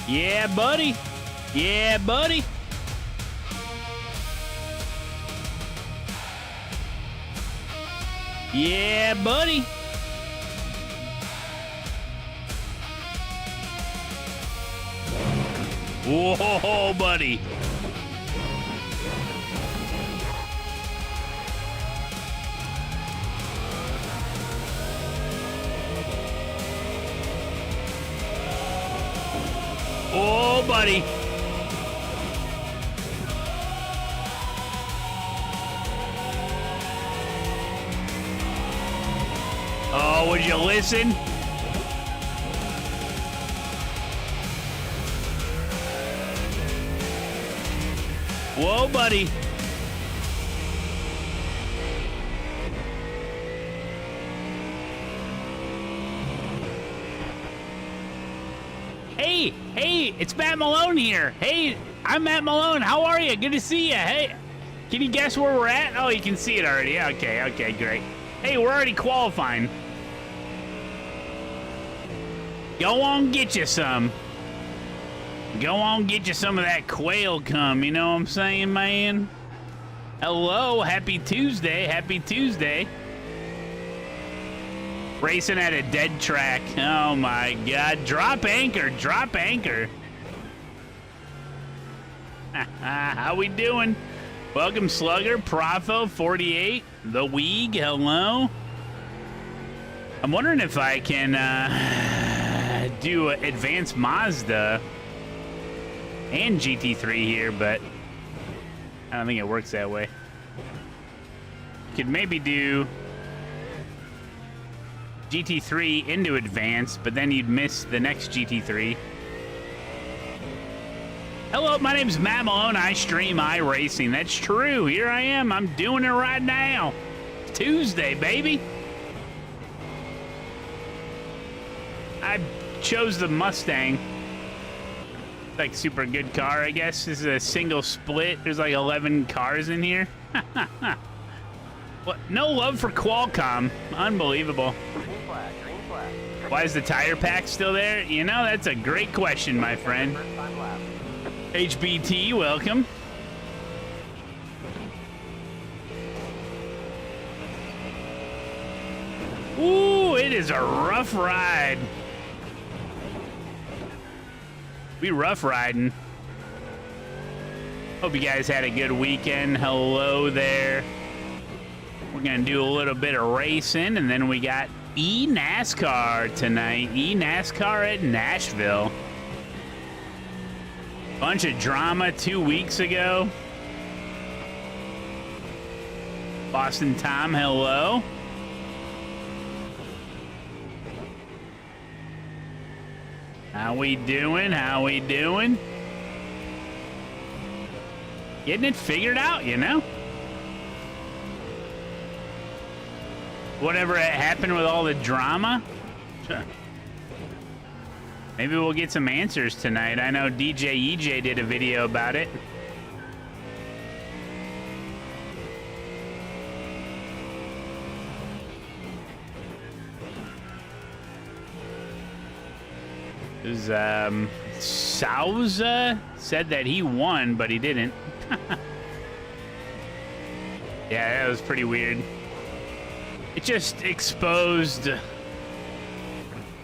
Yeah, buddy. Yeah, buddy. Yeah, buddy. Whoa, buddy. Oh, buddy. Oh, would you listen? Whoa, buddy. Hey, it's Matt Malone here. Hey, I'm Matt Malone. How are you? Good to see you. Hey, can you guess where we're at? Oh, you can see it already. Okay, great. Hey, we're already qualifying. Go on, get you some. Go on, get you some of that quail cum. You know what I'm saying, man? Hello, happy Tuesday. Happy Tuesday. Racing at a dead track. Oh my God. Drop anchor. Drop anchor. How we doing? Welcome, Slugger. Profo 48. The Weeg. Hello. I'm wondering if I can do Advanced Mazda and GT3 here, but I don't think it works that way. Could maybe do GT3 into Advanced, but then you'd miss the next GT3. Hello, my name's Matt Malone. I stream iRacing. That's true. Here I am. I'm doing it right now. It's Tuesday, baby. I chose the Mustang. It's like super good car, I guess. This is a single split. There's like 11 cars in here. What? No love for Qualcomm. Unbelievable. Green flag, green flag. Why is the tire pack still there? You know, that's a great question, my friend. First time lap. HBT, welcome. Ooh, it is a rough ride. We rough riding. Hope you guys had a good weekend. Hello there. We're gonna do a little bit of racing, and then we got eNASCAR tonight. eNASCAR at Nashville. Bunch of drama 2 weeks ago. Boston Tom, hello. How we doing? How we doing? Getting it figured out, you know? Whatever happened with all the drama. Maybe we'll get some answers tonight. I know DJ EJ did a video about it. Souza said that he won, but he didn't. Yeah, that was pretty weird. It just exposed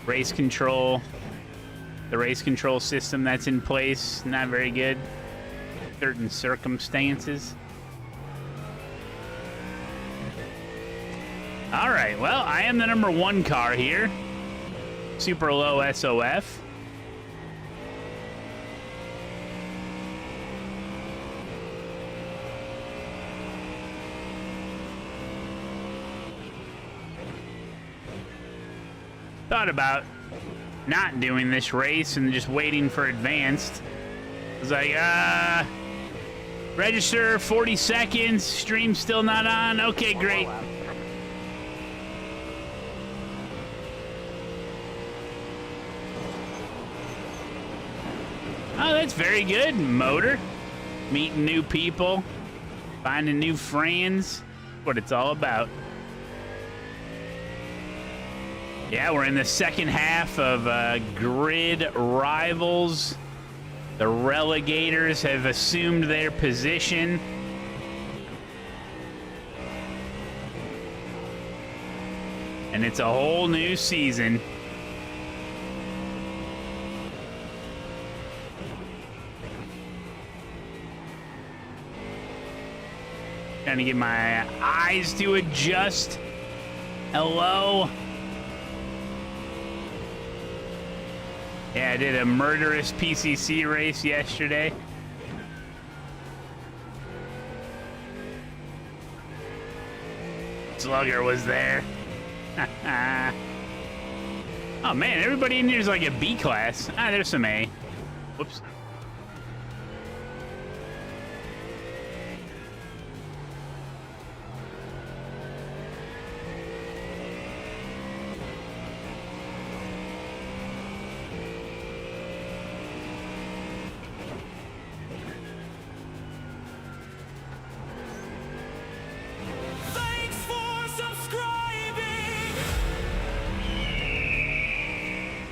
race control, the race control system that's in place. Not very good. Certain circumstances. All right, well, I am the #1 car here. Super low SOF. Thought about not doing this race and just waiting for Advanced. I was like, register 40 seconds, stream still not on. Okay, great. Oh, that's very good, Motor. Meeting new people, finding new friends, what it's all about. Yeah, we're in the second half of Grid Rivals The relegators have assumed their position. And it's a whole new season. Trying to get my eyes to adjust. Hello. Yeah, I did a murderous PCC race yesterday. Slugger was there. Oh man, everybody in here is like a B class. Ah, there's some A. Whoops.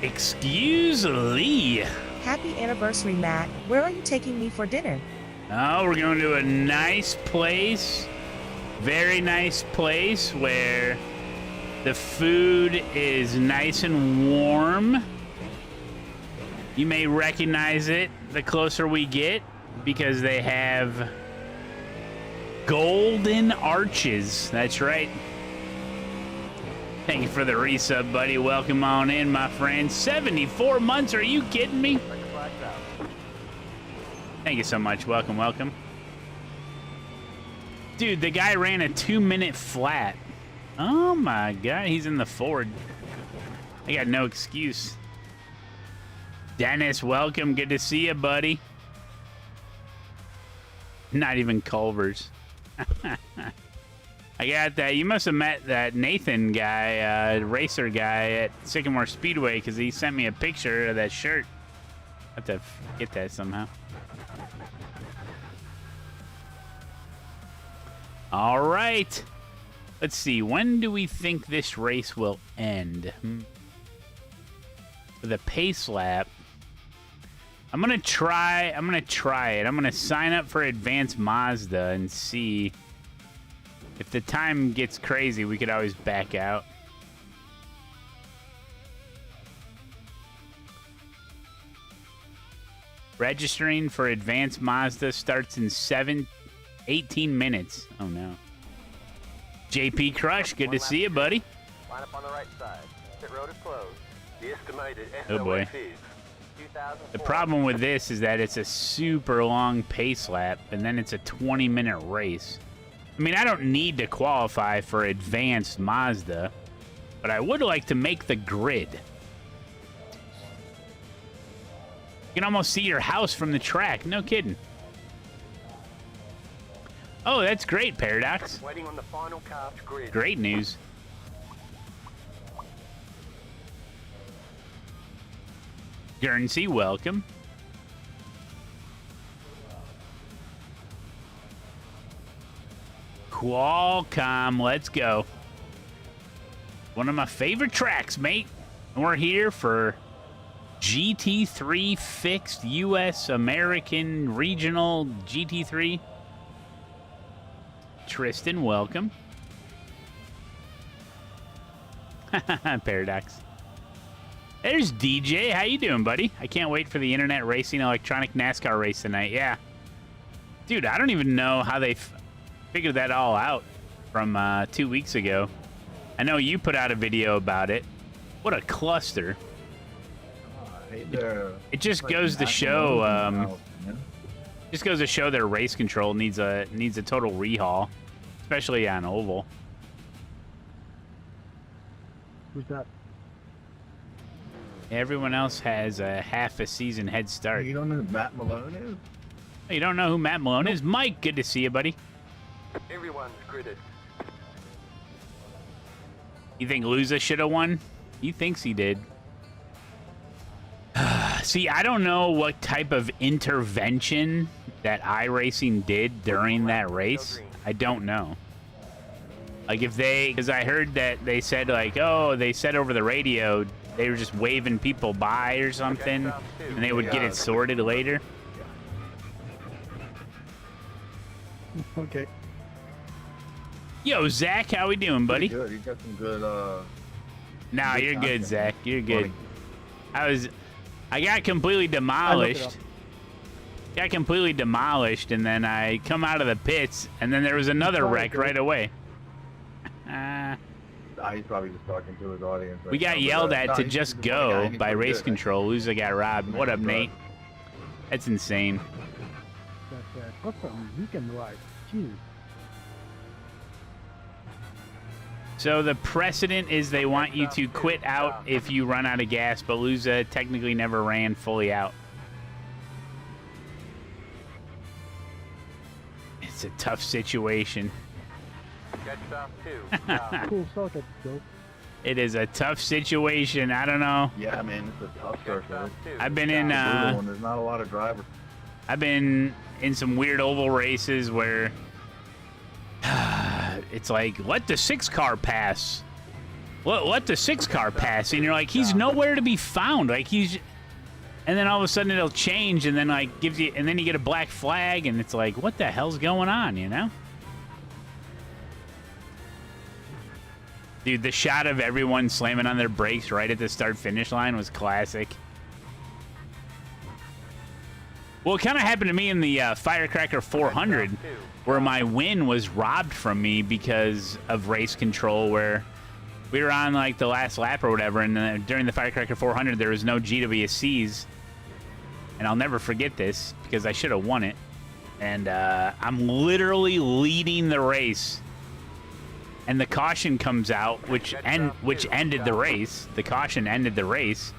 Excuse Lee. Happy anniversary, Matt. Where are you taking me for dinner? Oh, we're going to a nice place. Very nice place where the food is nice and warm. You may recognize it the closer we get because they have golden arches. That's right. Thank you for the resub, buddy. Welcome on in, my friend. 74 months, are you kidding me? Thank you so much. Welcome, welcome. Dude, the guy ran a 2-minute flat. Oh my God, he's in the Ford. I got no excuse. Dennis, welcome. Good to see you, buddy. Not even Culver's. I got that. You must have met that Nathan guy, racer guy at Sycamore Speedway, because he sent me a picture of that shirt. I have to get that somehow. All right. Let's see. When do we think this race will end? With a pace lap. I'm gonna try it. I'm gonna sign up for Advanced Mazda and see. If the time gets crazy, we could always back out. Registering for Advanced Mazda starts in 18 minutes. Oh no. JP Crush, good to see you, buddy. Line up on the right side. Pit road is closed. The estimated Oh boy. The problem with this is that it's a super long pace lap, and then it's a 20-minute race. I mean, I don't need to qualify for Advanced Mazda, but I would like to make the grid. You can almost see your house from the track. No kidding. Oh, that's great, Paradox. Waiting on the final carved grid. Great news. Guernsey, welcome. Qualcomm, let's go. One of my favorite tracks, mate. And we're here for GT3 fixed US American regional GT3. Tristan, welcome. Paradox. There's DJ. How you doing, buddy? I can't wait for the Internet Racing Electronic NASCAR race tonight. Yeah. Dude, I don't even know how they figured that all out from 2 weeks ago. I know you put out a video about it. What a cluster. It just goes to show just goes to show their race control needs a total rehaul, especially on oval. Who's that? Everyone else has a half a season head start. You don't know who Matt Malone is? Oh, you don't know who Matt Malone is? Mike, good to see you, buddy. Everyone's gridded. You think Luza should have won? He thinks he did. See, I don't know what type of intervention that iRacing did during that race. I don't know. Like if they, because I heard that they said like, oh, they said over the radio they were just waving people by or something, and they would get it sorted later. Okay. Yo, Zach, how we doing, buddy? Pretty good. You got some good. Nah, good you're good, content. Zach. You're good. Funny. I got completely demolished. Got completely demolished, and then I come out of the pits, and then there was another wreck right away. He's probably just talking to his audience. We got yelled at to just go by race control. Loser got robbed. What up, Nate? That's insane. What's the weekend like? Jeez. So the precedent is they want you to quit out if you run out of gas, but Luza technically never ran fully out. It's a tough situation. Catch stop 2. Cool circuit, Joe. It is a tough situation. I don't know. Yeah, man, it's a tough circuit. I've been in There's not a lot of drivers. I've been in some weird oval races where it's like, let the 6-car pass. Let the 6-car pass. And you're like, he's nowhere to be found. Like, he's... And then all of a sudden it'll change, and then, like, gives you... And then you get a black flag, and it's like, what the hell's going on, you know? Dude, the shot of everyone slamming on their brakes right at the start-finish line was classic. Well, it kind of happened to me in the Firecracker 400, where my win was robbed from me because of race control, where we were on, like, the last lap or whatever, and then during the Firecracker 400, there was no GWCs. And I'll never forget this, because I should have won it. And I'm literally leading the race. And the caution comes out, which ended the race. The caution ended the race.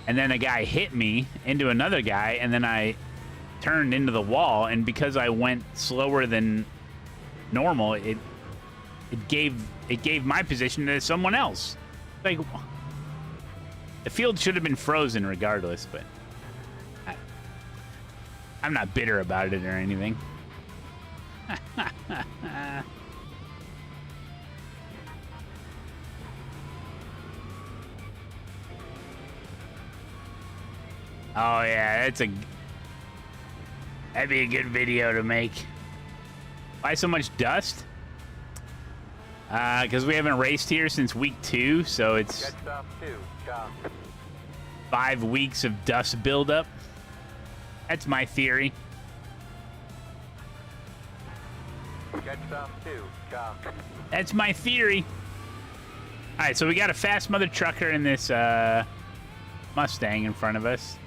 And then a guy hit me into another guy, and then I turned into the wall. And because I went slower than normal, it gave my position to someone else. Like, the field should have been frozen regardless, but I'm not bitter about it or anything. Oh yeah, that'd be a good video to make. Why so much dust? Because we haven't raced here since week 2, so it's Catch stop 2. Stop. 5 weeks of dust buildup. That's my theory. Catch stop 2. Stop. That's my theory. All right, so we got a fast mother trucker in this Mustang in front of us.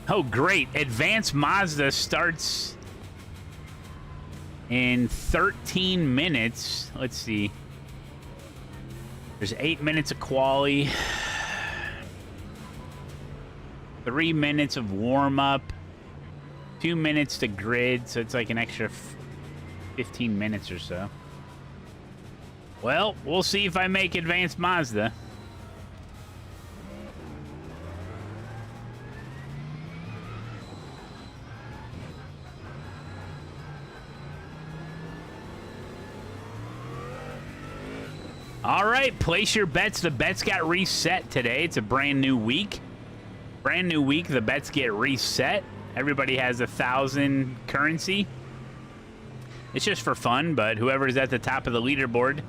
Oh, great. Advanced Mazda starts in 13 minutes. Let's see. There's 8 minutes of quali. 3 minutes of warm-up. 2 minutes to grid, so it's like an extra 15 minutes or so. Well, we'll see if I make Advanced Mazda. All right, place your bets. The bets got reset today. It's a brand new week. Brand new week, the bets get reset. Everybody has 1,000 currency. It's just for fun, but whoever's at the top of the leaderboard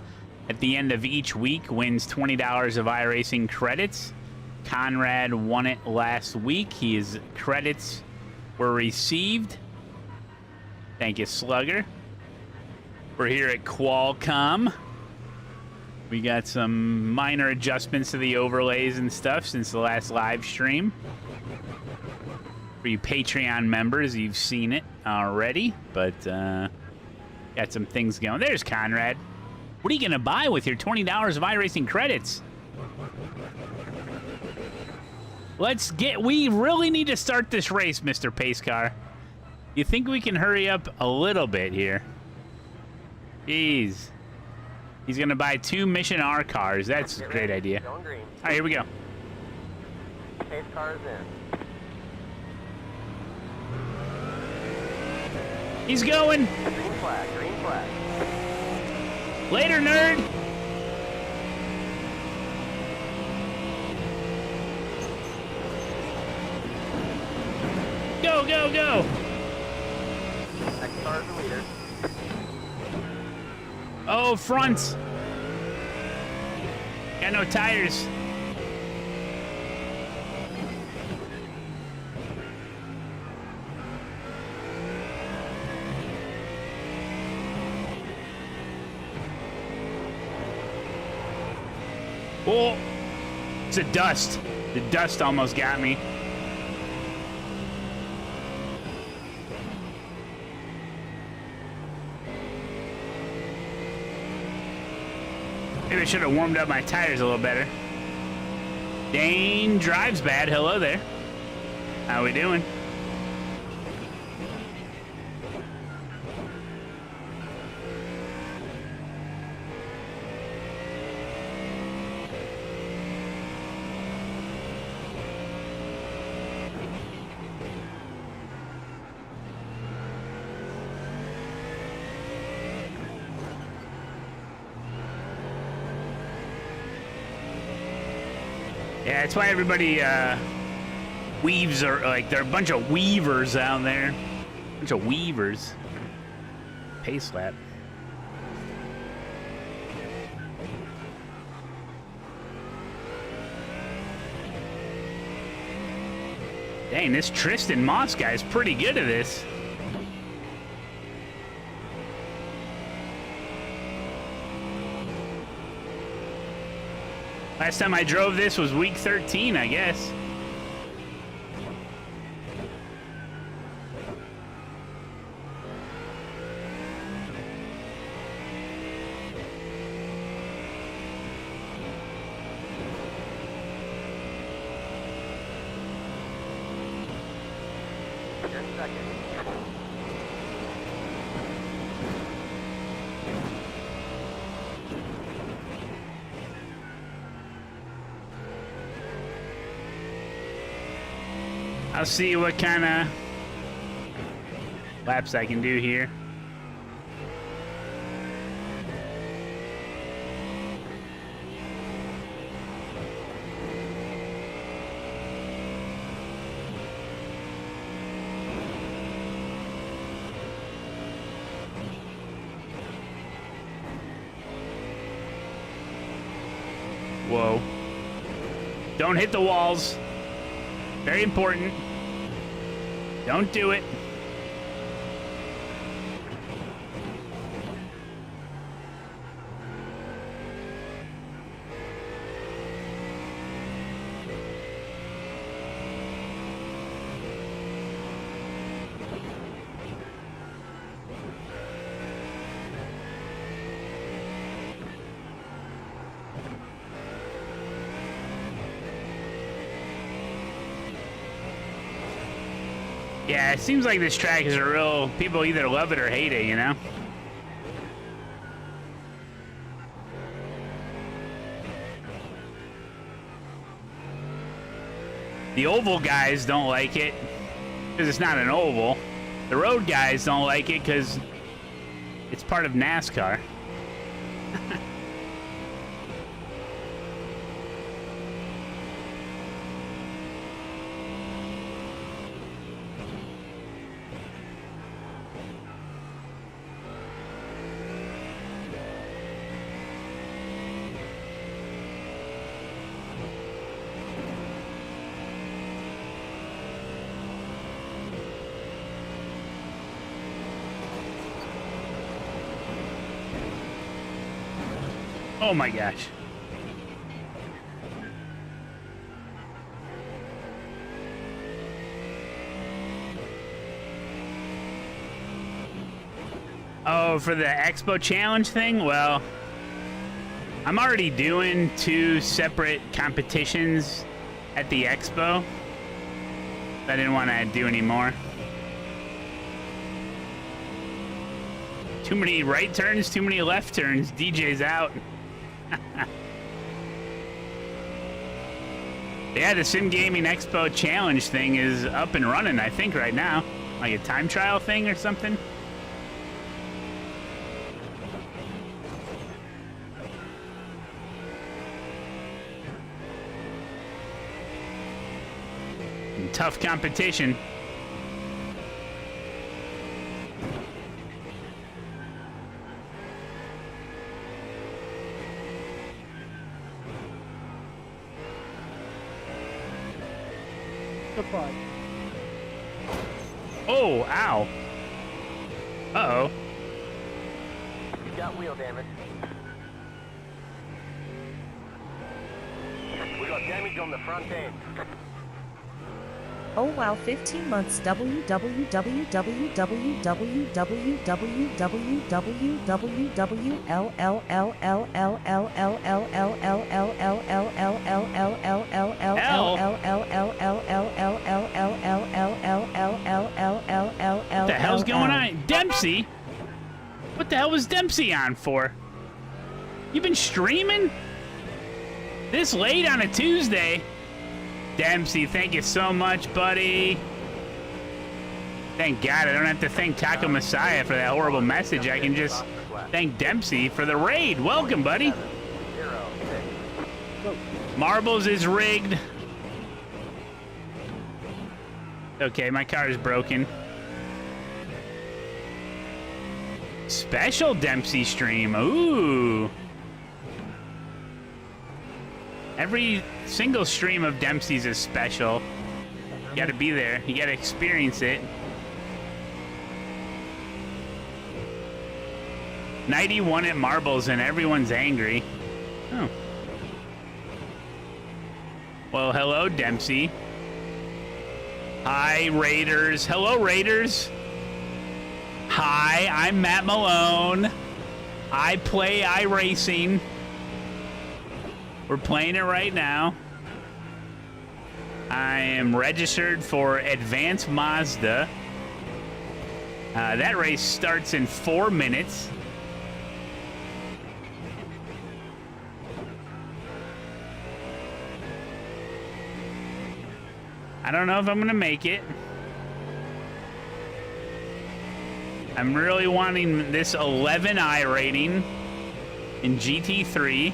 at the end of each week wins $20 of iRacing credits. Conrad won it last week. His credits were received. Thank you, Slugger. We're here at Qualcomm. We got some minor adjustments to the overlays and stuff since the last live stream. For you Patreon members, you've seen it already, but got some things going. There's Conrad. What are you going to buy with your $20 of iRacing credits? We really need to start this race, Mr. Pacecar. You think we can hurry up a little bit here? Jeez. He's going to buy 2 Mission R cars. That's a great idea. Going green. All right, here we go. Pace car is in. He's going. Green flag, green flag. Later, nerd. Go, go, go. Next car is the leader. Oh, fronts. Got no tires. Oh, it's the dust. The dust almost got me. Maybe I should have warmed up my tires a little better. Dane drives bad. Hello there. How we doing? Yeah, that's why everybody weaves, or like they're a bunch of weavers out there. Bunch of weavers. Pace lap. Dang, this Tristan Moss guy is pretty good at this. Last time I drove this was week 13, I guess. You're in second. I'll see what kind of laps I can do here. Whoa. Don't hit the walls. Very important. Don't do it. Yeah, it seems like this track is a real... People either love it or hate it, you know? The oval guys don't like it because it's not an oval. The road guys don't like it because it's part of NASCAR. Oh my gosh. Oh, for the Expo Challenge thing? Well, I'm already doing 2 separate competitions at the Expo. I didn't want to do any more. Too many right turns, too many left turns. DJ's out. Yeah, the Sim Gaming Expo Challenge thing is up and running, I think, right now. Like a time trial thing or something. tough competition. Goodbye. Oh, ow. Uh-oh. You've got wheel damage. We got damage on the front end. Oh wow, 15 months What the hell's going on? Dempsey? What the hell was Dempsey on for? You been streaming? This late on a Tuesday? Dempsey, thank you so much, buddy. Thank God I don't have to thank Taco Messiah for that horrible message. I can just thank Dempsey for the raid. Welcome, buddy. 0, 6. Marbles is rigged. Okay, my car is broken. Special Dempsey stream. Ooh. Every single stream of Dempsey's is special. You gotta be there. You gotta experience it. 91 at Marbles and everyone's angry. Oh. Well, hello, Dempsey. Hi, Raiders. Hello, Raiders. Hi, I'm Matt Malone. I play iRacing. We're playing it right now. I am registered for Advanced Mazda. That race starts in 4 minutes. I don't know if I'm gonna make it. I'm really wanting this 11i rating in GT3.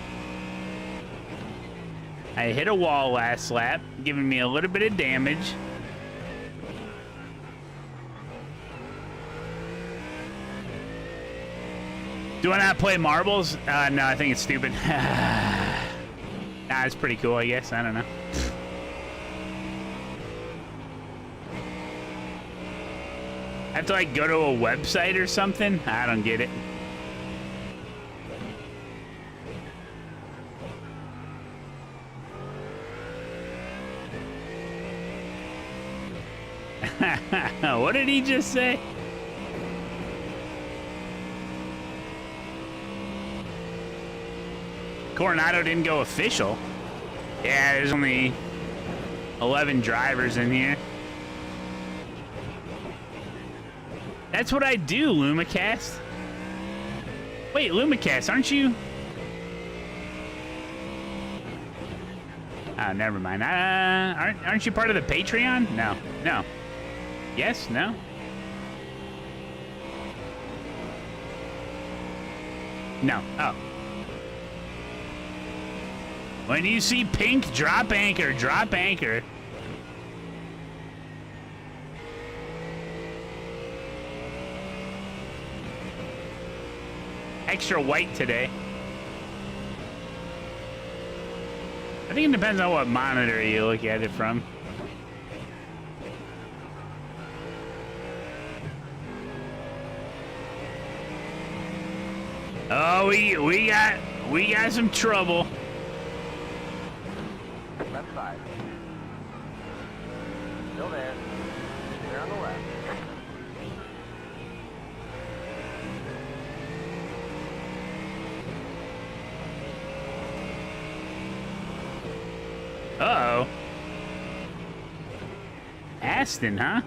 I hit a wall last lap, giving me a little bit of damage. Do I not play marbles? No, I think it's stupid. Nah, it's pretty cool, I guess. I don't know. I have to, like, go to a website or something? I don't get it. What did he just say? Coronado didn't go official. Yeah, there's only 11 drivers in here. That's what I do, Lumacast. Wait, Lumacast, aren't you? Oh, never mind. Aren't you part of the Patreon? No. No. Yes? No? No. Oh. When you see pink, drop anchor, drop anchor. Extra white today. I think it depends on what monitor you look at it from. Oh, we got some trouble. Left side. Still there. There on the left. Uh-oh. Aston, huh?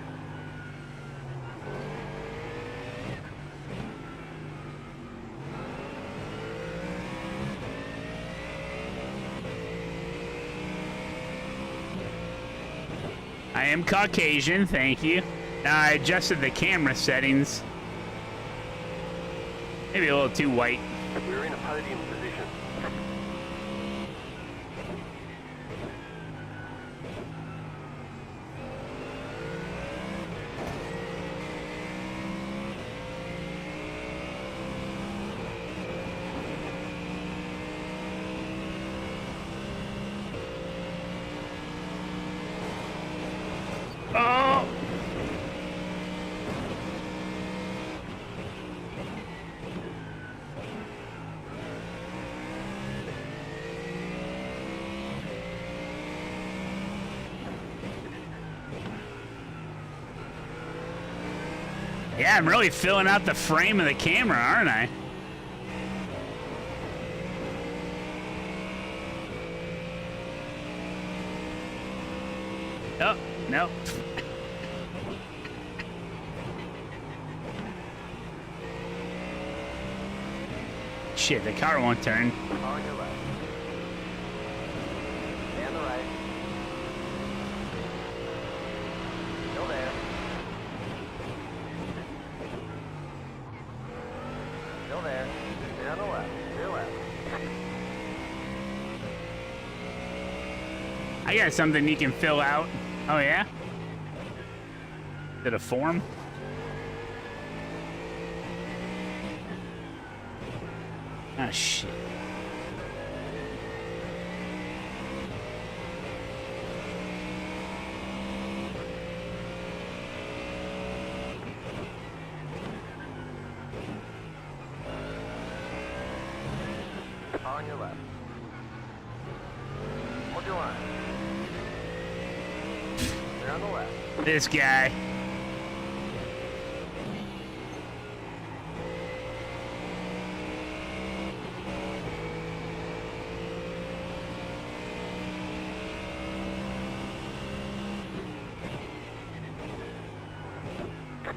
I am Caucasian, thank you. Now I adjusted the camera settings. Maybe a little too white. We're in a podium position. Yeah, I'm really filling out the frame of the camera, aren't I? Oh, no. Shit, the car won't turn. Car on your left. And the right. Still there. Still there. Stay on the left. Stay left. I got something you can fill out. Oh, yeah? Is it a form? Ah, shit. Car on your left. Hold your line. Stay on the left. This guy.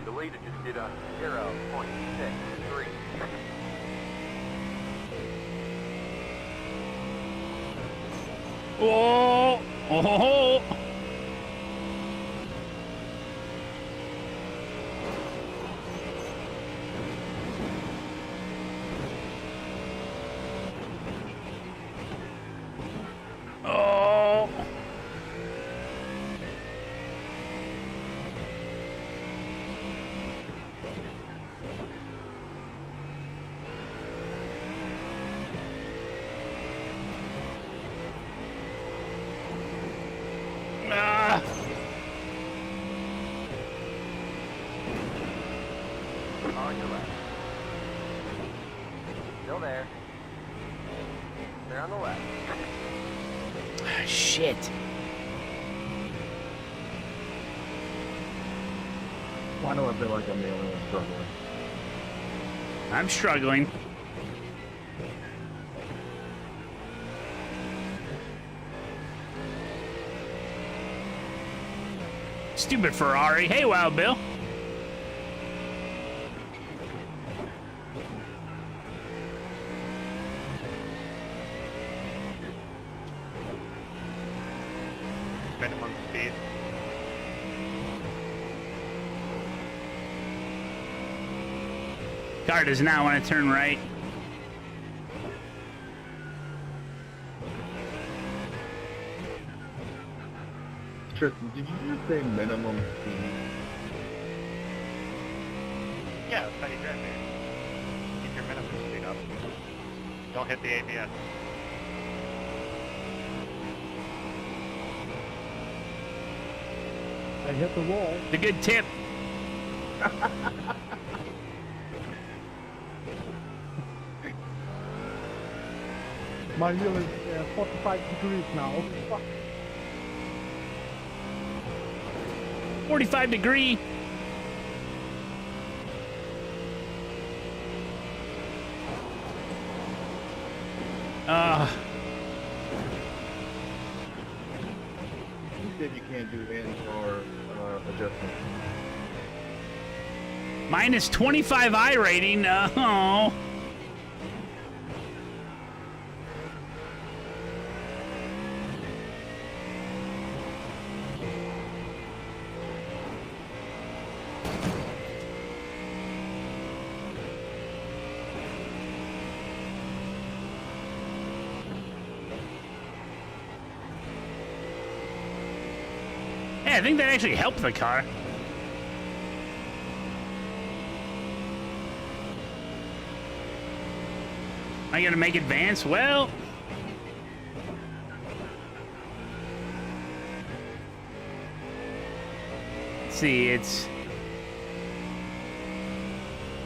The leader just did a 0.63. Oh! Oh! Oh! Ah! Car on your left. Still there. Stay on the left. Ah, shit. Why do I feel like I'm the only one struggling? I'm struggling. Stupid Ferrari. Hey, Wild Bill. Minimum speed. Car does not want to turn right. Tristan, did you just say minimum speed? Yeah, that's how you drive it. Keep your minimum speed up. Don't hit the ABS. I hit the wall. It's a good tip. My wheel is 45 degrees now. Fuck. 45-degree. You said you can't do ends or adjustments. Minus 25 I rating. Oh. Hey, I think that actually helped the car. Am I gonna make advance? Well, let's see, it's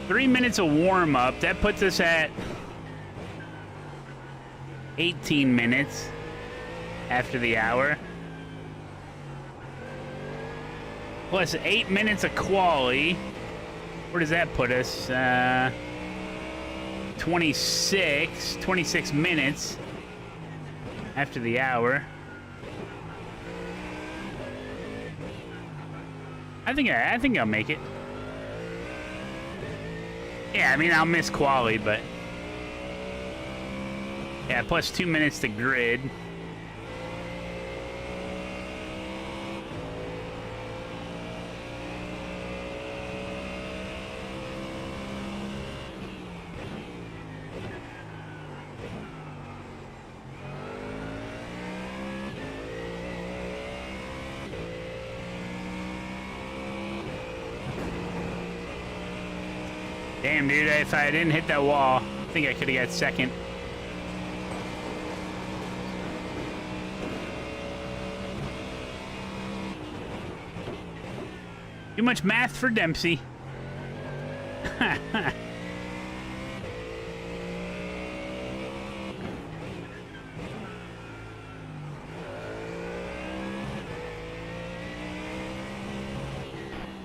3 minutes of warm-up. That puts us at 18 minutes after the hour. Plus 8 minutes of quali. Where does that put us? 26 minutes after the hour. I think I'll make it. Yeah, I mean, I'll miss quali, but yeah, plus 2 minutes to grid. Damn, dude, if I didn't hit that wall, I think I could have got second. Too much math for Dempsey.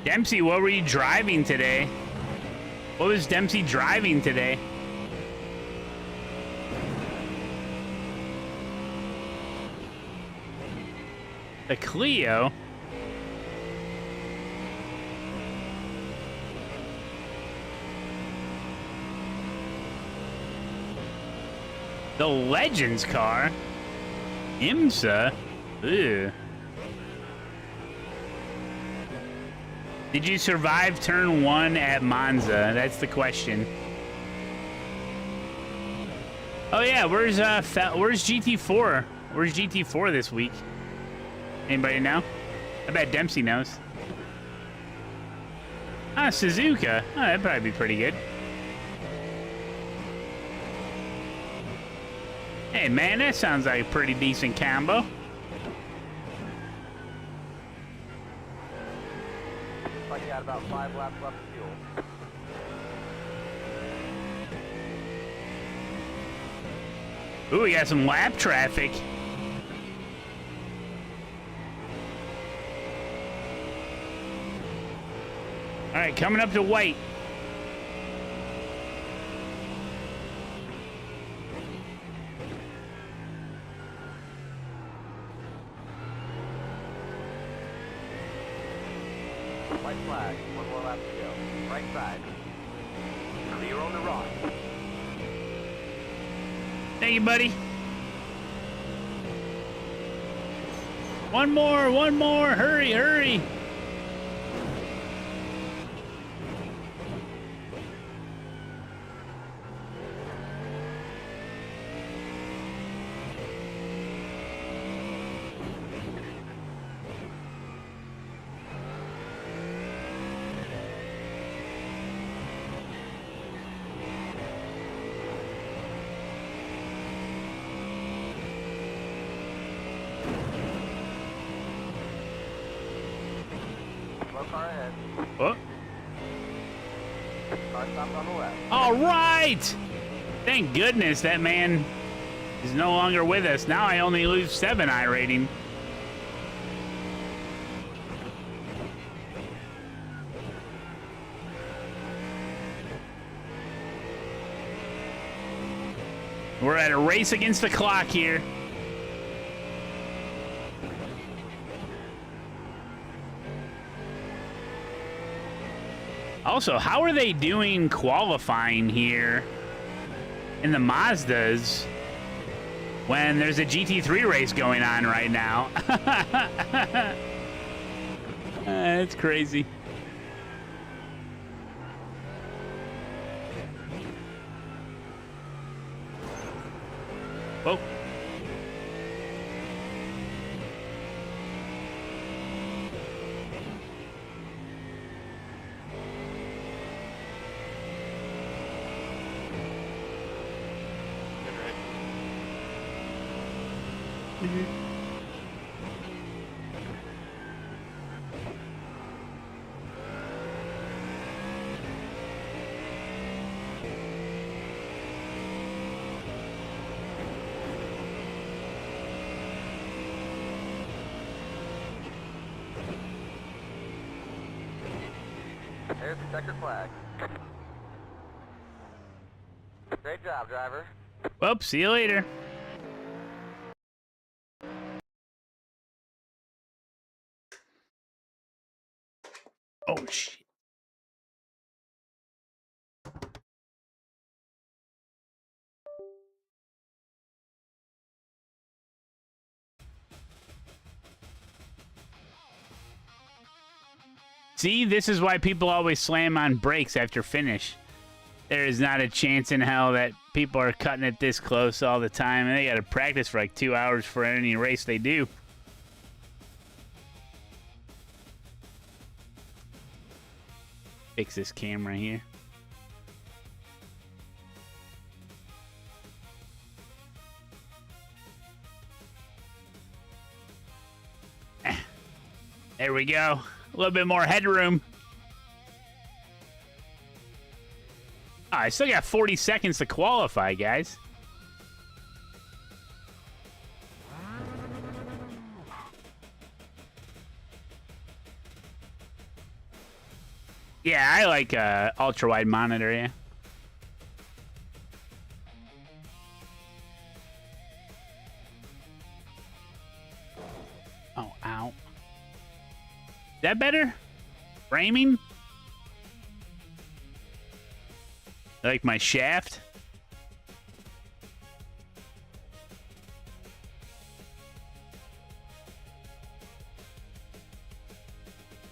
Dempsey, what were you driving today? What was Dempsey driving today? The Clio? The Legends car? IMSA? Ew. Did you survive turn 1 at Monza? That's the question. Oh yeah, where's GT4? Where's GT4 this week? Anybody know? I bet Dempsey knows. Ah, Suzuka. Oh, that'd probably be pretty good. Hey man, that sounds like a pretty decent combo. Like you got about 5 laps left of fuel. Ooh, we got some lap traffic. All right, coming up to white. White flag. 1 more lap to go. Right side. Clear on the rock. Thank you, buddy. One more. Hurry, hurry. Slow car ahead. Oh. Car stopped on the left. All right. Thank goodness that man is no longer with us. Now I only lose 7 I rating. We're at a race against the clock here. Also, how are they doing qualifying here in the Mazdas when there's a GT3 race going on right now? That's crazy. Whoa. There's the checkered flag. Great job, driver. Well, see you later. Oh, shit. See, this is why people always slam on brakes after finish. There is not a chance in hell that people are cutting it this close all the time, and they got to practice for like 2 hours for any race they do. Fix this camera here. There we go. A little bit more headroom. Oh, I still got 40 seconds to qualify, guys. Yeah, I like ultra-wide monitor, yeah. Oh, ow. Is that better? Framing? I like my shaft.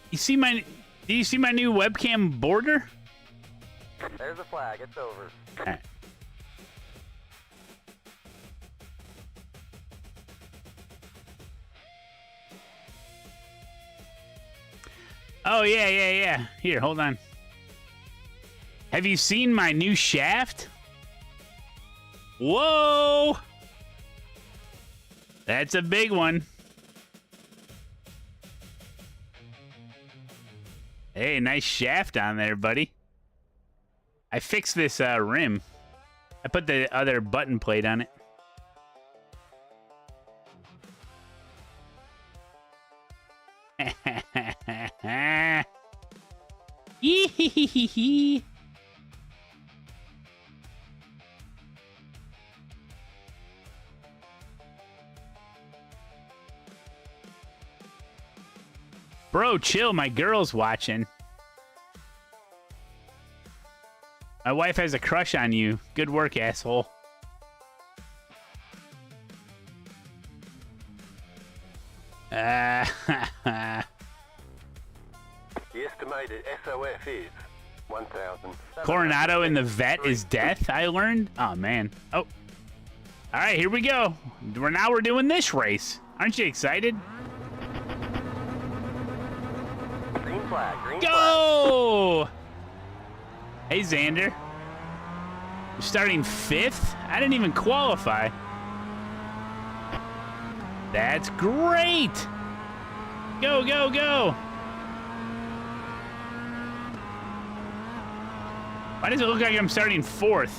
You see my... Do you see my new webcam border? There's the flag. It's over. All right. Oh, yeah. Here, hold on. Have you seen my new shaft? Whoa! That's a big one. Hey, nice shaft on there, buddy. I fixed this rim. I put the other button plate on it. Yee-hee-hee-hee-hee. Bro, chill. My girl's watching. My wife has a crush on you. Good work, asshole. The estimated SOF is 1,000. Coronado in the vet is death, I learned? Oh, man. Oh. All right, here we go. Now we're doing this race. Aren't you excited? Green flag. Green flag. Go! Hey, Xander. You're starting 5th? I didn't even qualify. That's great! Go, go, go! Why does it look like I'm starting 4th?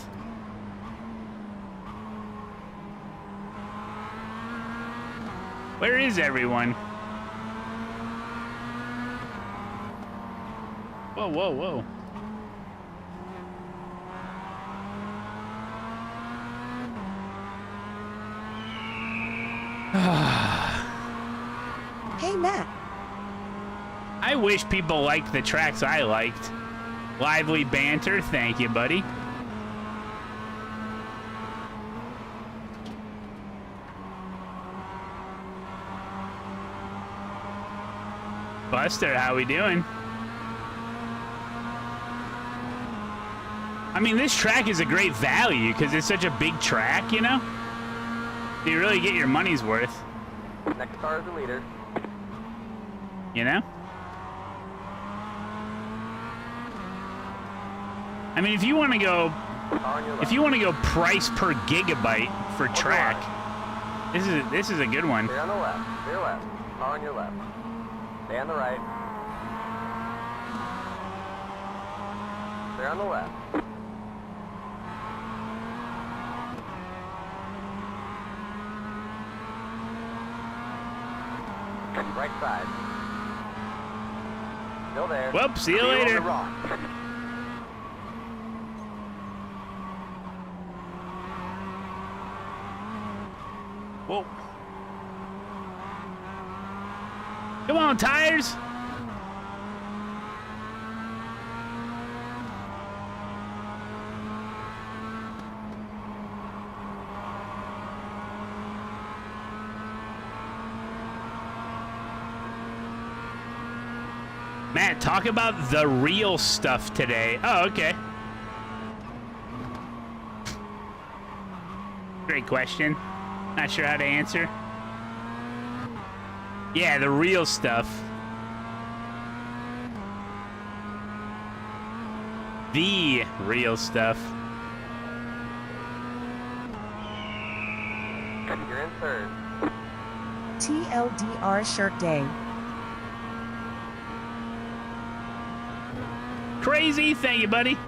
Where is everyone? Whoa, whoa, whoa. Hey, Matt. I wish people liked the tracks I liked. Lively banter, thank you, buddy. Buster, how we doing? I mean, this track is a great value because it's such a big track, you know? You really get your money's worth. Next car is the leader. You know? I mean, if you want to go price per gigabyte for track, this is a good one. Stay on the left. Clear left. Car on your left. Stay on the right. Stay on the left. Right side. Still there. Whoop, see you Clear on later. the rock. Whoa. Come on, tires. Matt, talk about the real stuff today. Oh, okay. Great question. Not sure how to answer. Yeah, the real stuff. The real stuff. You're in third. TLDR shirt day. Crazy. Thank you, buddy.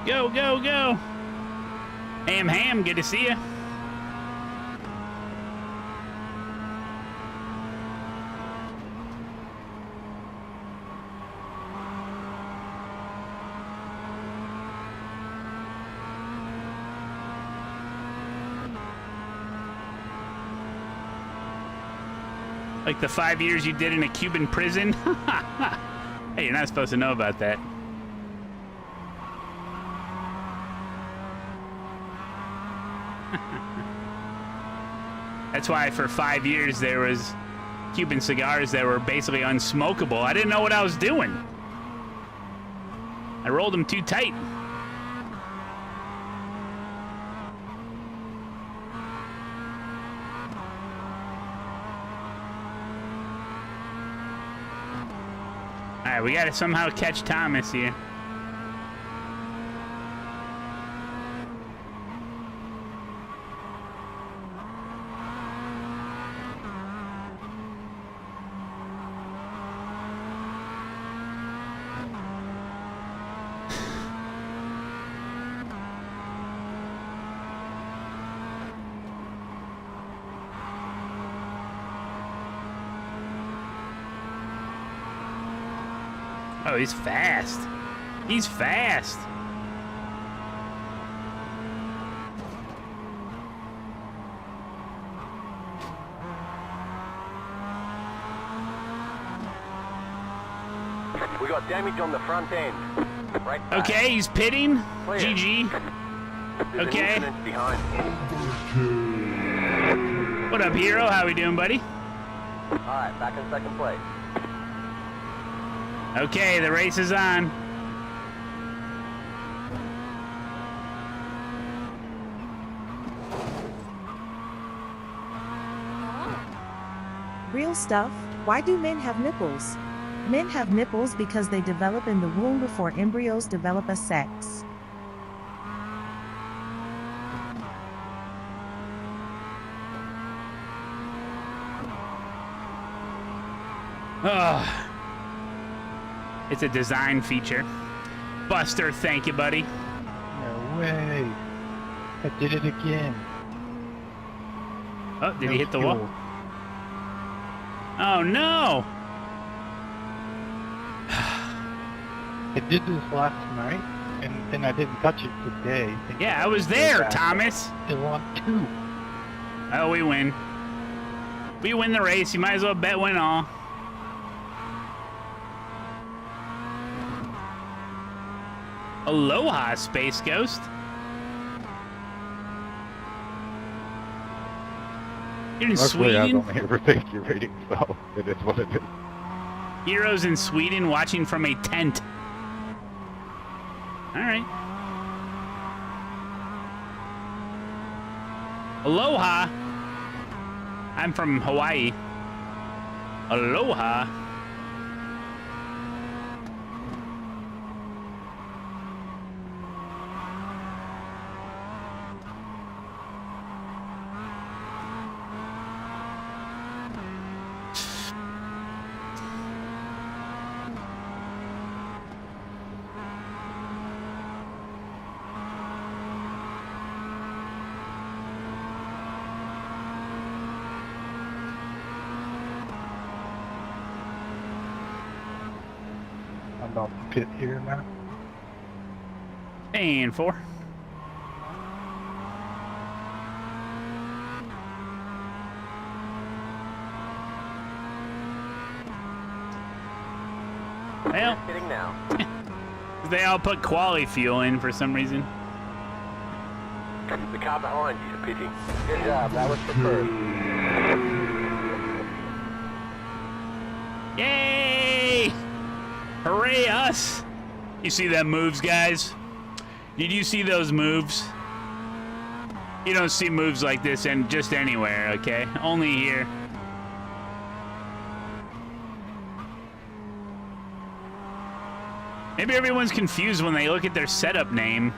Go, go, go. Ham, good to see you. Like the 5 years you did in a Cuban prison? Hey, you're not supposed to know about that. That's why for 5 years there was Cuban cigars that were basically unsmokable. I didn't know what I was doing. I rolled them too tight. All right, we got to somehow catch Thomas here. Oh, he's fast. He's fast. We got damage on the front end. Right side. Okay, he's pitting. Clear. GG. There's Okay. an incident behind. What up, hero? How we doing, buddy? Alright, back in second place. Okay, the race is on. Real stuff. Why do men have nipples? Men have nipples because they develop in the womb before embryos develop as sex. Ugh. It's a design feature. Buster, thank you, buddy. No way. I did it again. Oh, did No he hit the fuel. wall? Oh, no. I did this last night, and I didn't touch it today. Yeah, I was there, Thomas. Still on 2. Oh, we win. We win the race. You might as well bet win all. Aloha, Space Ghost. You're in Luckily, I Sweden? don't ever take your rating, so it is what it is. Heroes in Sweden watching from a tent. All right. Aloha. I'm from Hawaii. Aloha. about the pit here now. And 4. Well, Hitting now. they all put quality fuel in for some reason. The car behind you is pitting. Good job. That was the first. Yay! Hooray us! You see them moves, guys? Did you see those moves? You don't see moves like this in just anywhere, okay? Only here. Maybe everyone's confused when they look at their setup name.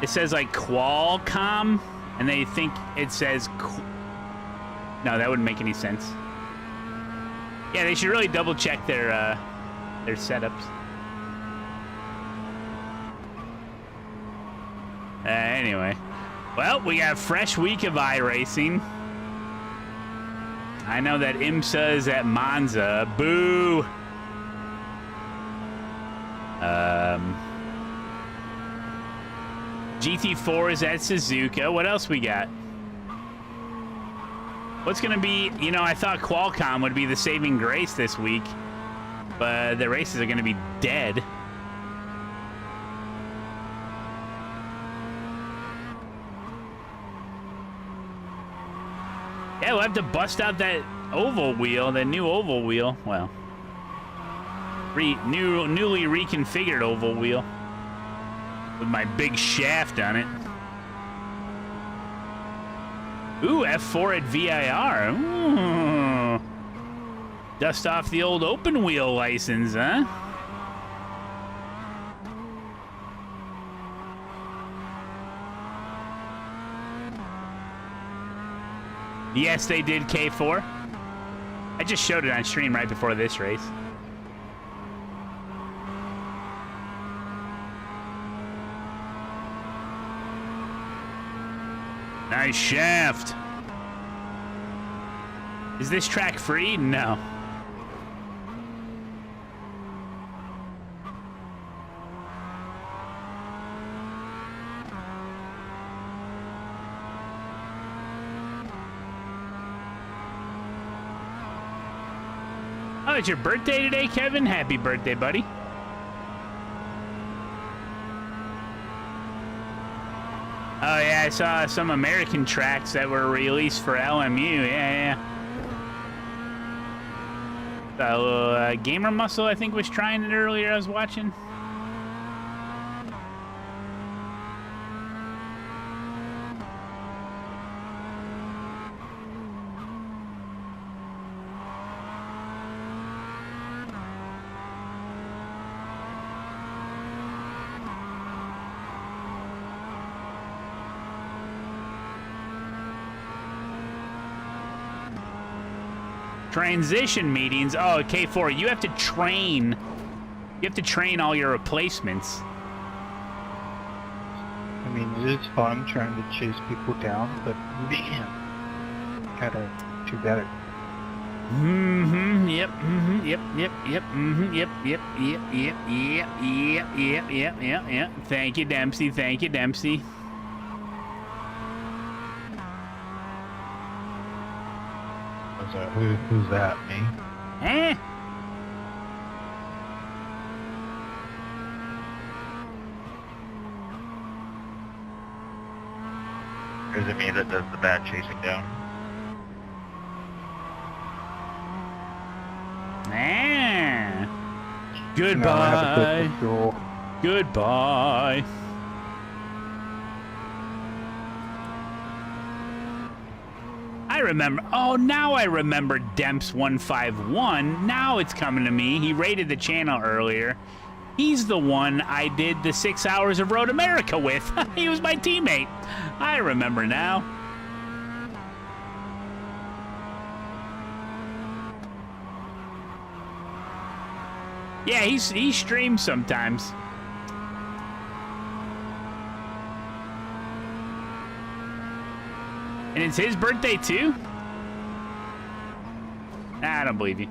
It says like Qualcomm, and they think it says... No, that wouldn't make any sense. Yeah, they should really double check their setups. Anyway. Well, we got a fresh week of iRacing. I know that IMSA is at Monza. Boo! GT4 is at Suzuka. What else we got? What's gonna be, you know, I thought Qualcomm would be the saving grace this week, but the races are gonna be dead. Yeah, we'll have to bust out that oval wheel, that new oval wheel. Well, newly reconfigured oval wheel with my big shaft on it. Ooh, F4 at VIR. Ooh. Dust off the old open wheel license, huh? Yes, they did K4. I just showed it on stream right before this race. Nice shaft. Is this track free? No. Oh, it's your birthday today, Kevin? Happy birthday, buddy. Oh, yeah, I saw some American tracks that were released for LMU. Yeah. A little Gamer Muscle, I think, was trying it earlier. I was watching. Transition meetings. Oh, K4, you have to train. You have to train all your replacements. I mean, it is fun trying to chase people down, but man, gotta do better. Yep. Yep. Thank you, Dempsey. Thank you, Dempsey. Who's that? Me? Eh? Or is it me that does the bad chasing down? Ah. Goodbye. Goodbye. I remember. Oh, now I remember Demps 151. Now it's coming to me. He rated the channel earlier. He's the one I did the 6 hours of Road America with. He was my teammate. I remember now. Yeah, he streams sometimes. And it's his birthday too? Nah, I don't believe you.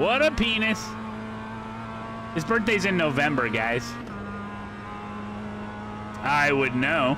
What a penis. His birthday's in November, guys. I would know.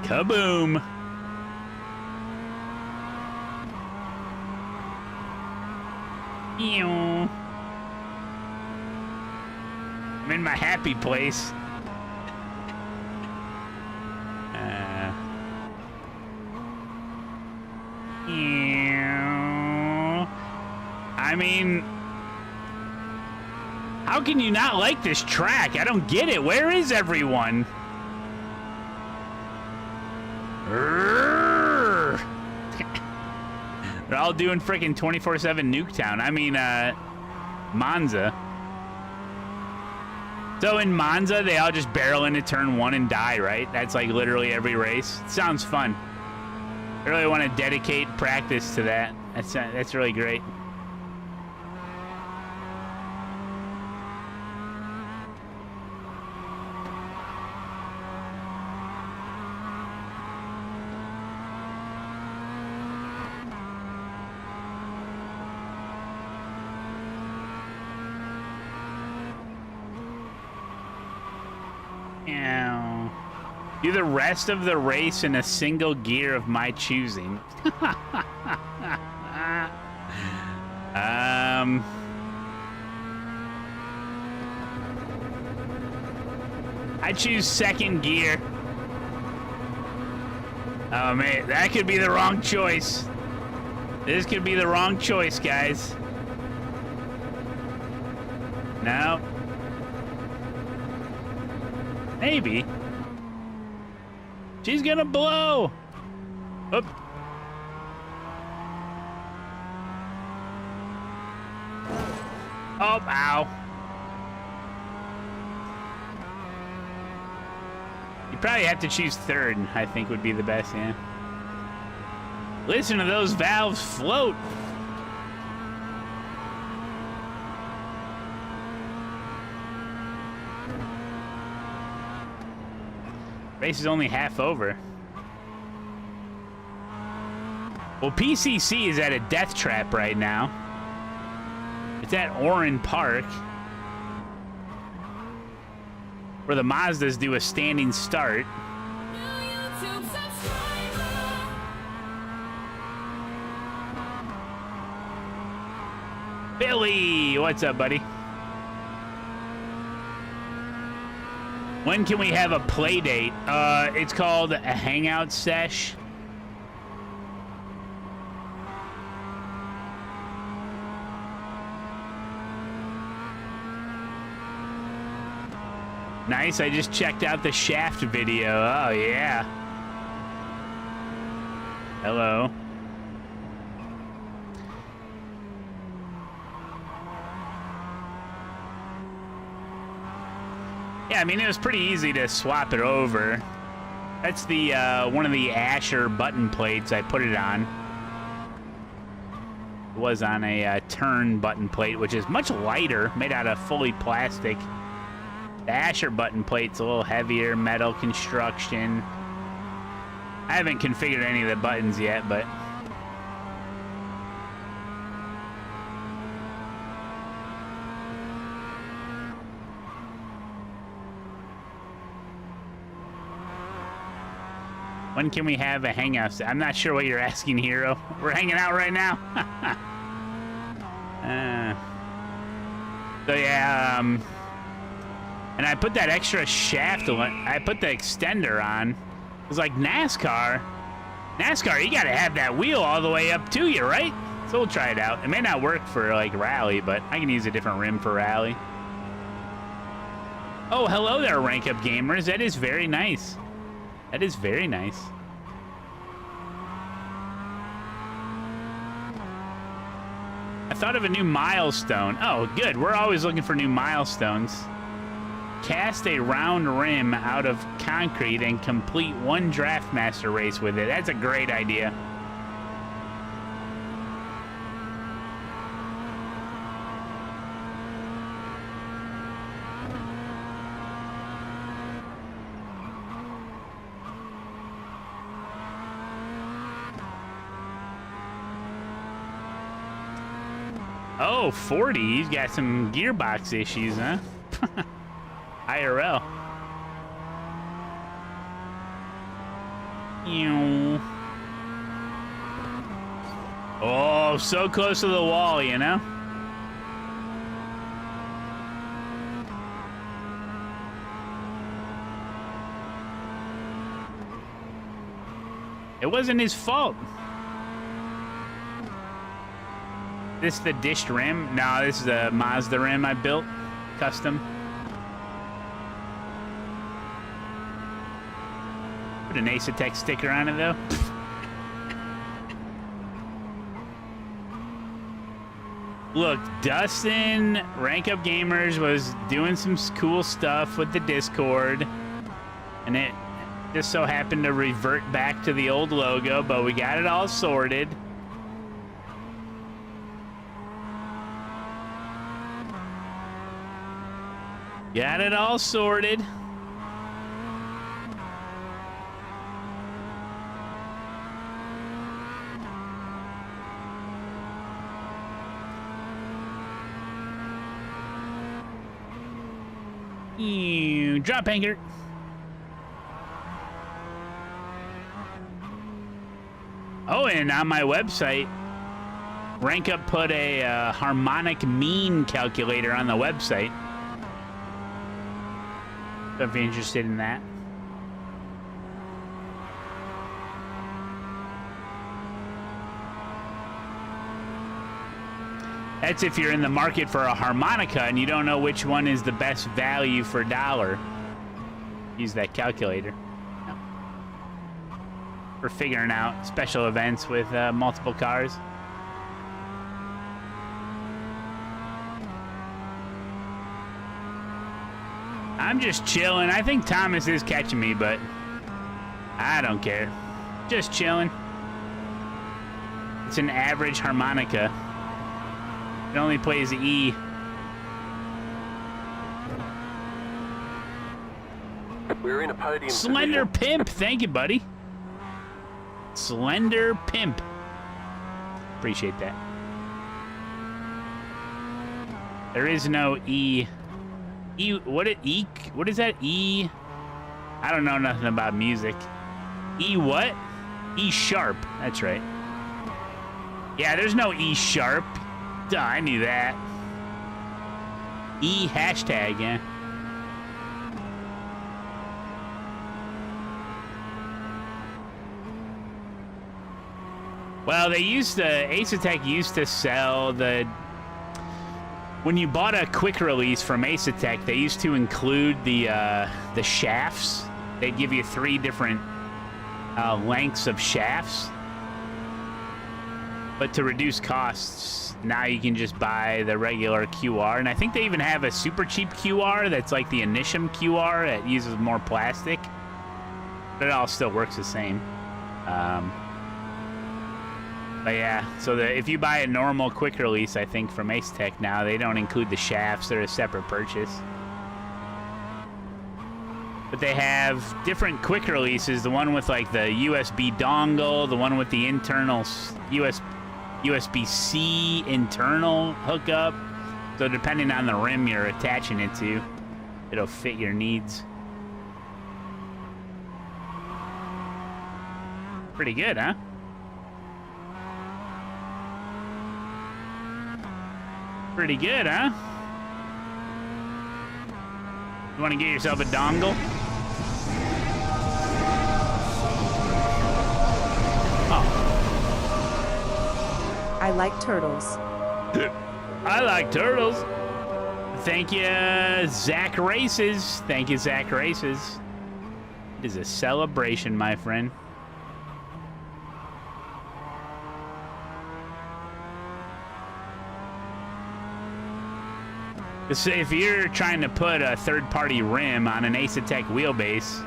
Kaboom! Ew. I'm in my happy place. Ew. I mean, how can you not like this track? I don't get it. Where is everyone? They're all doing freaking 24/7 Nuketown. I mean, Monza. So in Monza, they all just barrel into turn 1 and die, right? That's like literally every race. It sounds fun. I really want to dedicate practice to that. That's really great. Do the rest of the race in a single gear of my choosing. I choose second gear. Oh man, that could be the wrong choice. This could be the wrong choice, guys. No. Maybe. She's gonna blow. Oop. Oh, ow. You probably have to choose third, I think would be the best, yeah. Listen to those valves float. Race is only half over. Well, PCC is at a death trap right now. It's at Oran Park, where the Mazdas do a standing start. Billy, what's up, buddy? When can we have a play date? It's called a hangout sesh. Nice, I just checked out the Shaft video. Oh, yeah. Hello. Yeah, I mean, it was pretty easy to swap it over. That's the one of the Asher button plates I put it on. It was on a turn button plate, which is much lighter, made out of fully plastic. The Asher button plate's a little heavier, metal construction. I haven't configured any of the buttons yet, but... When can we have a hangout? I'm not sure what you're asking, Hero. We're hanging out right now. So yeah, and I put that extra shaft, I put the extender on. It was like NASCAR. NASCAR, you gotta have that wheel all the way up to you, right? So we'll try it out. It may not work for like rally, but I can use a different rim for rally. Oh, hello there, Rank Up Gamers. That is very nice. That is very nice. I thought of a new milestone. Oh, good. We're always looking for new milestones. cast a round rim out of concrete and complete one Draftmaster race with it. That's a great idea. Oh, 40. He's got some gearbox issues, huh? IRL. Ew. Oh, so close to the wall, you know? It wasn't his fault. This the dished rim? No, this is a Mazda rim I built, custom. Put an ASETEK sticker on it though. Look, Dustin, Rank Up Gamers, was doing some cool stuff with the Discord, and it just so happened to revert back to the old logo, but we got it all sorted. Got it all sorted. Drop anchor. Oh, and on my website, Rank Up put a harmonic mean calculator on the website. If you're interested in that. That's if you're in the market for a harmonica and you don't know which one is the best value for dollar. Use that calculator. No. For figuring out special events with multiple cars. I'm just chilling. I think Thomas is catching me, but I don't care. Just chilling. It's an average harmonica. It only plays E. We're in a podium Slender position. Pimp. Thank you, buddy. Slender Pimp. Appreciate that. There is no E. What is that? E? I don't know nothing about music. E what? E sharp. That's right. Yeah, there's no E sharp. Duh, I knew that. E hashtag, yeah. Well, ASETEK used to sell the... When you bought a quick release from ASETEK, they used to include the shafts. They'd give you 3 different lengths of shafts. But to reduce costs, now you can just buy the regular QR. And I think they even have a super cheap QR that's like the Initium QR that uses more plastic. But it all still works the same. But yeah, so if you buy a normal quick release, I think, from ASETEK now, they don't include the shafts. They're a separate purchase. But they have different quick releases. The one with like the USB dongle, the one with the internal USB-C internal hookup. So depending on the rim you're attaching it to, it'll fit your needs. Pretty good, huh? Pretty good, huh? You want to get yourself a dongle? Oh. I like turtles. I like turtles. Thank you, Zach Races. Thank you, Zach Races. It is a celebration, my friend. If you're trying to put a third-party rim on an ASETEK wheelbase,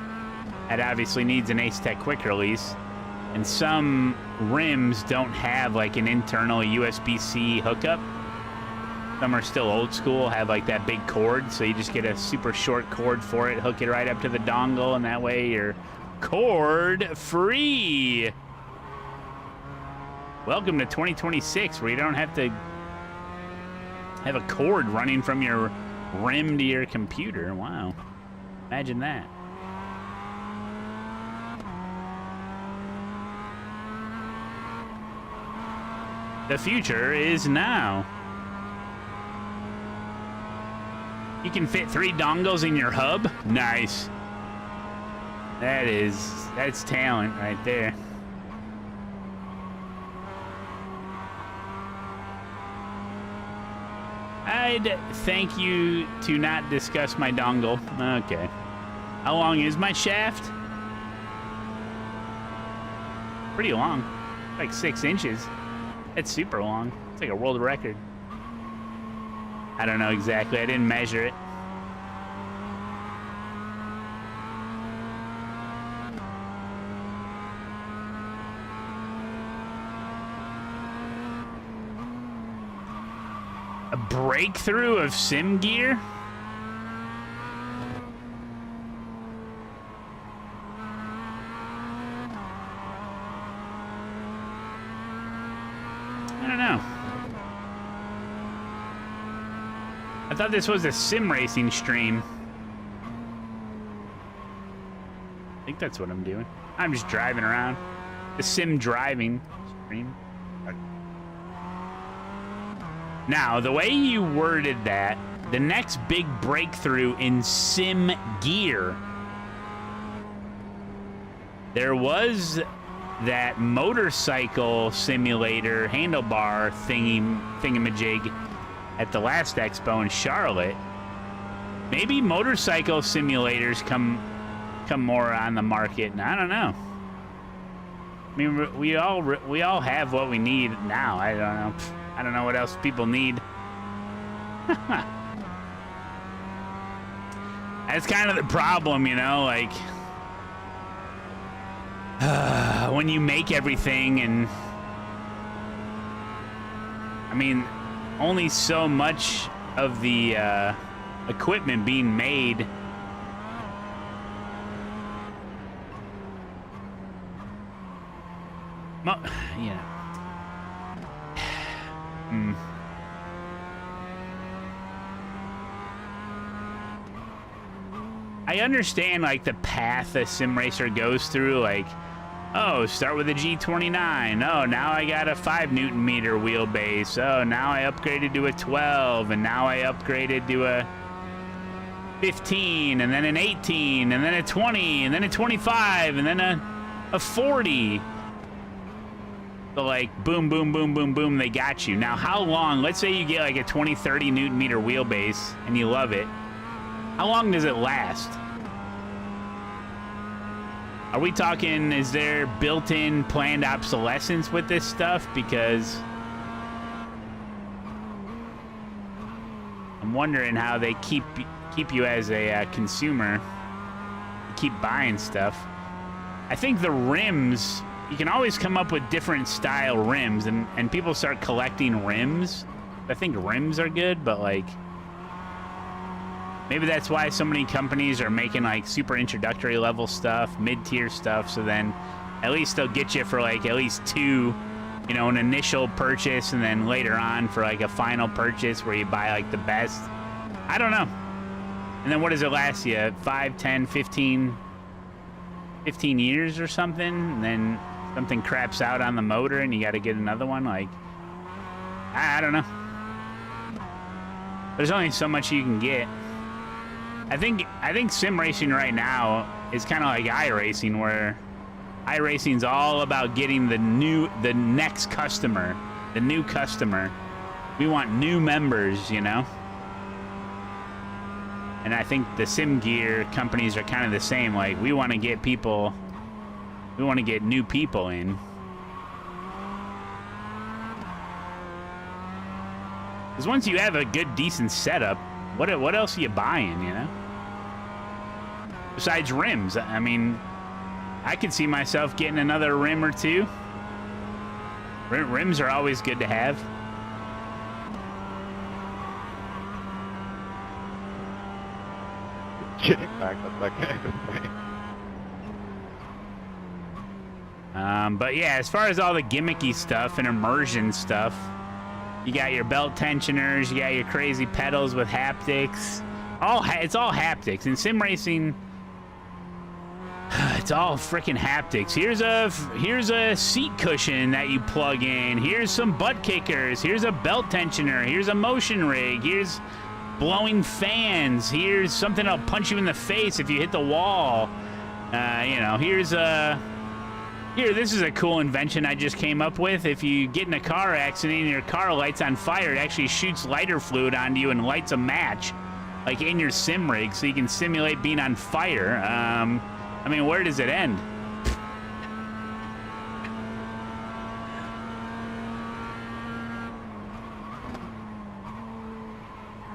that obviously needs an ASETEK quick release, and some rims don't have like an internal USB-C hookup. Some are still old school, have like that big cord, so you just get a super short cord for it, hook it right up to the dongle, and that way you're cord-free. Welcome to 2026, where you don't have to have a cord running from your rim to your computer. Wow. Imagine that. The future is now. You can fit 3 dongles in your hub? Nice. That's talent right there. I'd thank you to not discuss my dongle. Okay. How long is my shaft? Pretty long. Like 6 inches. It's super long. It's like a world record. I don't know exactly. I didn't measure it. A breakthrough of sim gear? I don't know. I thought this was a sim racing stream. I think that's what I'm doing. I'm just driving around. The sim driving stream. Now, the way you worded that, the next big breakthrough in sim gear, there was that motorcycle simulator handlebar thingamajig at the last expo in Charlotte. Maybe motorcycle simulators come more on the market, and I don't know. I mean, we all have what we need now. I don't know. I don't know what else people need. That's kind of the problem, you know, like when you make everything, and I mean, only so much of the equipment being made. Yeah. I understand like the path a sim racer goes through, like, oh, start with a G29. Oh, now I got a 5 Newton meter wheelbase. Oh, now I upgraded to a 12, and now I upgraded to a 15, and then an 18, and then a 20, and then a 25, and then a 40. So like boom, boom, boom, boom, boom, they got you. Now how long, let's say you get like a 20, 30 Newton meter wheelbase and you love it. How long does it last? Are we talking, is there built-in planned obsolescence with this stuff? Because I'm wondering how they keep you as a consumer, keep buying stuff. I think the rims, you can always come up with different style rims, and people start collecting rims. I think rims are good, but like, maybe that's why so many companies are making like super introductory level stuff, mid-tier stuff, so then at least they'll get you for like at least 2, you know, an initial purchase, and then later on for like a final purchase where you buy like the best. I don't know. And then what does it last you? 5, 10, 15 years or something? And then something craps out on the motor and you got to get another one. Like, I don't know. There's only so much you can get. I think sim racing right now is kind of like iRacing, where iRacing's all about getting the next customer, the new customer. We want new members, you know? And I think the sim gear companies are kind of the same. Like, we want to get people, we want to get new people in. Because once you have a good, decent setup, What else are you buying, you know? Besides rims, I mean, I could see myself getting another rim or two. Rims are always good to have. Getting back up like that. But yeah, as far as all the gimmicky stuff and immersion stuff, you got your belt tensioners, you got your crazy pedals with haptics. It's all haptics. In sim racing, it's all freaking haptics. Here's a seat cushion that you plug in. Here's some butt kickers. Here's a belt tensioner. Here's a motion rig. Here's blowing fans. Here's something that'll punch you in the face if you hit the wall. You know, this is a cool invention I just came up with. If you get in a car accident and your car lights on fire, it actually shoots lighter fluid onto you and lights a match, like in your sim rig, so you can simulate being on fire. I mean, where does it end?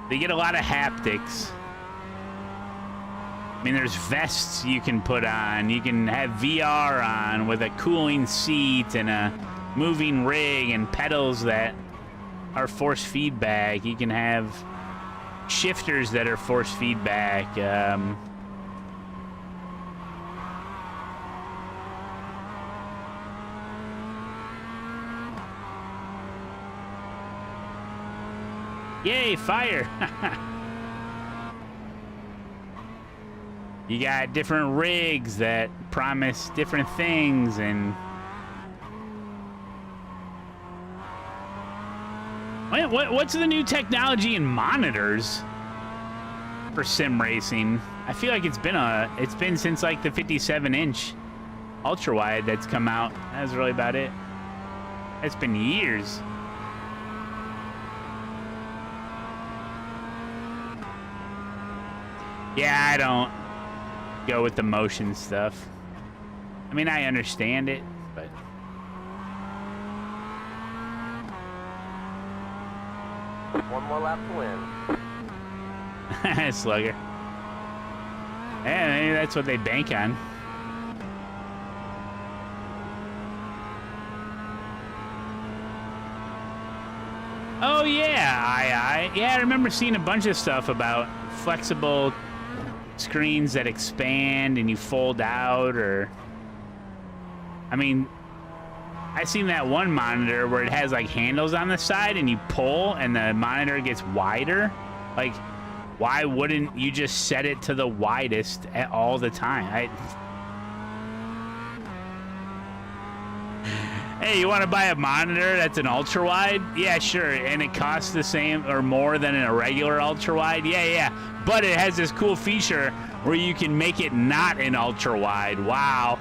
They get a lot of haptics. I mean, there's vests you can put on. You can have VR on with a cooling seat and a moving rig and pedals that are force feedback. You can have shifters that are force feedback. Yay, fire! You got different rigs that promise different things, and what's the new technology in monitors for sim racing? I feel like it's been since like the 57-inch ultra wide that's come out. That's really about it. It's been years. Yeah, I don't go with the motion stuff. I mean, I understand it, but One more lap to win. Slugger. Yeah, maybe that's what they bank on. Oh yeah, yeah, I remember seeing a bunch of stuff about flexible screens that expand and you fold out, or I mean, I seen that one monitor where it has like handles on the side and you pull and the monitor gets wider. Like, why wouldn't you just set it to the widest at all the time? Hey, you want to buy a monitor that's an ultra wide? Yeah, sure, and it costs the same or more than a regular ultra wide? Yeah, but it has this cool feature where you can make it not an ultra wide. Wow.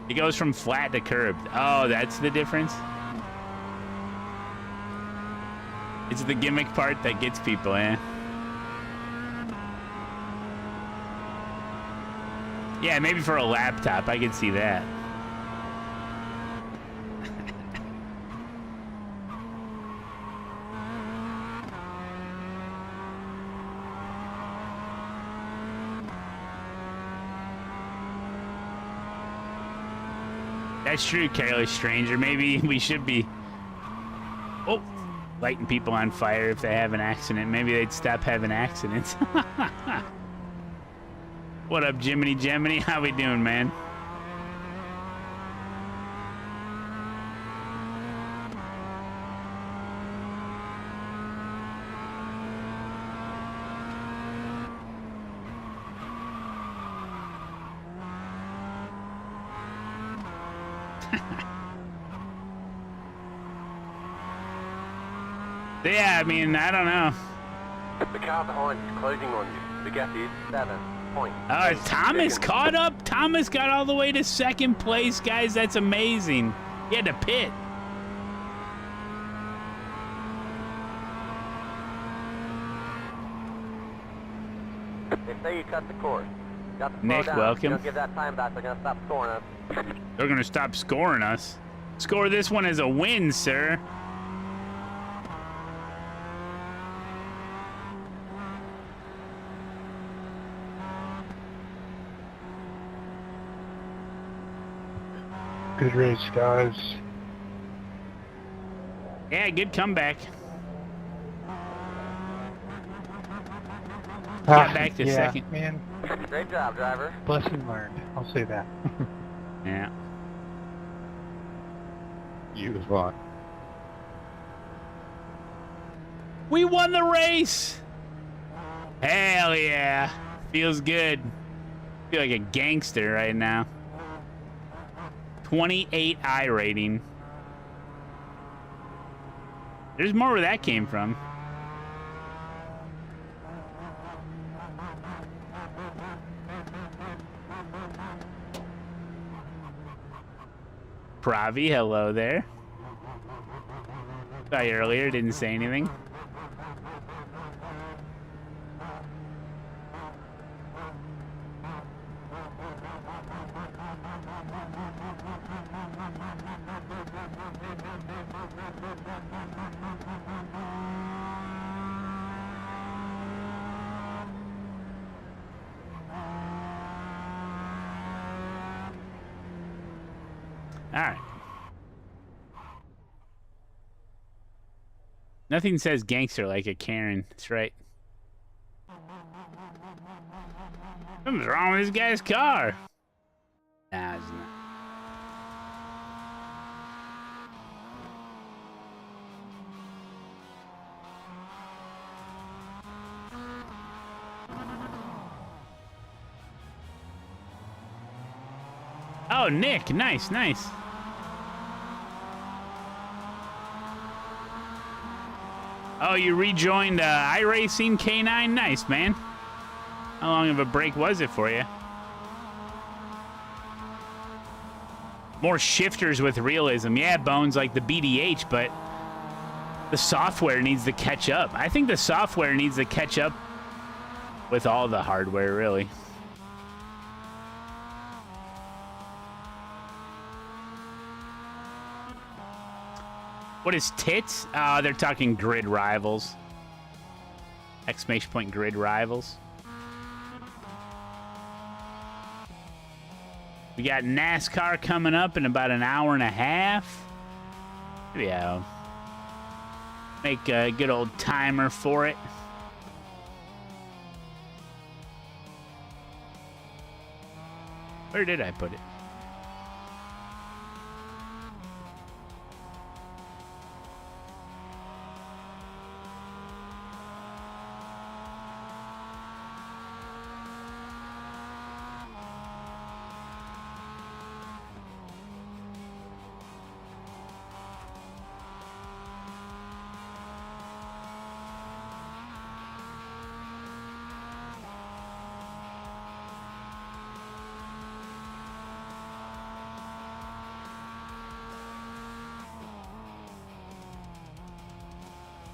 It goes from flat to curved. Oh, that's the difference? It's the gimmick part that gets people, eh? Yeah, maybe for a laptop, I could see that. That's true, Careless Stranger. Maybe we should be lighting people on fire if they have an accident. Maybe they'd stop having accidents. What up, Jiminy Gemini? How we doing, man? Yeah, I mean, I don't know. The car behind is closing on you. The gap is 7 points. Thomas caught up. Thomas got all the way to second place, guys. That's amazing. He had to pit. They say you cut the course. Got to slow Nick, down. welcome. You don't give that time back, they're going to stop scoring us. They're going to stop scoring us. Score this one as a win, sir. Good race, guys. Yeah, good comeback. Ah, back to yeah, second. man. Great job, driver. Lesson learned. I'll say that. Yeah. You was fine. We won the race! Hell yeah. Feels good. Feel like a gangster right now. 28 I rating. There's more where that came from. Pravi, hello there. Saw you earlier, didn't say anything. All right. Nothing says gangster like a Karen. That's right. Something's wrong with this guy's car. Nah, it's not. Oh, Nick. Nice, nice. Oh, you rejoined iRacing K9? Nice, man. How long of a break was it for you? More shifters with realism. Yeah, Bones, like the BDH, but the software needs to catch up. I think the software needs to catch up with all the hardware, really. What is tits? They're talking grid rivals. Exclamation point grid rivals. We got NASCAR coming up in about an hour and a half. Yeah. Make a good old timer for it. Where did I put it?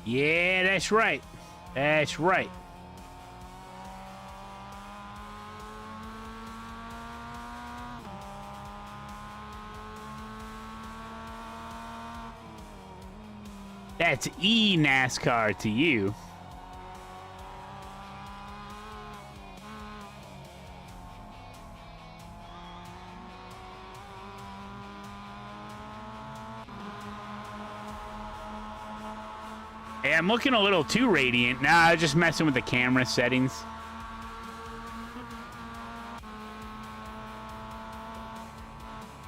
Yeah, that's right. That's right. That's eNASCAR to you. Hey, I'm looking a little too radiant. Nah, I'm just messing with the camera settings.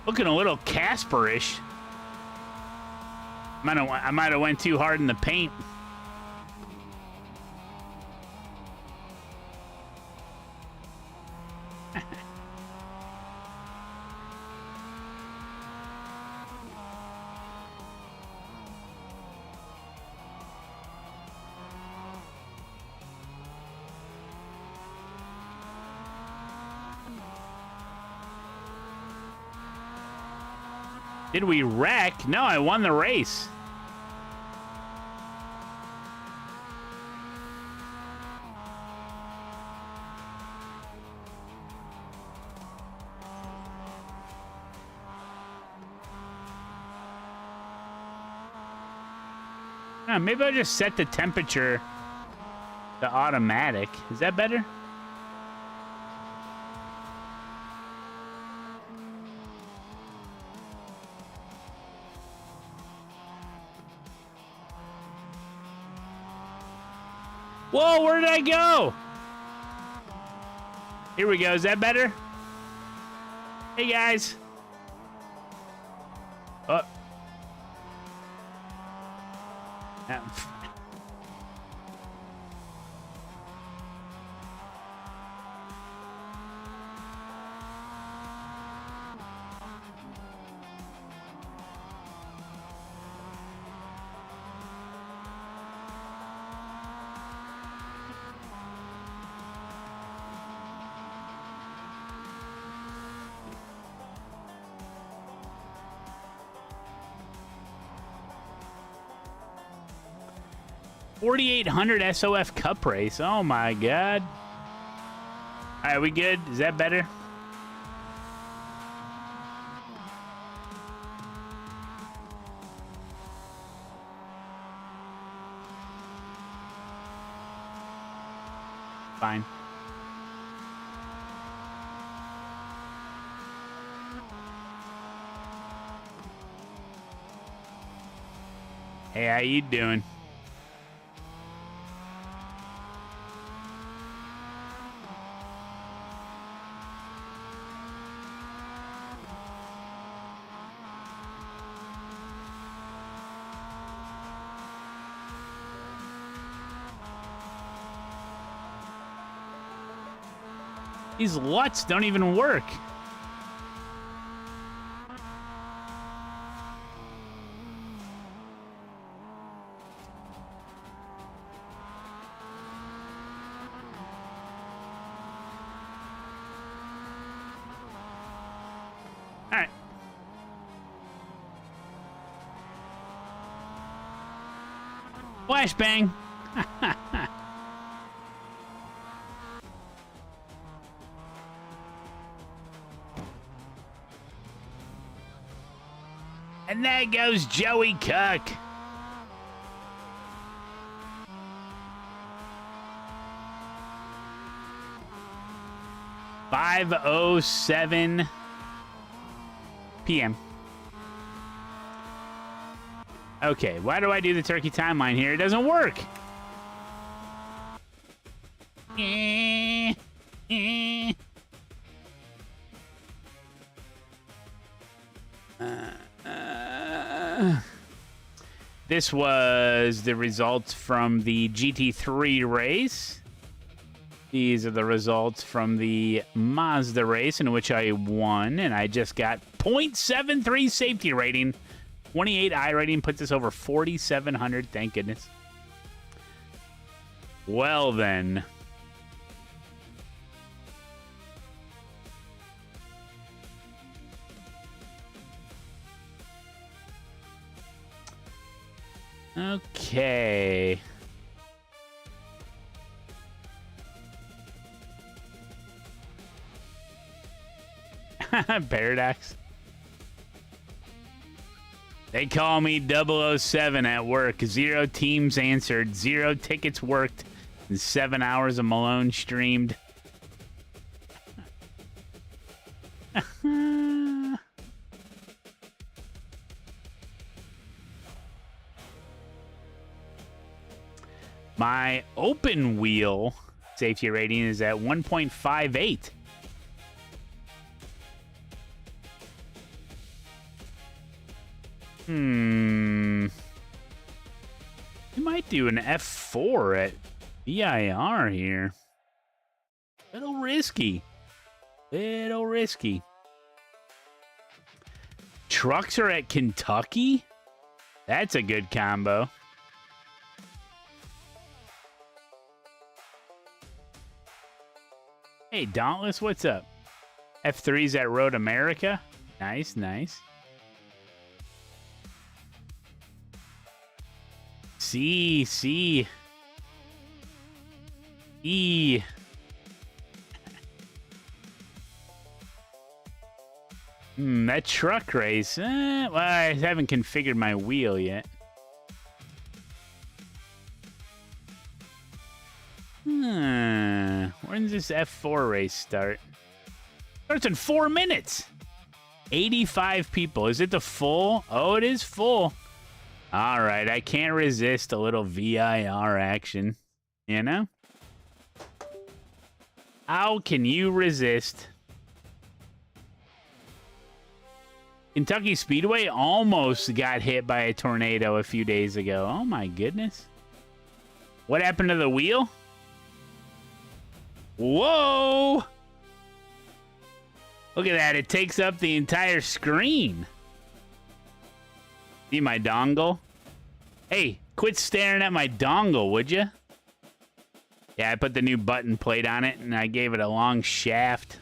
Looking a little Casperish. I might have went too hard in the paint. Did we wreck? No, I won the race. Maybe I'll just set the temperature to automatic. Is that better? Whoa, where did I go? Here we go. Is that better? Hey, guys. Oh. $4,800 SOF Cup race. Oh my God. All right, we good? Is that better? Fine. Hey, how you doing? These LUTs don't even work. All right. Flashbang. And there goes Joey Cook. (5:07 p.m.) Okay, why do I do the turkey timeline here? It doesn't work. This was the results from the GT3 race. These are the results from the Mazda race in which I won, and I just got 0.73 safety rating. 28 I rating puts us over 4,700, thank goodness. Well then. Okay. Paradox. They call me 007 at work. 0 teams answered. 0 tickets worked. And 7 hours of Malone streamed. My open wheel safety rating is at 1.58. You might do an F4 at VIR here. Little risky. Little risky. Trucks are at Kentucky? That's a good combo. Hey, Dauntless, what's up? F3's at Road America. Nice, nice. C. E. That truck race. Well, I haven't configured my wheel yet. When does this F4 race start? Starts in 4 minutes. 85 people. Is it the full? Oh, it is full. All right, I can't resist a little VIR action. You know? How can you resist? Kentucky Speedway almost got hit by a tornado a few days ago. Oh my goodness. What happened to the wheel? Whoa! Look at that. It takes up the entire screen. See my dongle? Hey, quit staring at my dongle, would you? Yeah, I put the new button plate on it, and I gave it a long shaft.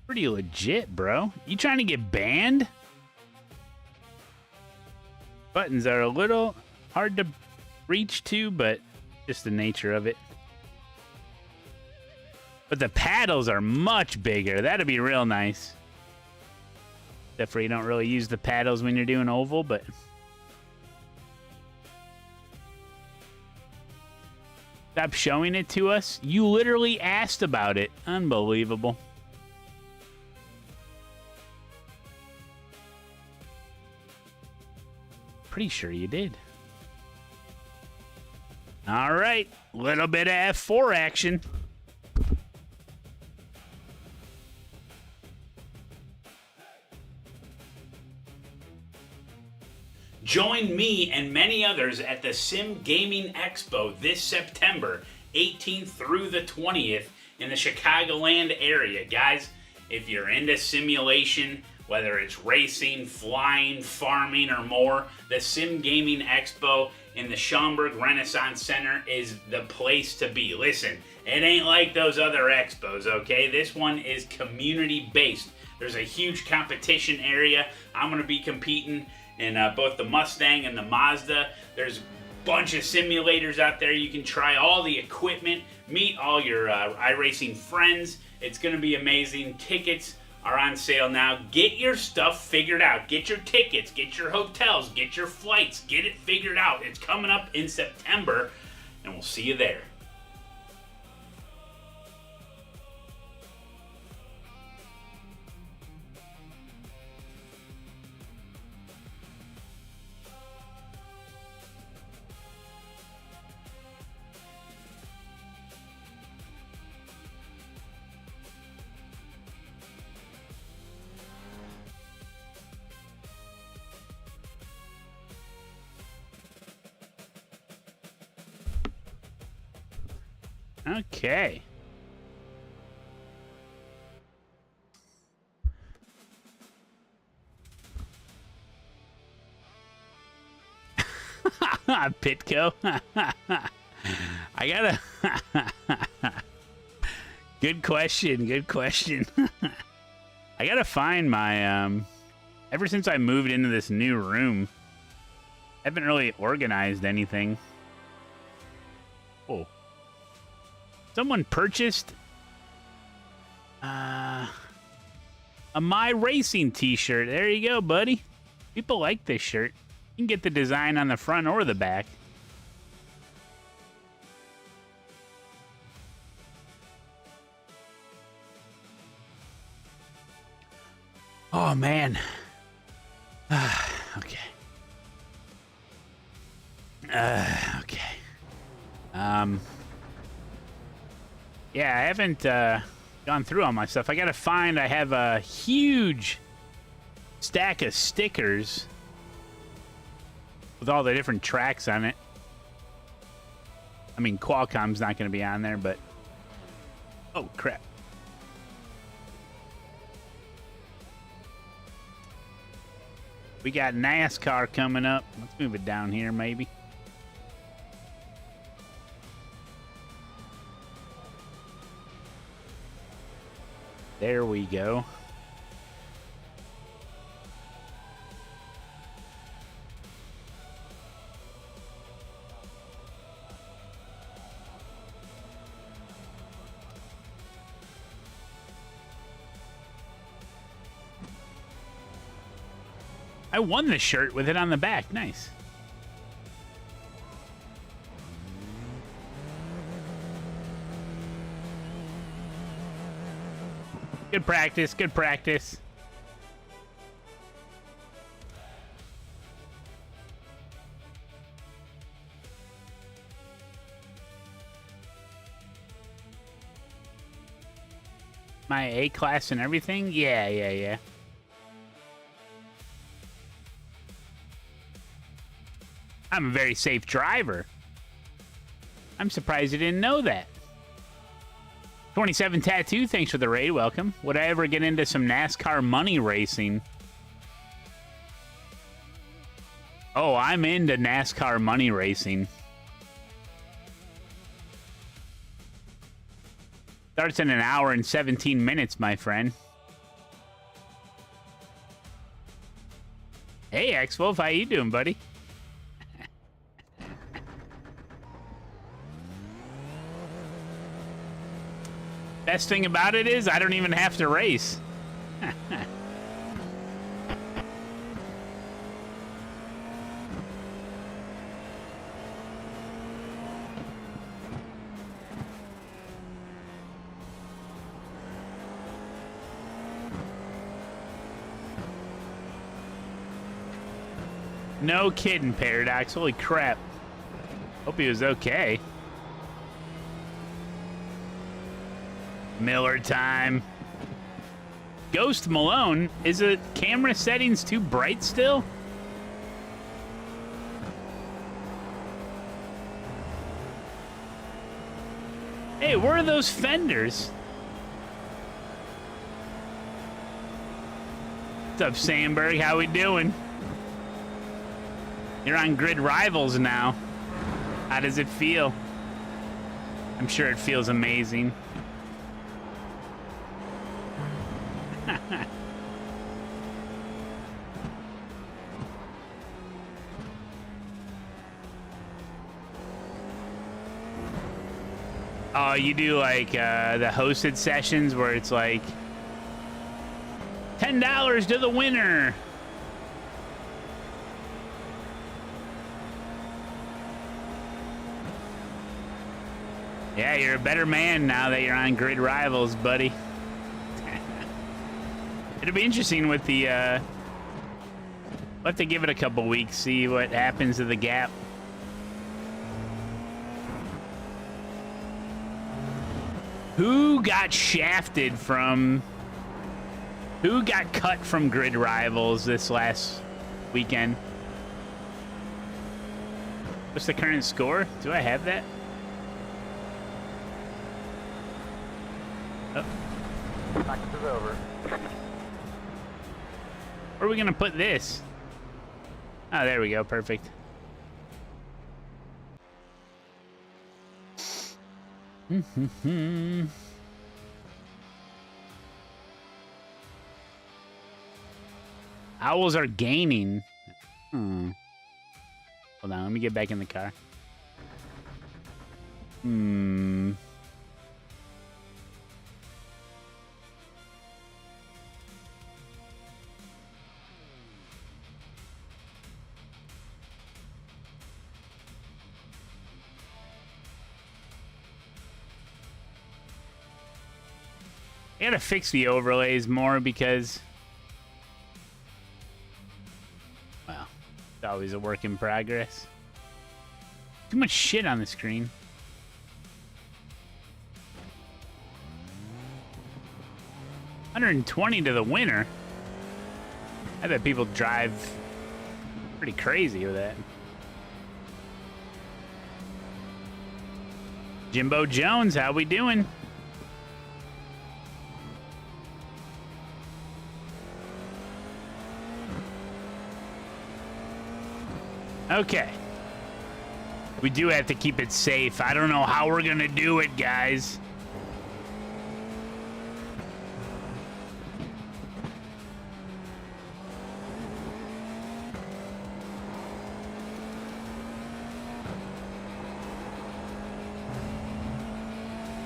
Pretty legit, bro. You trying to get banned? Buttons are a little hard to reach to, but just the nature of it. But the paddles are much bigger. That'd be real nice. Except for you don't really use the paddles when you're doing oval, but... Stop showing it to us. You literally asked about it. Unbelievable. Pretty sure you did. All right. Little bit of F4 action. Join me and many others at the Sim Gaming Expo this September 18th through the 20th in the Chicagoland area. Guys, if you're into simulation, whether it's racing, flying, farming, or more, the Sim Gaming Expo in the Schaumburg Renaissance Center is the place to be. Listen, it ain't like those other expos, okay? This one is community-based. There's a huge competition area. I'm going to be competing in both the Mustang and the Mazda. There's a bunch of simulators out there. You can try all the equipment, meet all your iRacing friends. It's going to be amazing. Tickets are on sale now. Get your stuff figured out. Get your tickets, get your hotels, get your flights, get it figured out. It's coming up in September, and we'll see you there. Okay. Pitco. I gotta... Good question, good question. I gotta find my, ever since I moved into this new room, I haven't really organized anything. Oh. Someone purchased a My Racing t-shirt. There you go, buddy. People like this shirt. You can get the design on the front or the back. Oh, man. Okay. Okay. Yeah, I haven't gone through all my stuff. I gotta find, I have a huge stack of stickers with all the different tracks on it. I mean, Qualcomm's not gonna be on there, but... Oh, crap. We got NASCAR coming up. Let's move it down here, maybe. There we go. I won the shirt with it on the back. Nice. Good practice, good practice. My A class and everything? Yeah. I'm a very safe driver. I'm surprised you didn't know that. 27 Tattoo, thanks for the raid. Welcome. Would I ever get into some NASCAR money racing? Oh, I'm into NASCAR money racing. Starts in an hour and 17 minutes, my friend. Hey, X-Wolf, how you doing, buddy? Best thing about it is I don't even have to race. No kidding, Paradox. Holy crap. Hope he was okay. Miller time. Ghost Malone, is the camera settings too bright still? Hey, where are those fenders? What's up, Sandberg? How we doing? You're on Grid Rivals now. How does it feel? I'm sure it feels amazing. Oh, you do like the hosted sessions where it's like $10 to the winner. Yeah, you're a better man now that you're on Grid Rivals, buddy. It'll be interesting with the, we'll have to give it a couple weeks, see what happens to the gap. Who got shafted from, who got cut from Grid Rivals this last weekend? What's the current score? Do I have that? Oh. Practice is over. Where are we gonna put this? Oh, there we go. Perfect. Owls are gaining. Hold on, let me get back in the car. I gotta fix the overlays more because, well, it's always a work in progress. Too much shit on the screen. $120 to the winner. I bet people drive pretty crazy with that. Jimbo Jones, how we doing? Okay. We do have to keep it safe. I don't know how we're gonna do it, guys.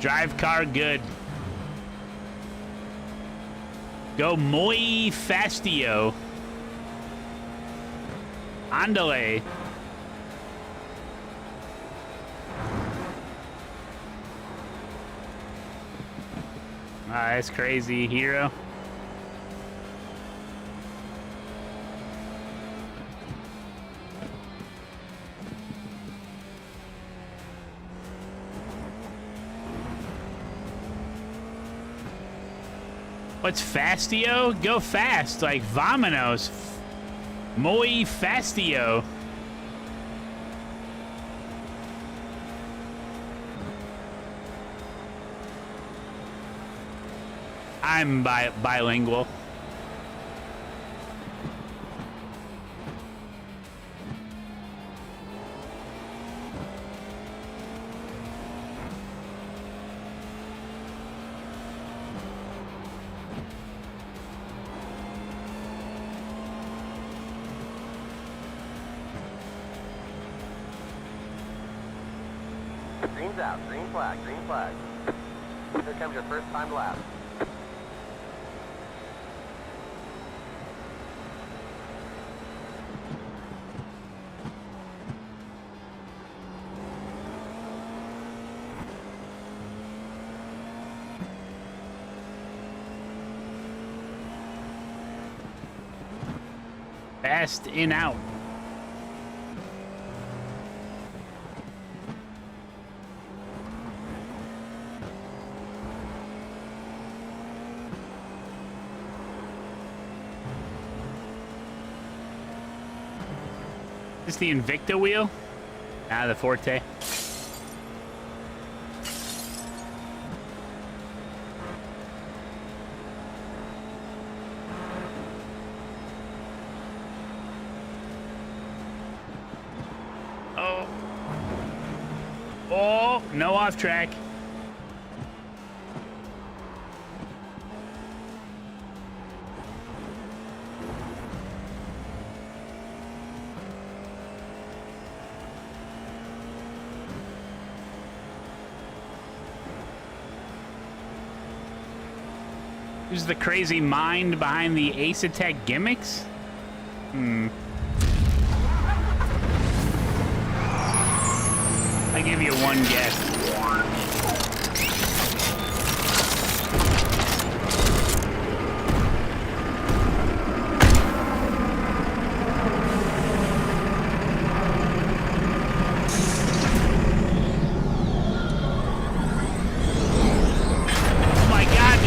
Drive car good. Go muy fastio. Andale. Ah, that's crazy, hero. What's fastio? Go fast, like vamonos. Muy fastio. I'm bilingual. Green's out. Green flag. Green flag. Here comes your first time lap. Fast in out. Is this the Invicta wheel? Ah, the Forte. Oh. Oh, no off track. Who's the crazy mind behind the ASETEK gimmicks? I give you one guess. Oh my God,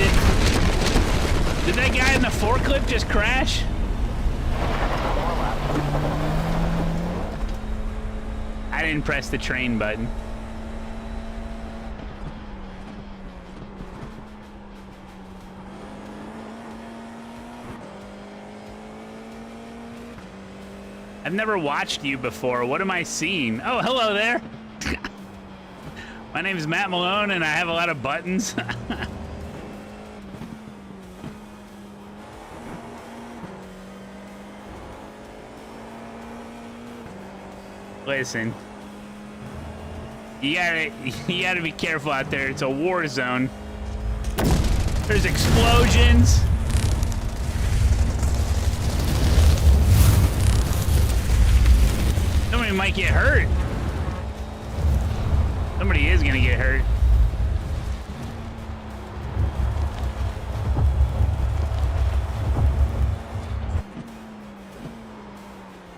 did that guy in the forklift just crash? I didn't press the train button. I've never watched you before. What am I seeing? Oh, hello there. My name is Matt Malone, and I have a lot of buttons. Listen, you gotta be careful out there. It's a war zone. There's explosions. Somebody might get hurt. Somebody is gonna get hurt.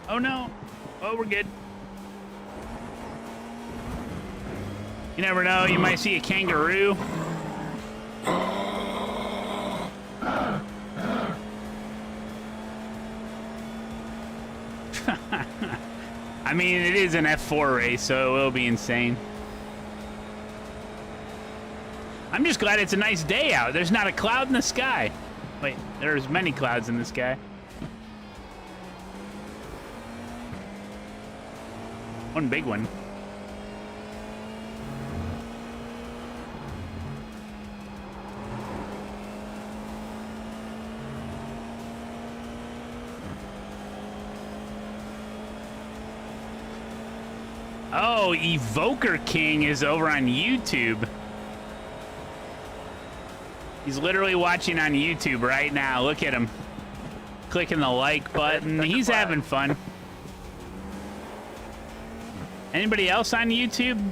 Oh no. Oh, we're good. You never know, you might see a kangaroo. I mean, it is an F4 race, so it will be insane. I'm just glad it's a nice day out. There's not a cloud in the sky. Wait, there's many clouds in the sky. One big one. Oh, Evoker King is over on YouTube. He's literally watching on YouTube right now. Look at him. Clicking the like button. He's having fun. Anybody else on YouTube?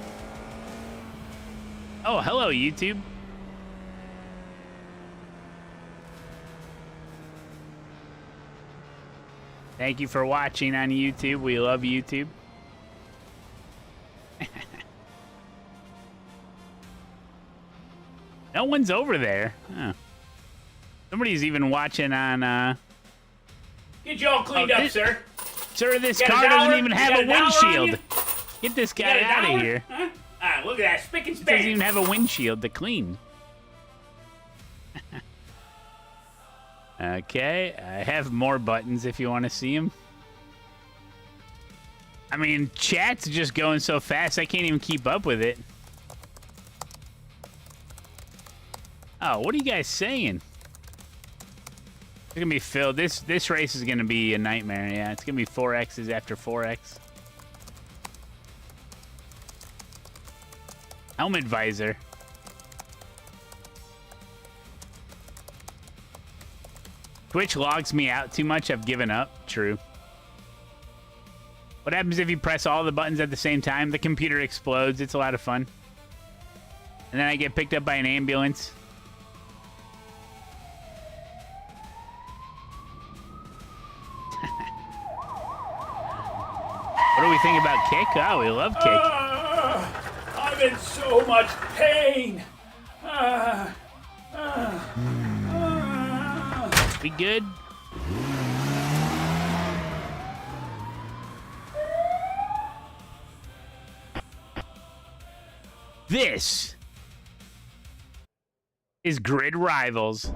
Oh, hello, YouTube. Thank you for watching on YouTube. We love YouTube. No one's over there. Oh. Somebody's even watching on. Get you all cleaned up, sir. Sir, this You got car a doesn't dollar? even You have got a a dollar on windshield. you? Get this You guy got a out of dollar? here. Huh? Ah, look at that. Spick and He span. doesn't even have a windshield to clean. Okay, I have more buttons if you want to see them. I mean, chat's just going so fast, I can't even keep up with it. Oh, what are you guys saying? It's gonna be filled. This race is gonna be a nightmare. Yeah, it's gonna be 4X's after 4X. Helmet visor. Twitch logs me out too much. I've given up. True. What happens if you press all the buttons at the same time? The computer explodes. It's a lot of fun. And then I get picked up by an ambulance. What do we think about Kick? Oh, we love Kick. I'm in so much pain. We good? This is Grid Rivals.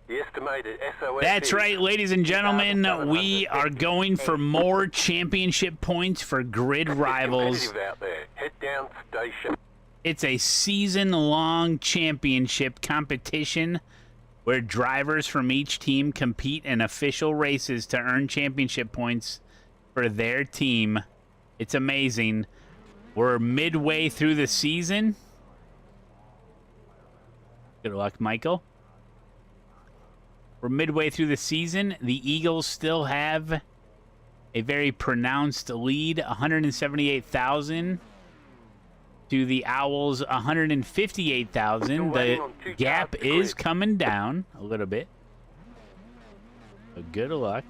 The estimated SOS. That's right, ladies and gentlemen. We are going for more championship points for Grid Rivals. Competitive out there. Head down station. It's a season-long championship competition where drivers from each team compete in official races to earn championship points for their team. It's amazing. We're midway through the season. Good luck, Michael. We're midway through the season. The Eagles still have a very pronounced lead, 178,000 to the Owls, 158,000. The gap is coming down a little bit. So good luck.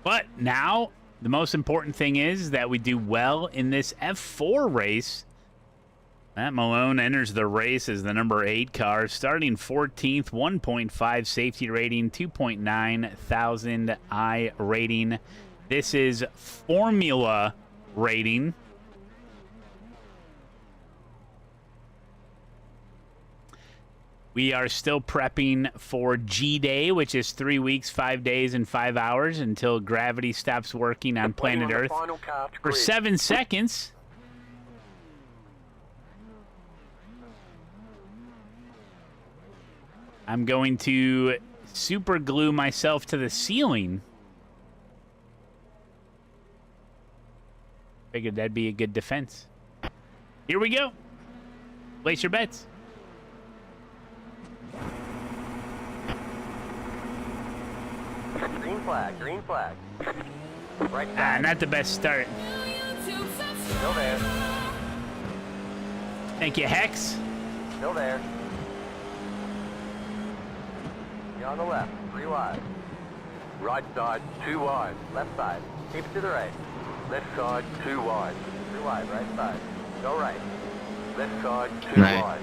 But now, the most important thing is that we do well in this F4 race. Matt Malone enters the race as the number 8 car, starting 14th, 1.5 safety rating, 2.9 thousand I rating. This is Formula rating. We are still prepping for G-Day, which is 3 weeks, 5 days, and 5 hours until gravity stops working on planet Earth for 7 seconds. I'm going to super glue myself to the ceiling. Figured that'd be a good defense. Here we go. Place your bets. Green flag, green flag. Right side. Not the best start. Still there. Thank you, Hex. Still there. You're on the left, 3 wide. Right side, 2 wide. Left side. Keep it to the right. Left side, 2 wide. 3 wide, right side. Go right. Left side, 2 wide.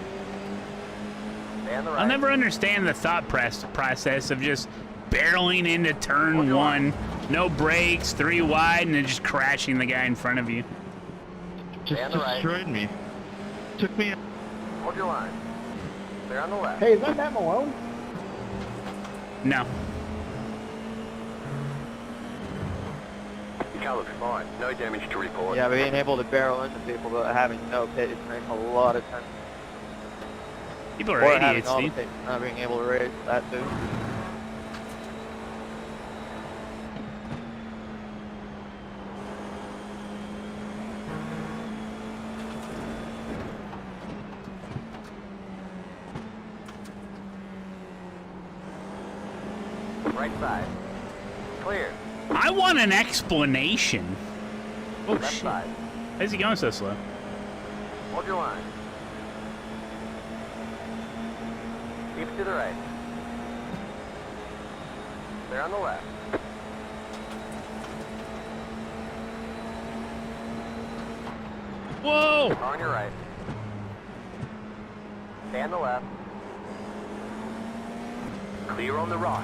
Stay on the right. I'll never understand the thought process of just barreling into turn 1, no brakes, 3 wide, and then just crashing the guy in front of you. Stay on the right. Destroyed me. Took me. Hold your line. Clear on the left. Hey, is that Matt Malone? No. Your car looks fine. No damage to report. Yeah, but being able to barrel into people but having no pit is making a lot of sense. People are Or having idiots, all the Steve. pit, not being able to race that too. Right side. Clear. I want an explanation. Oh, Left shit. side. Why is he going so slow? Hold your line. Keep it to the right. Clear on the left. Whoa! On your right. Stay on the left. Clear on the right.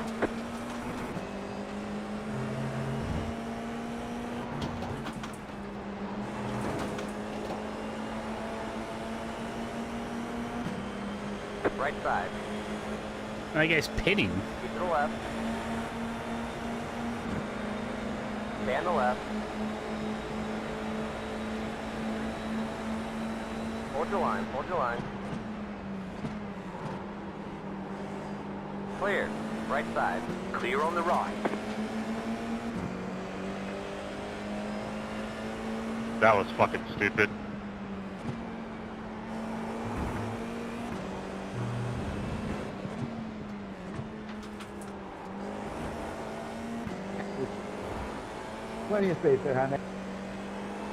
Right side. That guy's pitting. Keep to the left. Stay on the left. Hold your line, hold your line. Clear. Right side. Clear on the right. That was fucking stupid. Plenty of space there, Jaime.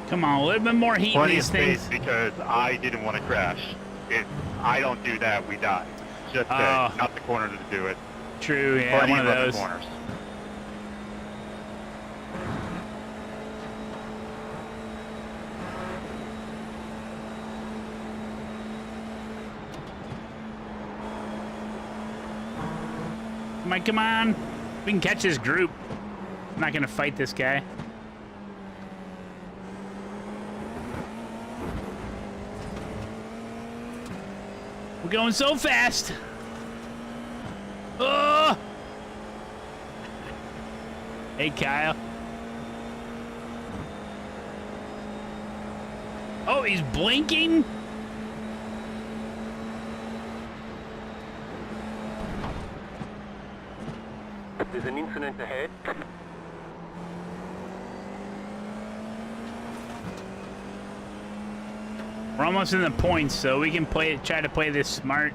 Come on, a little bit more heat in Plenty of these space things. because I didn't want to crash. If I don't do that, we die. Just not the corner to do it. True, yeah, Plenty one of other those. corners. Come on. We can catch this group. I'm not gonna fight this guy. We're going so fast. Oh! Hey, Kyle. Oh, he's blinking? There's an incident ahead. We're almost in the points, so we can try to play this smart.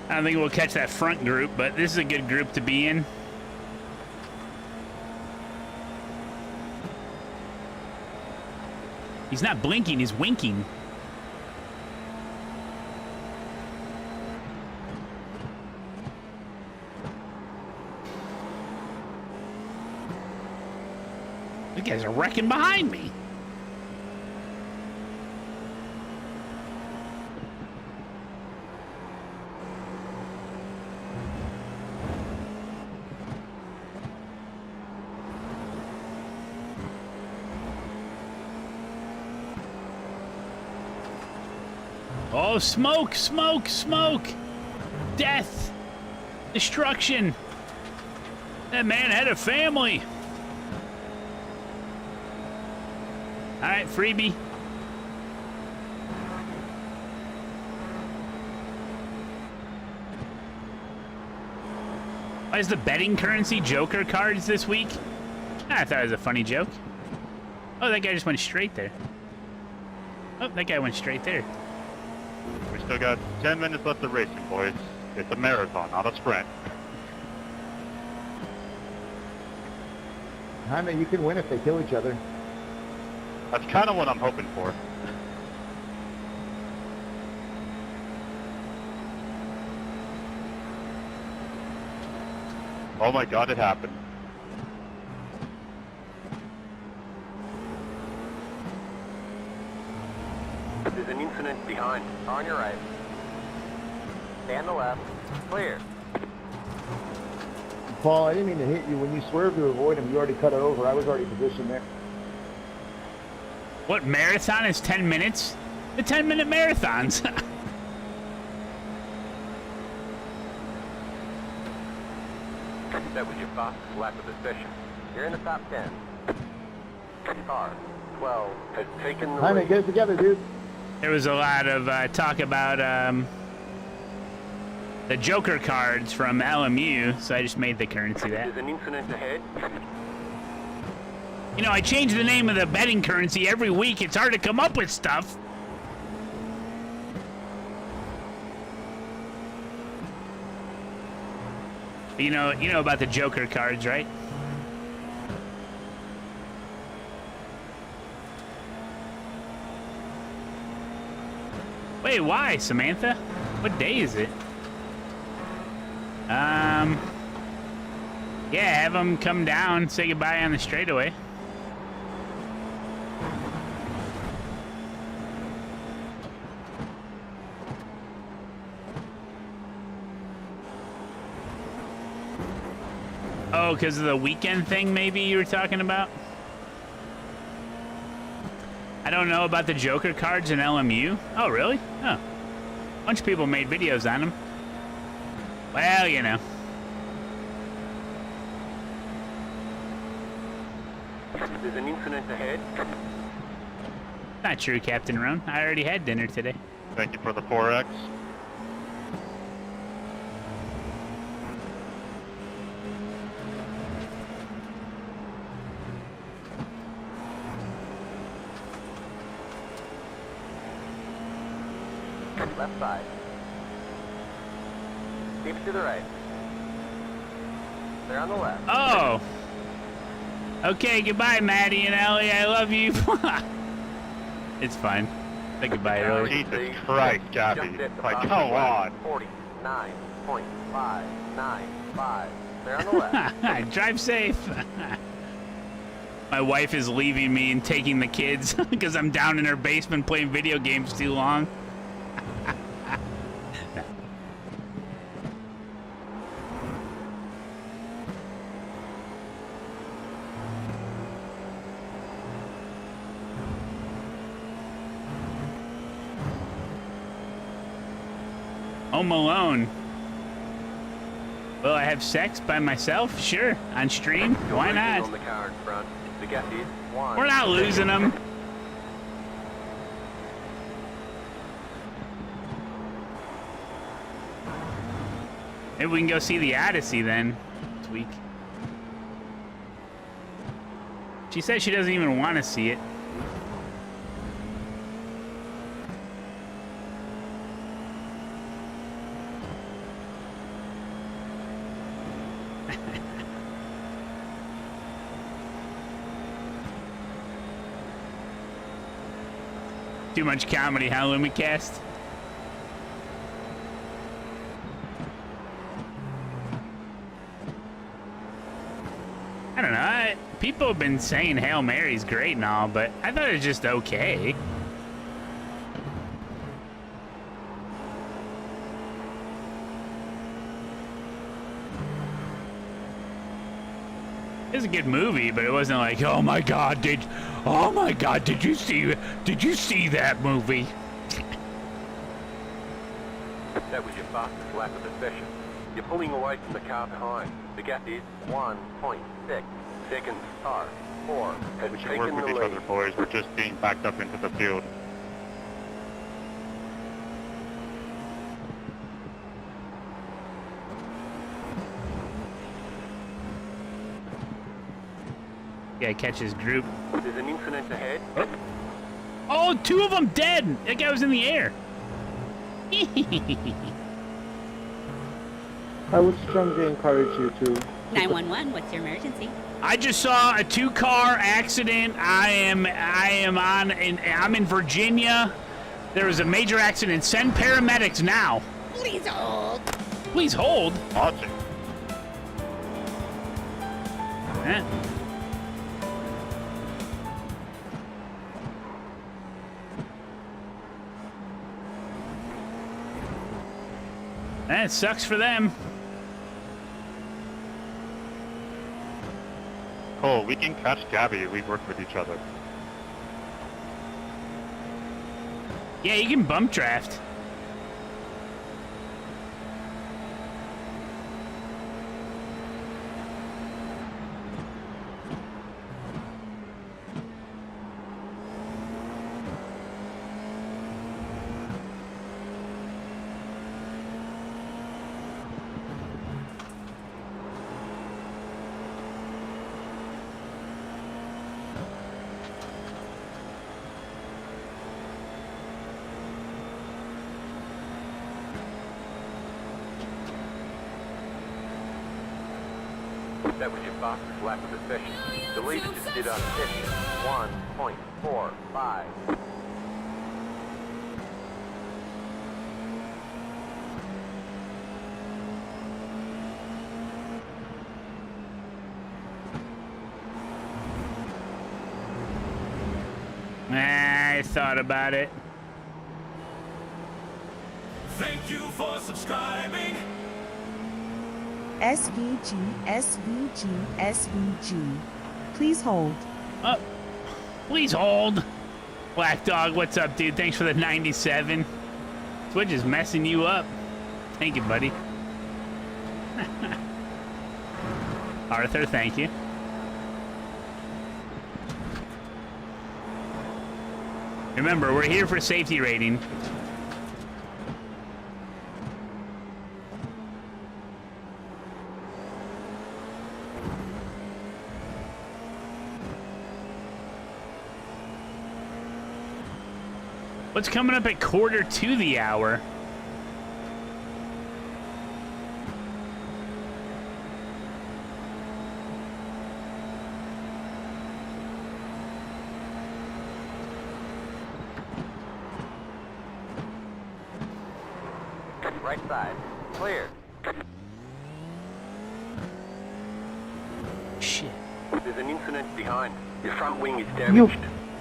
I don't think we'll catch that front group, but this is a good group to be in. He's not blinking, he's winking. You guys are wrecking behind me. Oh, smoke, smoke, smoke. Death. Destruction. That man had a family. All right, freebie. Why is the betting currency Joker cards this week? I thought it was a funny joke. Oh, that guy just went straight there. Oh, that guy went straight there. We still got 10 minutes left of racing, boys. It's a marathon, not a sprint. Jaime, you can win if they kill each other. That's kind of what I'm hoping for. Oh my god, it happened. There's an incident behind. On your right. Stay on the left. Clear. Paul, I didn't mean to hit you. When you swerved to avoid him, you already cut it over. I was already positioned there. What, marathon is 10 minutes? The 10-minute marathons. That was your fastest lap of the session. You're in the top 10. Car 12 Has taken the Jaime, lead. get it together, dude. There was a lot of talk about the Joker cards from LMU, so I just made the currency that. There's an incident ahead. You know, I change the name of the betting currency every week. It's hard to come up with stuff. You know about the Joker cards, right? Wait, why, Samantha? What day is it? Yeah, have them come down, say goodbye on the straightaway. Oh, because of the weekend thing maybe you were talking about? I don't know about the Joker cards in LMU. Oh, really? Oh. A bunch of people made videos on them. Well, you know. There's an incident ahead. Not true, Captain Roan. I already had dinner today. Thank you for the 4X. Left side. Keep it to the right. They're on the left. Oh! Okay, goodbye, Maddie and Ellie. I love you. It's fine. Say goodbye, Ellie. Jesus Christ, Gabby. Like, come on. 49.595. They're on the left. Drive safe. My wife is leaving me and taking the kids because I'm down in her basement playing video games too long. Oh, Malone. Will I have sex by myself? Sure. On stream? Why not? On the car in front. The gap is 1. We're not losing them. Maybe we can go see the Odyssey then this week. She said she doesn't even want to see it. Too much comedy, huh, Lumicast? I don't know. People have been saying Hail Mary's great and all, but I thought it was just okay. It was a good movie, but it wasn't like, oh my God, did you see that movie? That was your fastest lap of the session. You're pulling away from the car behind. The gap is 1.6 seconds. Car 4 has We should taken work with the each lead. other, boys. We're just being backed up into the field. Yeah, catch his group. There's an incident ahead. Oh, 2 of them dead. That guy was in the air. I would strongly encourage you to. 911, what's your emergency? I just saw a 2-car accident. I'm in Virginia. There was a major accident. Send paramedics now. Please hold. Please hold. Watching. Eh. That sucks for them. Cole, we can catch Gabby if we work with each other. Yeah, you can bump draft. That was your fastest lap of the session. The leader just did on session 1.45. I thought about it. Thank you for subscribing. SVG, SVG, SVG. Please hold. Please hold. Black Dog, what's up, dude? Thanks for the 97. Twitch is messing you up. Thank you, buddy. Arthur, thank you. Remember, we're here for safety rating. What's coming up at 1:45? Right side. Clear. Shit. There's an incident behind. Your front wing is damaged.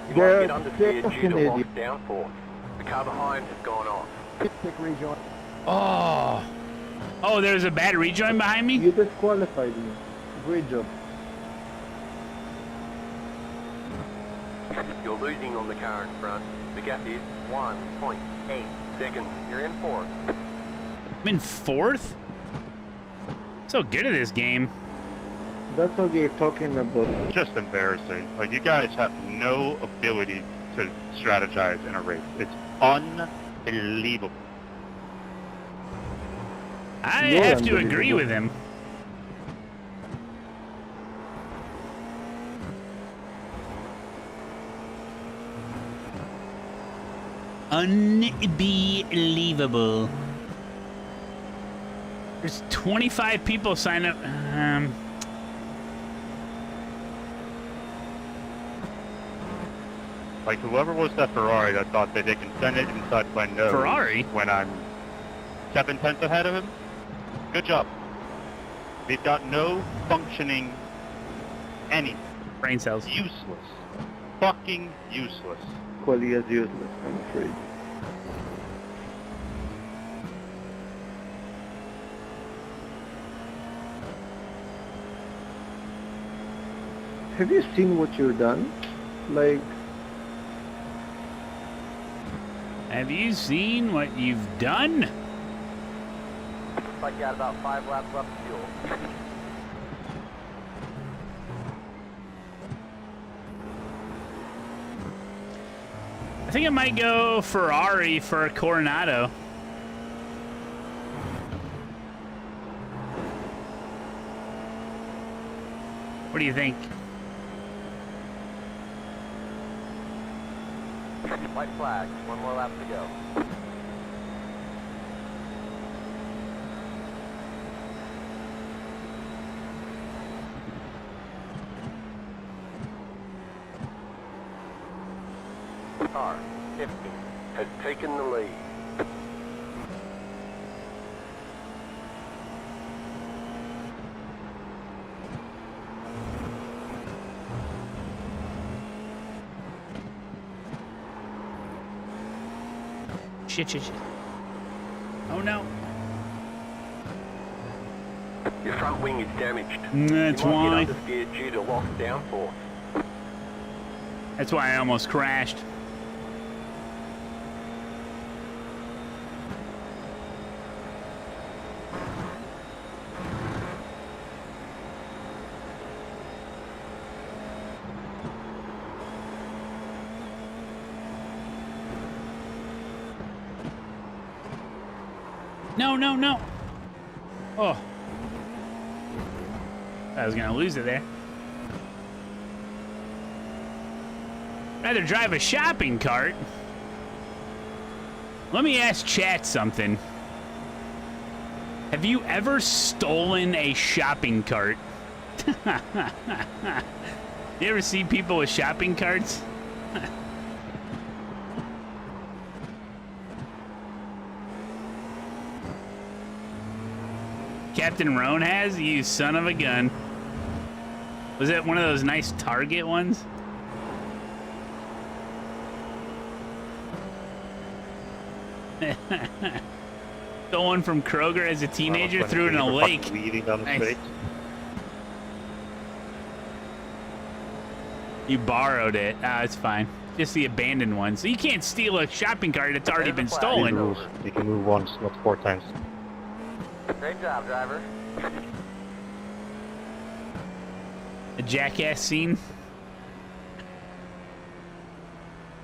You might get understeered due to lost downforce. The car behind has gone off. Rejoin. Oh. Oh, there's a bad rejoin behind me? You disqualified me. Great job. You're losing on the car in front. The gap is 1.8 seconds. You're in fourth. I'm in fourth? So good at this game. That's what we're talking about. Just embarrassing. Like, you guys have no ability to strategize in a race. It's unbelievable. I You're have to agree unbelievable. with him. Unbelievable. There's 25 people signed up. Like, whoever was that Ferrari that thought that they can send it inside my nose Ferrari? when I'm 7/10 ahead of him, good job. They've got no functioning anything. Brain cells. Useless. Fucking useless. Equally as useless, I'm afraid. Have you seen what you've done? Like, Have you seen what you've done? Looks like you got about 5 laps left of fuel. I think I might go Ferrari for Coronado. What do you think? White flag. 1 more lap to go. Car 50 has taken the lead. Shit, shit, shit. Oh no. Your front wing is damaged. That's you why. might get understeered due to lost downforce. That's why I almost crashed. No, no, no. Oh. I was gonna lose it there. Rather drive a shopping cart. Let me ask chat something. Have you ever stolen a shopping cart? You ever see people with shopping carts? Captain Roan has? You son of a gun. Was it one of those nice Target ones? Stolen from Kroger as a teenager, Well, threw it in a you were lake. fucking weaving down the Nice. street. You borrowed it. Ah, it's fine. Just the abandoned one. So you can't steal a shopping cart that's already been stolen. You can move once, not 4 times. Great job, driver. A jackass scene.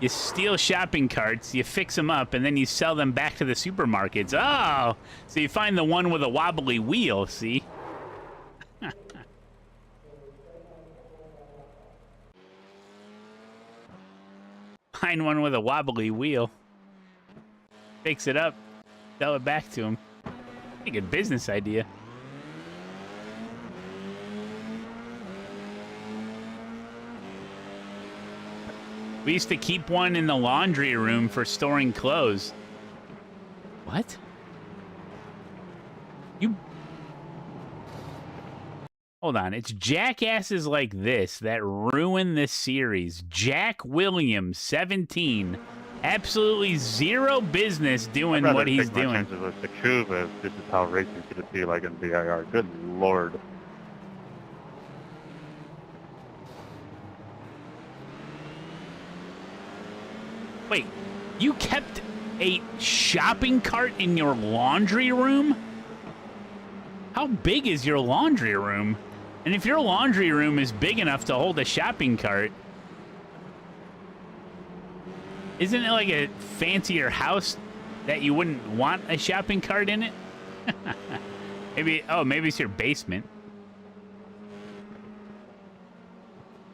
You steal shopping carts, you fix them up, and then you sell them back to the supermarkets. Oh, so you find the one with a wobbly wheel, see? Find one with a wobbly wheel. Fix it up, sell it back to him. A good business idea. We used to keep one in the laundry room for storing clothes. What? You... Hold on. It's jackasses like this that ruin this series. Jack Williams, 17. Absolutely zero business doing what he's doing. I'd rather take my chances with the Cuba if this is how racing's going to be like in VIR. Good lord. Wait, you kept a shopping cart in your laundry room? How big is your laundry room? And if your laundry room is big enough to hold a shopping cart, isn't it like a fancier house that you wouldn't want a shopping cart in it? Maybe it's your basement.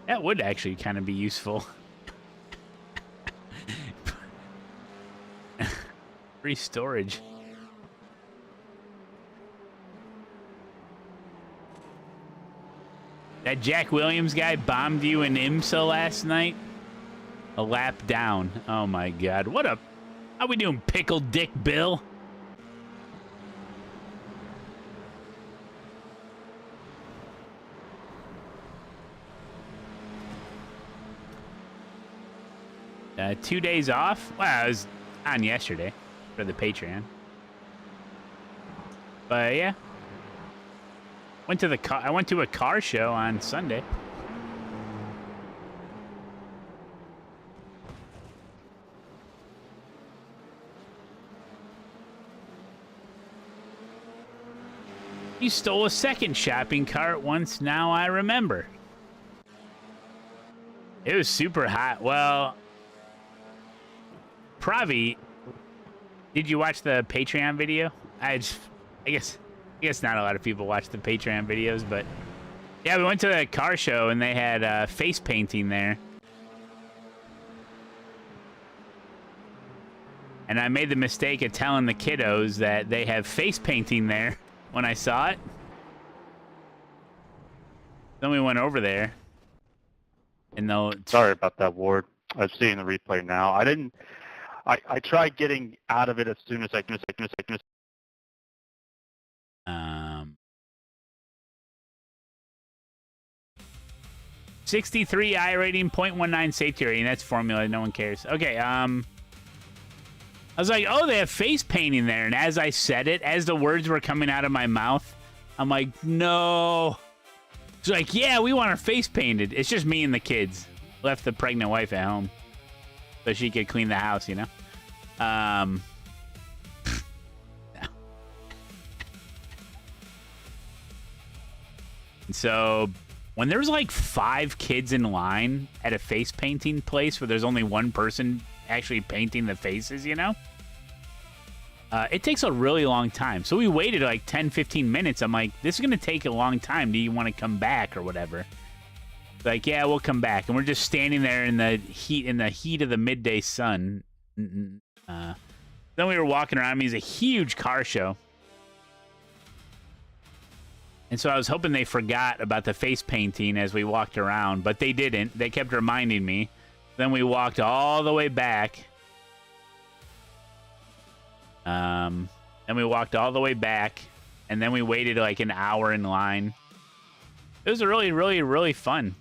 That would actually kind of be useful. Free storage. That Jack Williams guy bombed you in IMSA last night? A lap down. Oh my god. What a... How we doing, Pickle Dick Bill? Uh, 2 days off? Well, I was on yesterday for the Patreon. But yeah. I went to a car show on Sunday. You stole a second shopping cart once, now I remember. It was super hot. Well, Pravi, did you watch the Patreon video? I guess not a lot of people watch the Patreon videos, but yeah, we went to a car show and they had face painting there. And I made the mistake of telling the kiddos that they have face painting there when I saw it. Then we went over there. And Sorry about that, Ward. I'm seeing the replay now. I tried getting out of it as soon as I can. 63 I rating, 0.19 safety rating. That's formula. No one cares. Okay, I was like, oh, they have face painting there. And as I said it, as the words were coming out of my mouth, I'm like, no. It's like, yeah, we want our face painted. It's just me and the kids. Left the pregnant wife at home so she could clean the house, you know? And so when there's like 5 kids in line at a face painting place where there's only one person actually painting the faces, you know? It takes a really long time. So we waited like 10, 15 minutes. I'm like, this is going to take a long time. Do you want to come back or whatever? Like, yeah, we'll come back. And we're just standing there in the heat of the midday sun. Then we were walking around. I mean, it's a huge car show. And so I was hoping they forgot about the face painting as we walked around, but they didn't. They kept reminding me. Then we walked all the way back. Then we walked all the way back, and then we waited like an hour in line. It was really, really, really fun.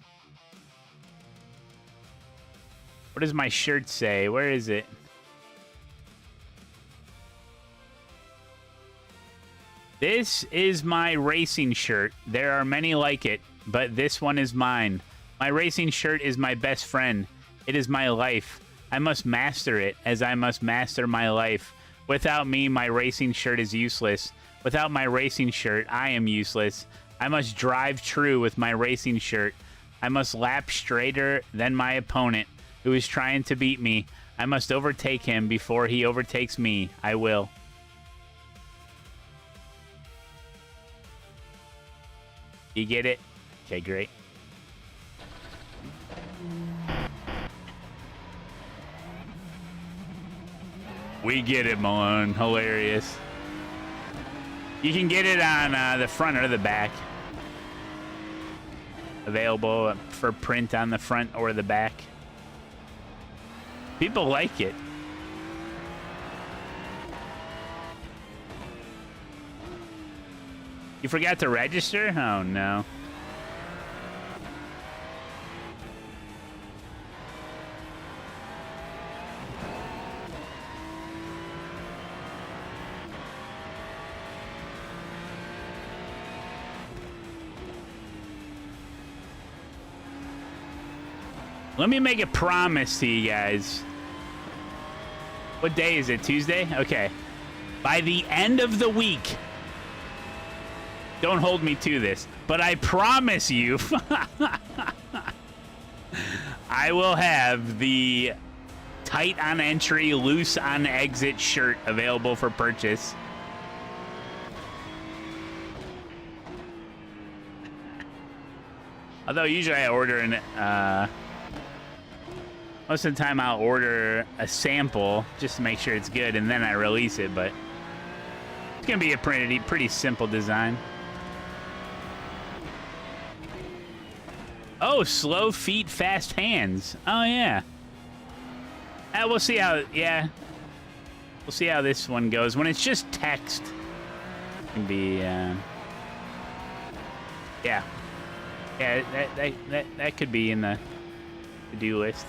What does my shirt say? Where is it? This is my racing shirt. There are many like it, but this one is mine. My racing shirt is my best friend. It is my life. I must master it as I must master my life. Without me, my racing shirt is useless. Without my racing shirt, I am useless. I must drive true with my racing shirt. I must lap straighter than my opponent, who is trying to beat me. I must overtake him before he overtakes me. I will. You get it? Okay, great. We get it, Malone. Hilarious. You can get it on the front or the back. Available for print on the front or the back. People like it. You forgot to register? Oh, no. Let me make a promise to you guys. What day is it? Tuesday? Okay. By the end of the week, don't hold me to this, but I promise you, I will have the tight on entry, loose on exit shirt available for purchase. Although usually I order an, most of the time I'll order a sample just to make sure it's good, and then I release it, but it's going to be a pretty simple design. Oh, slow feet, fast hands. Oh, yeah. We'll see how, yeah. We'll see how this one goes. When it's just text, it can be, yeah. Yeah, that could be in the to-do list.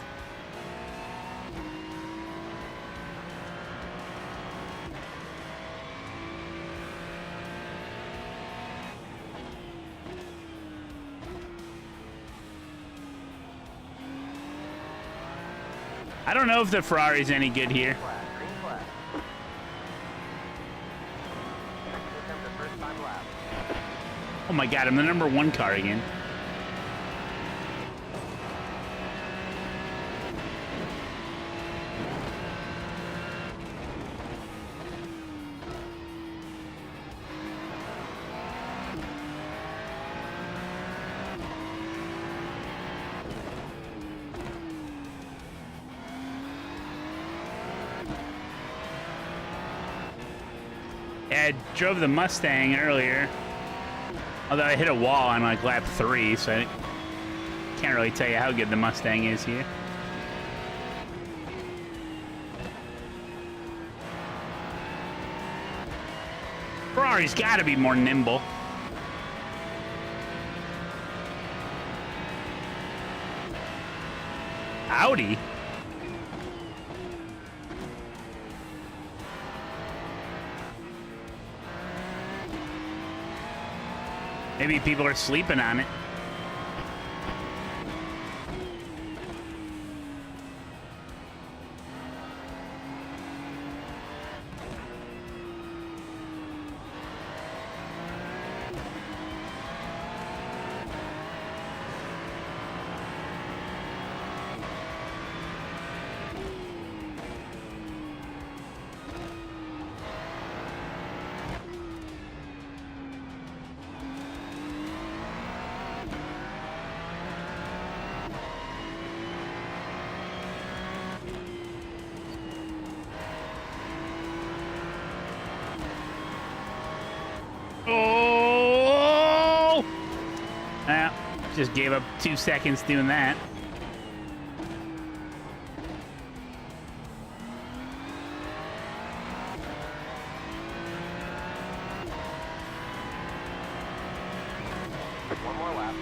I don't know if the Ferrari's any good here. Oh my god, I'm the #1 car again. I drove the Mustang earlier, although I hit a wall on like lap 3, so I can't really tell you how good the Mustang is here. Ferrari's got to be more nimble. Audi? Maybe people are sleeping on it. Oh! Just gave up 2 seconds doing that. One more lap.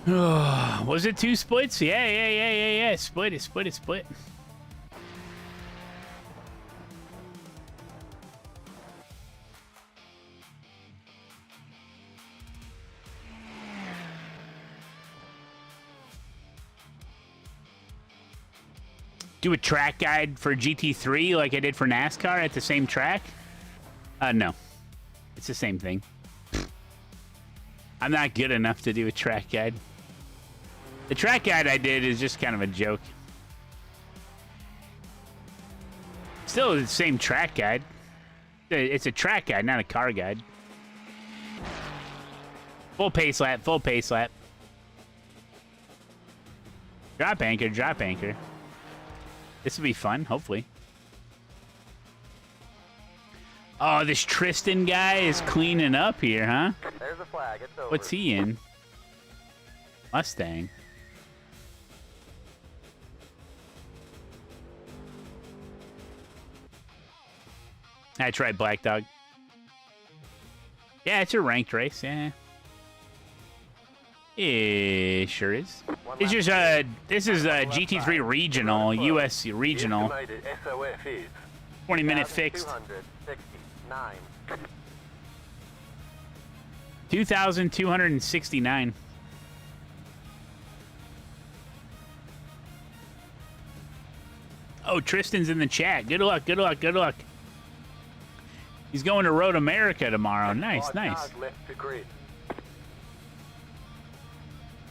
Was it 2 splits? Yeah. Split it. Do a track guide for GT3 like I did for NASCAR at the same track? No. It's the same thing. I'm not good enough to do a track guide. The track guide I did is just kind of a joke. Still the same track guide. It's a track guide, not a car guide. Full pace lap. Drop anchor. This will be fun, hopefully. Oh, this Tristan guy is cleaning up here, huh? There's a flag. It's over. What's he in? Mustang. That's right, Black Dog. Yeah, it's a ranked race, yeah. It sure is. It's just this is a GT3 regional, US regional. 20-minute fixed. 2,269. Oh, Tristan's in the chat. Good luck. He's going to Road America tomorrow. Nice.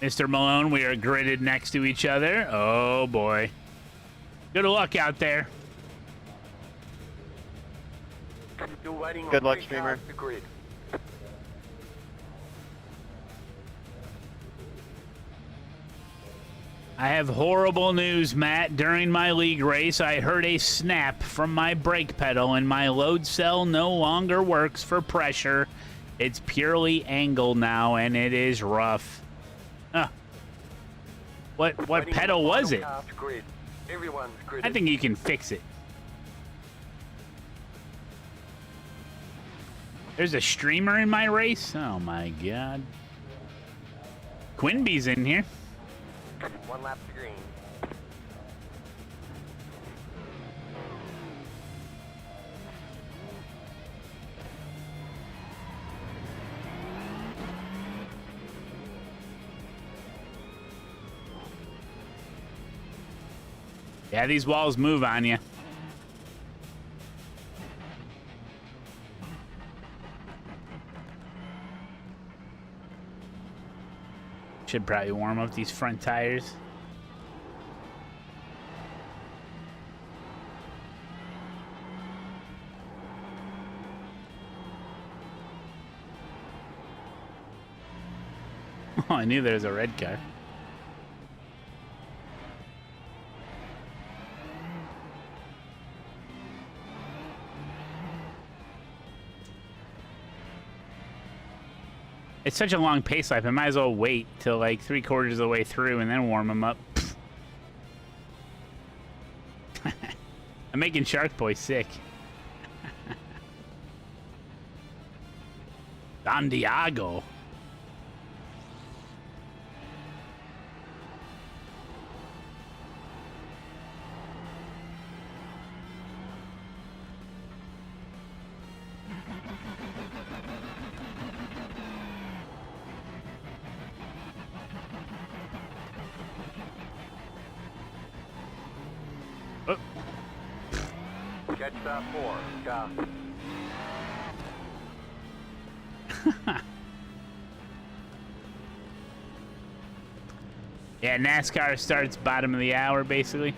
Mr. Malone, we are gridded next to each other. Oh, boy. Good luck out there. Good luck, streamer. I have horrible news, Matt. During my league race, I heard a snap from my brake pedal, and my load cell no longer works for pressure. It's purely angle now, and it is rough. Huh. What pedal was it? I think you can fix it. There's a streamer in my race? Oh my god. Quinby's in here. 1 lap to green. Yeah, these walls move on you. Should probably warm up these front tires. Oh, I knew there was a red car. It's such a long pace lap, I might as well wait till like 3/4 of the way through and then warm them up. I'm making Shark Boy sick. Don Diego. Catch stop 4. Stop. Yeah, NASCAR starts bottom of the hour, basically.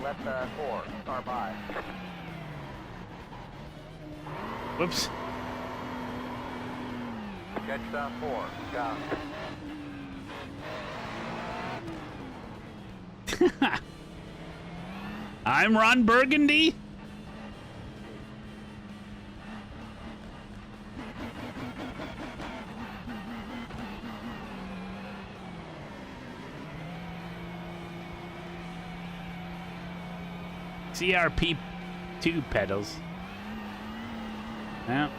Left 4. Car by. Whoops. Catch stop 4. Stop. I'm Ron Burgundy. CRP2 pedals. Well,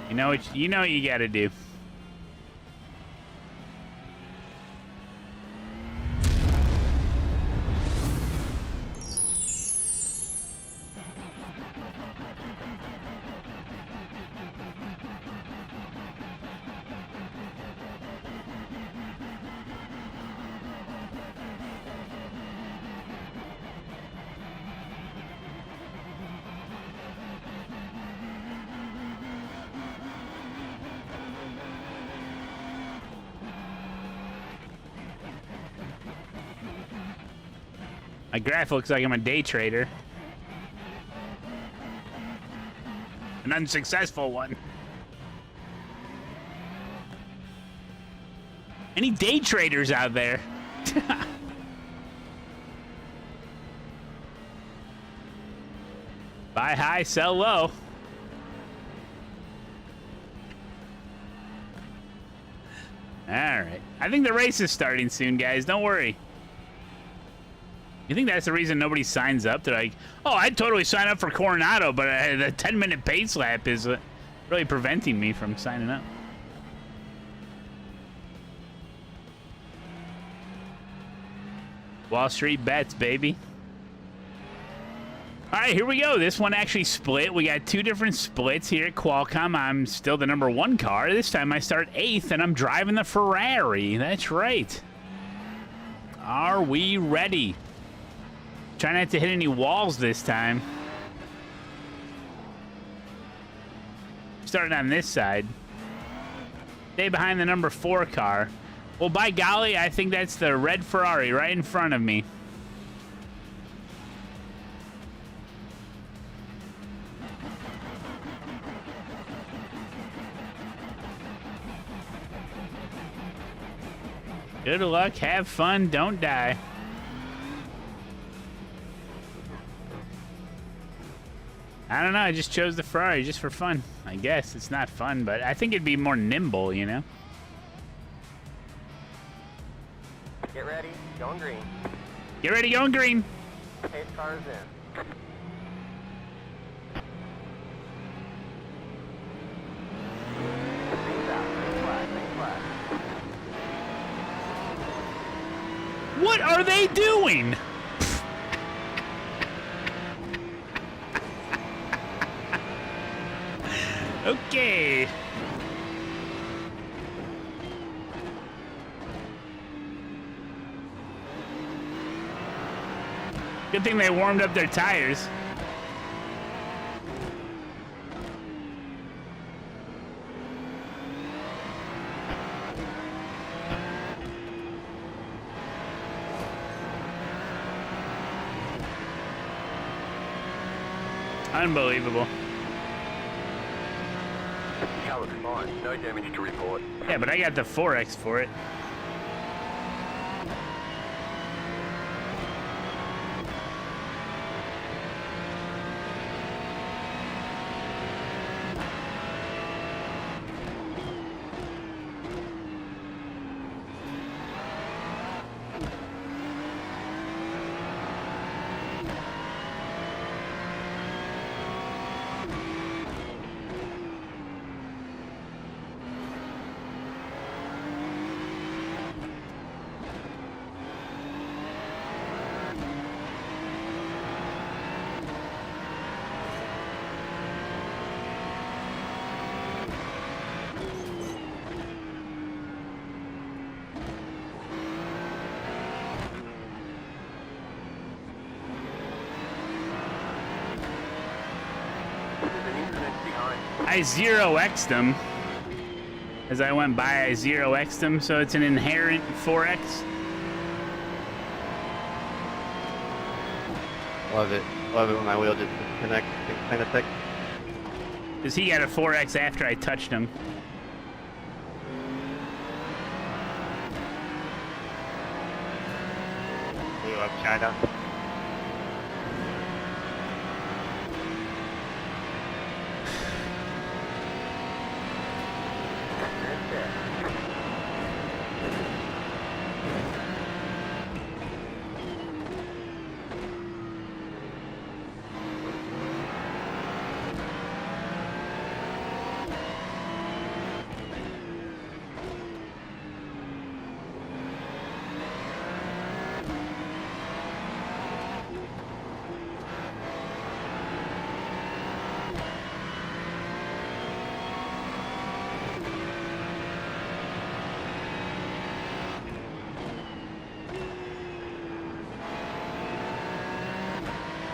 you know what you gotta do. My graph looks like I'm a day trader. An unsuccessful one. Any day traders out there? Buy high, sell low. All right. I think the race is starting soon, guys. Don't worry. You think that's the reason nobody signs up? They're like, oh, I'd totally sign up for Coronado, but the 10-minute pace lap is really preventing me from signing up. Wall Street bets, baby. All right, here we go. This one actually split. We got two different splits here at Qualcomm. I'm still the #1 car. This time I start 8th, and I'm driving the Ferrari. That's right. Are we ready? Try not to hit any walls this time. Starting on this side. Stay behind the #4 car. Well, by golly, I think that's the red Ferrari right in front of me. Good luck, have fun, don't die. I don't know, I just chose the Ferrari just for fun. I guess it's not fun, but I think it'd be more nimble, you know? Get ready, going green. Get ready, going green. Pace cars in. Green's out, green flag. What are they doing? Okay. Good thing they warmed up their tires. Unbelievable. Car looks fine, no damage to report. Yeah, but I got the 4X for it. I 0x'd them. As I went by, I 0x'd them, so it's an inherent 4X. Love it. Love it when my wheel just connects kind of thick. Because he got a 4X after I touched him. We love China.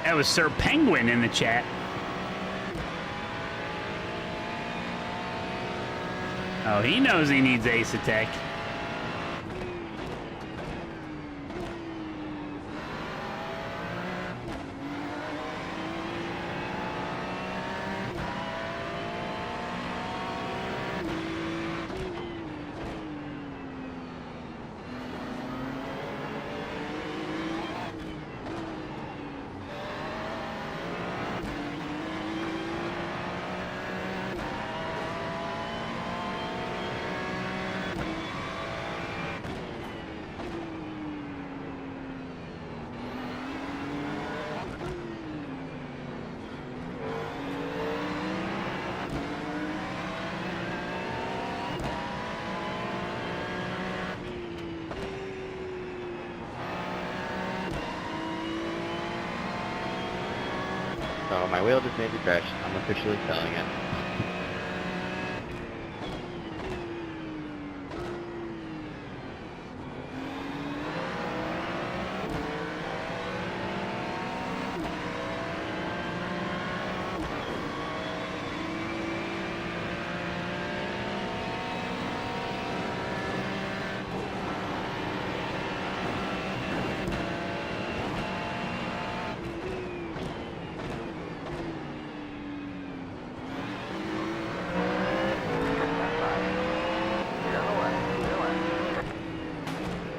That was Sir Penguin in the chat. Oh, he knows he needs ASETEK. Oh, my wheel just made me crash. I'm officially selling it.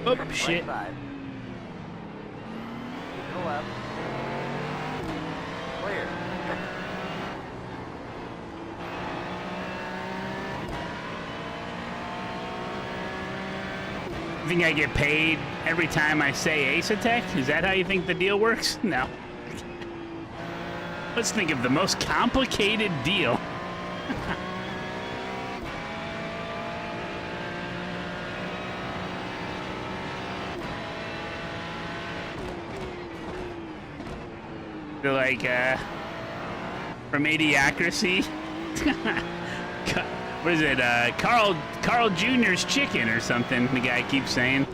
Oh, shit. Right side. To the left. Clear. You think I get paid every time I say ASETEK? Is that how you think the deal works? No. Let's think of the most complicated deal. They're like, from Idiocracy. What is it? Carl Jr.'s chicken or something, the guy keeps saying.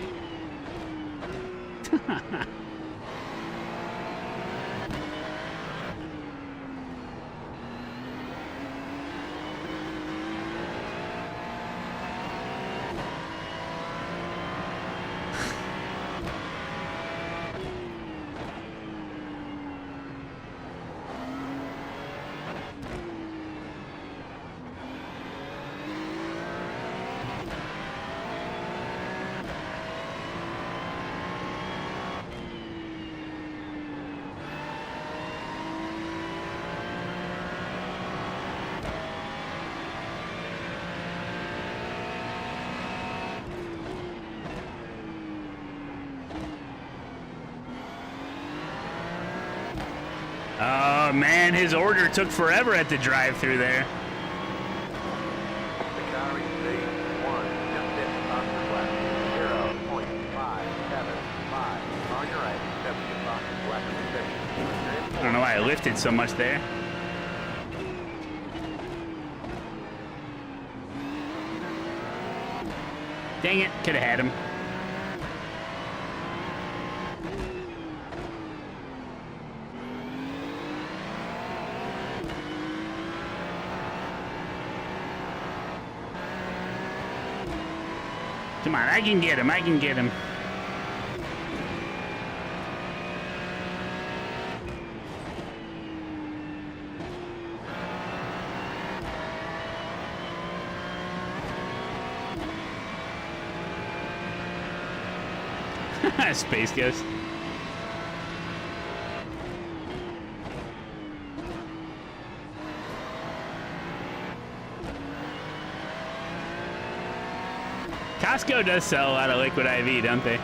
Oh man, his order took forever at the drive-through there. The car is C1, just hit Oscar left. 0.575. On your right, step to Oscar left of the station. I don't know why I lifted so much there. Dang it, could have had him. Come on, I can get him, I can get him. Space Ghost. Costco does sell a lot of liquid IV, don't they?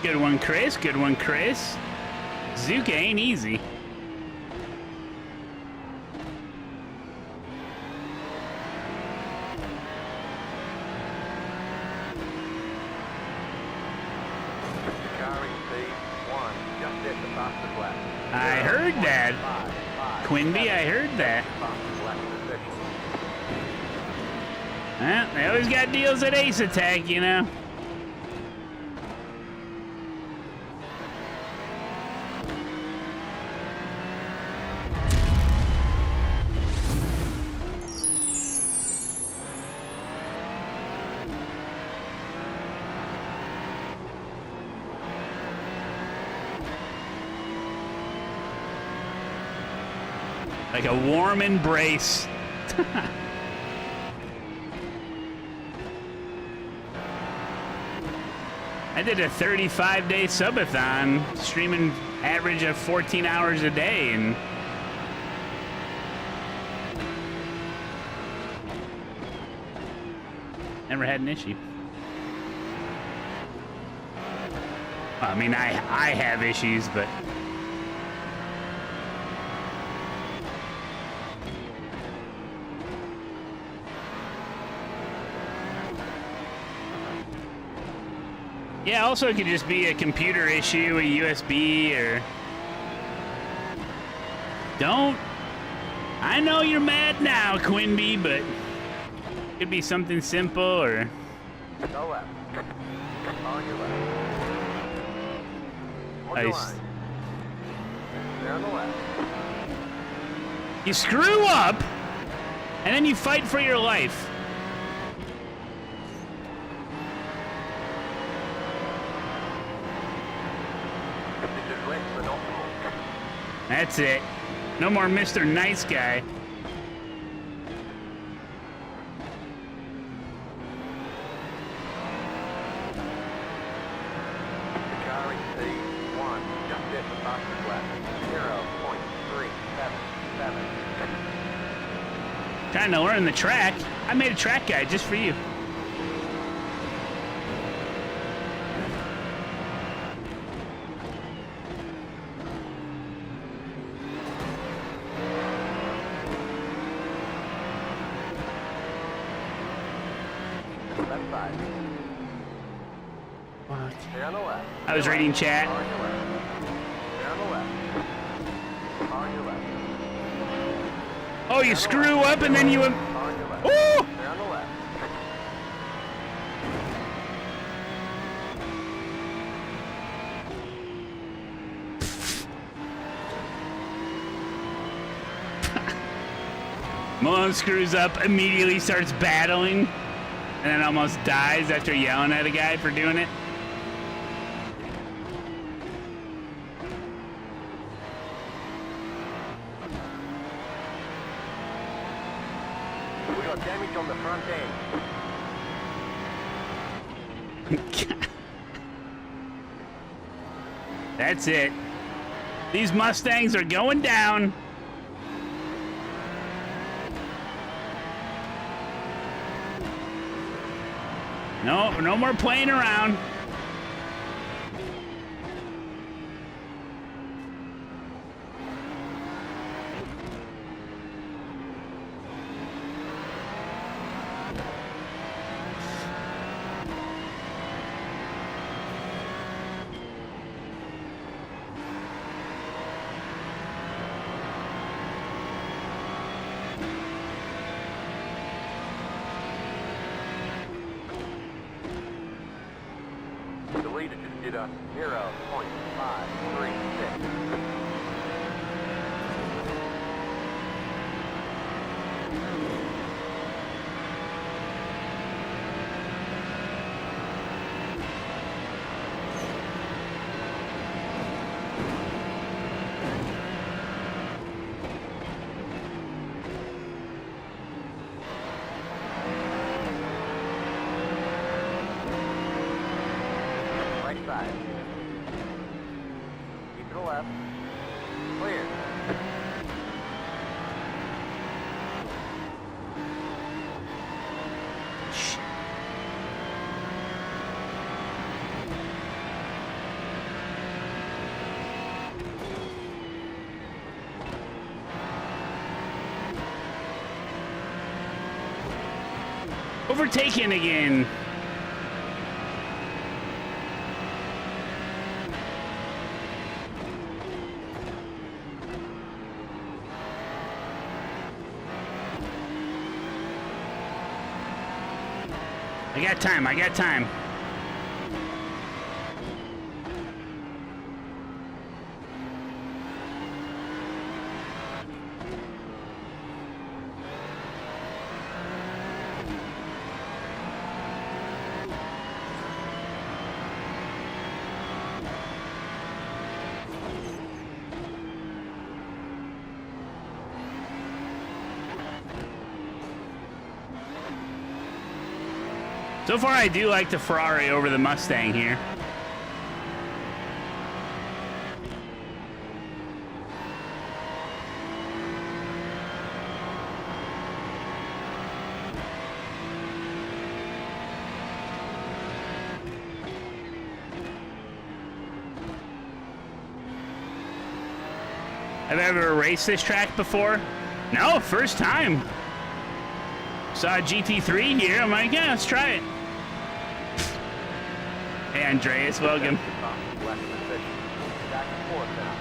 Good one, Chris. Good one, Chris. Zuka ain't easy. I heard that. Quinby, I heard that. Well, they always got deals at ASETEK, you know. Like a warm embrace. I did a 35-day subathon, streaming average of 14 hours a day, and never had an issue. I mean, I have issues, but yeah, also it could just be a computer issue, a USB, or... Don't... I know you're mad now, Quinby, but... It could be something simple, or... Go left. On your left. Hold your Nice. line. Stay on the left. You screw up, and then you fight for your life. This is less than optimal. That's it. No more Mr. Nice Guy. The car in C1, just at the fastest lap. 0.377. Trying to learn the track. I made a track guide just for you. Left side. Stay on the left. I was reading chat. On your left. Stay on the left. On your left. Oh, you screw up and then you... On your left. Ooh! Stay on the left. Malone screws up, immediately starts battling, and then almost dies after yelling at a guy for doing it. We got damage on the front end. That's it. These Mustangs are going down. No more playing around. The leader just did a 0.536. Right side. Keep to the left. Clear. Overtaken again. I got time, I got time. So far, I do like the Ferrari over the Mustang here. Have I ever raced this track before? No, first time. Saw a GT3 here. I'm like, yeah, let's try it. Hey, Andreas, welcome. Left of the session. Back and forth now.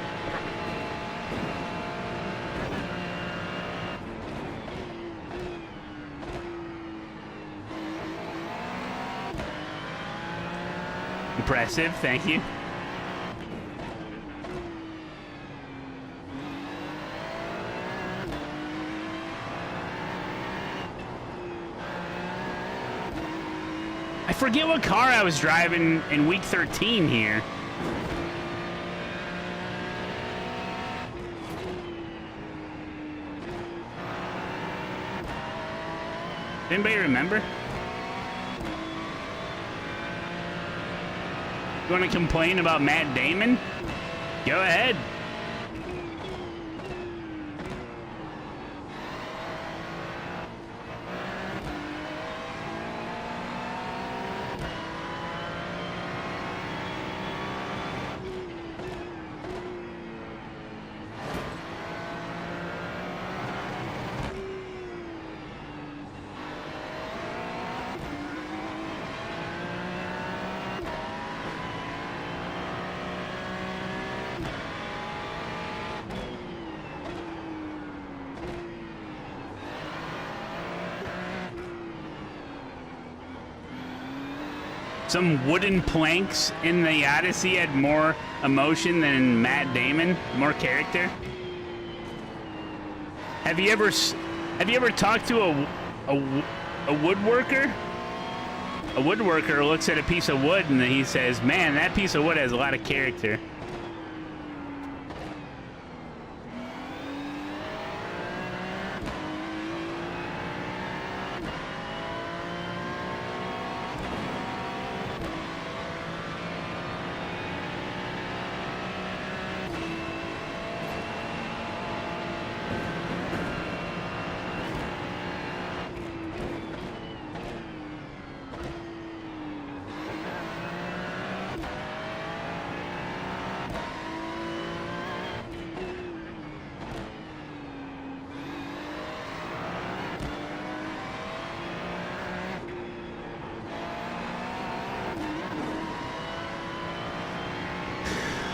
Impressive, thank you. I forget what car I was driving in week 13 here. Anybody remember? You want to complain about Matt Damon? Go ahead. Some wooden planks in the Odyssey had more emotion than Matt Damon, more character. Have you ever talked to a woodworker? A woodworker looks at a piece of wood and then he says, "Man, that piece of wood has a lot of character."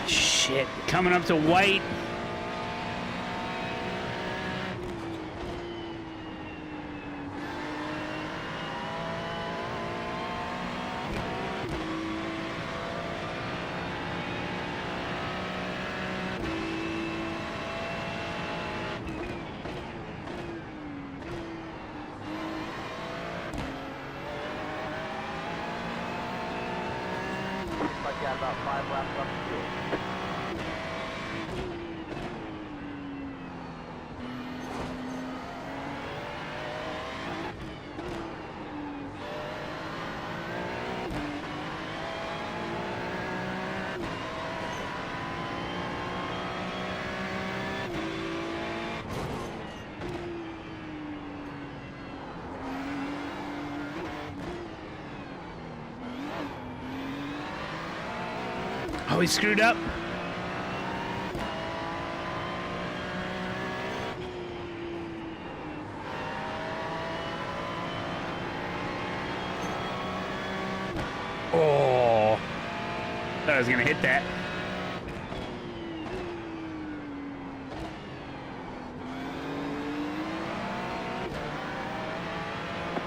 Shit, coming up to white. Like you had about 5 laps left to do. Oh, he screwed up. Thought I was gonna hit that.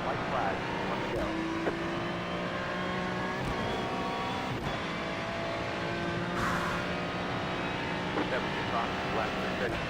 White flag, on the go. That was your fastest lap of the session.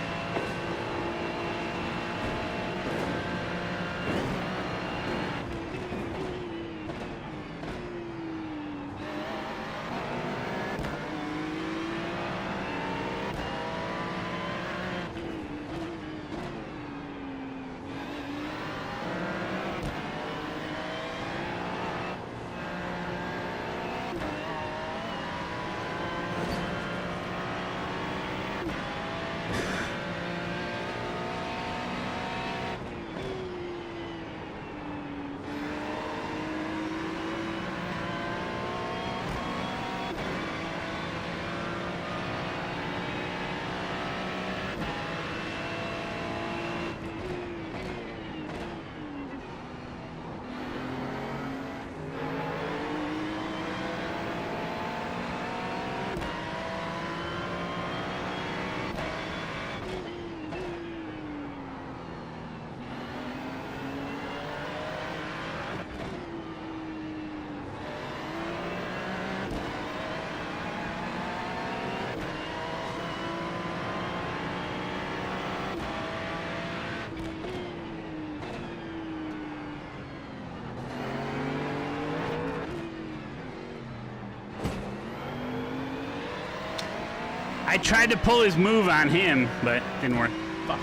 I tried to pull his move on him, but didn't work. Fuck.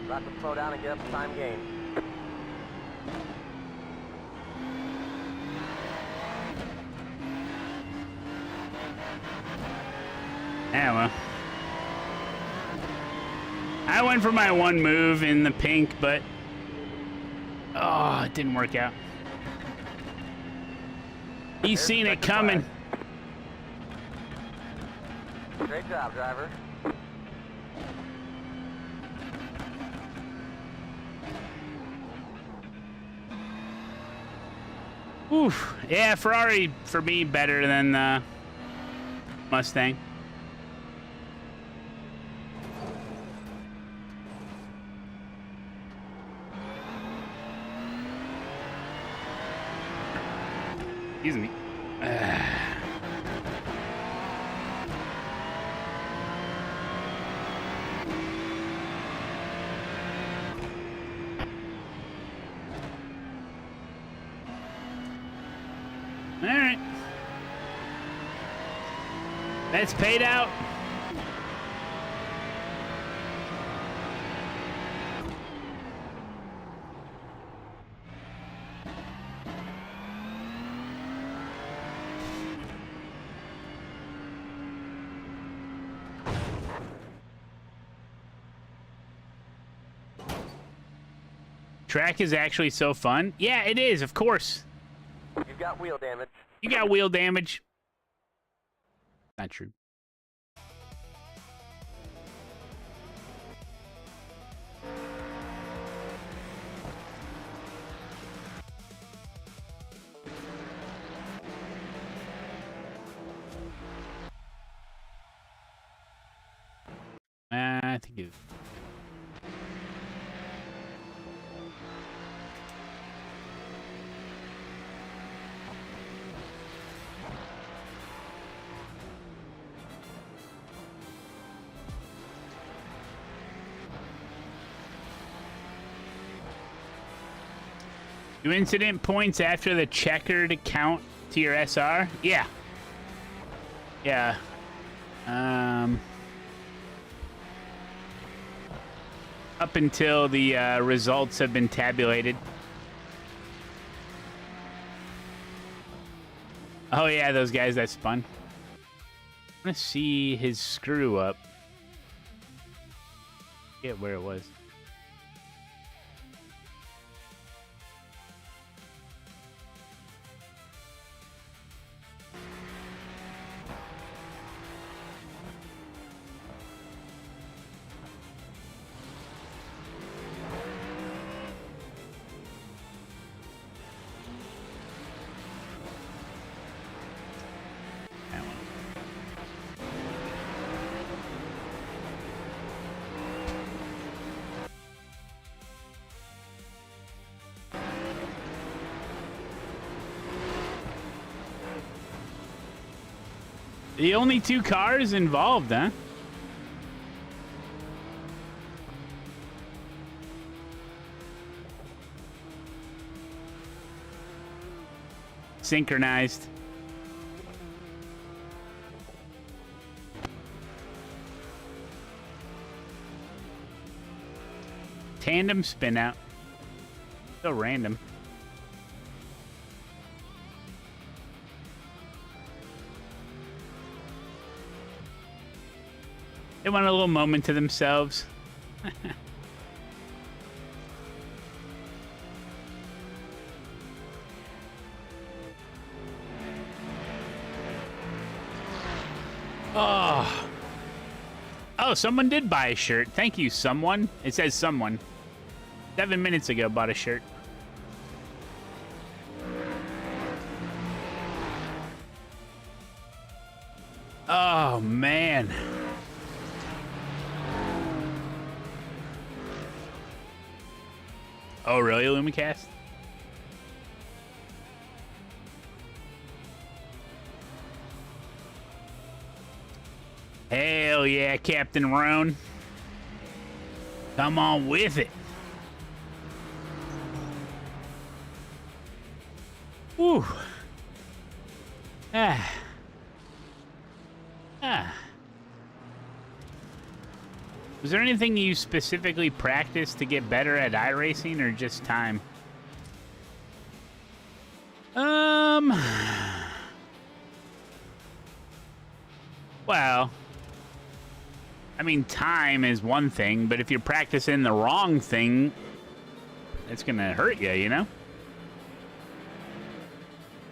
Got to slow down and get up the time gain. Yeah, well. I went for my one move in the pink, but oh, it didn't work out. He's seen it coming. Great job, driver. Oof. Yeah, Ferrari for me better than Mustang. Excuse me. All right. That's paid out. Track is actually so fun. Yeah, it is, of course. You've got wheel damage. You got wheel damage. Not true. I think it. Do incident points after the checkered count to your SR? Yeah. Yeah. Up until the results have been tabulated. Oh yeah, those guys that spun. I want to see his screw up. Get where it was. The only 2 cars involved, huh? Synchronized. Tandem spin out. So random. They want a little moment to themselves. Oh. Oh, someone did buy a shirt. Thank you, someone. It says someone. 7 minutes ago, bought a shirt. Oh, man. Oh, really, Lumicast? Hell yeah, Captain Roan. Come on with it. Whew. Ah. Ah. Was there anything you specifically practiced to get better at iRacing, or just time? Well, I mean, time is one thing, but if you're practicing the wrong thing, it's gonna hurt you, you know?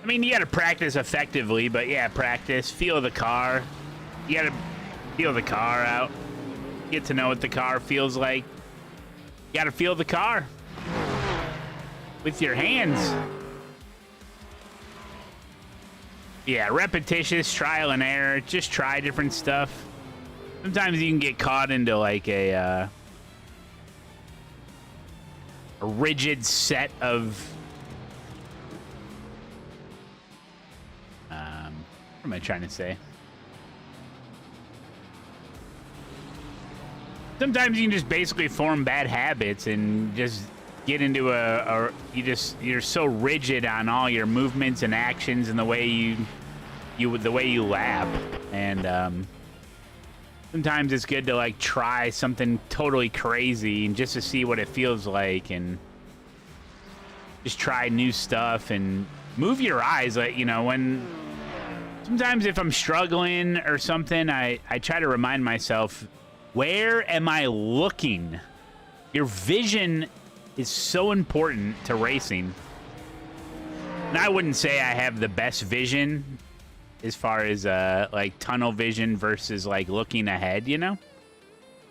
I mean, you gotta practice effectively, but yeah, practice, feel the car. You gotta feel the car out. Get to know what the car feels like. You gotta feel the car with your hands. Yeah, repetitious, trial and error. Just try different stuff. Sometimes you can get caught into like a rigid set of what am I trying to say? Sometimes you can just basically form bad habits and just get into you're so rigid on all your movements and actions and the way you lap. And sometimes it's good to like try something totally crazy and just to see what it feels like, and just try new stuff and move your eyes. Like, you know, when sometimes if I'm struggling or something, I try to remind myself, where am I looking? Your vision is so important to racing. And I wouldn't say I have the best vision as far as like tunnel vision versus like looking ahead, you know?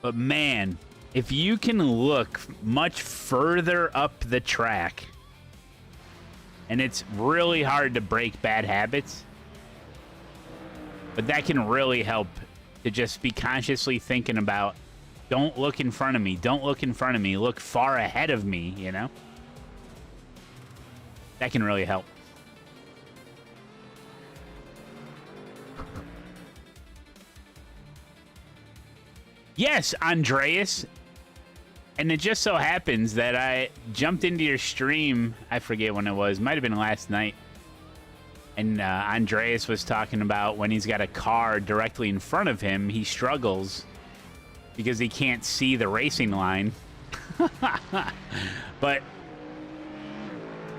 But man, if you can look much further up the track, and it's really hard to break bad habits, but that can really help to just be consciously thinking about, don't look in front of me, don't look in front of me, look far ahead of me, you know? That can really help. Yes, Andreas. And it just so happens that I jumped into your stream, I forget when it was, might have been last night. And Andreas was talking about when he's got a car directly in front of him, he struggles because he can't see the racing line. But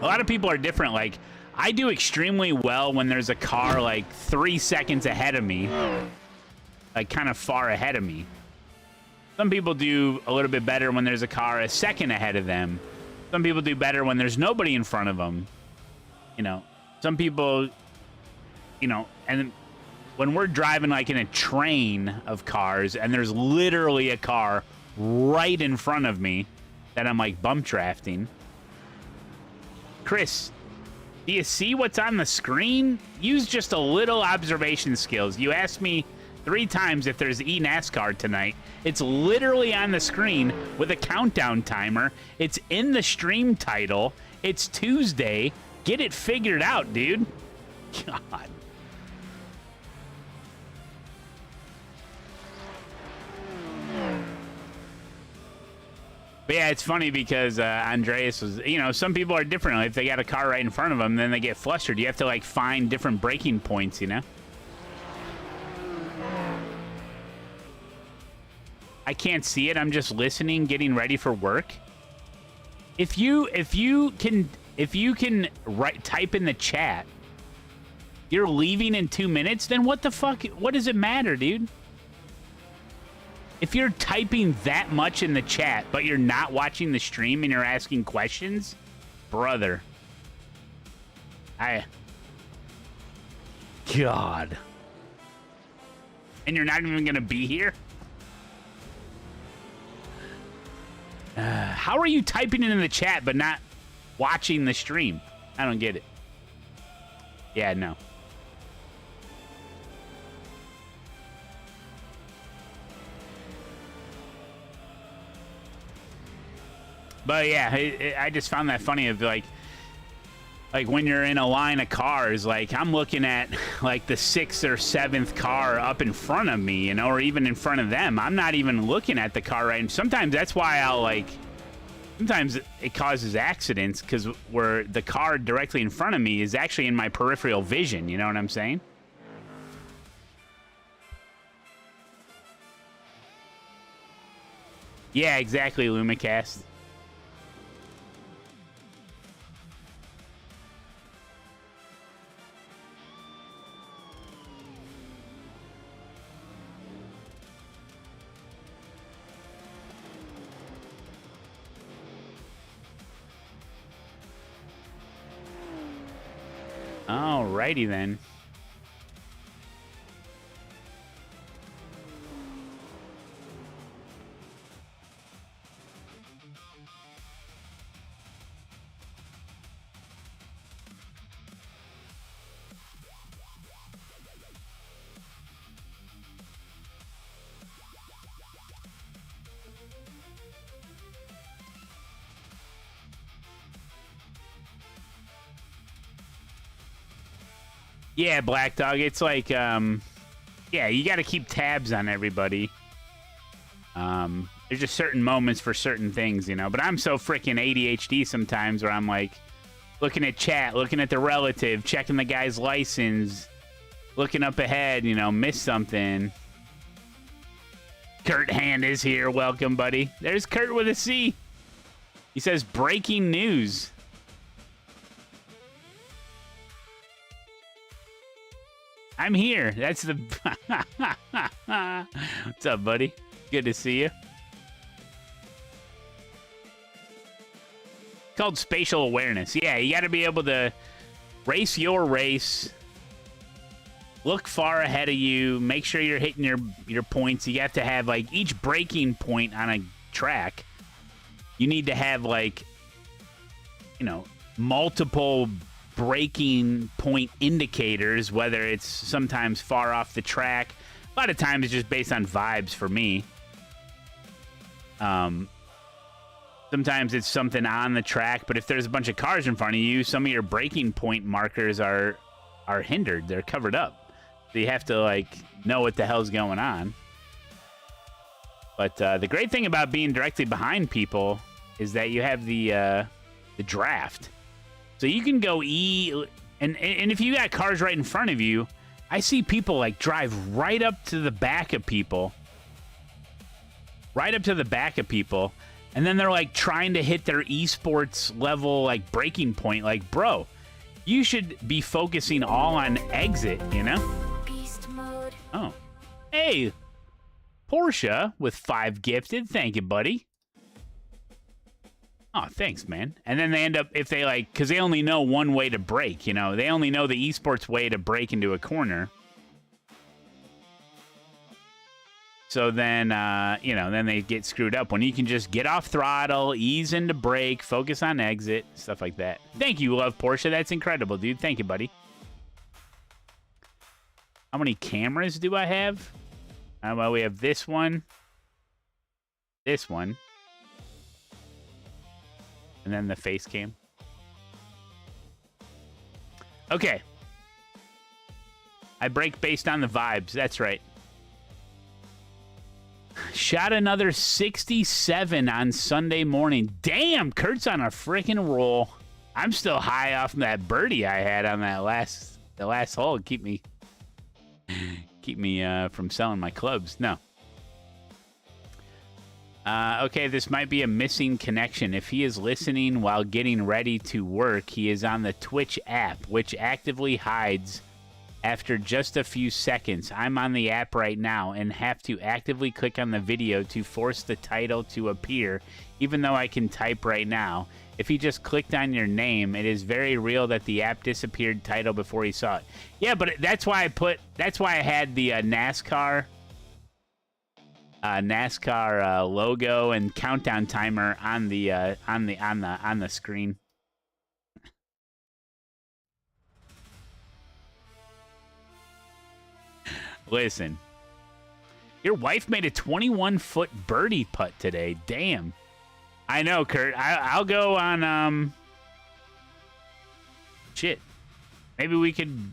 a lot of people are different. Like, I do extremely well when there's a car like 3 seconds ahead of me, like kind of far ahead of me. Some people do a little bit better when there's a car a second ahead of them. Some people do better when there's nobody in front of them. You know, some people, you know, and when we're driving like in a train of cars and there's literally a car right in front of me that I'm like bump drafting. Chris, do you see what's on the screen? Use just a little observation skills. You asked me 3 times if there's eNASCAR tonight. It's literally on the screen with a countdown timer. It's in the stream title. It's Tuesday. Get it figured out, dude. God. But yeah, it's funny because Andreas was, you know, some people are different. If they got a car right in front of them, then they get flustered. You have to, like, find different braking points, you know? I can't see it. I'm just listening, getting ready for work. If you can type in the chat, you're leaving in 2 minutes, then what the fuck? What does it matter, dude? If you're typing that much in the chat, but you're not watching the stream and you're asking questions, brother. God. And you're not even gonna be here? How are you typing it in the chat but not watching the stream? I don't get it. Yeah, no. But yeah, I just found that funny of like when you're in a line of cars, like I'm looking at like the 6th or 7th car up in front of me, you know, or even in front of them. I'm not even looking at the car right. And sometimes that's why I'll like, sometimes it causes accidents because where the car directly in front of me is actually in my peripheral vision. You know what I'm saying? Yeah, exactly, Lumicast. Alrighty then. Yeah, Black Dog. It's like, yeah, you got to keep tabs on everybody. There's just certain moments for certain things, you know. But I'm so freaking ADHD sometimes where I'm like looking at chat, looking at the relative, checking the guy's license, looking up ahead, you know, miss something. Kurt Hand is here. Welcome, buddy. There's Kurt with a C. He says, breaking news. I'm here. That's the... What's up, buddy? Good to see you. It's called spatial awareness. Yeah, you got to be able to race your race, look far ahead of you, make sure you're hitting your points. You have to have, like, each braking point on a track, you need to have, like, you know, multiple braking point indicators, whether it's sometimes far off the track. A lot of times it's just based on vibes for me. Sometimes it's something on the track, but if there's a bunch of cars in front of you, some of your braking point markers are hindered. They're covered up. So you have to, like, know what the hell's going on. But the great thing about being directly behind people is that you have the draft. So you can go and if you got cars right in front of you, I see people like drive right up to the back of people. Right up to the back of people. And then they're like trying to hit their esports level like braking point. Like, bro, you should be focusing all on exit, you know? Beast mode. Oh. Hey, Porsche with 5 gifted. Thank you, buddy. Oh, thanks, man. And then they end up, if they like, because they only know one way to brake, you know? They only know the esports way to brake into a corner. So then, you know, then they get screwed up when you can just get off throttle, ease into brake, focus on exit, stuff like that. Thank you, Love Porsche. That's incredible, dude. Thank you, buddy. How many cameras do I have? Well, we have this one. This one. And then the face cam. Okay. I brake based on the vibes. That's right. Shot another 67 on Sunday morning. Damn, Kurt's on a freaking roll. I'm still high off that birdie I had on that the last hole. Keep me from selling my clubs. No. Okay, this might be a missing connection. If he is listening while getting ready to work, he is on the Twitch app, which actively hides after just a few seconds. I'm on the app right now and have to actively click on the video to force the title to appear, even though I can type right now. If he just clicked on your name, it is very real that the app disappeared title before he saw it. Yeah, but that's why I had the NASCAR logo and countdown timer on the screen. Listen, your wife made a 21-foot birdie putt today. Damn. I know, Kurt. I'll go on, shit. Maybe we could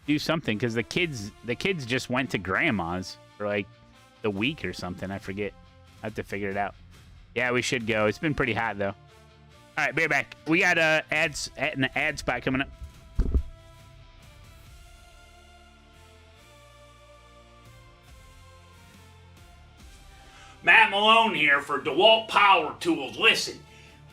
do something, because the kids just went to grandma's for, like, the week or something. I forget. I have to figure it out. Yeah, we should go. It's been pretty hot, though. All right, be right back. We got an ad spot coming up. Matt Malone here for DeWalt Power Tools. Listen,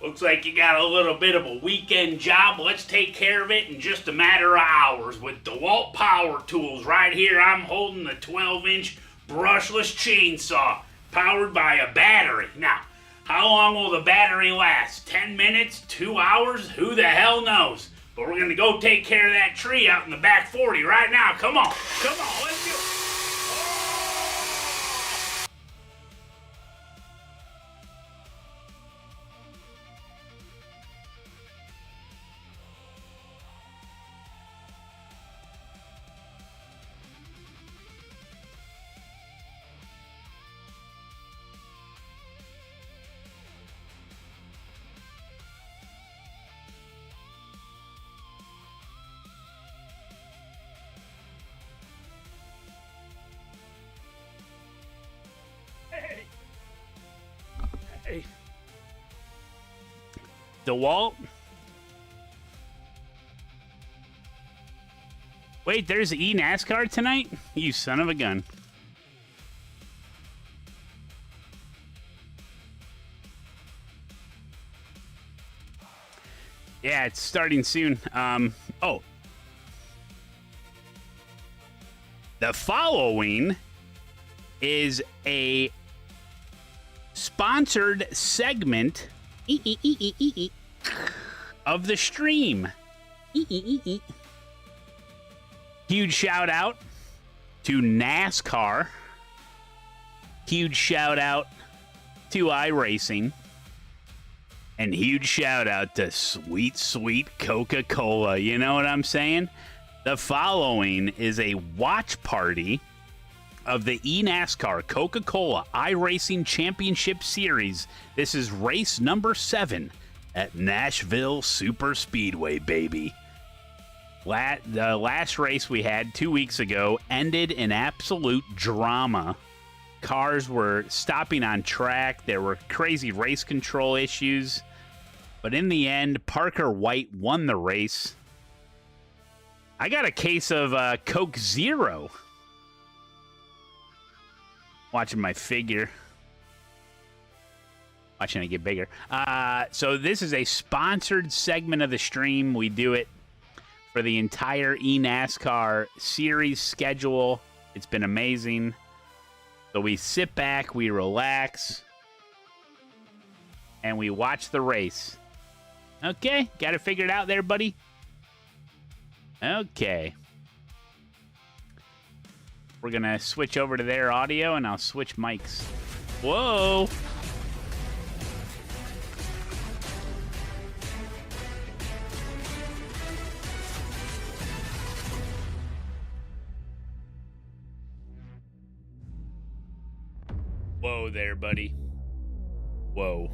looks like you got a little bit of a weekend job. Let's take care of it in just a matter of hours with DeWalt Power Tools. Right here, I'm holding the 12-inch brushless chainsaw powered by a battery. Now, how long will the battery last? 10 minutes? 2 hours? Who the hell knows? But we're going to go take care of that tree out in the back 40 right now. Come on. Come on. Let's do it. Hey. DeWalt? Wait, there's eNASCAR tonight? You son of a gun. Yeah, it's starting soon. Oh. The following is a sponsored segment of the stream. Huge shout out to NASCAR. Huge shout out to iRacing. And huge shout out to sweet, sweet Coca-Cola. You know what I'm saying? The following is a watch party of the eNASCAR Coca-Cola iRacing Championship Series. This is race number 7 at Nashville Super Speedway, baby. The last race we had 2 weeks ago ended in absolute drama. Cars were stopping on track. There were crazy race control issues. But in the end, Parker White won the race. I got a case of Coke Zero. Watching my figure. Watching it get bigger. So this is a sponsored segment of the stream. We do it for the entire eNASCAR series schedule. It's been amazing. So we sit back, we relax, and we watch the race. Okay, got it figured out there, buddy? Okay. We're going to switch over to their audio, and I'll switch mics. Whoa! Whoa there, buddy. Whoa.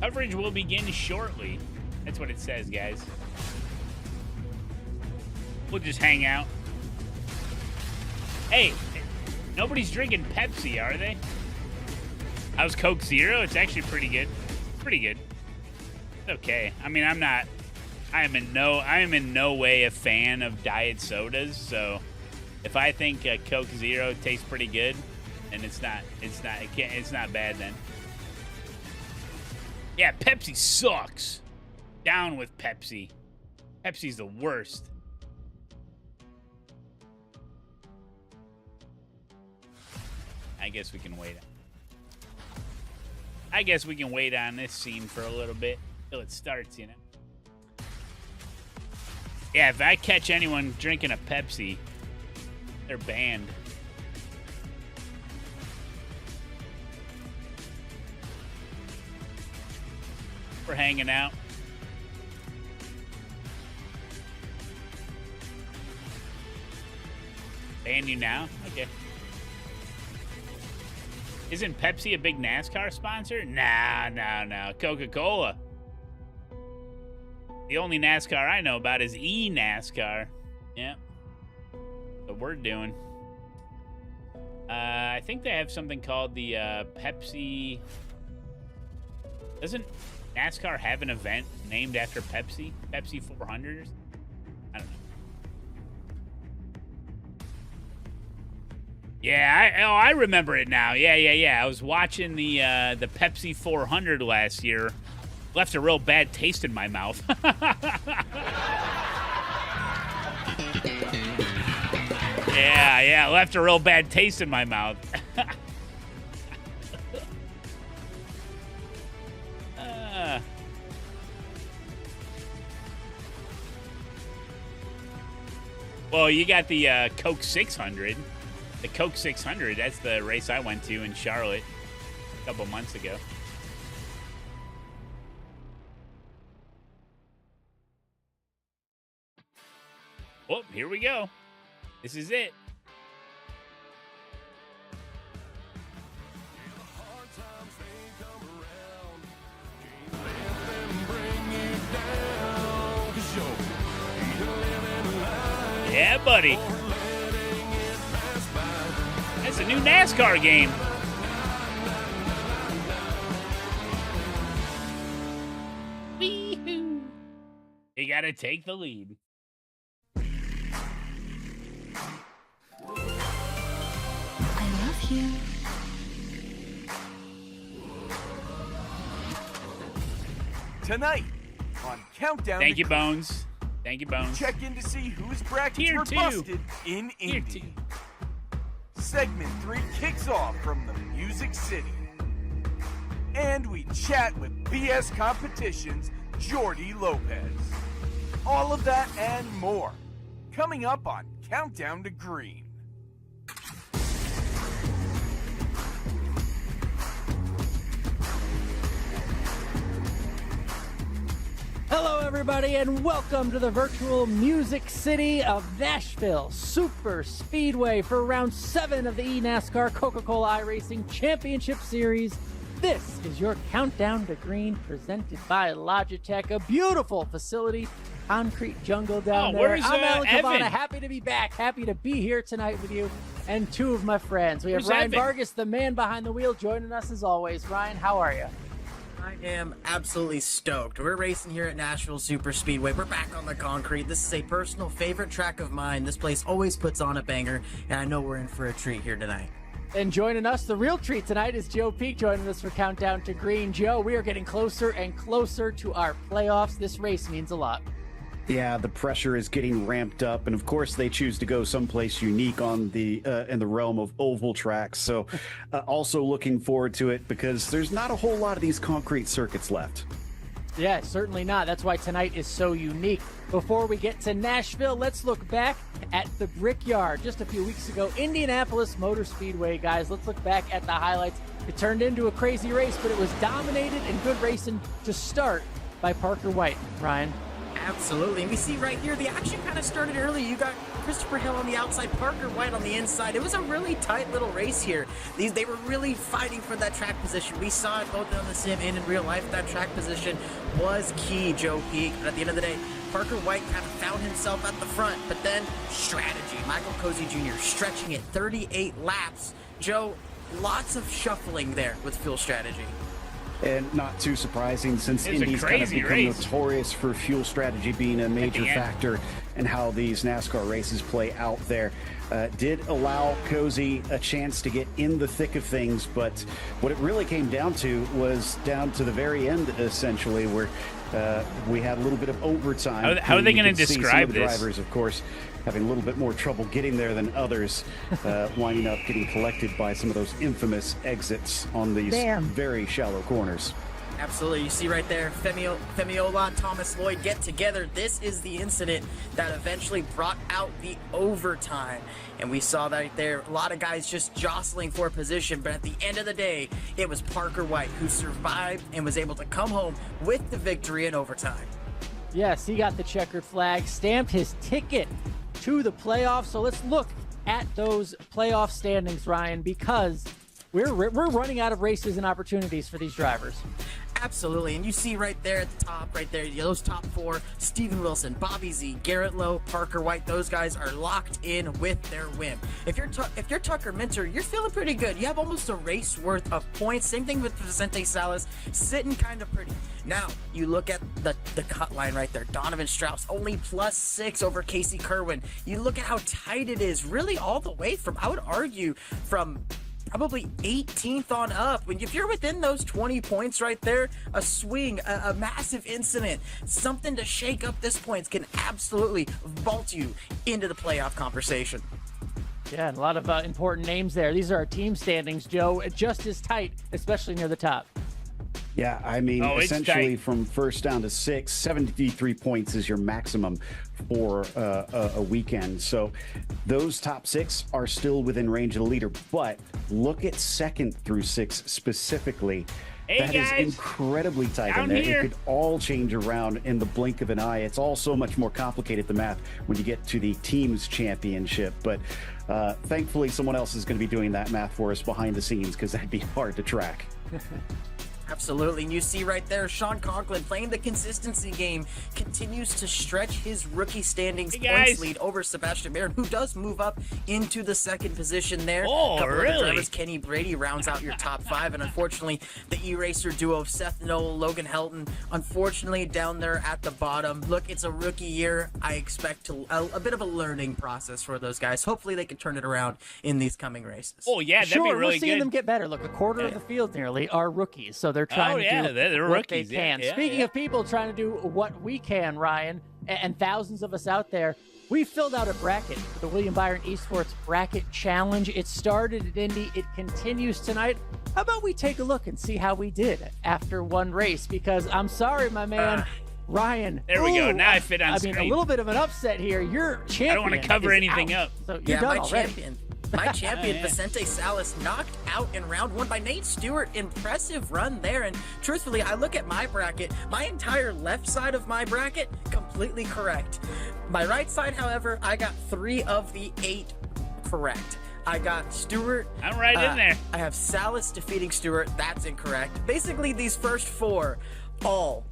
Coverage will begin shortly. That's what it says, guys. We'll just hang out. Hey, nobody's drinking Pepsi, are they? How's Coke Zero? It's actually pretty good. Pretty good. Okay. I mean, I am in no way a fan of diet sodas, so if I think Coke Zero tastes pretty good, and it's not bad then. Yeah, Pepsi sucks. Down with Pepsi. Pepsi's the worst. I guess we can wait. I guess we can wait on this scene for a little bit till it starts, you know. Yeah, if I catch anyone drinking a Pepsi, they're banned. We're hanging out. Ban you now? Okay. Isn't Pepsi a big NASCAR sponsor? Nah, no. Coca-Cola. The only NASCAR I know about is eNASCAR. Yep. What we're doing. I think they have something called the Pepsi... Doesn't NASCAR have an event named after Pepsi? Pepsi 400? I don't know. Yeah, I remember it now. Yeah. I was watching the Pepsi 400 last year. Left a real bad taste in my mouth. Yeah, left a real bad taste in my mouth. Well, you got the Coke 600. The Coke 600, that's the race I went to in Charlotte a couple months ago. Oh, here we go. This is it. Yeah, buddy. That's a new NASCAR game. Wee-hoo. You gotta take the lead. I love you. Tonight on Countdown. Thank you, Bones. Thank you, Bones. Check in to see whose brackets Tier were 2. busted in Indy. Segment 3 kicks off from the Music City. And we chat with BS Competition's Jordy Lopez. All of that and more coming up on Countdown to Green. Hello, everybody, and welcome to the virtual Music City of Nashville Super Speedway for round 7 of the eNASCAR Coca-Cola iRacing Championship Series. This is your Countdown to Green presented by Logitech, a beautiful facility, concrete jungle down there. Where's I'm Alan Evan? Cavana, happy to be back, happy to be here tonight with you and two of my friends. We have Where's Ryan Evan? Vargas, the man behind the wheel, joining us as always. Ryan, how are you? I am absolutely stoked. We're racing here at Nashville Super Speedway. We're back on the concrete. This is a personal favorite track of mine. This place always puts on a banger, and I know we're in for a treat here tonight. And joining us, the real treat tonight, is Joe Peak joining us for Countdown to Green. Joe, we are getting closer and closer to our playoffs. This race means a lot. Yeah, the pressure is getting ramped up, and of course they choose to go someplace unique on the in the realm of oval tracks. So also looking forward to it because there's not a whole lot of these concrete circuits left. Yeah, certainly not. That's why tonight is so unique. Before we get to Nashville, let's look back at the Brickyard. Just a few weeks ago, Indianapolis Motor Speedway, guys. Let's look back at the highlights. It turned into a crazy race, but it was dominated and good racing to start by Parker White. Ryan? Absolutely. And we see right here, the action kind of started early. You got Christopher Hill on the outside, Parker White on the inside. It was a really tight little race here. They were really fighting for that track position. We saw it both on the sim and in real life. That track position was key, Joe Peak. But at the end of the day, Parker White kind of found himself at the front, but then strategy. Michael Cozy Jr. stretching it 38 laps. Joe, lots of shuffling there with fuel strategy. And not too surprising, since Indy's kind of become notorious for fuel strategy being a major factor in how these NASCAR races play out there. Did allow Cozy a chance to get in the thick of things, but what it really came down to was down to the very end, essentially, where we had a little bit of overtime. How are they going to describe this? Drivers, of course, having a little bit more trouble getting there than others, winding up getting collected by some of those infamous exits on these very shallow corners. Absolutely. You see right there, Femiola, Thomas Lloyd get together. This is the incident that eventually brought out the overtime. And we saw that right there. A lot of guys just jostling for position. But at the end of the day, it was Parker White who survived and was able to come home with the victory in overtime. Yes, he got the checkered flag, stamped his ticket to the playoffs. So let's look at those playoff standings, Ryan, because we're running out of races and opportunities for these drivers. Absolutely, and you see right there at the top, right there, those top four, Steven Wilson, Bobby Z, Garrett Lowe, Parker White, those guys are locked in with their win. If you're Tucker Minter, you're feeling pretty good. You have almost a race worth of points. Same thing with Vicente Salas, sitting kind of pretty. Now, you look at the cut line right there. Donovan Strauss, only +6 over Casey Kerwin. You look at how tight it is, really all the way from, I would argue, from probably 18th on up. If you're within those 20 points right there, a swing, a massive incident, something to shake up this points can absolutely vault you into the playoff conversation. Yeah, and a lot of important names there. These are our team standings, Joe, just as tight, especially near the top. Yeah, I mean, essentially from first down to sixth, 73 points is your maximum for a weekend. So those top six are still within range of the leader. But look at second through sixth specifically. That is incredibly tight in there. It could all change around in the blink of an eye. It's all so much more complicated, the math, when you get to the team's championship. But thankfully, someone else is going to be doing that math for us behind the scenes, because that'd be hard to track. Absolutely, and you see right there, Sean Conklin playing the consistency game, continues to stretch his rookie standings points lead over Sebastian Baron, who does move up into the second position there. Oh, really? Drivers, Kenny Brady rounds out your top five, and unfortunately, the E-Racer duo of Seth Noel, Logan Helton, unfortunately down there at the bottom. Look, it's a rookie year. I expect a bit of a learning process for those guys. Hopefully, they can turn it around in these coming races. Oh, yeah, that'd be really we're seeing them get better. Look, a quarter of the field nearly are rookies, so they're trying to do they're what rookies. they can. Speaking of people trying to do what we can, Ryan, and thousands of us out there, we filled out a bracket for the William Byron Esports Bracket Challenge. It started at Indy. It continues tonight. How about we take a look and see how we did after one race? Because I'm sorry, my man, Ryan. There we go. Now I fit on screen. I mean, a little bit of an upset here. Your champion. I don't want to cover anything up. So you're done already. My champion, Vicente Salas, knocked out in round one by Nate Stewart. Impressive run there. And truthfully, I look at my bracket, my entire left side of my bracket, completely correct. My right side, however, I got 3 of the 8 correct. I got Stewart. I'm right in there. I have Salas defeating Stewart. That's incorrect. Basically, these first 4 all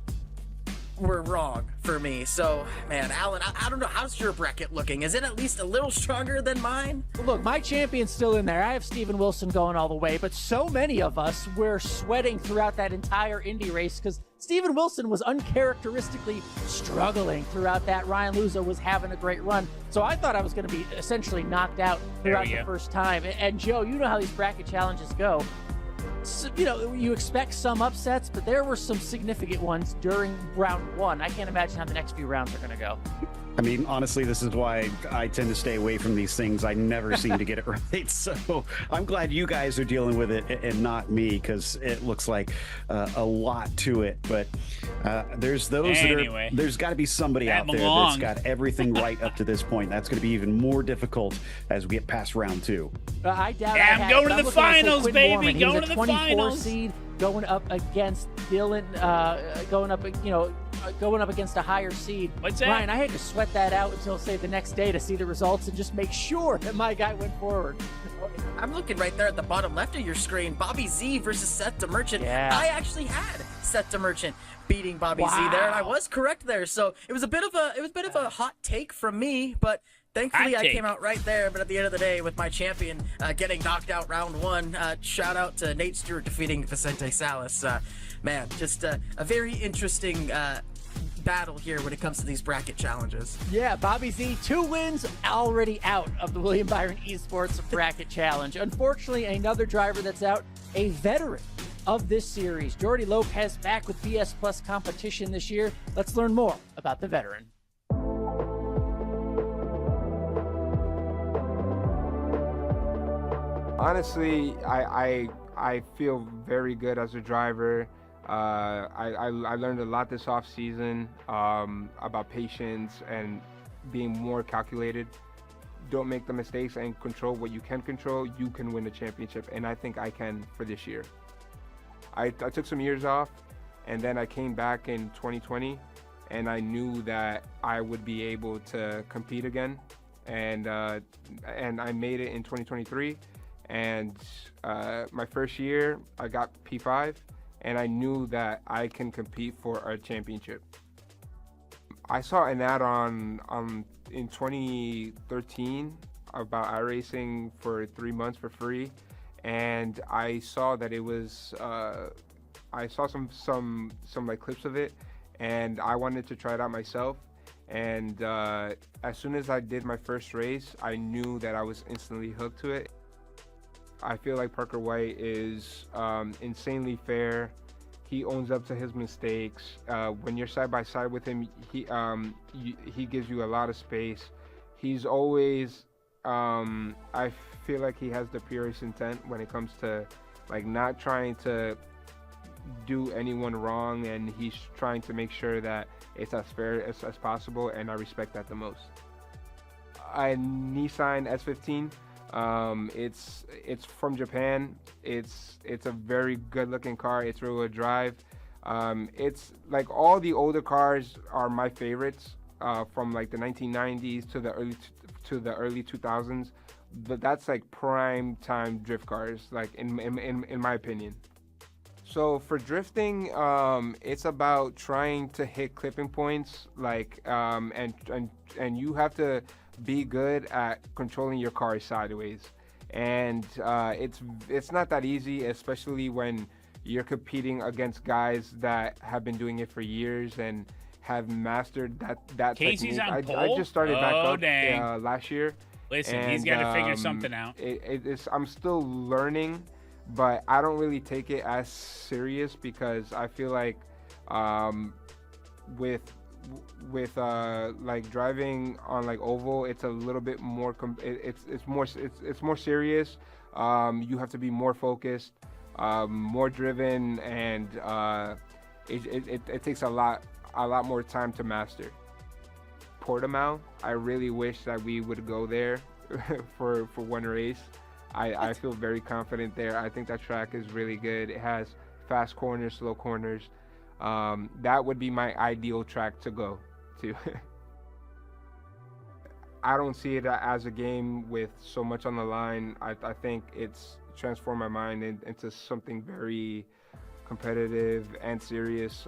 were wrong for me. So, man, Alan, I don't know. How's your bracket looking? Is it at least a little stronger than mine? Look, my champion's still in there. I have Steven Wilson going all the way, but so many of us were sweating throughout that entire Indy race because Steven Wilson was uncharacteristically struggling throughout that. Ryan Luzo was having a great run. So I thought I was going to be essentially knocked out throughout the first time. And Joe, you know how these bracket challenges go. So, you know, you expect some upsets, but there were some significant ones during round one. I can't imagine how the next few rounds are going to go. I mean, honestly, this is why I tend to stay away from these things. I never seem to get it right. So I'm glad you guys are dealing with it and not me, because it looks like a lot to it. But there's those there's got to be somebody out there that's got everything right up to this point. That's going to be even more difficult as we get past round 2. I doubt I'm going to the finals, baby. Going to the finals. Seed going up against Dylan, going up, you know, going up against a higher seed. What's that? Ryan, I had to sweat that out until, say, the next day to see the results and just make sure that my guy went forward. I'm looking right there at the bottom left of your screen. Bobby Z versus Seth Merchant. Yeah. I actually had Seth Merchant beating Bobby Z there, and I was correct there. So it was a bit of a hot take from me, but thankfully I came out right there. But at the end of the day, with my champion getting knocked out round one, shout out to Nate Stewart defeating Vicente Salas. Man, just a very interesting battle here when it comes to these bracket challenges. Yeah, Bobby Z, 2 wins, already out of the William Byron Esports Bracket Challenge. Unfortunately, another driver that's out, a veteran of this series. Jordy Lopez back with BS Plus competition this year. Let's learn more about the veteran. Honestly, I feel very good as a driver. I learned a lot this off season about patience and being more calculated. Don't make the mistakes and control what you can control. You can win the championship, and I think I can for this year. I took some years off, and then I came back in 2020, and I knew that I would be able to compete again, and I made it in 2023. And my first year, I got P5, and I knew that I can compete for a championship. I saw an ad in 2013 about iRacing for 3 months for free, and I saw that it was I saw some like clips of it, and I wanted to try it out myself. And as soon as I did my first race, I knew that I was instantly hooked to it. I feel like Parker White is insanely fair. He owns up to his mistakes. When you're side by side with him, he gives you a lot of space. He's always, I feel like he has the purest intent when it comes to like not trying to do anyone wrong, and he's trying to make sure that it's as fair as possible, and I respect that the most. Nissan S15. It's from Japan. It's a very good looking car. It's rear-wheel drive. It's like all the older cars are my favorites, from like the 1990s to the early 2000s. But that's like prime time drift cars, like in my opinion. So for drifting, it's about trying to hit clipping points, like and you have to be good at controlling your car sideways, and it's not that easy, especially when you're competing against guys that have been doing it for years and have mastered that Casey's technique. on I pole? just started back Oh, up dang. last year. Listen, and, he's got to figure something out. I'm still learning, but I don't really take it as serious because I feel like with like driving on like oval, it's a little bit more it's more serious. You have to be more focused, more driven, and it takes a lot more time to master. Portimao, I really wish that we would go there for one race. I feel very confident there. I think that track is really good. It has fast corners, slow corners. That would be my ideal track to go to. I don't see it as a game with so much on the line. I think it's transformed my mind into something very competitive and serious.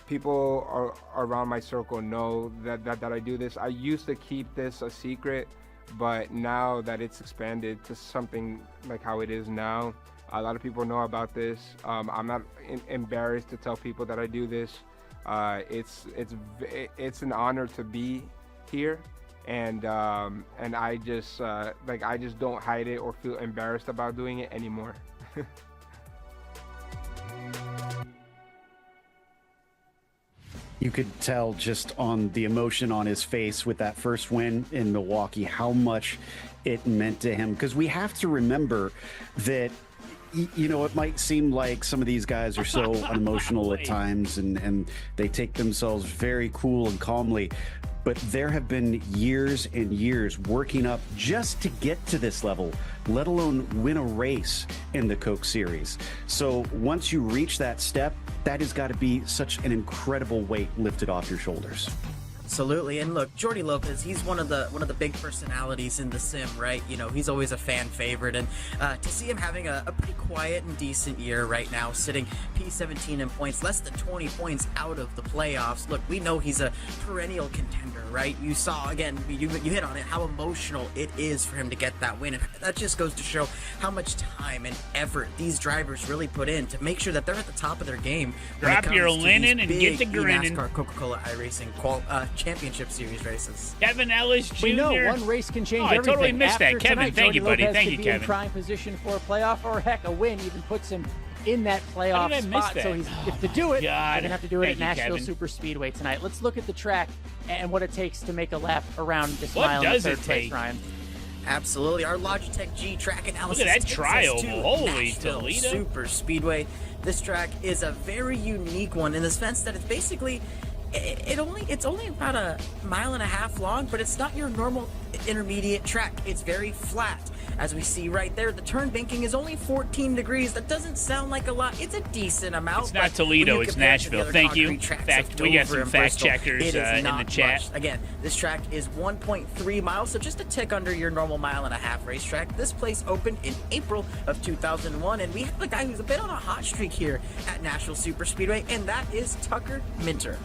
People around my circle know that I do this. I used to keep this a secret, but now that it's expanded to something like how it is now, a lot of people know about this. I'm not embarrassed to tell people that I do this. It's an honor to be here, and I just I just don't hide it or feel embarrassed about doing it anymore. You could tell just on the emotion on his face with that first win in Milwaukee how much it meant to him, because we have to remember that you know, it might seem like some of these guys are so unemotional at times, and they take themselves very cool and calmly. But there have been years and years working up just to get to this level, let alone win a race in the Coke Series. So once you reach that step, that has got to be such an incredible weight lifted off your shoulders. Absolutely, and look, Jordi Lopez, he's one of the big personalities in the sim, right? You know, he's always a fan favorite, and to see him having a pretty quiet and decent year right now, sitting P17 in points, less than 20 points out of the playoffs. Look, we know he's a perennial contender, right? You saw, again, you hit on it, how emotional it is for him to get that win, and that just goes to show how much time and effort these drivers really put in to make sure that they're at the top of their game. Drop your linen and get to grinning. NASCAR Coca-Cola iRacing Championship Series races. Kevin Ellis Jr. We know one race can change I everything. totally missed After that. Kevin, tonight, thank you, Jordi buddy. Lopez Thank could you, be Kevin. in prime position for a playoff, or heck, a win even puts him in that playoff How did I miss spot. that? So he's if to do it, God. they're gonna have to do it Thank at you, Nashville Kevin. Super Speedway tonight. Let's look at the track and what it takes to make a lap around this What mile in does third it place, take? Ryan. Absolutely. Our Logitech G track analysis. Look at that takes us trial. to Holy Nashville Toledo. Super Speedway. This track is a very unique one in the sense that it's basically it's only about a mile and a half long, but it's not your normal intermediate track. It's very flat. As we see right there, the turn banking is only 14 degrees. That doesn't sound like a lot. It's a decent amount. It's not Toledo, it's Nashville. Thank you. We got some fact checkers in the chat. Much. Again, this track is 1.3 miles, so just a tick under your normal mile and a half racetrack. This place opened in April of 2001, and we have a guy who's a bit on a hot streak here at Nashville Super Speedway, and that is Tucker Minter.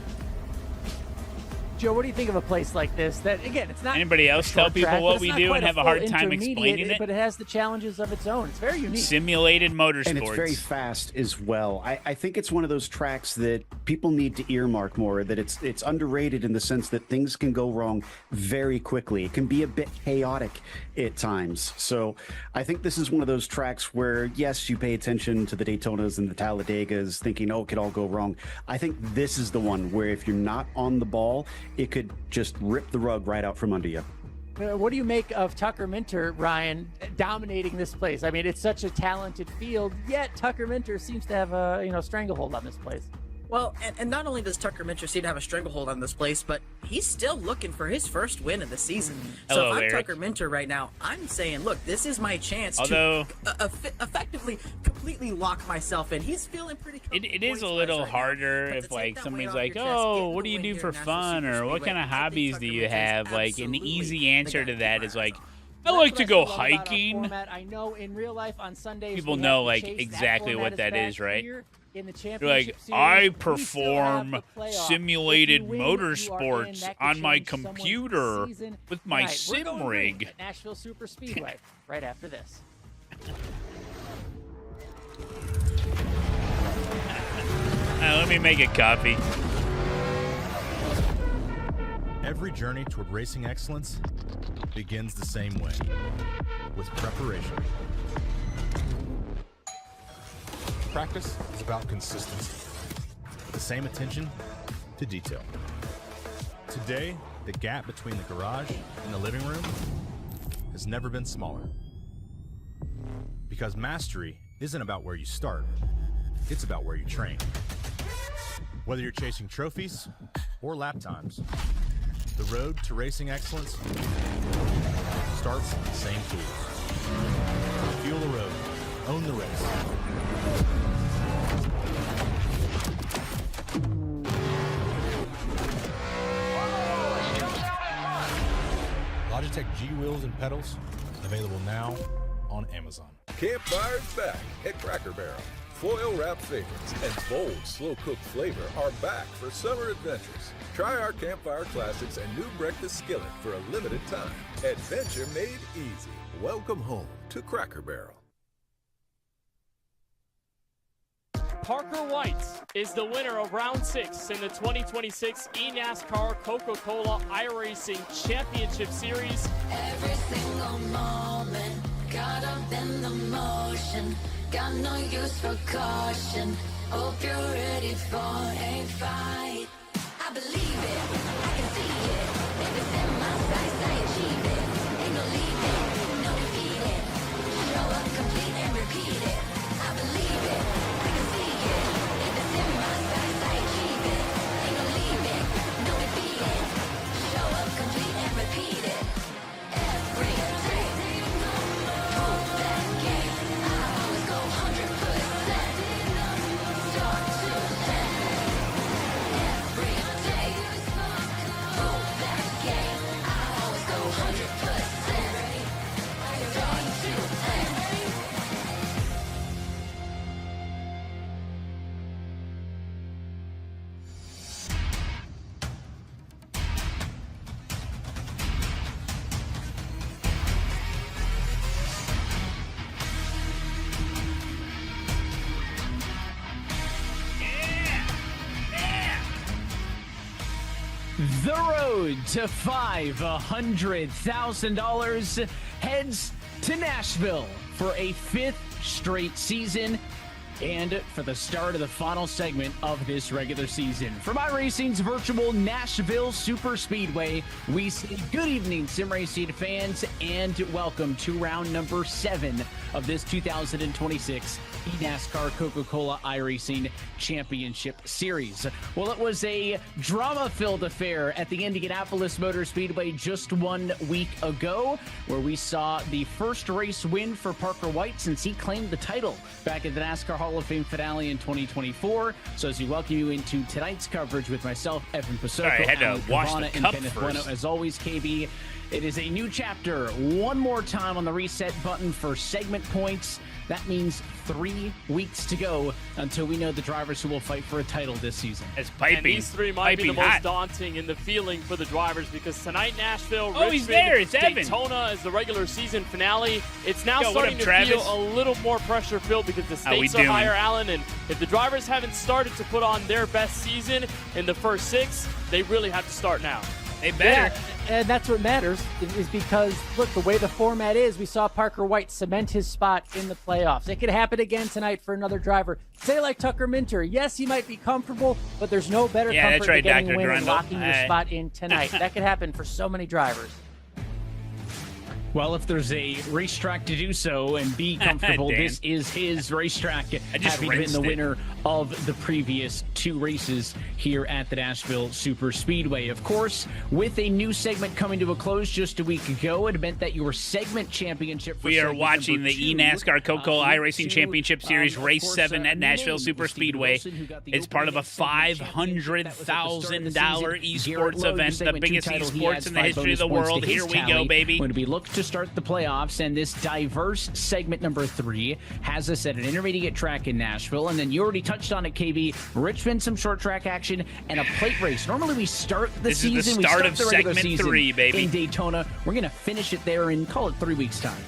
Joe, what do you think of a place like this? That again, it's not. Anybody else tell people track, what we do and have a hard time explaining it? But it has the challenges of its own. It's very unique. Simulated motorsports. And it's very fast as well. I think it's one of those tracks that people need to earmark more, that it's underrated in the sense that things can go wrong very quickly. It can be a bit chaotic at times. So I think this is one of those tracks where, yes, you pay attention to the Daytonas and the Talladegas thinking, oh, it could all go wrong. I think this is the one where if you're not on the ball, it could just rip the rug right out from under you. What do you make of Tucker Minter, Ryan, dominating this place? I mean, it's such a talented field, yet Tucker Minter seems to have a stranglehold on this place. Well, and not only does Tucker Minter seem to have a stranglehold on this place, but he's still looking for his first win of the season. Hello, so if I'm Eric. Tucker Minter right now, I'm saying, look, this is my chance Although, to effectively completely lock myself in. He's feeling pretty it is a little harder if like somebody's like, oh, what do you do for fun, or what kind of hobbies do you have? Like an easy answer to that is like, I like to go hiking. I know in real life on Sundays People we know have to like chase. exactly That what that format is, right? here in the You're championship like, series, I we still have perform the playoff. simulated If you win, you are in. motorsports That could on my change someone's computer season. with my All right, we're sim going rig. green at Nashville Super Speedway right after this. Let me make a copy. Every journey toward racing excellence begins the same way, with preparation. Practice is about consistency, the same attention to detail. Today, the gap between the garage and the living room has never been smaller. Because mastery isn't about where you start, it's about where you train. Whether you're chasing trophies or lap times, the road to racing excellence starts with the same tools. Fuel the road, own the race. Logitech G wheels and pedals, available now on Amazon. Campfire's back at Cracker Barrel. Foil-wrapped favorites and bold, slow-cooked flavor are back for summer adventures. Try our Campfire Classics and new breakfast skillet for a limited time. Adventure made easy. Welcome home to Cracker Barrel. Parker White is the winner of Round 6 in the 2026 eNASCAR Coca-Cola iRacing Championship Series. Every single moment, caught up in the motion, got no use for caution. Hope you're ready for a fight. I believe it, I can see it. If it's in my sights, I achieve it. Ain't no leaving, no defeating. Show up complete and repeat it. I The road to $500,000 heads to Nashville for a 5th straight season and for the start of the final segment of this regular season. From iRacing's virtual Nashville Super Speedway, we say good evening, sim racing fans, and welcome to round number 7 of this 2026 eNASCAR Coca-Cola iRacing Championship Series. Well, it was a drama-filled affair at the Indianapolis Motor Speedway just 1 week ago, where we saw the first race win for Parker White since he claimed the title back at the NASCAR Hall of Fame finale in 2024. So as we welcome you into tonight's coverage with myself, Evan Pasoko, Sorry, I had to wash the cup and Kenneth first. Bueno. As always, KB, it is a new chapter. One more time on the reset button for segment points. That means 3 weeks to go until we know the drivers who will fight for a title this season. It's piping. And these 3 might be the most hot. daunting in the feeling for the drivers because tonight Nashville, Oh, he's there. It's Evan. Daytona is the regular season finale. It's now Yo, what starting up, to Travis? feel a little more pressure filled because the How we stakes are doing? higher, Alan. And if the drivers haven't started to put on their best season in the first 6, they really have to start now. They better. Yeah, and that's what matters is because, look, the way the format is, we saw Parker White cement his spot in the playoffs. It could happen again tonight for another driver. Say like Tucker Minter. Yes, he might be comfortable, but there's no better Yeah, comfort that's right, than getting Dr. a win and Grundle. locking your spot in tonight. That could happen for so many drivers. Well, if there's a racetrack to do so and be comfortable, Dan. this is his racetrack, I just having been rinsed the it. winner of the previous 2 races here at the Nashville Super Speedway. Of course, with a new segment coming to a close just a week ago, it meant that your segment championship for We are segment watching number the 2, eNASCAR Coca-Cola went iRacing to, Championship Series of Race course, 7 at a Nashville name Super with Steve Speedway. Wilson, who got the It's part of a opening segment championship. That was at the start of the $500,000 season. Garrett esports Lowe, event, the segment 2 biggest title, he esports adds in the 5 history of bonus the points to world. his Here we go, tally. baby. When we look to start the playoffs, and this diverse segment number 3 has us at an intermediate track in Nashville, and then you already touched on it, KB. Richmond, some short track action, and a plate race. Normally we start the This is season, the start we of start the regular segment season 3, baby. in Daytona. We're going to finish it there in, call it 3 weeks' time.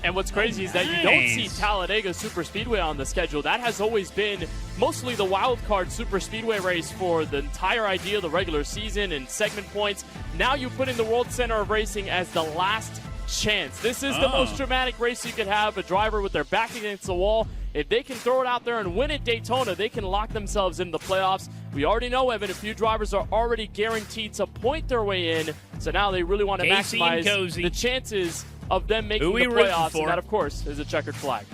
And what's crazy is that you don't see Talladega Super Speedway on the schedule. That has always been mostly the wild card Super Speedway race for the entire idea of the regular season and segment points. Now you put in the World Center of Racing as the last chance. This is the most dramatic race you could have, a driver with their back against the wall. If they can throw it out there and win at Daytona, they can lock themselves in the playoffs. We already know, Evan, a few drivers are already guaranteed to point their way in, so now they really want to Casey and maximize Cozy. the chances of them making Who we the rooting playoffs, for? and that, of course, is a checkered flag.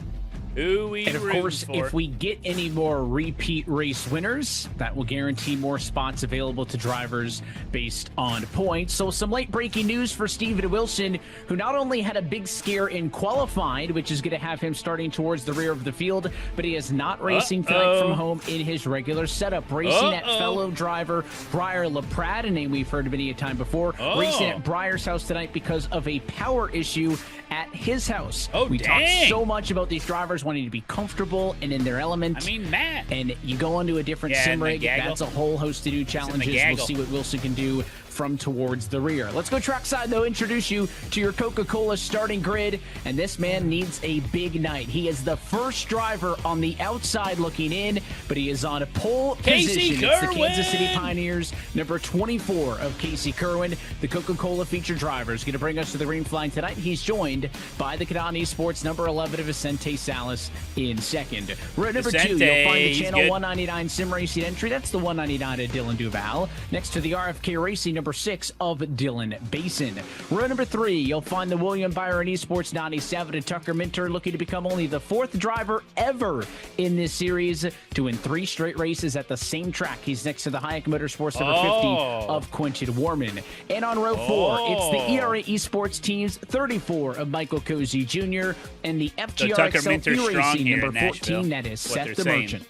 Who we And of rooting course, for? if we get any more repeat race winners, that will guarantee more spots available to drivers based on points. So some late breaking news for Steven Wilson, who not only had a big scare in qualified, which is going to have him starting towards the rear of the field, but he is not racing tonight from home in his regular setup. Racing at fellow driver Briar LaPrade, a name we've heard many a time before. Racing at Briar's house tonight because of a power issue at his house. We talked so much about these drivers wanting to be comfortable and in their element. I mean, Matt. And you go onto a different sim rig, Gaggle. that's a whole host of new challenges. We'll gaggle. see what Wilson can do from towards the rear. Let's go trackside, though, introduce you to your Coca-Cola starting grid, and this man needs a big night. He is the first driver on the outside looking in, but he is on a pole Casey position. It's the Kansas City Kerwin! Pioneers, number 24 of Casey Kerwin, the Coca-Cola featured driver, is going to bring us to the green flag tonight. He's joined by the Canani Sports number 11 of Vicente Salas in second. Row number 2, you'll find the he's Channel good. 199 Sim Racing entry. That's the 199 of Dylan Duval. Next to the RFK Racing number 6 of Dylan Basin. Row number 3, you'll find the William Byron Esports 97 of Tucker Minter, looking to become only the 4th driver ever in this series to win 3 straight races at the same track. He's next to the Hayek Motorsports number 50 of Quentin Warman. And on row 4, it's the ERA Esports teams 34 of Michael Cozy Jr. and the FGR Tucker XL Minter's strong E-Racing here number in 14, Nashville. that is What they're Seth the saying. Merchant.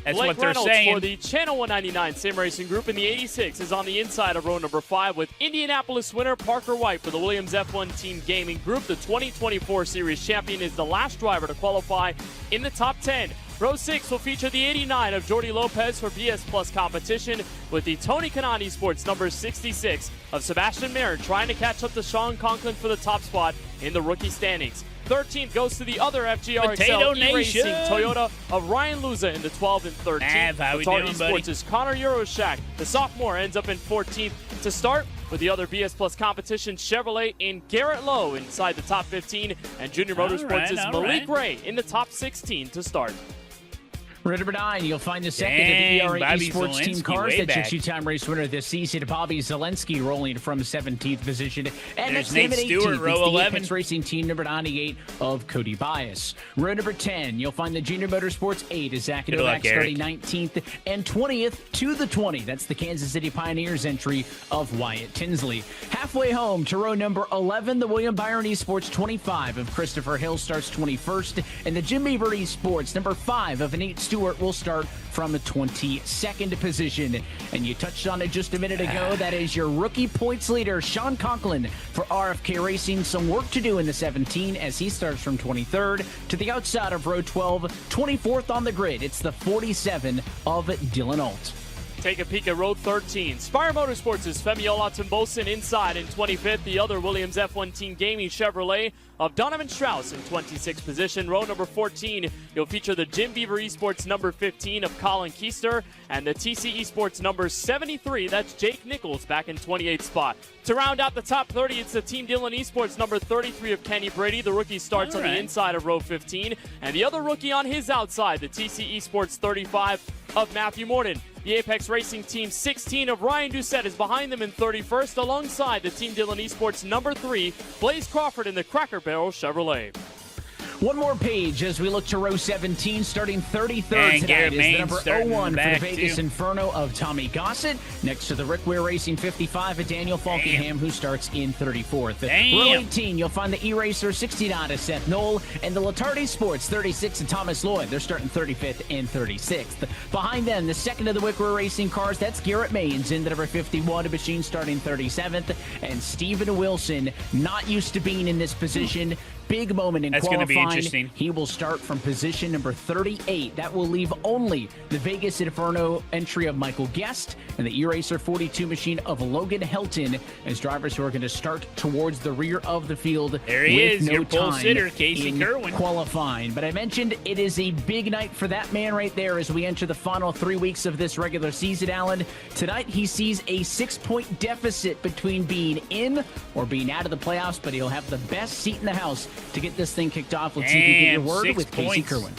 That's Blake what they're Reynolds saying. for the Channel 199 Sim Racing Group in the 86 is on the inside of row number 5 with Indianapolis winner Parker White for the Williams F1 Team Gaming Group. The 2024 Series champion is the last driver to qualify in the top 10. Row 6 will feature the 89 of Jordi Lopez for BS Plus competition with the Tony Kanani Sports number 66 of Sebastian Marin trying to catch up to Sean Conklin for the top spot in the rookie standings. 13th goes to the other FGR Potato Excel Nation. eRacing Toyota of Ryan Luza in the 12 and 13th. How we Qatar doing, Esports buddy? is Connor Euroshak. The sophomore ends up in 14th to start, with the other BS Plus competition Chevrolet in Garrett Lowe inside the top 15, and Junior Motorsports is Malik Ray in the top 16 to start. Row number 9, you'll find the second of the ERA Bobby Esports Team Zelensky, cars. way That's your back. two-time race winner this season, Bobby Zelensky, rolling from 17th position. And There's that's Nate him at Stewart, 18th. row It's the 11. Apex Racing Team number 98 of Cody Bias. Row number 10, you'll find the Junior Motorsports 8 is Zach Good luck, Novak starting Eric. 19th and 20th to the 20. That's the Kansas City Pioneers entry of Wyatt Tinsley. Halfway home to row number 11, the William Byron Esports 25 of Christopher Hill starts 21st, and the Jim Beaver Esports number 5 of Nate Stewart will start from a 22nd position. And you touched on it just a minute ago. That is your rookie points leader, Sean Conklin, for RFK Racing. Some work to do in the 17 as he starts from 23rd to the outside of row 12, 24th on the grid. It's the 47 of Dylan Alt. Take a peek at row 13. Spire Motorsports is Femi Olatunbosin inside in 25th. The other Williams F1 Team Gaming Chevrolet of Donovan Strauss in 26th position. Row number 14, you'll feature the Jim Beaver Esports number 15 of Colin Keister and the TC Esports number 73. That's Jake Nichols back in 28th spot. To round out the top 30, it's the Team Dylan Esports number 33 of Kenny Brady. The rookie starts on the inside of row 15. And the other rookie on his outside, the TC Esports 35 of Matthew Morton. The Apex Racing Team 16 of Ryan Doucette is behind them in 31st, alongside the Team Dylan Esports number 3, Blaze Crawford in the Cracker Barrel Chevrolet. One more page as we look to row 17, starting 33rd And tonight Garrett is the Main number starting 01 for the back, Vegas too. Inferno of Tommy Gossett, next to the Rick Ware Racing 55 of Daniel Falkingham, who starts in 34th. Damn. Row 18, you'll find the E-Racer 69 of Seth Knoll, and the Latardi Sports 36 of Thomas Lloyd. They're starting 35th and 36th. Behind them, the second of the Wick Ware Racing cars, that's Garrett Mains in the number 51 of Machine starting 37th, and Stephen Wilson, not used to being in this position. Big moment in That's gonna qualifying. be interesting. He will start from position number 38. That will leave only the Vegas Inferno entry of Michael Guest and the E-Racer 42 machine of Logan Helton as drivers who are going to start towards the rear of the field. There he with is, no your pole time sitter, Casey in Kerwin. qualifying. But I mentioned it is a big night for that man right there as we enter the final 3 weeks of this regular season, Alan. Tonight he sees a 6-point deficit between being in or being out of the playoffs, but he'll have the best seat in the house to get this thing kicked off. Let's see if you get your Damn, word 6 with Casey points. Kerwin.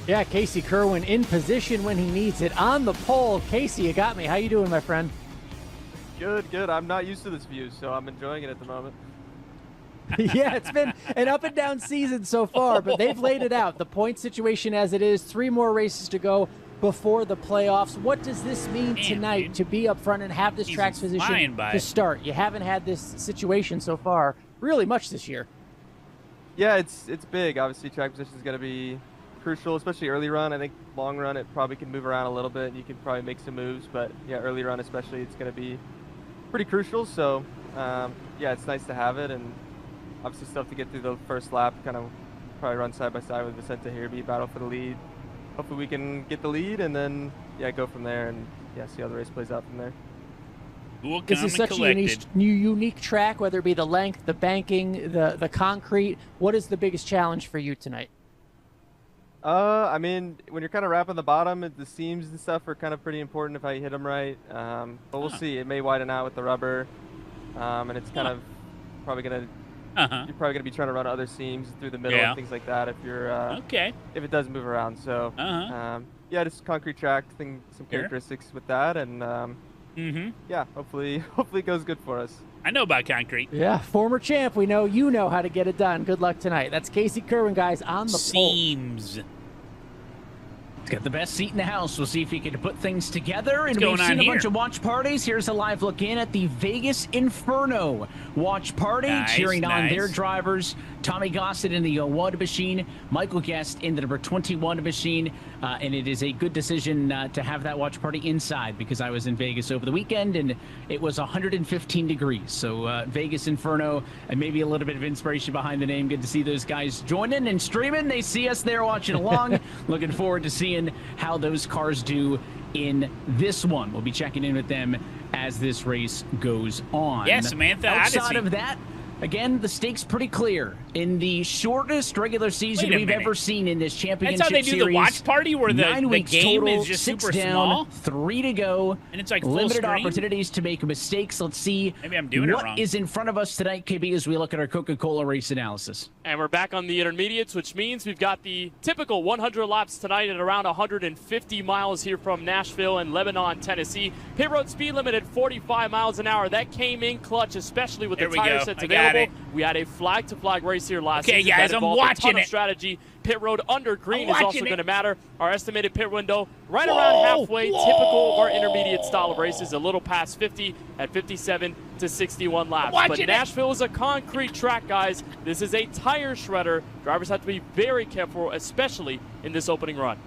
Yeah, Casey Kerwin in position when he needs it. On the pole, Casey, you got me. How you doing, my friend? Good, good. I'm not used to this view, so I'm enjoying it at the moment. Yeah, it's been an up and down season so far, but they've laid it out. The point situation as it is, 3 more races to go before the playoffs. What does this mean tonight to be up front and have this track flying position by. to start? You haven't had this situation so far really much this year. Yeah, it's big. Obviously, track position is going to be crucial, especially early run. I think long run, it probably can move around a little bit. You can probably make some moves, but yeah, early run especially, it's going to be pretty crucial. So, yeah, it's nice to have it, and obviously still have to get through the first lap, kind of probably run side by side with Vicente here, be battle for the lead. Hopefully we can get the lead, and then, yeah, go from there, and yeah, see how the race plays out from there. This is such a unique track, whether it be the length, the banking, the concrete. What is the biggest challenge for you tonight? I mean, when you're kind of wrapping the bottom, the seams and stuff are kind of pretty important if I hit them right. But we'll see. It may widen out with the rubber, and it's kind of probably gonna. You're probably gonna be trying to run other seams through the middle and things like that if you're if it does move around. So yeah, just concrete track thing, some characteristics with that, and yeah, hopefully it goes good for us. I know about concrete. Yeah, former champ. We know you know how to get it done. Good luck tonight. That's Casey Kerwin, guys, on the seams. He's got the best seat in the house. We'll see if he can put things together. What's And going we've on seen a here? bunch of watch parties. Here's a live look in at the Vegas Inferno watch party, Nice, cheering on nice. their drivers. Tommy Gossett in the 01 machine, Michael Guest in the number 21 machine, and it is a good decision to have that watch party inside because I was in Vegas over the weekend and it was 115 degrees. So Vegas Inferno, and maybe a little bit of inspiration behind the name. Good to see those guys joining and streaming. They see us there watching along. Looking forward to seeing how those cars do in this one. We'll be checking in with them as this race goes on. Yeah, Samantha Outside Odyssey. of that, again, the stakes pretty clear. In the shortest regular season we've ever seen in this championship That's how they do series. the watch party where the 9 weeks game total, is just 6 super down, small? 3 to go. And it's like full limited screen? opportunities to make mistakes. Let's see Maybe I'm doing it wrong. what is in front of us tonight, KB, as we look at our Coca-Cola race analysis. And we're back on the intermediates, which means we've got the typical 100 laps tonight at around 150 miles here from Nashville and Lebanon, Tennessee. Pit road speed limit at 45 miles an hour. That came in clutch, especially with the tire sets available. We had a flag-to-flag race here last season. Guys, I'm watching it. Strategy. Pit road under green is also going to matter. Our estimated pit window right around halfway, typical of our intermediate style of races, a little past 50 at 57 to 61 laps. But Nashville is a concrete track, guys. This is a tire shredder. Drivers have to be very careful, especially in this opening run.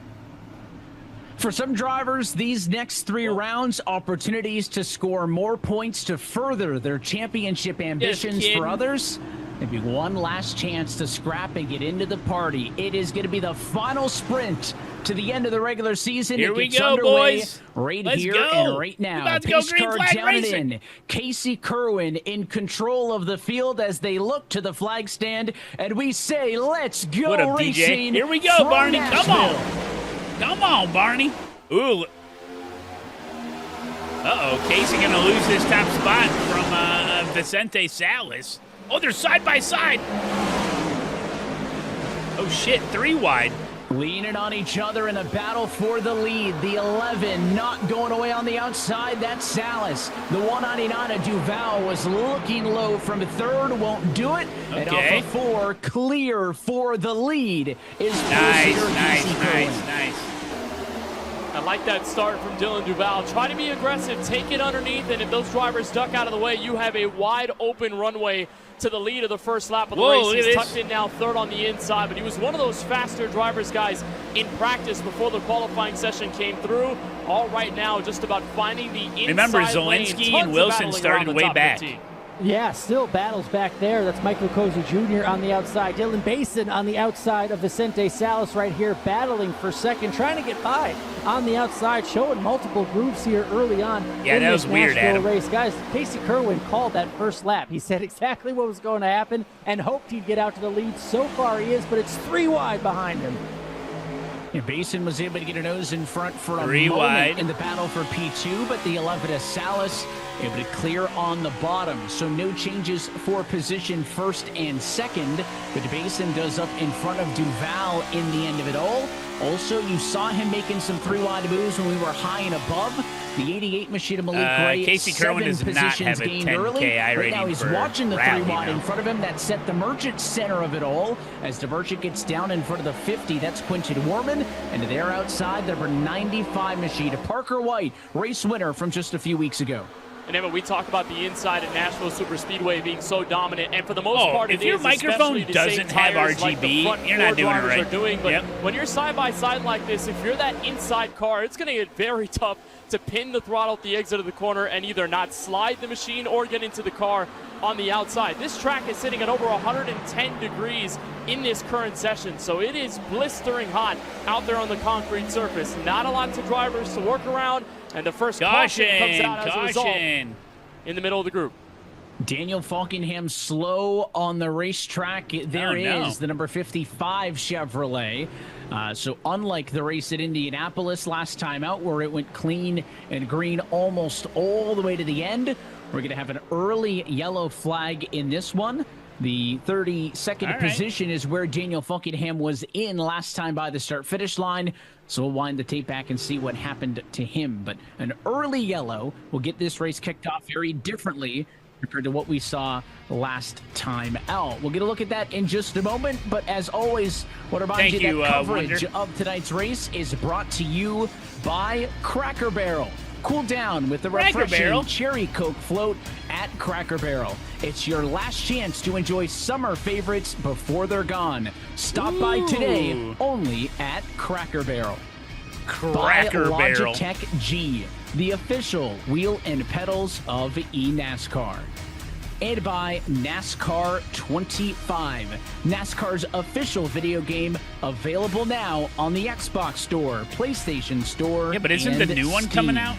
For some drivers, these next 3 rounds, opportunities to score more points to further their championship ambitions. For others, maybe one last chance to scrap and get into the party. It is going to be the final sprint to the end of the regular season. Here we go, underway boys. Right Let's here go. and right now. About to go Pace green car flag down racing. in. Casey Kerwin in control of the field as they look to the flag stand. And we say, let's go What up, racing. DJ? Here we go, from Barney. Nashville. Come on. Come on, Barney. Ooh. Uh-oh. Casey going to lose this top spot from Vicente Salas. Oh, they're side by side. Oh, shit. 3 wide. Leaning on each other in a battle for the lead. The 11 not going away on the outside. That's Salas. The 199 of Duval was looking low from 3rd. Won't do it. And off of 4, clear for the lead is Nice. I like that start from Dylan Duval. Try to be aggressive, take it underneath, and if those drivers duck out of the way, you have a wide open runway to the lead of the first lap of the race. He's tucked in now 3rd on the inside, but he was one of those faster drivers, guys, in practice before the qualifying session came through. All right now, just about finding the inside Remember, lane. Zelensky Tons and of Wilson battling started around the way top back. 15. Yeah, still battles back there. That's Michael Cozy Jr. on the outside. Dylan Basin on the outside of Vicente Salas right here, battling for second, trying to get by on the outside, showing multiple grooves here early on. Yeah, in that this was weird, Nashville Adam. race. Guys, Casey Kerwin called that first lap. He said exactly what was going to happen and hoped he'd get out to the lead. So far he is, but it's 3 wide behind him. Yeah, Basin was able to get a nose in front for a 3 moment wide. in the battle for P2, but the 11 of Salas able to clear on the bottom. So no changes for position 1st and 2nd, but Basin does up in front of Duval in the end of it all. Also, you saw him making some 3 wide moves when we were high and above. The 88 machine of Malik Gray, Casey Kerwin 7 does not positions have a gained 10K early. I Right now rating he's for watching the 3 rally wide now. in front of him. That set the Merchant center of it all. As the Merchant gets down in front of the 50, that's Quinton Warman. And they're outside, the number 95 machine, Parker White, race winner from just a few weeks ago. And Emma, we talk about the inside at Nashville Superspeedway being so dominant, and for the most part, if it your is microphone especially the doesn't same have tires like the RGB, front you're not four doing it drivers right. are doing. But Yep. when you're side by side like this, if you're that inside car, it's going to get very tough to pin the throttle at the exit of the corner and either not slide the machine or get into the car on the outside. This track is sitting at over 110 degrees in this current session, so it is blistering hot out there on the concrete surface. Not a lot to drivers to work around, and the first caution comes out as a result in the middle of the group. Daniel Falkingham slow on the racetrack. There is the number 55 Chevrolet. So unlike the race at Indianapolis last time out where it went clean and green almost all the way to the end, we're going to have an early yellow flag in this one. The 32nd position is where Daniel Falkingham was in last time by the start-finish line. So we'll wind the tape back and see what happened to him. But an early yellow will get this race kicked off very differently compared to what we saw last time out. We'll get a look at that in just a moment. But as always, what reminds you that coverage of tonight's race is brought to you by Cracker Barrel. Cool down with the refreshing Cherry Coke float at Cracker Barrel. It's your last chance to enjoy summer favorites before they're gone. Stop by today only at Cracker Barrel. Cracker by Barrel. Logitech G, the official wheel and pedals of eNASCAR. And by NASCAR 25, NASCAR's official video game, available now on the Xbox Store, PlayStation Store. Yeah, but isn't the new one coming out?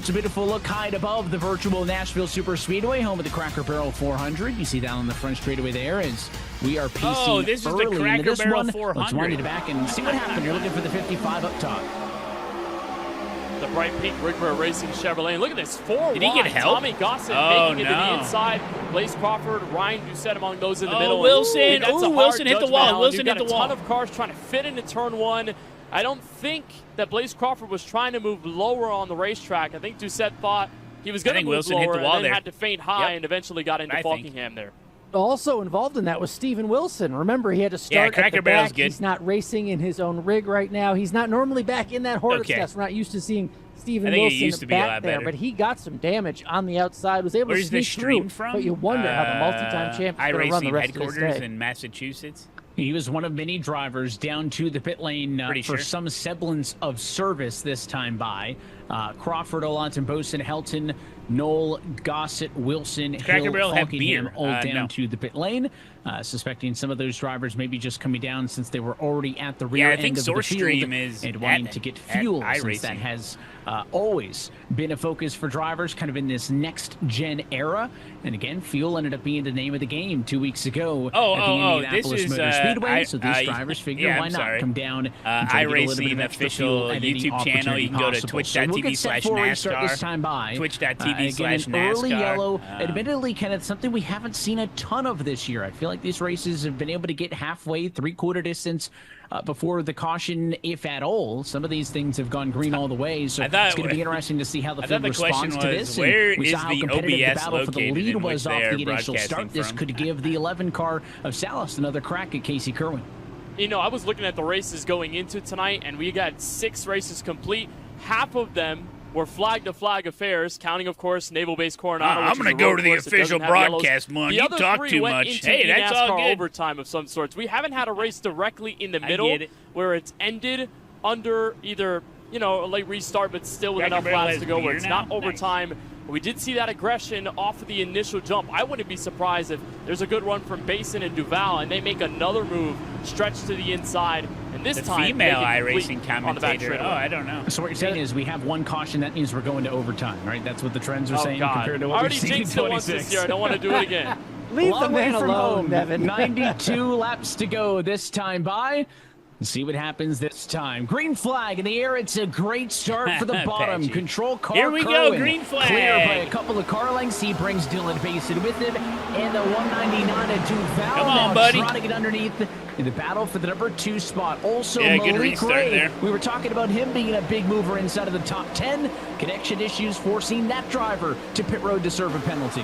It's a beautiful look high above the virtual Nashville Super Speedway, home of the Cracker Barrel 400. You see down on the front straightaway there as we are pacing Oh, this is the early into Cracker this Barrel one. 400. Let's wind it back and see what happened. You're looking for the 55 up top. The bright pink Rigmer Racing Chevrolet. And look at this, 4 Did he get wide. help? Tommy Gossett Oh, making it to the no. inside. Blaze Crawford, Ryan Doucette among those in the Oh, middle. Wilson. And that's a Ooh, hard Wilson hit the judgment, wall. Alan. Wilson You've hit got the a ton wall. of cars trying to fit into turn 1. I don't think that Blaze Crawford was trying to move lower on the racetrack. I think Doucette thought he was going to move Wilson hit lower the wall and then there. had to feint high Yep. and eventually got into I think. Falkingham there. Also involved in that was Steven Wilson. Remember, he had to Yeah, start at Cracker the Barrel's back. good. He's not racing in his own rig right now. He's not normally back in that Hornets Okay. nest. We're not used to seeing Steven I think it Wilson used to be a back lot there, better. but he got some damage on the outside. Was able Where's to sneak this stream through, from? But you wonder how the multi-time champ is going to run the iRacing rest of his headquarters day. in Massachusetts. He was one of many drivers down to the pit lane Pretty for sure. some semblance of service this time by. Crawford, Olanton, Boson, Helton, Knoll, Gossett, Wilson, Cracker Hill, Barrel have Falkingham, beer? all down No. to the pit lane. Suspecting some of those drivers maybe just coming down since they were already at the rear Yeah, I end think of the Source field Stream is and wanting at- to get at fuel since that iRacing. has always been a focus for drivers kind of in this next-gen era. And again, fuel ended up being the name of the game 2 weeks ago at the Indianapolis this is, Motor Speedway. So these I- drivers figure, yeah, why I'm not sorry. come down and try to get a little bit of iRacing extra official fuel at any YouTube channel. opportunity You can go to possible. So we'll get set for a restart twitch.tv/NASCAR. this time by. Again, Twitch.tv/NASCAR. an early yellow. Admittedly, kind of something we haven't seen a ton of this year. I feel like these races have been able to get halfway, three-quarter distance before the caution, if at all. Some of these things have gone green all the way, so I thought- it's going to be interesting to see how the I field thought the question responds to was, this. where and we is saw how the competitive the OBS battle for the located lead in which was off they are the initial start. broadcasting This from? could give the 11 car of Salas another crack at Casey Kerwin. You know, I was looking at the races going into tonight, and we got 6 races complete. Half of them were flag-to-flag affairs, counting, of course, Naval Base Coronado. I'm going to go to the official broadcast, Mon. You talk too much. Hey, that's all good. Overtime of some sorts. We haven't had a race directly in the I middle get it. where it's ended under either, you know, a late restart, but still with Cracker enough Barrel laps has to go where beer it's now? not overtime. We did see that aggression off of the initial jump. I wouldn't be surprised if there's a good run from Basin and Duval, and they make another move, stretch to the inside, and this The time female make it iRacing complete on the back commentator. straightaway. Oh, I don't know. So what you're saying is we have one caution, that means we're going to overtime, right? That's what the trends are saying God. compared to what Already we've seen in jinxed it once 26. this year. I don't want to do it again. Leave Long the man way from alone, home. Devin. 92 laps to go this time by. Let's see what happens this time. Green flag in the air. It's a great start for the bottom. Patchy. Control car. Here we go, Kerwin. green flag. Clear by a couple of car lengths. He brings Dylan Basin with him. And the 199 to Duval. Come on, now buddy. trying to get underneath in the battle for the number 2 spot. Also, Yeah, good Malik restart Ray. there. We were talking about him being a big mover inside of the top 10. Connection issues forcing that driver to pit road to serve a penalty.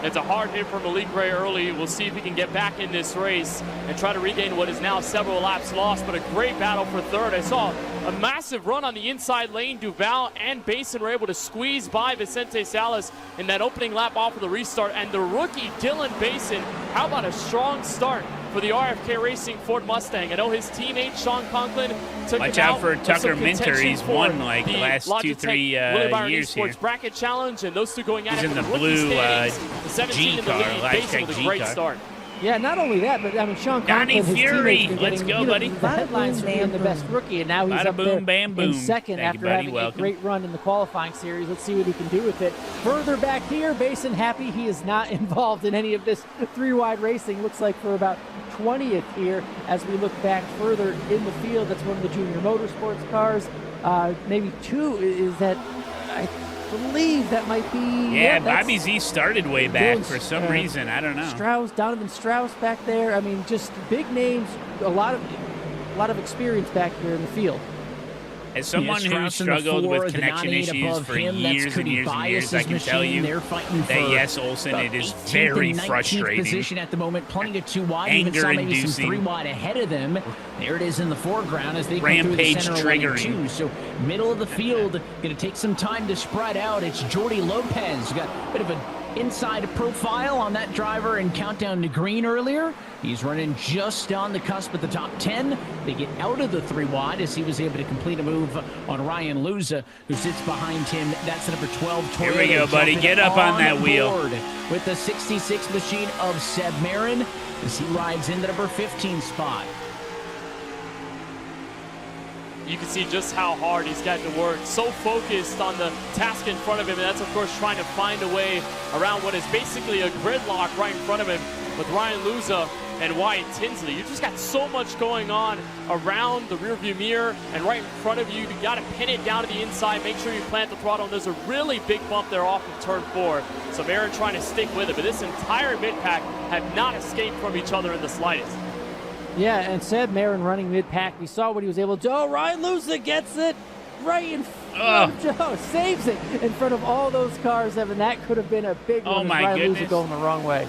It's a hard hit for Malik Ray early. We'll see if he can get back in this race and try to regain what is now several laps lost, but a great battle for third. I saw a massive run on the inside lane. Duval and Basin were able to squeeze by Vicente Salas in that opening lap off of the restart, and the rookie Dylan Basin, how about a strong start for the RFK Racing Ford Mustang? I know his teammate Sean Conklin took Watch him out out for of Tucker some Minter. contention He's for won like the the last Logitech 2-3 Willie Byron years here. Esports bracket challenge, and those two going at He's it in for the rookie blue standings. The 17 G in the car, lead, Logitech Basin with a G great car. start. Yeah, not only that, but I mean, Sean Donnie Conklin, his Fury. teammates been Let's getting, go, you know, buddy. the headlines for being the best rookie, and now he's Bada up boom, there bam, in boom. second Thank you, after buddy. having Welcome. a great run in the qualifying series. Let's see what he can do with it. Further back here, Basin happy he is not involved in any of this 3-wide racing. Looks like for about 20th here as we look back further in the field. That's one of the junior motorsports cars. Maybe 2 is that, I believe that might be. Yeah, that's Bobby Z started way back Dylan, for some reason. I don't know. Strauss, Donovan Strauss back there. I mean, just big names, a lot of experience back here in the field. As someone who Strauss in the struggled 4, with the connection 98 issues above for him, that's years and Cody years and years, I Bias's can tell machine. you They're fighting that, for yes, Olsen, about it is 18th very and 19th frustrating. position at the moment, plenty of 2 wide. Even saw maybe some 3 wide ahead of them. There it is in the foreground as they come through the Rampage center of 1 and triggering. 2. So middle of the field, going to take some time to spread out. It's Jordy Lopez. Got a bit of an inside profile on that driver in countdown to green earlier. He's running just on the cusp of the top 10. They get out of the 3 wide as he was able to complete a move on Ryan Luza, who sits behind him. That's the number 12 Toyota. Here we go, buddy. jumping Get up on that wheel. board with the 66 machine of Seb Marin as he rides in the number 15 spot. you can see just how hard he's got to work. So focused on the task in front of him, and that's, of course, trying to find a way around what is basically a gridlock right in front of him with Ryan Luza and Wyatt Tinsley. You just got so much going on around the rearview mirror and right in front of you. You got to pin it down to the inside, make sure you plant the throttle, and there's a really big bump there off of turn 4. So Marin trying to stick with it, but this entire mid-pack have not escaped from each other in the slightest. Yeah, and Seb Marin running mid-pack. We saw what he was able to do. Oh, Ryan Luza gets it right in front of Joe. Saves it in front of all those cars, Evan. That could have been a big one. Oh, my Ryan goodness. Luza going the wrong way.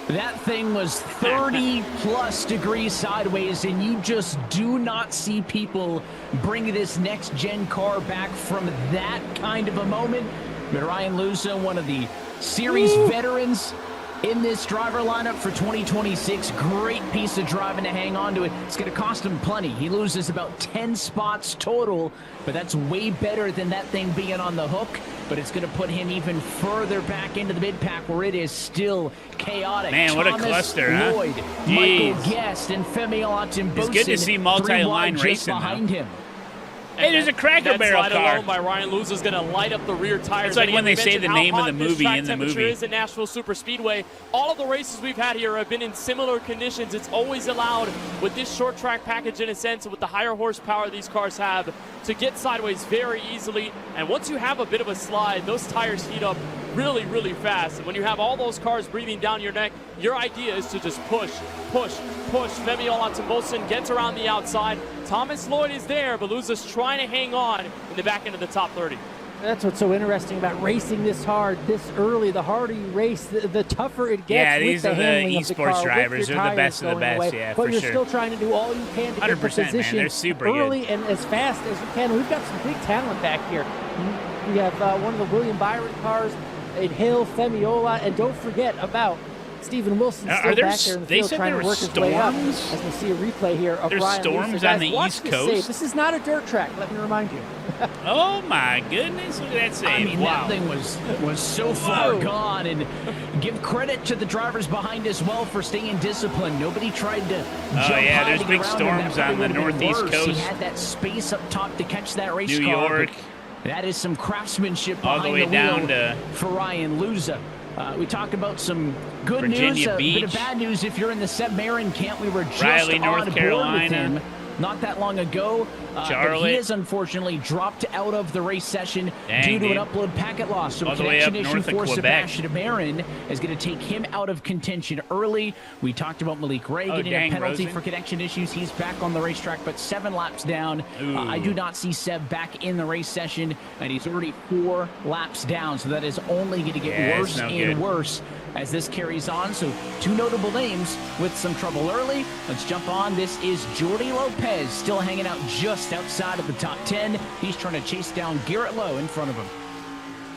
That thing was 30-plus degrees sideways, and you just do not see people bring this next-gen car back from that kind of a moment. But Ryan Luza, one of the series veterans in this driver lineup for 2026. Great piece of driving to hang on to it. It's going to cost him plenty. He loses about 10 spots total, but that's way better than that thing being on the hook. But it's going to put him even further back into the mid-pack where it is still chaotic. Man, what a cluster, huh? Lloyd, Michael Guest, and Femi Olatunbosin. It's good to see multi-line racing behind him. Hey, there's a Cracker Barrel car. Alone by Ryan Luza is going to light up the rear tires. It's like when they say the name of the movie in the movie. Is in Nashville Super Speedway. All of the races we've had here have been in similar conditions. It's always allowed with this short track package, in a sense, with the higher horsepower these cars have, to get sideways very easily. And once you have a bit of a slide, those tires heat up really, really fast. And when you have all those cars breathing down your neck, your idea is to just push, push, push. Femi Olatunbosin gets around the outside. Thomas Lloyd is there, but Luza's trying to hang on in the back end of the top 30. That's what's so interesting about racing this hard, this early. The harder you race, the tougher it gets. Yeah, these with are the esports drivers. They're the best of the best, away. yeah, but for you're sure. still trying to do all you can to get the 100%, man. position They're super early good. and as fast as you can. We've got some big talent back here. We have one of the William Byron cars, in Hill, Femiola, and don't forget about Stephen Wilson still back there in the field trying to work his way up. As we see a replay here of There's Ryan storms Luza. on the Watch East this Coast. save. This is not a dirt track, let me remind you. Oh my goodness, look at that save. I mean, wow. that thing was so far gone, and give credit to the drivers behind as well for staying disciplined. Nobody tried to jump yeah, high there's to big get around him. storms That on the probably would've been northeast worse. coast. He had that space up top to catch that race New car. York. That is some craftsmanship All behind the way down wheel to for Ryan Luza. We talked about some good Virginia news, a bit of Beach. bad news if you're in the Seb Marin camp. We were just Raleigh, on North board Carolina. with him not that long ago. But Charlotte. he has unfortunately dropped out of the race session due to dude. an upload packet loss. So All a the way connection up issue north of for Quebec. Sebastian Marin is going to take him out of contention early. We talked about Malik Ray getting dang, a penalty Rosen. for connection issues. He's back on the racetrack, but 7 laps down. I do not see Seb back in the race session, and he's already 4 laps down. So that is only going to get Yeah, it's worse no and good. worse as this carries on. So 2 notable names with some trouble early. Let's jump on. This is Jordi Lopez, still hanging out just outside of the top 10. He's trying to chase down Garrett Lowe in front of him.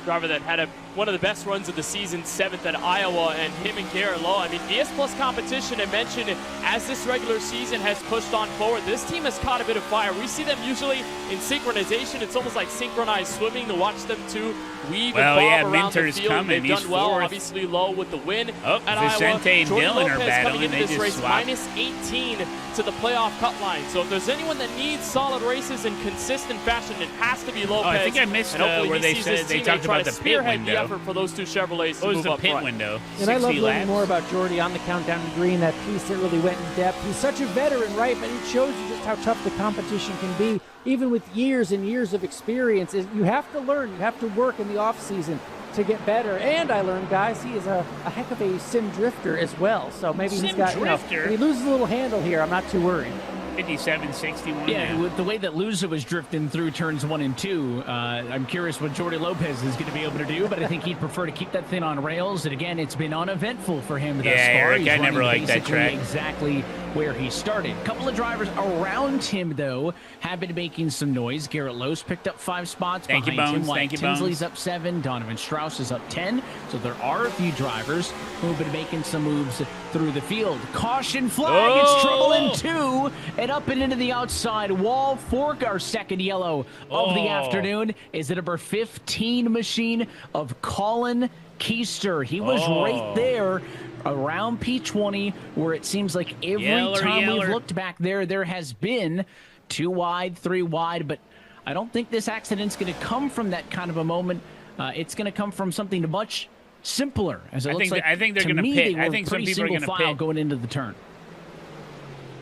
Driver that had one of the best runs of the season, 7th at Iowa, and him and Garrett Lowe. I mean, DS Plus competition, I mentioned, as this regular season has pushed on forward, this team has caught a bit of fire. We see them usually in synchronization. It's almost like synchronized swimming to watch them two weave Well, and yeah, bob around Minter's the field. coming. They've He's done well, 4th. obviously Lowe with the win Oh, at Vicente Iowa. and Jordan Dylan Lopez are battling. coming into They this just race swapped. minus 18 to the playoff cut line. So if there's anyone that needs solid races in consistent fashion, it has to be Lopez. Oh, I think I missed And hopefully where he they sees said his they teammate talked try about to the pit spearhead the window. effort for those two Chevrolets to What was move the up pit front. window? And I love 60 learning laps? more about Jordy on the Countdown to Green, that piece that really went in depth. He's such a veteran, right? But it shows you just how tough the competition can be, even with years and years of experience. You have to learn, you have to work in the off-season to get better. And I learned, guys, he is a heck of a sim drifter as well. So maybe he's got, drifter? if he loses a little handle here, I'm not too worried. 57, 61. Yeah, with the way that Luza was drifting through turns 1 and 2, I'm curious what Jordi Lopez is going to be able to do, but I think he'd prefer to keep that thing on rails. And again, it's been uneventful for him thus far. Eric, He's I never running liked that basically track. exactly where he started. A couple of drivers around him, though, have been making some noise. Garrett Lowe's picked up 5 spots Thank you, behind him. Bones. Wyatt Thank you, Tinsley's Bones. up 7. Donovan Strauss is up 10. So there are a few drivers who have been making some moves through the field. Caution flag. It's trouble in 2 and up and into the outside wall. Fork, our second yellow of the afternoon, is the number 15 machine of Colin Keister. He was right there around P20, where it seems like every time we've looked back there, there has been 2 wide, 3 wide, but I don't think this accident's going to come from that kind of a moment. It's going to come from something much simpler. As it looks like, I think they're to going to me, pit. they were I think some pretty people are going single to file pit. going into the turn.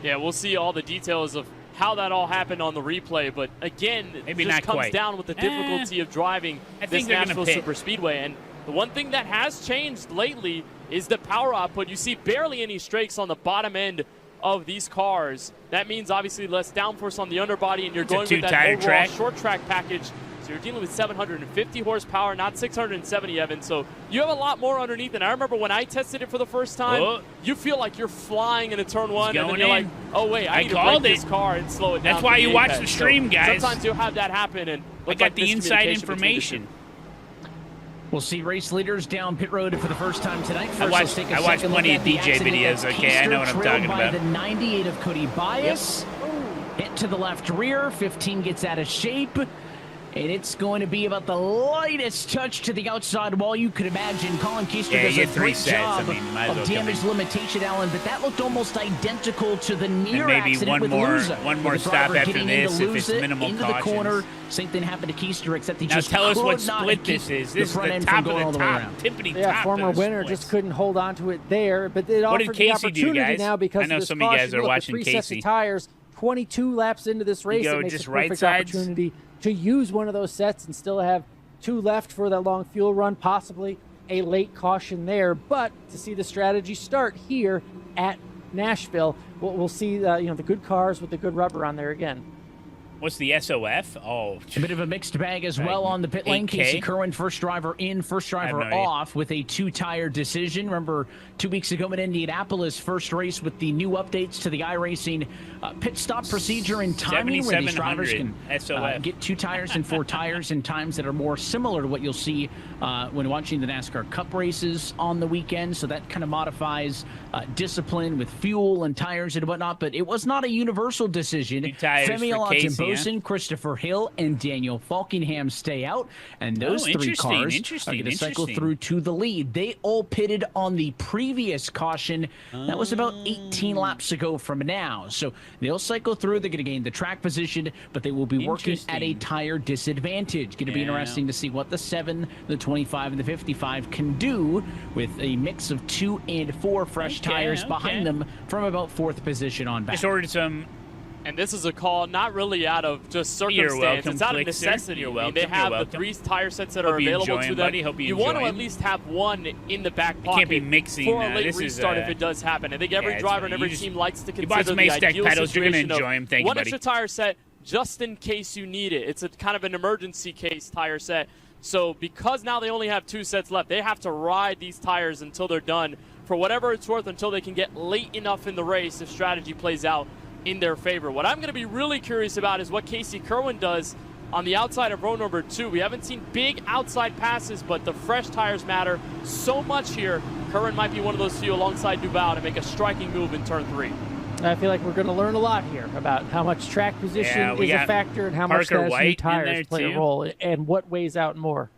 Yeah, we'll see all the details of how that all happened on the replay, but again, Maybe it not just comes quite. down with the difficulty of driving I this think they're gonna Nashville pit. Super Speedway. And the one thing that has changed lately is the power output. You see barely any strakes on the bottom end of these cars. That means obviously less downforce on the underbody, and you're It's a going with that two-tire overall track. short track package. So you're dealing with 750 horsepower, not 670, Evan. So you have a lot more underneath. And I remember when I tested it for the first time, Oh. you feel like you're flying into turn one, and then going you're in. like, oh wait, I need to called break it. this car and slow it down. That's why to you the watch apex. the stream, So guys. Sometimes you'll have that happen, and I look got like the inside miscommunication between the two. information. We'll see race leaders down pit road for the first time tonight. First, I watched let's take a plenty second look of at the DJ accident videos, as okay? I know what I'm Keister talking trailed by about. the 98 of Cody Bias. Hit to the left rear. 15 gets out of shape. And it's going to be about the lightest touch to the outside wall you could imagine. Colin Keister Yeah, does you a get 3 great sets. job I mean, might as well of come damage in. limitation, Alan, but that looked almost identical to the near maybe accident one with more- Luza. one more With the stop driver after getting this into if it's Luza, minimal into cautions. the corner. Same thing happened to Keister, except he Now just tell us could what not split keep this is. the This is front the end top from of going all the the way top, around. tippity Yeah, top. former of the winner splits. just couldn't hold on to it there, but it What did offered the Casey do, opportunity guys? now because I know of this some of you caution. guys are Look, watching with 3 sets Casey. of tires, 22 laps into this race, go it makes just a right perfect sides? opportunity to use one of those sets and still have 2 left for that long fuel run, possibly a late caution there. But to see the strategy start here at Nashville, we'll see the good cars with the good rubber on there again. What's the SOF? Oh, A bit of a mixed bag as well on the pit lane. 8K? Casey Kerwin, first driver in, first driver no idea. off with a 2-tire decision. Remember, 2 weeks ago in Indianapolis, first race with the new updates to the iRacing pit stop procedure and timing, where these drivers can 7700 SOF. get 2 tires and 4 tires in times that are more similar to what you'll see when watching the NASCAR Cup races on the weekend. So that kind of modifies discipline with fuel and tires and whatnot. But it was not a universal decision. 2 tires Femi for Casey, Alonso, Christopher Hill, and Daniel Falkingham stay out, and those 3 interesting, cars interesting, are going to cycle interesting. through to the lead. They all pitted on the previous caution. That was about 18 laps ago from now. So they'll cycle through. They're going to gain the track position, but they will be working at a tire disadvantage. Going to be Yeah. interesting to see what the 7, the 25, and the 55 can do with a mix of 2 and 4 fresh tires behind them from about 4th position on back. Just ordered some. And this is a call not really out of just You're circumstance. welcome, It's out of Clixer. necessity. You're I mean, they welcome, have you're the welcome. 3 tire sets that Hope are you available enjoying, to them. buddy. Hope you want to enjoying. at least have one in the back You pocket can't be mixing, for a late this is, restart if it does happen. I think every yeah, it's driver fine. and every You just- team likes to you bought consider some the ASETEK ideal pedals. You're gonna situation of enjoy 'em. Thank you, one buddy. extra tire set just in case you need it. It's a kind of an emergency case tire set. So because now they only have 2 sets left, they have to ride these tires until they're done for whatever it's worth, until they can get late enough in the race if strategy plays out in their favor. What I'm going to be really curious about is what Casey Kerwin does on the outside of row number 2. We haven't seen big outside passes, but the fresh tires matter so much here. Kerwin might be one of those few alongside Duval to make a striking move in turn 3. I feel like we're going to learn a lot here about how much track position Yeah, we is a got factor and how much Parker those new White in tires there, play too. a role and what weighs out more.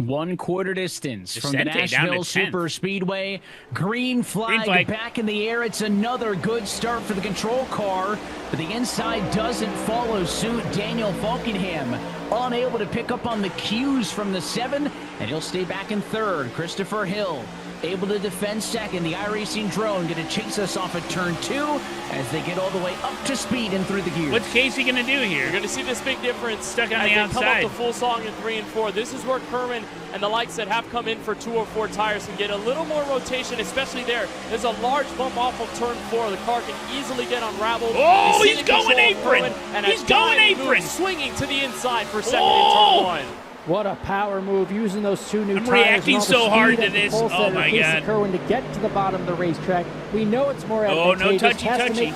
1/4 distance from the Vicente down to Nashville 10th. Super Speedway. Green flag back in the air. It's another good start for the control car, but the inside doesn't follow suit. Daniel Falkingham unable to pick up on the cues from the 7, and he'll stay back in 3rd. Christopher Hill able to defend 2nd. The iRacing drone going to chase us off at turn 2 as they get all the way up to speed and through the gears. What's Casey going to do here? You're going to see this big difference Stuck on as the they outside. come up to full song in 3 and 4. This is where Kerwin and the likes that have come in for 2 or 4 tires can get a little more rotation, especially there. There's a large bump off of turn 4. The car can easily get unraveled. Oh, You see he's the control going of apron. Kerwin, and He's a going diving move apron. swinging to the inside for 2nd Oh. in turn 1. What a power move using those 2 new I'm tires. reacting and all the so hard speed to at the this. pole Oh, setter, my Casey God. Kerwin to get to the bottom of the racetrack. We know it's more Oh, advantageous. no touchy, Has to touchy.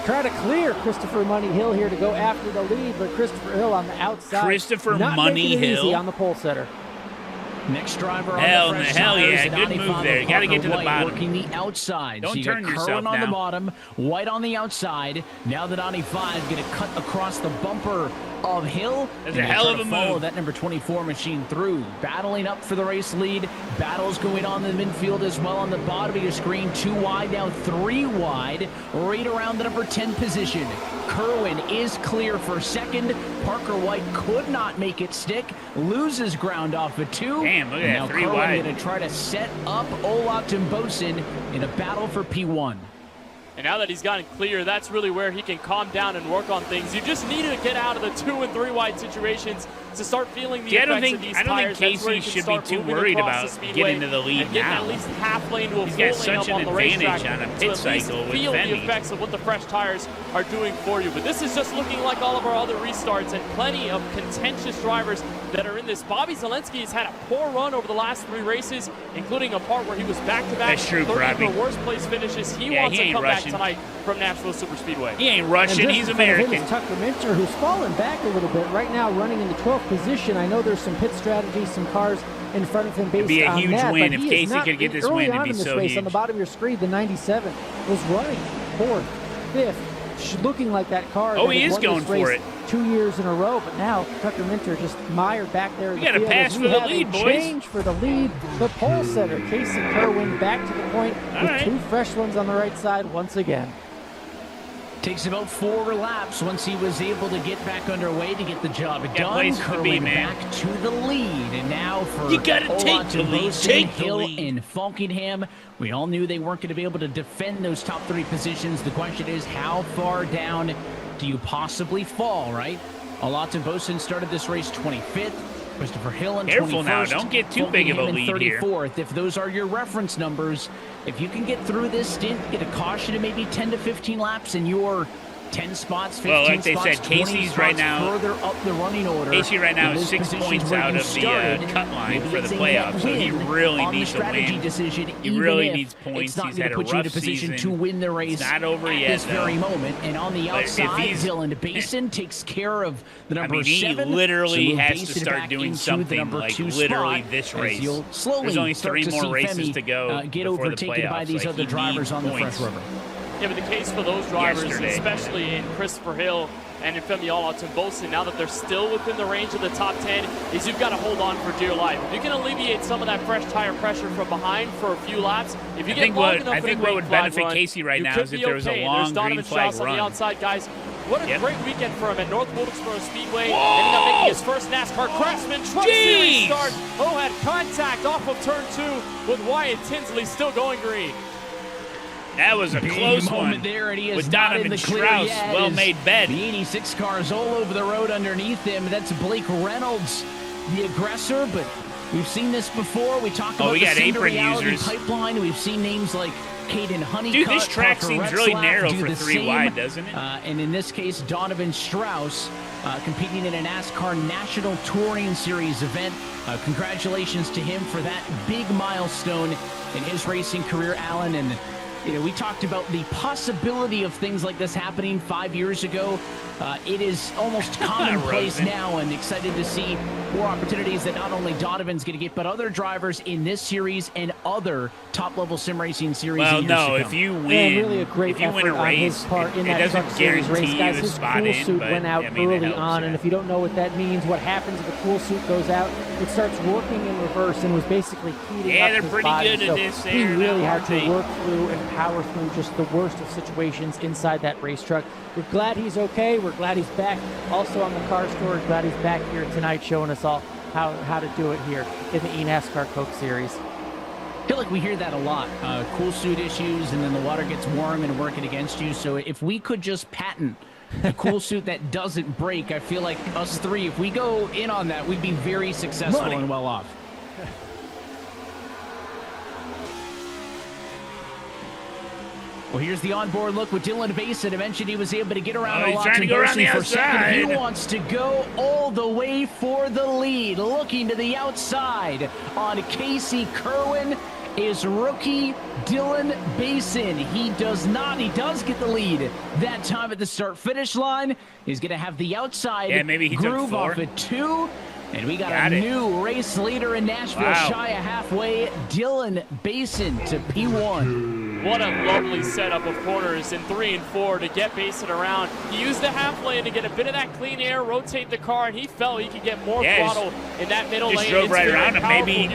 try to clear Christopher Money Hill here to go after the lead, but Christopher Hill on the outside. Christopher not Money making it Hill. easy on the pole setter. Next driver Hell, on the fresh hell tires, yeah, good Donnie move Father, there. You gotta get to the Parker White bottom. Working the outside. Don't so you turn got yourself Kerwin on the now. bottom, White on the outside. Now the Donnie 5 going to cut across the bumper of Hill. That's a hell of a follow move. that number 24 machine through. Battling up for the race lead. Battles going on in the midfield as well on the bottom of your screen. 2 wide, now 3 wide. Right around the number 10 position. Kerwin is clear for second. Parker White could not make it stick. Loses ground off of 2. Damn, look at and that, now 3 Kerwin wide. going to try to set up Olav Bosin in a battle for P1. And now that he's gotten clear, that's really where he can calm down and work on things. You just need to get out of the 2 and 3 wide situations to start feeling the See, effects of these I don't tires. think That's where Casey you can should be start too moving worried across about the speedway getting to the lead and getting now. at least half lane to a He's full got lane such up an on the advantage racetrack on a to pit at least cycle with feel Fenny. the effects of what the fresh tires are doing for you. But this is just looking like all of our other restarts and plenty of contentious drivers that are in this. Bobby Zelensky has had a poor run over the last 3 races, including a part where he was back-to-back. That's true, 30 Robbie. for worst place finishes. He Yeah, wants he to ain't come rushing. back tonight from Nashville Superspeedway. He ain't Russian, And he's just in front of him American. is Tucker Minter, who's fallen back a little bit. Right now, running in the 12th position. I know there's some pit strategies, some cars in front of him based It'd be a on huge that. win but if he is Casey not, could get this early win. It'd on be in this so race, on the huge. bottom of your screen, the 97 was running 4th, 5th, looking like that car. Oh, that he had is won going this for race it. 2 years in a row. But now Tucker Minter just mired back there. In We the got a field pass as for we the have lead, a boys. change for the lead. The pole setter, Casey Kerwin, back to the point with right. 2 fresh ones on the right side once again. Takes about 4 laps once he was able to get back underway to get the job done. places to be, Kerwin man. back to the lead. And now for You gotta take the lead, Bosin, take the Hill, lead. and Falkingham. We all knew they weren't going to be able to defend those top 3 positions. The question is, how far down do you possibly fall, right? Bosin started this race 25th. Christopher Hill in 21st. Careful now, don't get too big of a Falkingham in lead here. 34th. If those are your reference numbers, if you can get through this stint, get a caution in maybe 10 to 15 laps, and you're 10 spots, 15 Well, like they spots, said, 20 Casey's spots right now- further up the running order. Casey right now in is those 6 positions points where out you of the started, cut line maybe for it's the a playoffs, so he win really on needs the to strategy win. decision, He even really if needs points. It's not He's going had to a put you in a rough position season. to win the race It's not over at yet, this very though. moment. And on the But if outside, he's- Dylan Basin takes care of the number he 7. literally so move has to Basin start back doing into the something number like 2 literally spot, this as race. you'll slowly There's only start 3 to more see races Femi, to go get before the overtaken by playoffs. these Like, other he drivers needs on the points. fresh river. Yeah, but the case for those drivers, Yesterday. especially in Christopher Hill and in Femi Bosin, now that they're still within the range of the top 10, is you've got to hold on for dear life. If you can alleviate some of that fresh tire pressure from behind for a few laps, if you I get think long what- enough I in a think what green would flag benefit run, Casey right you now could is if be there was a okay. long There's Donovan green flag Strauss on run. the outside, guys. What a Yep. great weekend for him at North Wilkesboro Speedway. Whoa! Ending up making his first NASCAR Craftsman Truck Jeez! Series start. Oh, had contact off of turn 2 with Wyatt Tinsley still going green. That was a Big close moment one there, and he is with not Donovan in the clear Strauss. yet, Well as made bet. The 86 cars all over the road underneath him. That's Blake Reynolds, the aggressor, but we've seen this before. We talk about we the got Cinder apron reality users. pipeline. We've seen names like Caden Honeycutt. Dude, this track Parker seems really Retzlaff narrow do for the 3 same. wide, doesn't it? And in this case, Donovan Strauss competing in a NASCAR National Touring Series event. Congratulations to him for that big milestone in his racing career, Alan. And you know, we talked about the possibility of things like this happening 5 years ago. It is almost commonplace Rosen. now, and excited to see more opportunities that not only Donovan's going to get, but other drivers in this series and other top-level sim racing series. Well, in years no, to if come. you win, And really a great if you win effort a on race, his part in it that doesn't Truck Series guarantee race. you Guys, a his spot cool in, suit but went out I mean, it early helps, on, yeah. and if you don't know what that means, what happens if the cool suit goes out, it starts working in reverse and was basically heating Yeah, up they're his pretty body. good at So this he there, really now, had to aren't they? work through and power through just the worst of situations inside that race truck. We're glad he's okay. We're glad he's back. Also on the car store, glad he's back here tonight showing us all how to do it here in the eNASCAR Coke Series. I feel like we hear that a lot. Cool suit issues, and then the water gets warm and working against you. So if we could just patent a cool suit that doesn't break, I feel like us three, if we go in on that, we'd be very successful and well off. Well, here's the onboard look with Dylan Basin. Eventually, he was able to get around. He's trying to go around the for second. He outside. wants to go all the way for the lead. Looking to the outside on Casey Kerwin is rookie Dylan Basin. He does not. He does get the lead that time at the start-finish line. He's going to have the outside maybe he took groove 4. off at 2. And we got Got a it. new race leader in Nashville, Wow. shy of halfway. Dylan Basin to P1. What a lovely setup of corners in 3 and 4 to get Basin around. He used the half lane to get a bit of that clean air, rotate the car, and he felt he could get more throttle in that middle lane. Just drove right around him. Maybe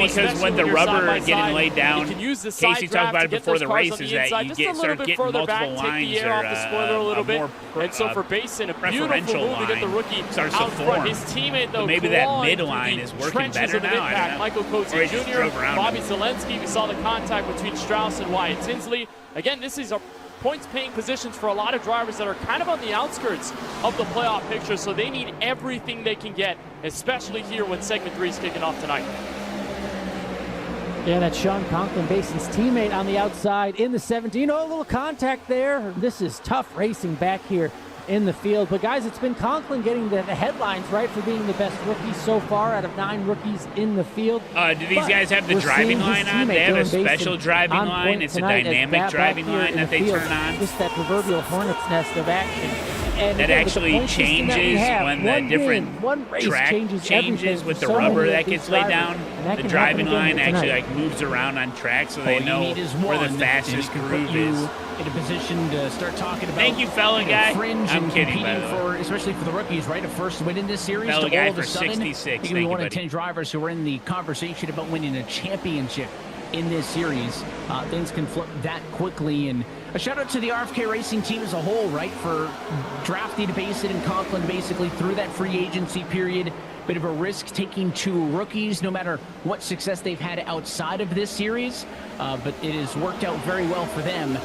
because when the rubber getting laid down, Casey talked about it before the race, is that you start getting multiple lines or and so for Basin, a beautiful move to get the rookie starts out to front. form. His teammate, though, maybe that midline is working better now. I don't know. Michael Coetzee Jr., Bobby Zelensky. We saw the contact between Strauss and Wyatt Tinsley. Again, this is a points-paying positions for a lot of drivers that are kind of on the outskirts of the playoff picture, so they need everything they can get, especially here when Segment 3 is kicking off tonight. Yeah, that's Sean Conklin, Basin's teammate on the outside in the 17. Oh, a little contact there. This is tough racing back here in the field. But guys, it's been Conklin getting the headlines, right, for being the best rookie so far out of 9 rookies in the field. Do these guys have the driving line on? They have a special driving line. It's a dynamic driving line that they turn on. Just that proverbial hornet's nest of action. And that actually changes when the different track changes with the rubber that gets laid down. The driving line actually moves around on track, so they know where the fastest groove is. In a position to start talking about. Thank you, fella guy. Fringe I'm and kidding, by the way. for, especially for the rookies, right? A first win in this series. Fella to guy all of for a sudden, 66. You can be one of 10 drivers who are in the conversation about winning a championship in this series. Things can flip that quickly. And a shout out to the RFK Racing team as a whole, right? For drafting Basin and Conklin basically through that free agency period. Bit of a risk taking 2 rookies, no matter what success they've had outside of this series. But it has worked out very well for them.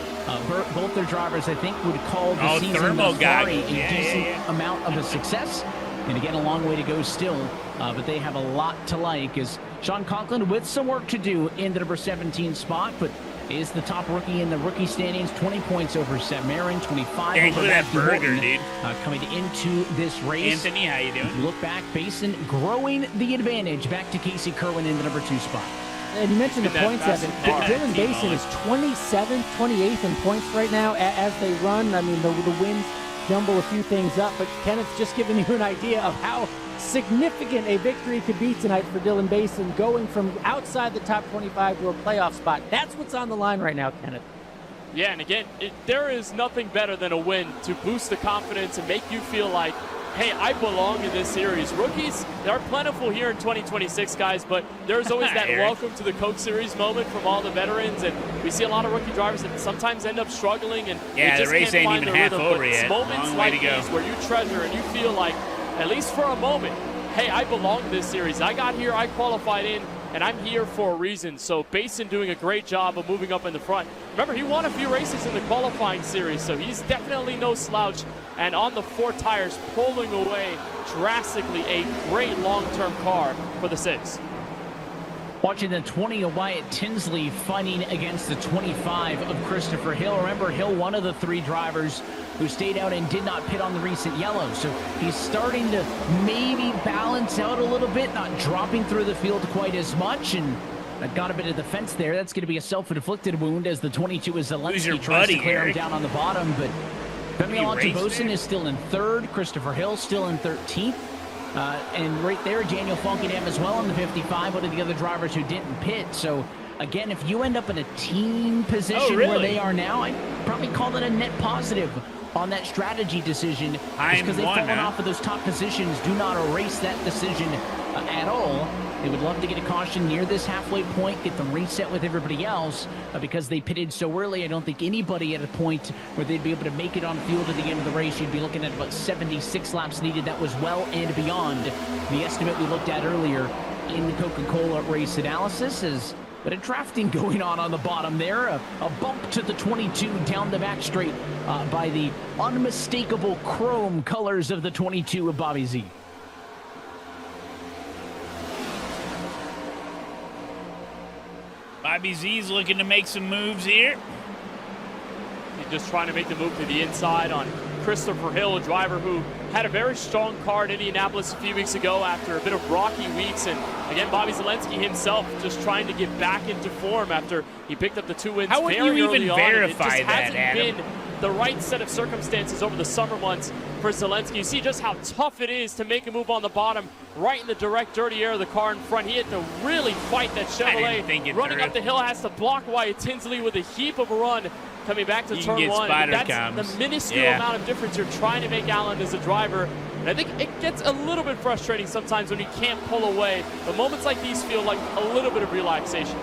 Both their drivers, I think, would call the season thus far a decent amount of a success. And again, a long way to go still. But they have a lot to like, as Sean Conklin, with some work to do in the number 17 spot, but is the top rookie in the rookie standings, 20 points over Seth Marin, 25 Dang, over look at that Matthew burger, Horton, dude. coming into this race. Anthony, how you doing? If you look back, Basin growing the advantage back to Casey Kerwin in the number 2 spot. And you mentioned the points, Evan. Dylan Basin is 27th, 28th in points right now as they run. I mean, the wins jumble a few things up, but Kenneth's just giving you an idea of how significant a victory could be tonight for Dylan Basin, going from outside the top 25 to a playoff spot. That's what's on the line right now, Kenneth. Yeah, and again, there is nothing better than a win to boost the confidence and make you feel like, hey, I belong in this series. Rookies, they're plentiful here in 2026, guys, but there's always that welcome to the Coke Series moment from all the veterans, and we see a lot of rookie drivers that sometimes end up struggling, and yeah, they just the race can't ain't find even their half rhythm. over yet. Moments Long like way to go. these where you treasure and you feel like, at least for a moment, hey, I belong in this series. I got here, I qualified in, and I'm here for a reason. So Basin doing a great job of moving up in the front. Remember, he won a few races in the qualifying series, so he's definitely no slouch. And on the 4 tires, pulling away drastically a great long-term car for the 6. Watching the 20 of Wyatt Tinsley fighting against the 25 of Christopher Hill. Remember, Hill, one of the 3 drivers who stayed out and did not pit on the recent yellow. So he's starting to maybe balance out a little bit, not dropping through the field quite as much. And that got a bit of defense there. That's going to be a self-inflicted wound as the 22 is Zelensky tries to clear him down on the bottom. But Femi Bosin is still in 3rd. Christopher Hill still in 13th. And right there, Daniel Funkingham as well in the 55, one of the other drivers who didn't pit. So, again, if you end up in a team position where they are now, I'd probably call it a net positive on that strategy decision. Because they've fallen off of those top positions. Do not erase that decision at all. They would love to get a caution near this halfway point, get them reset with everybody else. Because they pitted so early, I don't think anybody at a point where they'd be able to make it on field at the end of the race. You'd be looking at about 76 laps needed. That was well and beyond the estimate we looked at earlier in the Coca-Cola race analysis. Is but a drafting going on the bottom there. A bump to the 22 down the back straight by the unmistakable chrome colors of the 22 of Bobby Z. Bobby Z's looking to make some moves here. just trying to make the move to the inside on Christopher Hill, a driver who had a very strong car in Indianapolis a few weeks ago after a bit of rocky weeks. And again, Bobby Zalenski himself just trying to get back into form after he picked up the 2 wins How would very you early even on. verify It just that, hasn't Adam? been the right set of circumstances over the summer months for Zalenski. You see just how tough it is to make a move on the bottom, right in the direct dirty air of the car in front. He had to really fight that Chevrolet. Running up the hill, has to block Wyatt Tinsley with a heap of a run. Coming back to turn one, that's the minuscule amount of difference you're trying to make, Alan, as a driver. And I think it gets a little bit frustrating sometimes when you can't pull away. But moments like these feel like a little bit of relaxation.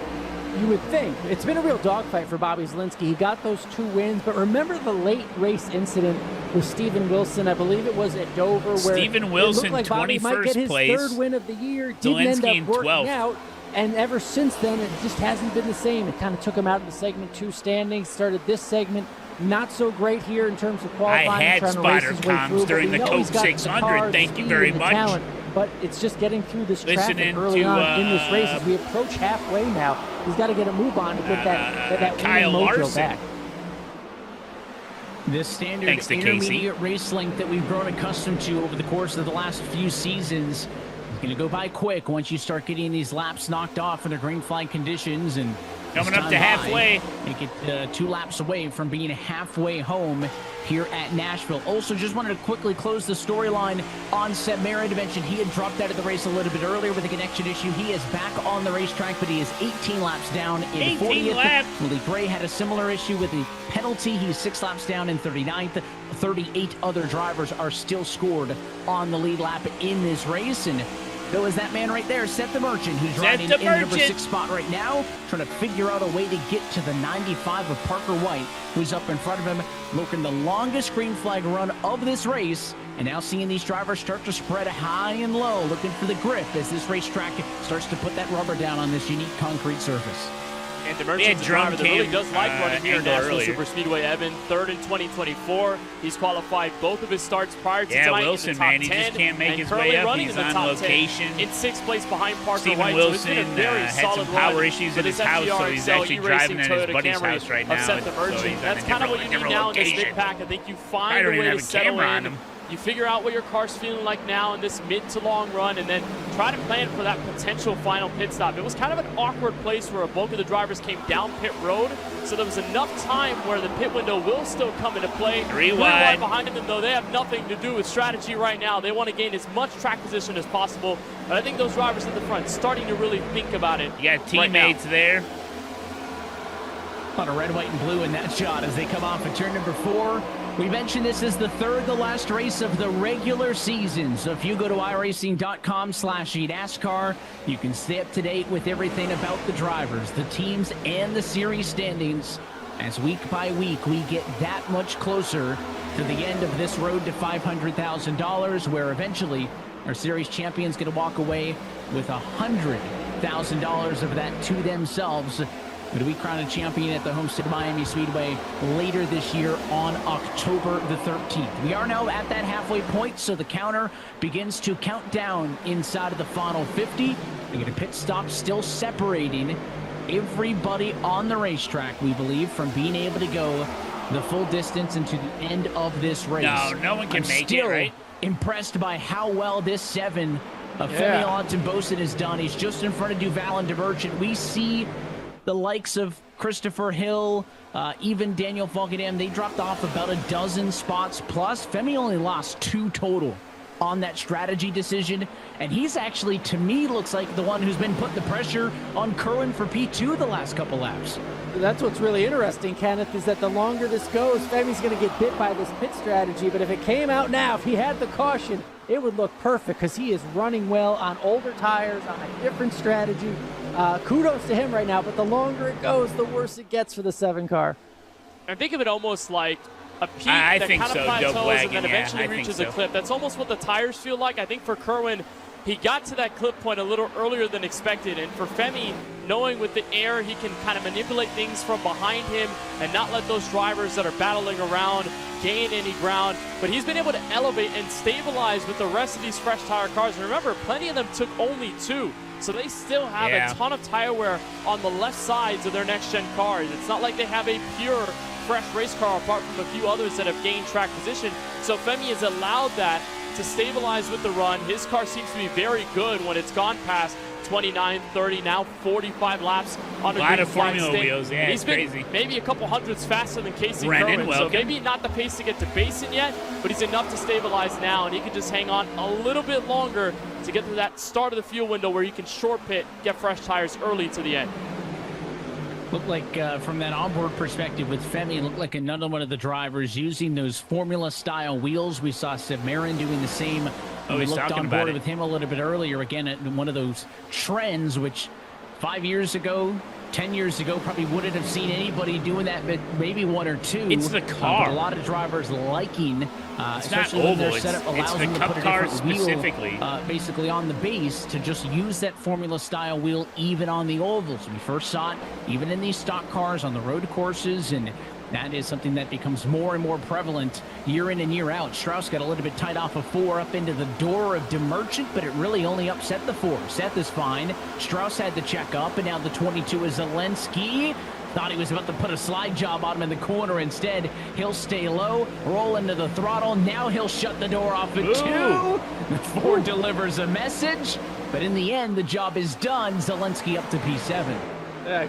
You would think. It's been a real dogfight for Bobby Zalenski. He got those 2 wins, but remember the late race incident with Steven Wilson? I believe it was at Dover, where Steven Wilson, it looked like Bobby might get his 3rd win of the year. Didn't end Zalenski up working 12th. out. And ever since then, it just hasn't been the same. It kind of took him out of the segment 2 standings, started this segment not so great here in terms of qualifying. I had trying to race spotter his way comms through, during the but we know Coke he's got the 600. car, the Thank you speed, very and the much. talent. But it's just getting through this traffic Listening early to, on in this race. As we approach halfway now, he's got to get a move on to get that Kyle winning mojo Larson. back. This standard Thanks to intermediate Casey. race length that we've grown accustomed to over the course of the last few seasons is going to go by quick once you start getting these laps knocked off under green flag conditions. And coming up to halfway. Make it 2 laps away from being halfway home here at Nashville. Also, just wanted to quickly close the storyline on Seb Merritt. Mentioned he had dropped out of the race a little bit earlier with a connection issue. He is back on the racetrack, but he is 18 laps down in 18 40th. laps. Willie Gray had a similar issue with the penalty. He's 6 laps down in 39th. 38 other drivers are still scored on the lead lap in this race. And though is that man right there, Seth the Merchant, who's riding in the number 6 spot right now, trying to figure out a way to get to the 95 of Parker White, who's up in front of him, looking the longest green flag run of this race. And now seeing these drivers start to spread high and low, looking for the grip as this racetrack starts to put that rubber down on this unique concrete surface. And DeMerchant's a driver that really does like running here at National Super Speedway, Evan. 3rd in 2024. He's qualified both of his starts prior to tonight Wilson, in the top man, he 10, just can't make and his currently way up. running He's in the on top location. 10 in 6th place behind Parker Steven White. Wilson so it's been a very had solid some power run issues for at his this house, so FTR he's XL actually driving eRacing at his Toyota buddy's Camry house right of now. Seth DeMerchant. So he's on That's a kind of what you different need now in this location. mid-pack. I think you find I don't a even way have to a settle camera on in. him. You figure out what your car's feeling like now in this mid to long run, and then try to plan for that potential final pit stop. It was kind of an awkward place where a bulk of the drivers came down pit road, so there was enough time where the pit window will still come into play. 3 Really wide behind them, though, they have nothing to do with strategy right now. They want to gain as much track position as possible, but I think those drivers at the front starting to really think about it. You got teammates there. A lot of red, white, and blue in that shot as they come off at turn number 4. We mentioned this is the 3rd to last race of the regular season. So if you go to iRacing.com/eNASCAR, you can stay up to date with everything about the drivers, the teams, and the series standings. As week by week, we get that much closer to the end of this road to $500,000, where eventually our series champion's going to walk away with $100,000 of that to themselves. But we crown a champion at the Homestead Miami Speedway later this year on October the 13th. We are now at that halfway point, so the counter begins to count down inside of the final 50. We get a pit stop still separating everybody on the racetrack, we believe, from being able to go the full distance into the end of this race. No one can make it, still right? Impressed by how well this 7 of Femi Alonso-Bosin has done. He's just in front of Duval and DeMerchant. We see the likes of Christopher Hill, even Daniel Falkenham, they dropped off about a dozen spots plus. Femi only lost 2 total on that strategy decision, and he's actually, to me, looks like the one who's been putting the pressure on Kerwin for P2 the last couple laps. That's what's really interesting, Kenneth, is that the longer this goes, Femi's going to get bit by this pit strategy, but if it came out now, if he had the caution, it would look perfect because he is running well on older tires, on a different strategy. Kudos to him right now, but the longer it goes, the worse it gets for the 7 car. I think of it almost like a peak I that think kind of so, plateaus Dope Wagon, and then eventually reaches a cliff. That's almost what the tires feel like. I think for Kerwin, he got to that clip point a little earlier than expected. And for Femi, knowing with the air, he can kind of manipulate things from behind him and not let those drivers that are battling around gain any ground. But he's been able to elevate and stabilize with the rest of these fresh tire cars. And remember, plenty of them took only 2. So they still have a ton of tire wear on the left sides of their next-gen cars. It's not like they have a pure fresh race car apart from a few others that have gained track position. So Femi has allowed that to stabilize with the run. His car seems to be very good when it's gone past 29, 30, now 45 laps on a lot of green flag formula stick. wheels, yeah, He's it's been crazy. maybe a couple hundredths faster than Casey Brendan, Kerwin. So welcome. maybe not the pace to get to Basin yet, but he's enough to stabilize now, and he can just hang on a little bit longer to get to that start of the fuel window where he can short pit, get fresh tires early to the end. Looked like, from that onboard perspective with Femi, looked like another one of the drivers using those Formula-style wheels. We saw Submarin doing the same. We he's looked talking on about board it. with him a little bit earlier. Again, at one of those trends, which 5 years ago, 10 years ago, probably wouldn't have seen anybody doing that, but maybe one or two. It's the car. But a lot of drivers liking, It's especially not when their oval, setup it's allows the them to cup put a car different wheel, specifically. basically on the base, to just use that Formula-style wheel even on the ovals. We first saw it even in these stock cars on the road courses, and that is something that becomes more and more prevalent year in and year out. Strauss got a little bit tight off of 4 up into the door of DeMerchant, but it really only upset the 4. Seth is fine. Strauss had to check up, and now the 22 is Zelensky. Thought he was about to put a slide job on him in the corner. Instead, he'll stay low, roll into the throttle. Now he'll shut the door off at 2. The 4 delivers a message, but in the end, the job is done. Zelensky up to P7.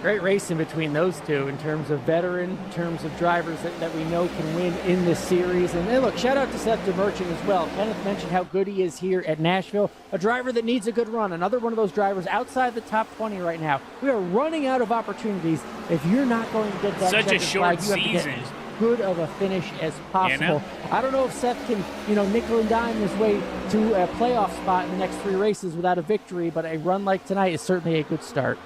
Great racing between those two in terms of veteran, in terms of drivers that we know can win in this series. And hey, look, shout out to Seth DeMerchant as well. Kenneth mentioned how good he is here at Nashville. A driver that needs a good run. Another one of those drivers outside the top 20 right now. We are running out of opportunities. If you're not going to get that Such a checkered short flag, you have to season. get as good of a finish as possible. You know? I don't know if Seth can, nickel and dime his way to a playoff spot in the next 3 races without a victory, but a run like tonight is certainly a good start.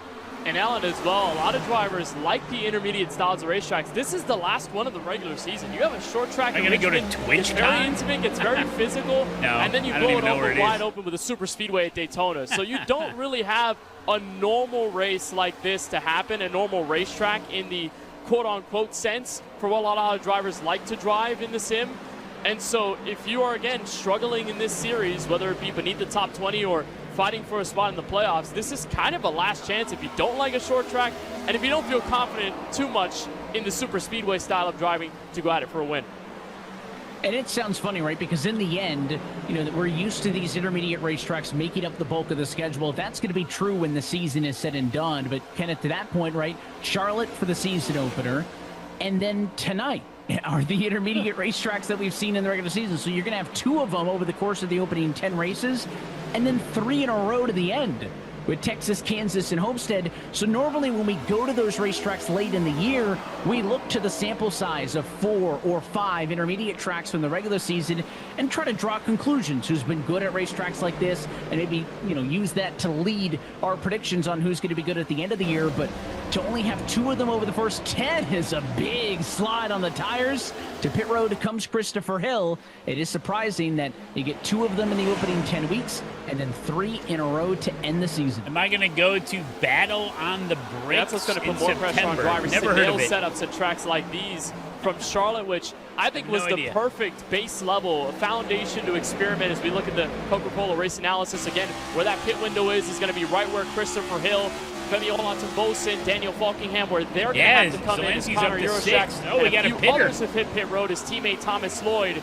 And Alan as well, a lot of drivers like the intermediate styles of racetracks. This is the last one of the regular season. You have a short track. I'm gonna go to It's TwitchCon? very intimate, it's very physical, No, and then you I don't blow even it know where open it wide is. open with a super speedway at Daytona. So you don't really have a normal race like this to happen, a normal racetrack in the quote-unquote sense for what a lot of drivers like to drive in the sim. And so if you are, again, struggling in this series, whether it be beneath the top 20 or fighting for a spot in the playoffs, this is kind of a last chance if you don't like a short track and if you don't feel confident too much in the super speedway style of driving to go at it for a win. And it sounds funny, right? Because in the end, we're used to these intermediate racetracks making up the bulk of the schedule. That's going to be true when the season is said and done. But Kenneth, to that point, right? Charlotte for the season opener, and then tonight are the intermediate racetracks that we've seen in the regular season. So you're going to have 2 of them over the course of the opening 10 races, and then 3 in a row to the end with Texas, Kansas, and Homestead. So normally when we go to those racetracks late in the year, we look to the sample size of 4 or 5 intermediate tracks from the regular season and try to draw conclusions. Who's been good at racetracks like this, and maybe, use that to lead our predictions on who's going to be good at the end of the year. But to only have 2 of them over the first 10 is a big slide on the tires. To pit road comes Christopher Hill. It is surprising that you get 2 of them in the opening 10 weeks and then 3 in a row to end the season. Am I going to go to battle on the brakes? That's what's going to put in more pressure on September? drivers Never to heard nail of it. setups at tracks like these from Charlotte, which I think was No the idea. perfect base level, a foundation to experiment as we look at the Coca-Cola race analysis. Again, where that pit window is going to be right where Christopher Hill, Femi Olonton-Bosin, Daniel Falkingham, where they're going to have to come in as Zelensky's up Connor to Euroshak. 6. Oh, we got a few pitter. others have hit pit road, his teammate Thomas Lloyd,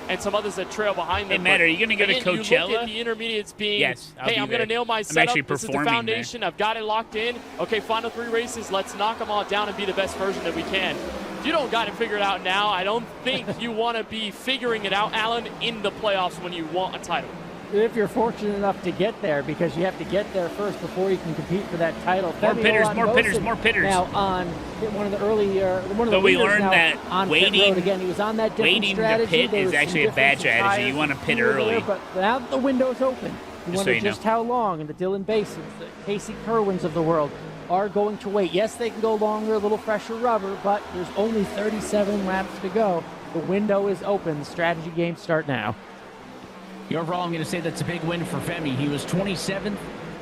and some others that trail behind them. Hey, Matt, But are you going to go to again, You look Coachella? at the intermediates being, Yes, I'll hey, be I'm going to there. nail my I'm setup. actually This is the performing foundation. I've got it locked in. Okay, final 3 races. Let's knock them all down and be the best version that we can. If you don't got it figured out now, I don't think you want to be figuring it out, Alan, in the playoffs when you want a title. If you're fortunate enough to get there, because you have to get there first before you can compete for that title. More Femi pitters, Olonton-Bosin more pitters, more pitters. Now on one of the early, one of the But we leaders learned now that on waiting- pit road again. He was on that different waiting to strategy. pit There is was some actually a bad difference in strategy. tires You wanna and pit fuel there, early. But now that the window's open, you Just wonder so you just know. how long, and the Dylan Basins, the Casey Kerwins of the world are going to wait. Yes, they can go longer, a little fresher rubber, but there's only 37 laps to go. The window is open. The strategy games start now. Overall, I'm going to say that's a big win for Femi. He was 27th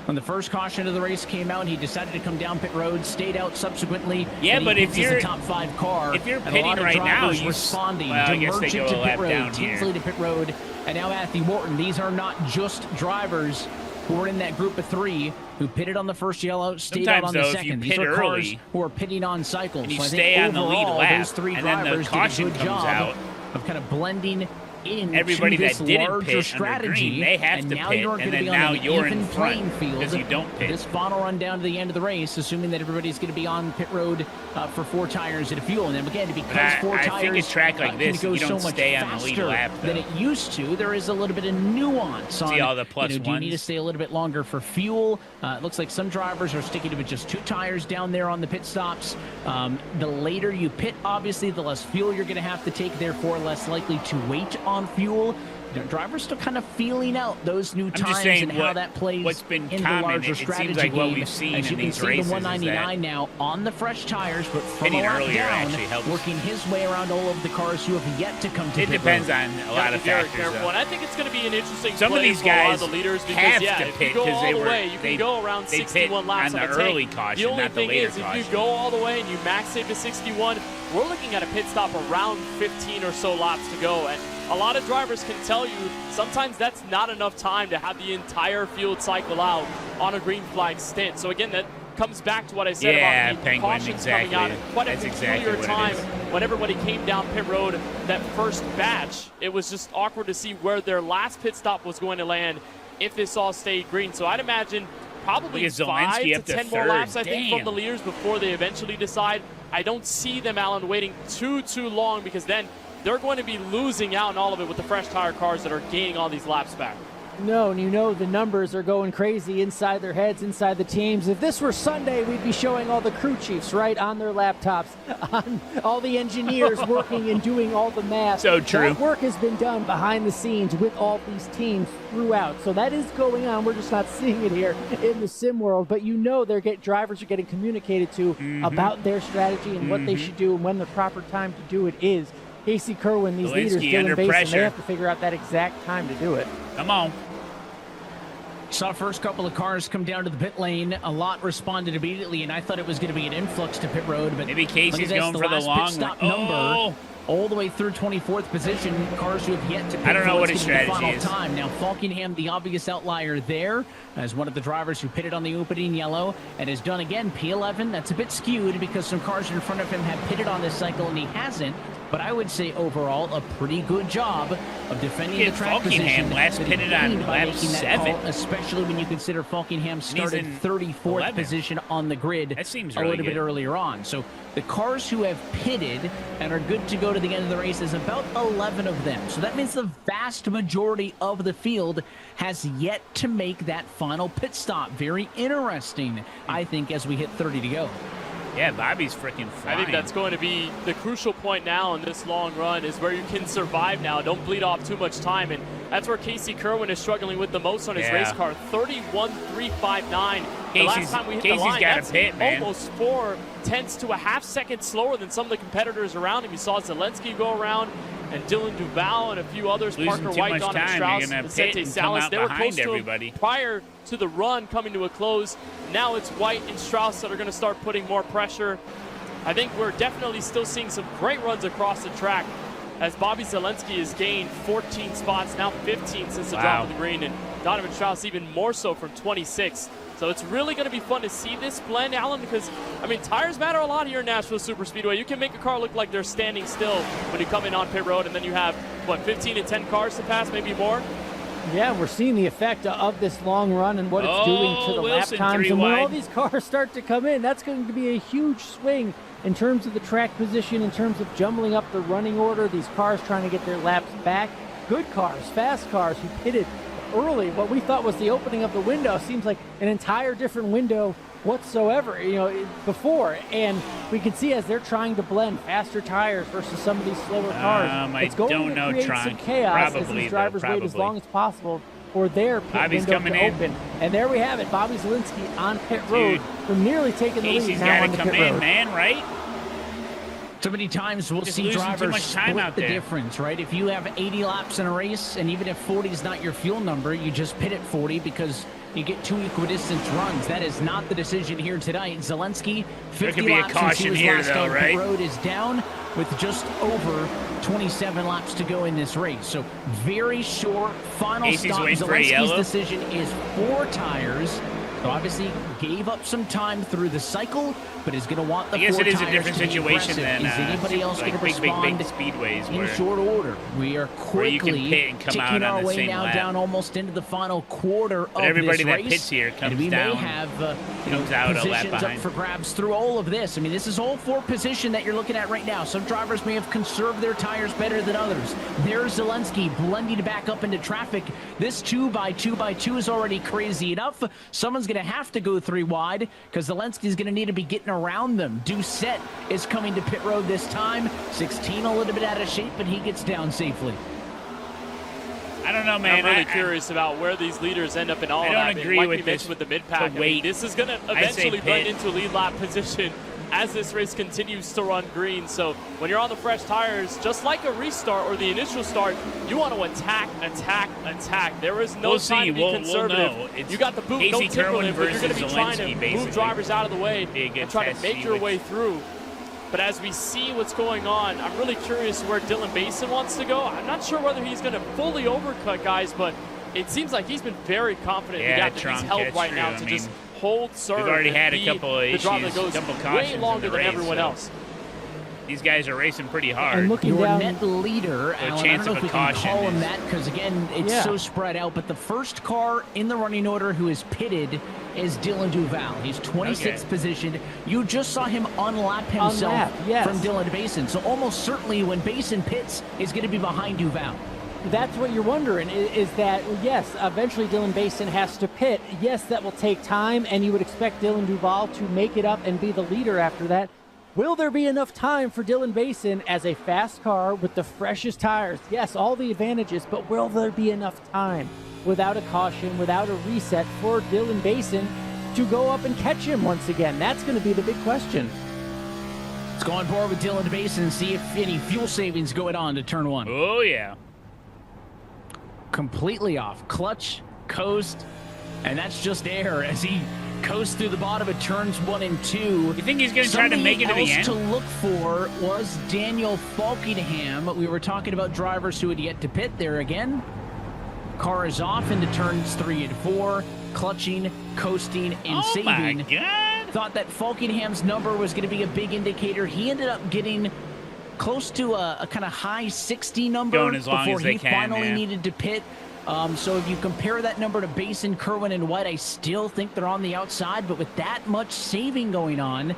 when the first caution of the race came out. He decided to come down pit road, stayed out subsequently. Yeah, and he but if pits as you're a top 5 car, if you're and a pitting lot of right now, drivers you responding. well, I guess they DeMerchant go a to lap pit road, down here. Tinsley to pit road, and now Matthew Morton. These are not just drivers who are in that group of 3 who pitted on the first yellow, stayed out on the second. These are cars who are pitting on cycles. And you so I stay think on the lead overall, lap, those 3 and then the drivers caution did a good comes job out. of kind of blending in Everybody this that didn't larger pit under strategy, green, they have and to now pit, you're and going to then be now on an you're even in playing front field because you don't pit. This final run down to the end of the race, assuming that everybody's going to be on pit road for 4 tires and a fuel. And then again, because 4 tires, I think a track like this, can go you don't so much stay on the lead faster lap, though. than it used to. There is a little bit of nuance on, See all the plus do you need to ones? stay a little bit longer for fuel? It looks like some drivers are sticking to just 2 tires down there on the pit stops. The later you pit, obviously, the less fuel you're going to have to take, therefore less likely to wait on fuel. Drivers still kind of feeling out those new times and how that plays what's been in common. the larger It strategy seems like what game. we've seen As you in can these see, races the is 199 now on the fresh tires, but from Pitting a lap earlier down, actually helps. working his way around all of the cars who have yet to come to It pit depends road. on a lot of Very factors. careful, though. and I think it's going to be an interesting Some of play these for a lot guys of the leaders because, have yeah, to if pit you go 'cause all they the were- way, you they- can go around they pit 61 laps on on the a tank. early caution, The only not the thing later is, if caution. you go all the way and you max save to 61, we're looking at a pit stop around 15 or so laps to go, and a lot of drivers can tell you sometimes that's not enough time to have the entire field cycle out on a green flag stint. So again, that comes back to what I said Yeah, about the Penguin, cautions exactly. coming out at quite That's a exactly peculiar what it time is. when everybody came down pit road that first batch. It was just awkward to see where their last pit stop was going to land if this all stayed green. So I'd imagine probably Look at 5 Zelensky to up to 10 more third. laps, I think, from Damn. the leaders before they eventually decide. I don't see them, Alan, waiting too long because then they're going to be losing out on all of it with the fresh tire cars that are gaining all these laps back. No, and you know the numbers are going crazy inside their heads, inside the teams. If this were Sunday, we'd be showing all the crew chiefs, right, on their laptops, on all the engineers working and doing all the math. So true. That work has been done behind the scenes with all these teams throughout. So that is going on. We're just not seeing it here in the sim world. But you know drivers are getting communicated to about their strategy and what they should do and when the proper time to do it is. Casey Kerwin, these leaders, Zelensky Dylan under Basin, pressure. they have to figure out that exact time to do it. Come on. Saw first couple of cars come down to the pit lane. A lot responded immediately, and I thought it was going to be an influx to pit road. But Maybe Casey's look at this, going for the last long pit stop run. number. Oh. All the way through 24th position, cars who have yet to pit I don't know for what what's his gonna be the strategy final is. time. Now, Falkingham, the obvious outlier there, as one of the drivers who pitted on the opening yellow and has done again P11. That's a bit skewed because some cars in front of him have pitted on this cycle and he hasn't. But I would say overall a pretty good job of defending the track Falkingham position. last that he pitted on gained by lap making that 7. call, especially when you consider Falkingham started in 34th 11th. position on the grid That seems a really little bit good. earlier on. So the cars who have pitted and are good to go to the end of the race is about 11 of them. So that means the vast majority of the field has yet to make that final pit stop. Very interesting, I think, as we hit 30 to go. Yeah, Bobby's freaking flying. I think that's going to be the crucial point now in this long run is where you can survive now. Don't bleed off too much time. And that's where Casey Kerwin is struggling with the most on his race car. 31.359. The last time we hit the line, got that's a pit, man. almost 4/10 to a half second slower than some of the competitors around him. You saw Zelensky go around and Dylan Duval and a few others, Losing Parker too White, much Donovan time, Strauss, you're gonna and pit Vicente and come Salas. out They were behind close to everybody. him prior to the run coming to a close. Now it's White and Strauss that are going to start putting more pressure. I think we're definitely still seeing some great runs across the track as Bobby Zelensky has gained 14 spots, now 15 since the drop of the green, and Donovan Strauss even more so from 26. So it's really going to be fun to see this blend, Alan, because, I mean, tires matter a lot here in Nashville Superspeedway. You can make a car look like they're standing still when you come in on pit road, and then you have, what, 15 to 10 cars to pass, maybe more? Yeah, we're seeing the effect of this long run and what it's doing to the Wilson, lap times. 3 And when wide. all these cars start to come in, that's going to be a huge swing in terms of the track position, in terms of jumbling up the running order, these cars trying to get their laps back. Good cars, fast cars who pitted early. What we thought was the opening of the window seems like an entire different window whatsoever, before. And we can see as they're trying to blend faster tires versus some of these slower cars, it's going to create some chaos as these drivers wait as long as possible for their pit window to open. And there we have it, Bobby Zelensky on pit road from nearly taking the lead Casey's now got on to the come pit in, road. man, right? So many times we'll Just see losing too drivers much time split out the there. difference, right? If you have 80 laps in a race, and even if 40 is not your fuel number, you just pit at 40 because you get 2 equidistant runs. That is not the decision here tonight. Zelensky, 50 There could be a laps since caution he was here, last though, on pit right? road, is down with just over 27 laps to go in this race. So very short final Casey's stop. waiting for a Zelensky's yellow. decision is 4 tires. So obviously gave up some time through the cycle, but is going to want the I guess 4 it is a tires different to be situation aggressive. than Is anybody else like going to big respond speedways in where short order? We are where you can quickly pit and come ticking out on our the way same now lap. down almost into the final quarter But of everybody this that race. pits here comes and we down, may have comes out a lap positions up behind. for grabs through all of this. I mean, this is all for position that you're looking at right now. Some drivers may have conserved their tires better than others. There's Zelensky blending back up into traffic. This 2x2x2 is already crazy enough. Someone's going to have to go 3 wide because Zelensky's going to need to be getting around them. Doucette is coming to pit road this time. 16 a little bit out of shape, but he gets down safely. I don't know, man. I'm really curious about where these leaders end up in all I of don't that. agree like with we this mentioned with the mid pack, to wait. this is going to I say eventually blend pit. into a lead lap position as this race continues to run green. So when you're on the fresh tires, just like a restart or the initial start, you want to attack. There is no We'll time see. to be We'll conservative. know. It's You got the boot, no Casey tickle Kerwin in, but you're going to be versus trying to Zelensky, move basically. drivers out of the way Be a good and try to test, make see your which- way through. But as we see what's going on, I'm really curious where Dylan Basin wants to go. I'm not sure whether he's going to fully overcut guys, but it seems like he's been very confident in the Yeah, gap that he's Trump, held that's right true. now I to mean, just hold serve. We've already and had a be couple of the driver issues, that goes couple way cautions in longer the than race, everyone so else. These guys are racing pretty hard. And looking Your down, net leader, So a Alan, I chance don't know of if a we can caution call him is- that because, again, it's Yeah. so spread out. But the first car in the running order who is pitted is Dylan Duval. He's 26th position. You just saw him unlap himself Unlap, yes. from Dylan Basin. So almost certainly when Basin pits, is going to be behind Duval. that's what you're wondering, is that, yes, eventually Dylan Basin has to pit. Yes, that will take time, and you would expect Dylan Duval to make it up and be the leader after that. Will there be enough time for Dylan Basin as a fast car with the freshest tires? Yes, all the advantages, but will there be enough time without a caution, without a reset for Dylan Basin to go up and catch him once again? That's going to be the big question. Let's go on board with Dylan Basin and see if any fuel savings going on to turn 1. Oh, yeah. Completely off. Clutch, coast, and that's just air as he coasts through the bottom of turns 1 and 2. You think he's going to try to make it to the end? To look for was Daniel Falkingham. We were talking about drivers who had yet to pit there again. Car is off into turns 3 and 4, clutching, coasting, and Oh saving. my God. Thought that Falkingham's number was going to be a big indicator. He ended up getting close to a kind of high 60 number Going as long before as they he can, finally yeah. needed to pit. So if you compare that number to Basin, Kerwin, and White, I still think they're on the outside. But with that much saving going on,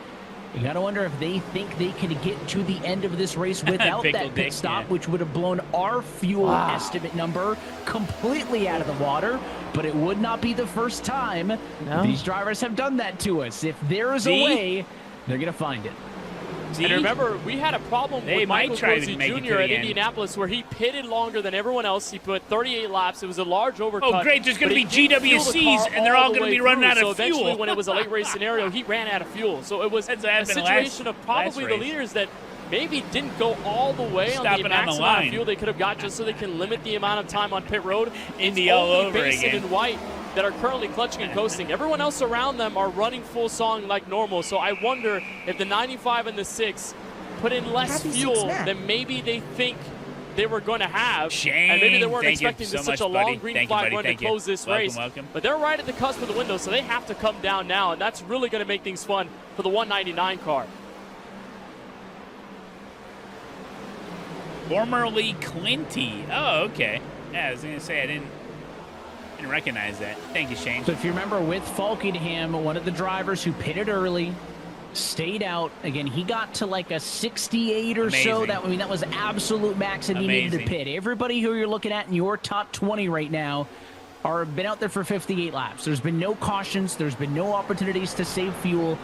you got to wonder if they think they can get to the end of this race without Pickle that pit Dick, stop, yeah. which would have blown our fuel estimate number completely out of the water. But it would not be the first time these drivers have done that to us. If there is a way, they're going to find it. And remember, we had a problem They with might Michael try to Corsi make it to Jr. the at end. Indianapolis where he pitted longer than everyone else. He put 38 laps. It was a large overcut. Oh, great. There's going but to he be didn't fuel the GWCs, car and they're all the going to way be running through. out So of eventually, fuel. when it was a late race scenario, he ran out of fuel. So it was a happened situation of probably last the race. leaders that maybe didn't go all the way on Stopping the on the max amount line. of fuel they could have got just so they can limit the amount of time on pit road. Indy It's all only over Basin again. and White that are currently clutching and coasting. Everyone else around them are running full song like normal. So I wonder if the 95 and the 6 put in less Happy fuel 6 than maybe they think they were going to have. Shame. And maybe they weren't Thank you expecting so such much, a long buddy. green Thank you, flag buddy. run Thank to you. close this Welcome, race. welcome. But they're right at the cusp of the window, so they have to come down now, and that's really going to make things fun for the 199 car. Formerly Clinty. Oh, okay. Yeah, I was going to say I didn't recognize that. Thank you, Shane. So if you remember with Falkingham, one of the drivers who pitted early, stayed out. Again, he got to like a 68 or so. Amazing. That was absolute max and he needed to Amazing. pit. Everybody who you're looking at in your top 20 right now are been out there for 58 laps. There's been no cautions. There's been no opportunities to save fuel.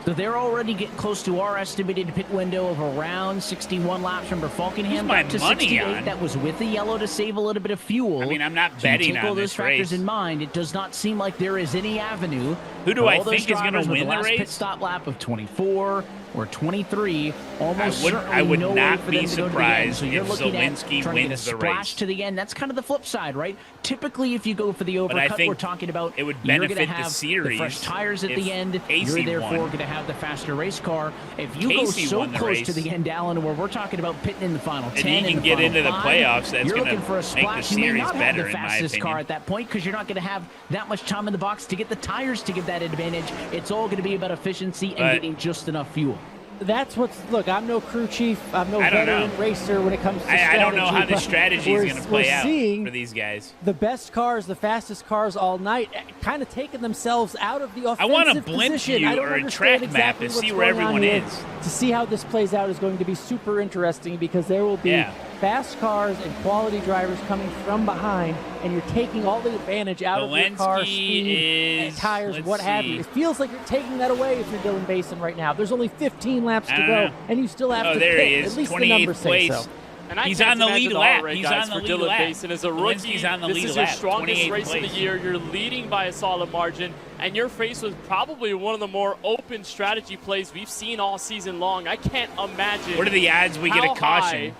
So they're already getting close to our estimated pit window of around 61 laps. Remember, Falkingham Who's my got to money 68. on? That was with the yellow to save a little bit of fuel. I mean, I'm not So you betting take all on those this factors race. in mind. It does not seem like there is any avenue. Who do for I all those think is gonna drivers with win the last pit race? stop lap of 24, or 23, almost I would certainly no not way for be them to go to the end. surprised So you're if looking Zelensky at trying to get a wins the splash race. to the end. That's kind of the flip side, right? Typically, if you go for the But I overcut, think we're talking about it would you're benefit going to the have series the fresh tires at if the end. Casey You're therefore won. going to have the faster race car. If you Casey go so won the close race. to the end, Alan, where we're talking about pitting in the final 10 And he can the get final into the 5, playoffs, that's you're gonna looking for a make the splash. You may series not have better, the in my fastest car opinion. at that point because you're not going to have that much time in the box to get the tires to give that advantage. It's all going to be about efficiency and But- getting just enough fuel. That's what's look. I'm no crew chief. I'm no I don't veteran know. racer when it comes to strategy. I don't know how the but strategy is we're- going to play we're out seeing for these guys. the best cars, the fastest cars all night, kind of taking themselves out of the offensive I want a blimp position. view I don't or a understand track map exactly to what's see where going on everyone here. is. To see how this plays out is going to be super interesting because there will be fast cars and quality drivers coming from behind, and you're taking all the advantage out of your car, Zelensky speed, and is- tires, let's what have see. you. It feels like you're taking that away if you're Dylan Basin right now. There's only 15 laps to I don't go, know. and you still have Oh, to there pit. he is, At least the 28th numbers say place. so. And I He's can't on the imagine lead the lap. heart rate, He's guys, on the for lead Dylan lap. Basin. As a rookie, Zelensky's on the this lead is your lap, strongest 28th race of place. the year. You're leading by a solid margin, and you're faced with probably one of the more open strategy plays we've seen all season long. I can't imagine What are the odds we get a how caution? high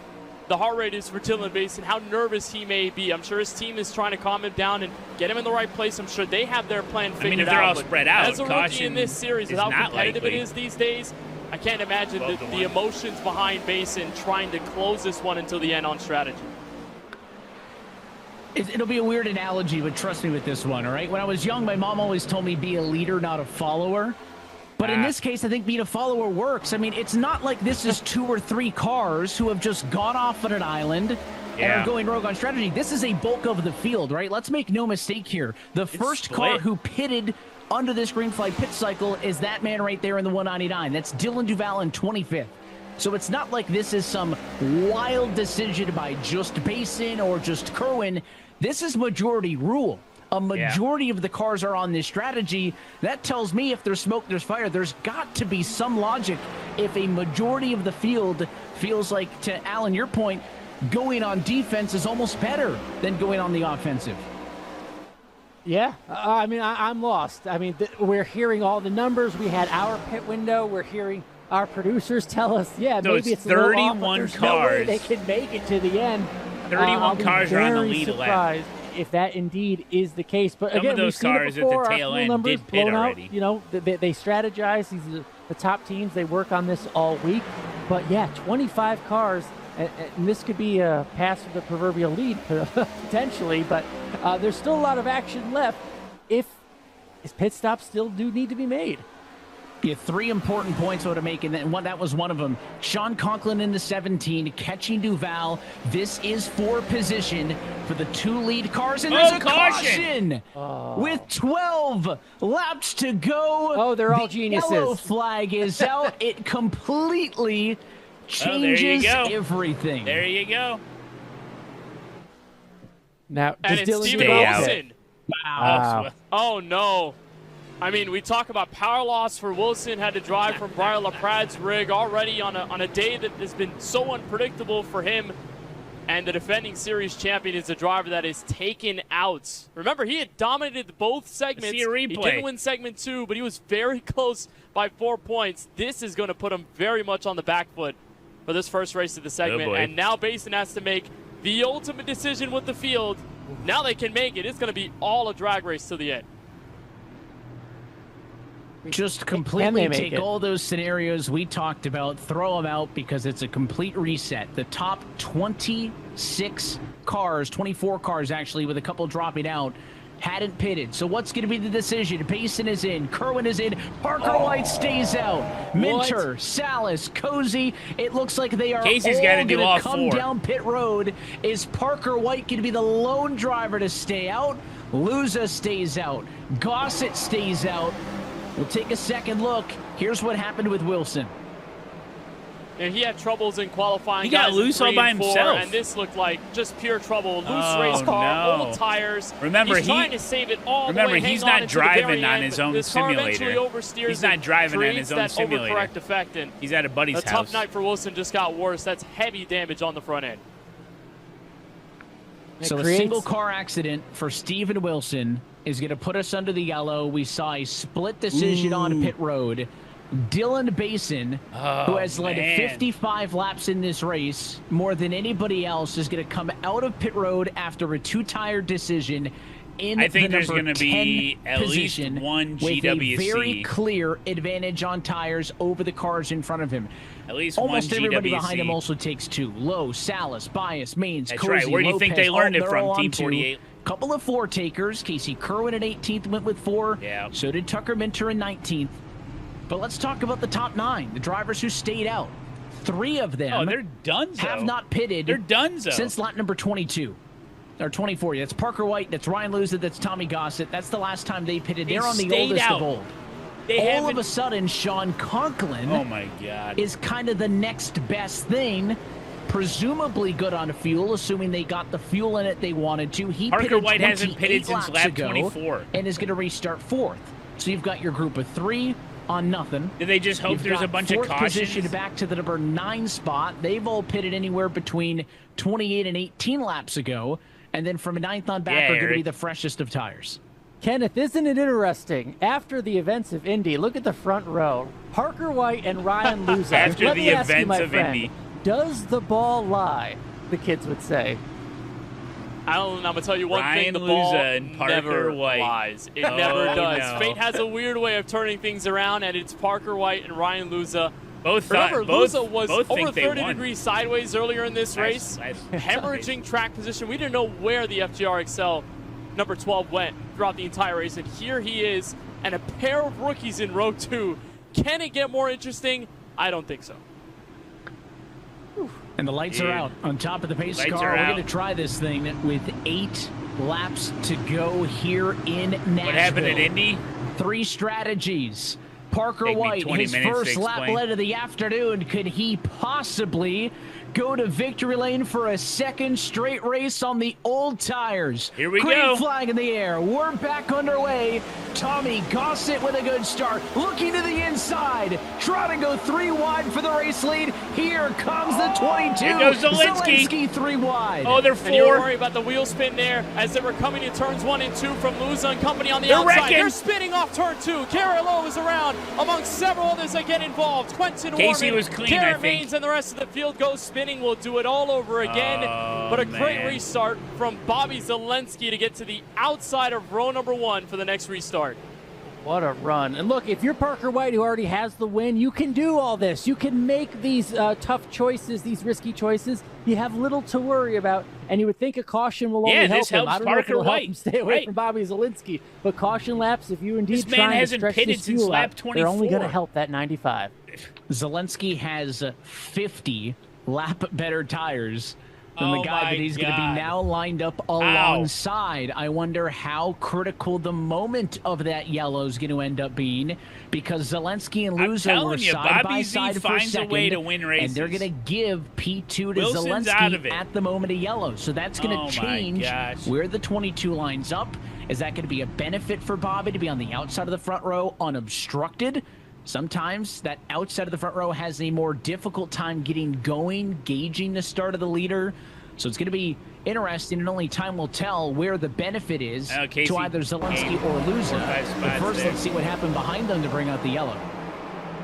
the heart rate is for Dylan Basin, how nervous he may be. I'm sure his team is trying to calm him down and get him in the right place. I'm sure they have their plan figured out. I mean, if they're all But spread out, as a rookie in caution this series, is with how not competitive likely. it is these days, I can't imagine the emotions behind Basin trying to close this one until the end on strategy. It'll be a weird analogy, but trust me with this one, all right? When I was young, my mom always told me be a leader, not a follower. But in this case, I think being a follower works. I mean, it's not like this is 2 or 3 cars who have just gone off on an island and are going rogue on strategy. This is a bulk of the field, right? Let's make no mistake here. The first car who pitted under this green flag pit cycle is that man right there in the 199. That's Dylan Duval in 25th. So it's not like this is some wild decision by just Basin or just Kerwin. This is majority rule. A majority of the cars are on this strategy. That tells me if there's smoke, there's fire. There's got to be some logic if a majority of the field feels like, to Alan, your point, going on defense is almost better than going on the offensive. Yeah, I mean, I'm lost. I mean, we're hearing all the numbers. We had our pit window. We're hearing our producers tell us, yeah, So maybe it's it's a little off, but 31 there's no way cars. they can make it to the end. 31 I'll be cars are on the very lead lap. surprised if that indeed is the case. But Some again, of those we've seen cars it at the before. Our tail fuel end numbers did pit blown already. out. You know, they strategize. These are the top teams. They work on this all week. But yeah, 25 cars. And this could be a pass for the proverbial lead potentially, but there's still a lot of action left if pit stops still do need to be made. Yeah, 3 important points to make, and that was one of them. Sean Conklin in the 17, catching Duval. This is for position for the 2 lead cars, and there's a caution with 12 laps to go. Oh, they're all geniuses. The yellow flag is out. It completely changes everything. There you go. Now, And does it's Dylan Steven Duval Wilson. pit? Wow. Oh, no. I mean, we talk about power loss for Wilson. Had to drive from Brian LaPrade's rig already on a day that has been so unpredictable for him. And the defending series champion is a driver that is taken out. Remember, he had dominated both segments. See a replay. He didn't win segment 2, but he was very close by 4 points. This is going to put him very much on the back foot for this first race of the segment. boy. And now Basin has to make the ultimate decision with the field. Now they can make it. It's going to be all a drag race to the end. Just completely make take it? all those scenarios we talked about, throw them out because it's a complete reset. The top 26 cars, 24 cars actually, with a couple dropping out, hadn't pitted. So what's going to be the decision? Basin is in. Kerwin is in. Parker White stays out. Minter, Salas, Cozy. It looks like they are Casey's all gotta do going all to come 4. down pit road. Is Parker White going to be the lone driver to stay out? Luza stays out. Gossett stays out. We'll take a second look. Here's what happened with Wilson. And he had troubles in qualifying. He got guys, loose in all 3 by and 4, himself. And this looked like just pure trouble. Loose Oh, race car, no. old tires. Remember, he's trying to save it all remember, the way. he's hang on not until the very driving on end, his but own this car eventually simulator. oversteers He's not and driving on creates his own that simulator. overcorrect effect. And He's at a buddy's a house. tough night for Wilson just got worse. That's heavy damage on the front end. So a single car accident for Steven Wilson is going to put us under the yellow. We saw a split decision on pit road. Dylan Basin, who has led 55 laps in this race, more than anybody else, is going to come out of pit road after a two-tire decision in I think the there's number going to 10 be at least position one with a GWC. very clear advantage on tires over the cars in front of him. At least Almost one everybody GWC. behind him also takes 2. Lowe, Salas, Bias, Maines, That's Cozy, right. Where do you think Lopez, they learned it they're from? all on Team 2. 48. Couple of 4 takers. Casey Kerwin at 18th went with 4. Yeah. So did Tucker Minter in 19th. But let's talk about the top 9, the drivers who stayed out. 3 of them they're done. have not pitted They're done since lap number 22. Or 24. That's Parker White, that's Ryan Luza, that's Tommy Gossett. That's the last time they pitted. They're on the oldest of old. All of a sudden, Sean Conklin oh my God. is kind of the next best thing. Presumably good on fuel, assuming they got the fuel in it they wanted to. He Parker pitted White hasn't pitted 28 since laps lap ago 24. and is going to restart 4th. So you've got your group of 3 on nothing. Did they just hope there's a bunch of 4th cautions? position back to the number 9 spot. They've all pitted anywhere between 28 and 18 laps ago. And then from 9th on back are going to be the freshest of tires. Kenneth, isn't it interesting? After the events of Indy, look at the front row. Parker White and Ryan Luza. After Let the me ask you, events my of friend, Indy. Does the ball lie? The kids would say. I'm going to tell you one Ryan thing. The ball Luza and Parker never White. lies. It Oh, never does. no. Fate has a weird way of turning things around, and it's Parker White and Ryan Luza. Remember, Luza was both over think they 30 won. degrees sideways earlier in this race, hemorrhaging track position. We didn't know where the FGR XL number 12 went throughout the entire race, and here he is, and a pair of rookies in row 2. Can it get more interesting? I don't think so. And the lights are out on top of the pace Lights car. are We're out. going to try this thing with 8 laps to go here in Nashville. What happened at Indy? 3 strategies. Parker Take me White, 20 his minutes to first lap explain. led of the afternoon. Could he possibly go to victory lane for a second straight race on the old tires? Here we Green go. flag in the air. We're back underway. Tommy Gossett with a good start. Looking to the inside. Trying to go 3 wide for the race lead. Here comes the 22. Here goes Zelensky. Zelensky 3 wide. Oh, they're And you were 4. worried about the wheel spin there as they were coming in turns 1 and 2 from Luza and company on the They're outside. wrecking. They're spinning off turn 2. Gary Lowe is around amongst several others that get involved. Quentin Casey Warman, was clean, I Garrett think. Maines, and the rest of the field goes spinning. We'll do it all over again. Oh, but a great man. restart from Bobby Zelensky to get to the outside of row number 1 for the next restart. What a run. And look, if you're Parker White, who already has the win, you can do all this. You can make these tough choices, these risky choices. You have little to worry about, and you would think a caution will only help this him. helps I don't know if Parker it'll help White. him stay away Right. from Bobby Zelensky, but caution laps, if you indeed This man trying to hasn't stretch pitted this since fuel lap out, they're only going to 24. help that 95. Zelensky has 50 lap better tires than Oh the guy my that he's going to be God. now lined up alongside. I wonder how critical the moment of that yellow is going to end up being, because Zelensky and I'm Luza telling were you, side by Bobby Z side for finds a second, way to win and they're races. going to give P2 to Wilson's out of Zelensky it. at the moment of yellow. So that's going Oh my to change gosh. where the 22 lines up. Is that going to be a benefit for Bobby to be on the outside of the front row unobstructed? Sometimes that outside of the front row has a more difficult time getting going, gauging the start of the leader. So it's going to be interesting, and only time will tell where the benefit is Casey to either Zelensky or Luza. But first, let's see what happened behind them to bring out the yellow.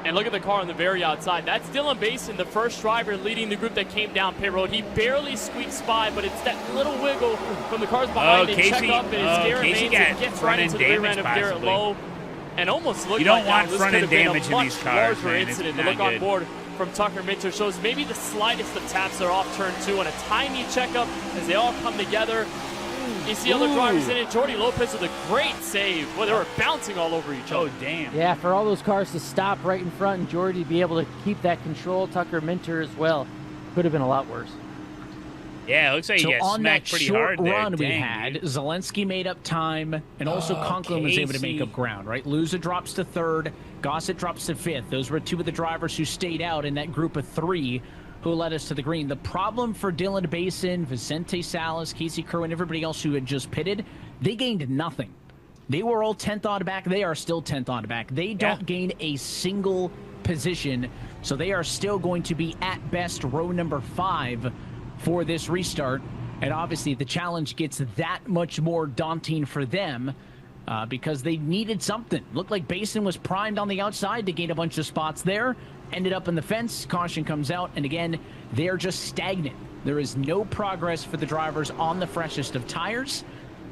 And look at the car on the very outside. That's Dylan Basin, the first driver leading the group that came down pit road. He barely squeaks by, but it's that little wiggle from the cars behind. They check Casey- up, and it's Garrett Casey Maines got that gets front right end into the rear end damage of Garrett possibly. Lowe. And almost looked You don't like want now this front could end have been damage a in much these cars, larger man. It's incident. The not look on good. board from Tucker Minter shows maybe the slightest of taps are off turn 2 and a tiny checkup as they all come together. You see other drivers in it. Jordy Lopez with a great save. Well, they were bouncing all over each other. Oh, damn. Yeah, for all those cars to stop right in front and Jordy to be able to keep that control, Tucker Minter as well, could have been a lot worse. Yeah, it looks like So he got on that smacked pretty short hard there. run we Dang, had, dude. Zelensky made up time, and also Conklin was able to make Casey. up ground, right? Luza drops to 3rd, Gossett drops to 5th. Those were 2 of the drivers who stayed out in that group of 3 who led us to the green. The problem for Dylan Basin, Vicente Salas, Casey Kerwin, everybody else who had just pitted, they gained nothing. They were all 10th on back. They are still 10th on back. They don't gain a single position, so they are still going to be at best row number 5 for this restart. And obviously the challenge gets that much more daunting for them because they needed something. Looked like Basin was primed on the outside to gain a bunch of spots there. Ended up in the fence. Caution comes out. And again, they're just stagnant. There is no progress for the drivers on the freshest of tires.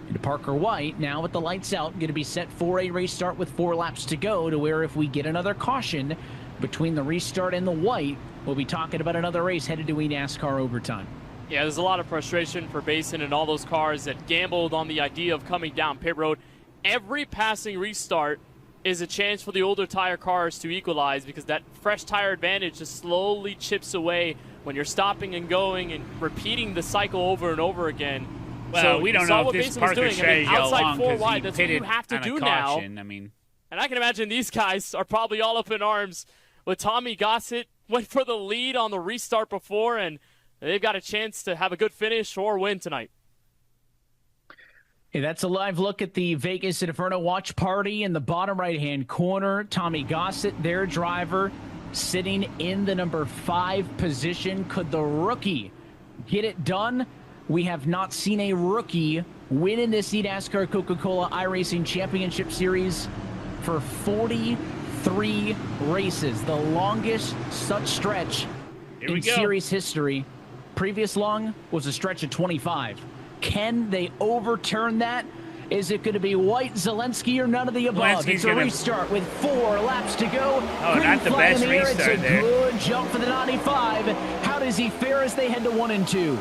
And Parker White, now with the lights out, going to be set for a race start with 4 laps to go, to where if we get another caution between the restart and the white, we'll be talking about another race headed to eNASCAR overtime. Yeah, there's a lot of frustration for Basin and all those cars that gambled on the idea of coming down pit road. Every passing restart is a chance for the older tire cars to equalize, because that fresh tire advantage just slowly chips away when you're stopping and going and repeating the cycle over and over again. Well, so we don't know if this Parker strategy all along, four wide, he that's what you pitted have to on do a now. caution. I mean, and I can imagine these guys are probably all up in arms with Tommy Gossett. Went for the lead on the restart before, and they've got a chance to have a good finish or win tonight. Hey, that's a live look at the Vegas Inferno watch party in the bottom right-hand corner. Tommy Gossett, their driver, sitting in the number 5 position. Could the rookie get it done? We have not seen a rookie win in this eNASCAR Coca-Cola iRacing Championship Series for 43 races, the longest such stretch in series history. Previous long was a stretch of 25. Can they overturn that? Is it going to be White, Zelensky, or none of the above? It's a restart with 4 laps to go. Oh, not the best restart it's a there. Good jump for the 95. How does he fare as they head to 1 and 2?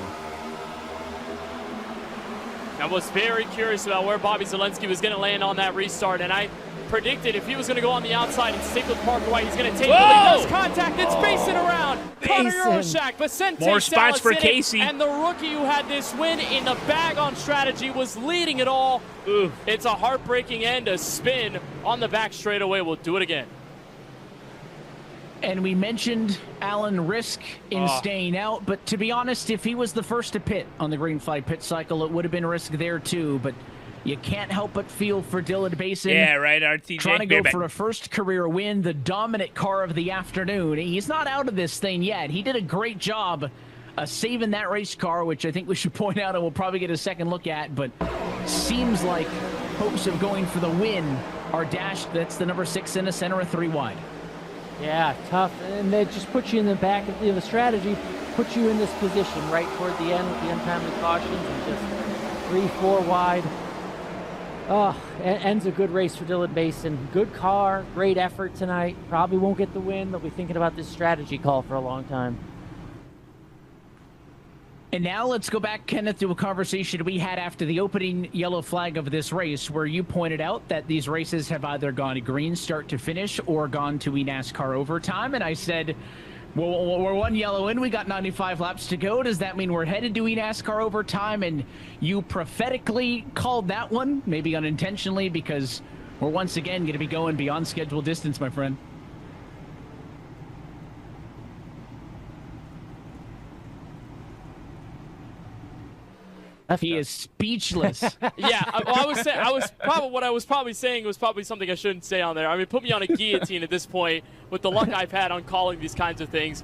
I was very curious about where Bobby Zelensky was going to land on that restart, and I predicted if he was going to go on the outside and stick with Parker White, he's going to take the lead. There's contact. It's Basin around. Connor Yoroshak, Vicente More spots for Salas in it, Casey. and the rookie who had this win in the bag on strategy was leading it all. It's a heartbreaking end. A spin on the back straightaway. We'll do it again. And we mentioned Alan Risk in staying out, but to be honest, if he was the first to pit on the green flag pit cycle, it would have been Risk there too. But you can't help but feel for Dylan Basin. Yeah, right, RTJ. Trying to go for a first career win, the dominant car of the afternoon. He's not out of this thing yet. He did a great job saving that race car, which I think we should point out and we'll probably get a second look at. But seems like hopes of going for the win are dashed. That's the number 6 in the center of 3 wide. Yeah, tough. And they just put you in the back of the strategy, put you in this position right toward the end with the untimely cautions and just 3-4 wide. Oh, ends a good race for Dylan Basin. Good car, great effort tonight. Probably won't get the win. They'll be thinking about this strategy call for a long time. And now let's go back, Kenneth, to a conversation we had after the opening yellow flag of this race, where you pointed out that these races have either gone green start to finish or gone to eNASCAR overtime. And I said, well, we're 1 yellow in. We got 95 laps to go. Does that mean we're headed to eNASCAR overtime? And you prophetically called that one, maybe unintentionally, because we're once again going to be going beyond scheduled distance, my friend. He is speechless. Yeah, what I was probably saying was probably something I shouldn't say on there. I mean, put me on a guillotine at this point with the luck I've had on calling these kinds of things.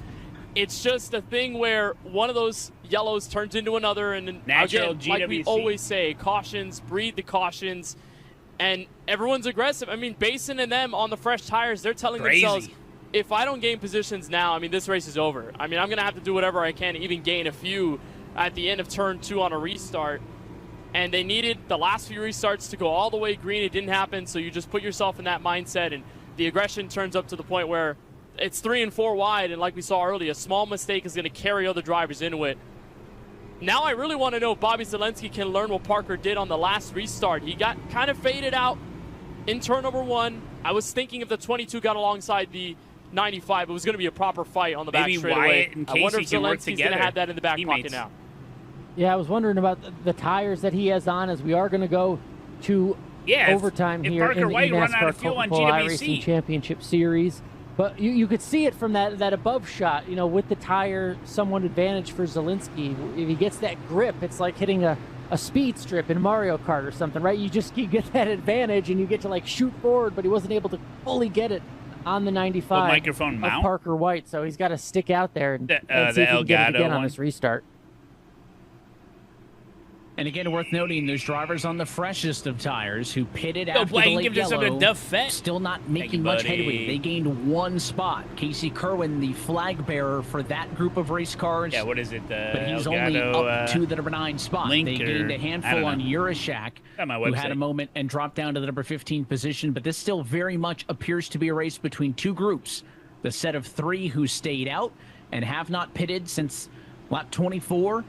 It's just a thing where one of those yellows turns into another, and Natural again, like we GWC. always say, cautions breed the cautions, and everyone's aggressive. I mean, Basin and them on the fresh tires, they're telling themselves, if I don't gain positions now, I mean, this race is over. I mean, I'm going to have to do whatever I can to even gain a few at the end of turn 2 on a restart. And they needed the last few restarts to go all the way green. It didn't happen, so you just put yourself in that mindset, and the aggression turns up to the point where it's 3 and 4 wide, and like we saw earlier, a small mistake is going to carry other drivers into it. Now I really want to know if Bobby Zelensky can learn what Parker did on the last restart. He got kind of faded out in turn number 1. I was thinking if the 22 got alongside the 95, it was going to be a proper fight on the back straightaway. I wonder if Zelensky's going to have that in the back pocket now. Yeah, I was wondering about the tires that he has on, as we are going to go to overtime if here Parker in the White run out eNASCAR of fuel on Coca-Cola GWC. iRacing Championship Series. But you could see it from that above shot, you know, with the tire somewhat advantage for Zelensky. If he gets that grip, it's like hitting a speed strip in Mario Kart or something, right? You get that advantage and you get to like shoot forward, but he wasn't able to fully get it on the 95 microphone of mount? Parker White. So he's got to stick out there and see the if he can get it Elgato again on one. this restart. And again, worth noting, those drivers on the freshest of tires who pitted Go, after the Blaine, late give this up to yellow, Duff Fett. still not Thank making you, much buddy. headway. They gained 1 spot. Casey Kerwin, the flag bearer for that group of race cars. Yeah, what is it? But he's only Elgato, up to the number 9 spot. Link They gained or- a I handful don't on know. Urashak, Got my who had website. a moment and dropped down to the number 15 position. But this still very much appears to be a race between 2 groups. The set of 3 who stayed out and have not pitted since lap 24,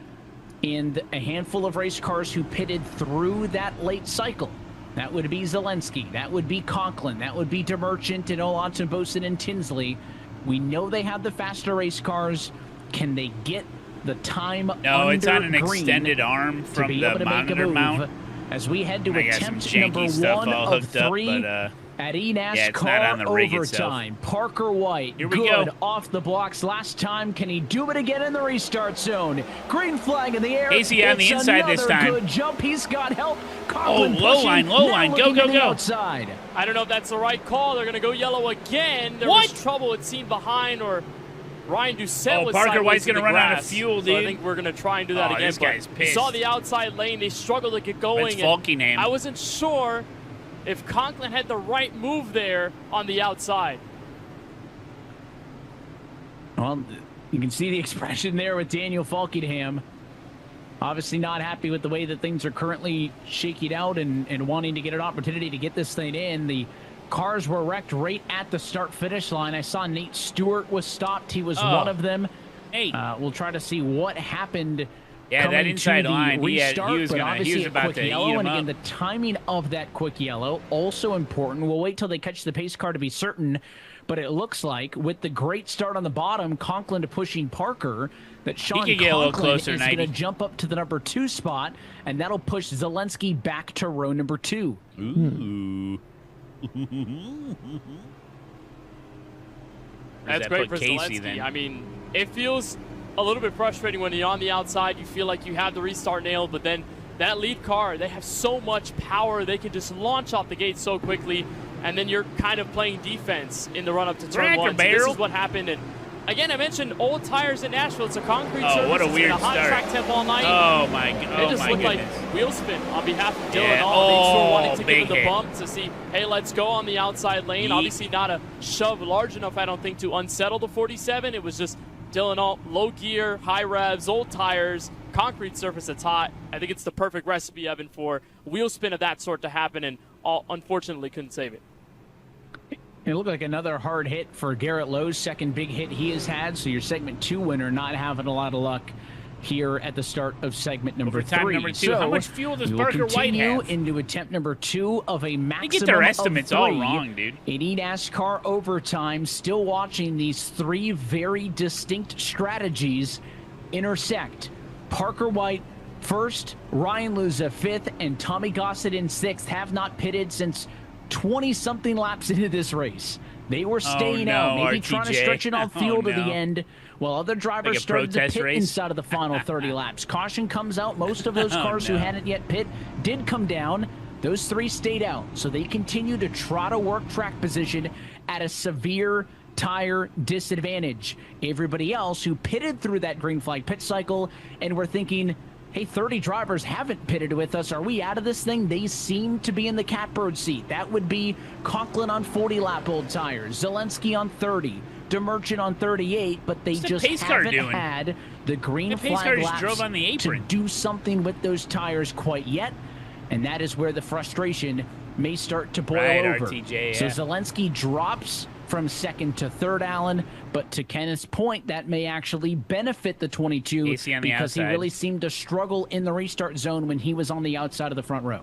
and a handful of race cars who pitted through that late cycle. That would be Zelensky. That would be Conklin. That would be DeMerchant and Olotton, Boson, and Tinsley. We know they have the faster race cars. Can they get the time No, it's on an under green extended arm to from be the able to make a monitor move mount? as we head to I got some attempt janky number stuff 1 all of hooked up, 3 but, at yeah, it's not eNASCAR on the rig itself. overtime. Parker White, Here we good go. off the blocks last time. Can he do it again in the restart zone? Green flag in the air. Casey on the It's inside this another time. Good jump. He's got help. Oh, Conklin low pushing, line, low now line. Go, looking go, to the go. outside. I don't know if that's the right call. They're going to go yellow again. There was trouble, it seemed, behind, or Ryan Doucette Oh, was Parker sideways White's in gonna the run out of grass. fuel, So I dude. think we're going to try and do that Oh, again. this but guy's you pissed. saw the outside lane. They struggled to get going. It's faulky name. I wasn't sure if Conklin had the right move there on the outside. Well, you can see the expression there with Daniel Falkingham. Obviously not happy with the way that things are currently shaking out and wanting to get an opportunity to get this thing in. The cars were wrecked right at the start-finish line. I saw Nate Stewart was stopped. He was one of them. Hey. We'll try to see what happened. Yeah, that coming inside to the line, he restart, was but gonna- he obviously was a about quick to eat yellow, him and again, up. the timing of that quick yellow also important. We'll wait till they catch the pace car to be certain, but it looks like with the great start on the bottom, Conklin pushing Parker, that Sean could get a little Conklin closer, is going to 90. jump up to the number 2 spot, and that'll push Zelensky back to row number 2. Ooh. That's great for Zelensky. I mean, it feels a little bit frustrating when you're on the outside. You feel like you have the restart nailed, but then that lead car, they have so much power. They can just launch off the gate so quickly, and then you're kind of playing defense in the run-up to turn 1. So this is what happened. And again, I mentioned old tires in Nashville. It's a concrete surface. what a It's weird been a hot start. track temp all night. Oh, my God. It just looked like goodness. wheel spin on behalf of Dylan. Yeah. All they sort of wanted to big give him the hit. bump to see, hey, let's go on the outside lane. Yeet. Obviously not a shove large enough, I don't think, to unsettle the 47. It was just Dylan Alt, low gear, high revs, old tires, concrete surface that's hot. I think it's the perfect recipe, Evan, for wheel spin of that sort to happen, and unfortunately couldn't save it. It looked like another hard hit for Garrett Lowe's second big hit he has had. So your segment 2 winner not having a lot of luck here at the start of segment number Overtime 3. number 2. So How much fuel does we will Parker White continue have? into attempt number 2 of a maximum They get their estimates of 3 all wrong, dude. in eNASCAR overtime. Still watching these 3 very distinct strategies intersect. Parker White first, Ryan Luza 5th, and Tommy Gossett in 6th have not pitted since 20-something laps into this race. They were staying out, maybe trying to RTJ. stretch it on fuel to the no. end, while other drivers Like a started to protest pit race? inside of the final 30 laps. Caution comes out. Most of those cars who no. hadn't yet pit did come down. Those 3 stayed out, so they continue to try to work track position at a severe tire disadvantage. Everybody else who pitted through that green flag pit cycle and were thinking, hey, 30 drivers haven't pitted with us. Are we out of this thing? They seem to be in the catbird seat. That would be Conklin on 40-lap old tires, Zelensky on 30, DeMerchant on 38, but they What's the just pace car haven't doing? had the green The pace car flag just laps drove on the to apron. do something with those tires quite yet, and that is where the frustration may start to boil Right, over. RTJ, So yeah. Zelensky drops from 2nd to 3rd, Allen, but to Kenneth's point, that may actually benefit the 22 AC on the because he outside. really seemed to struggle in the restart zone when he was on the outside of the front row.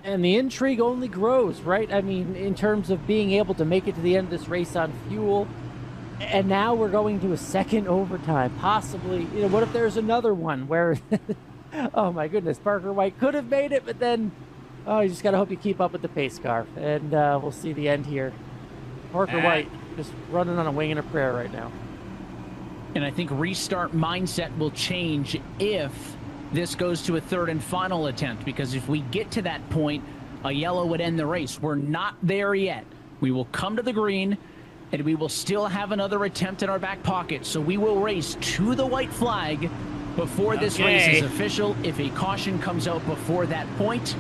And the intrigue only grows, right? I mean, in terms of being able to make it to the end of this race on fuel. And now we're going to a second overtime, possibly. You know, what if there's another one where, oh my goodness, Parker White could have made it, but then, oh, you just got to hope you keep up with the pace car. And we'll see the end here. Parker White just running on a wing and a prayer right now. And I think restart mindset will change if this goes to a 3rd and final attempt, because if we get to that point, a yellow would end the race. We're not there yet. We will come to the green, and we will still have another attempt in our back pocket. So we will race to the white flag before this race is official. If a caution comes out before that point,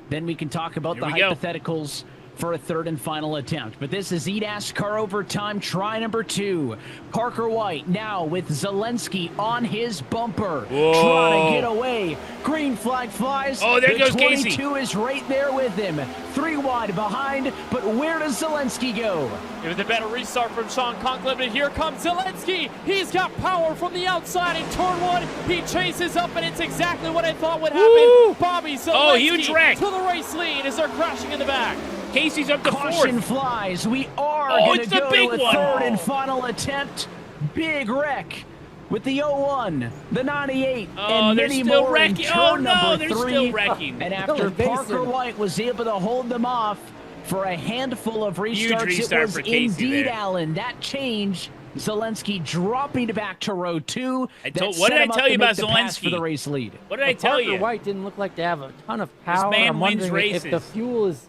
then we can talk about the hypotheticals for a third and final attempt. But this is eNASCAR Overtime, try number 2. Parker White now with Zelensky on his bumper. Trying to get away. Green flag flies. Oh, there goes 22 Casey. is right there with him. 3 wide behind, but where does Zelensky go? It was a better restart from Sean Conklin, but here comes Zelensky. He's got power from the outside in turn 1. He chases up, and it's exactly what I thought would happen. Woo! Bobby Zelensky huge wreck. to the race lead as they're crashing in the back. Casey's up to Caution 4th. flies. We are Oh, going it's to the go big to a one. third and final attempt. Big wreck with the 01, the 98, and they're many still more in wrecking. turn Oh, no, number they're 3. still wrecking. And after Parker White was able to hold them off for a handful of Huge restarts, restart it was for Casey indeed there. Allen. That change, Zelensky dropping back to row 2. What did I tell you about Zelensky? For the race lead. What did I tell you? Parker White didn't look like to have a ton of power. man I'm wins wondering if races. the fuel is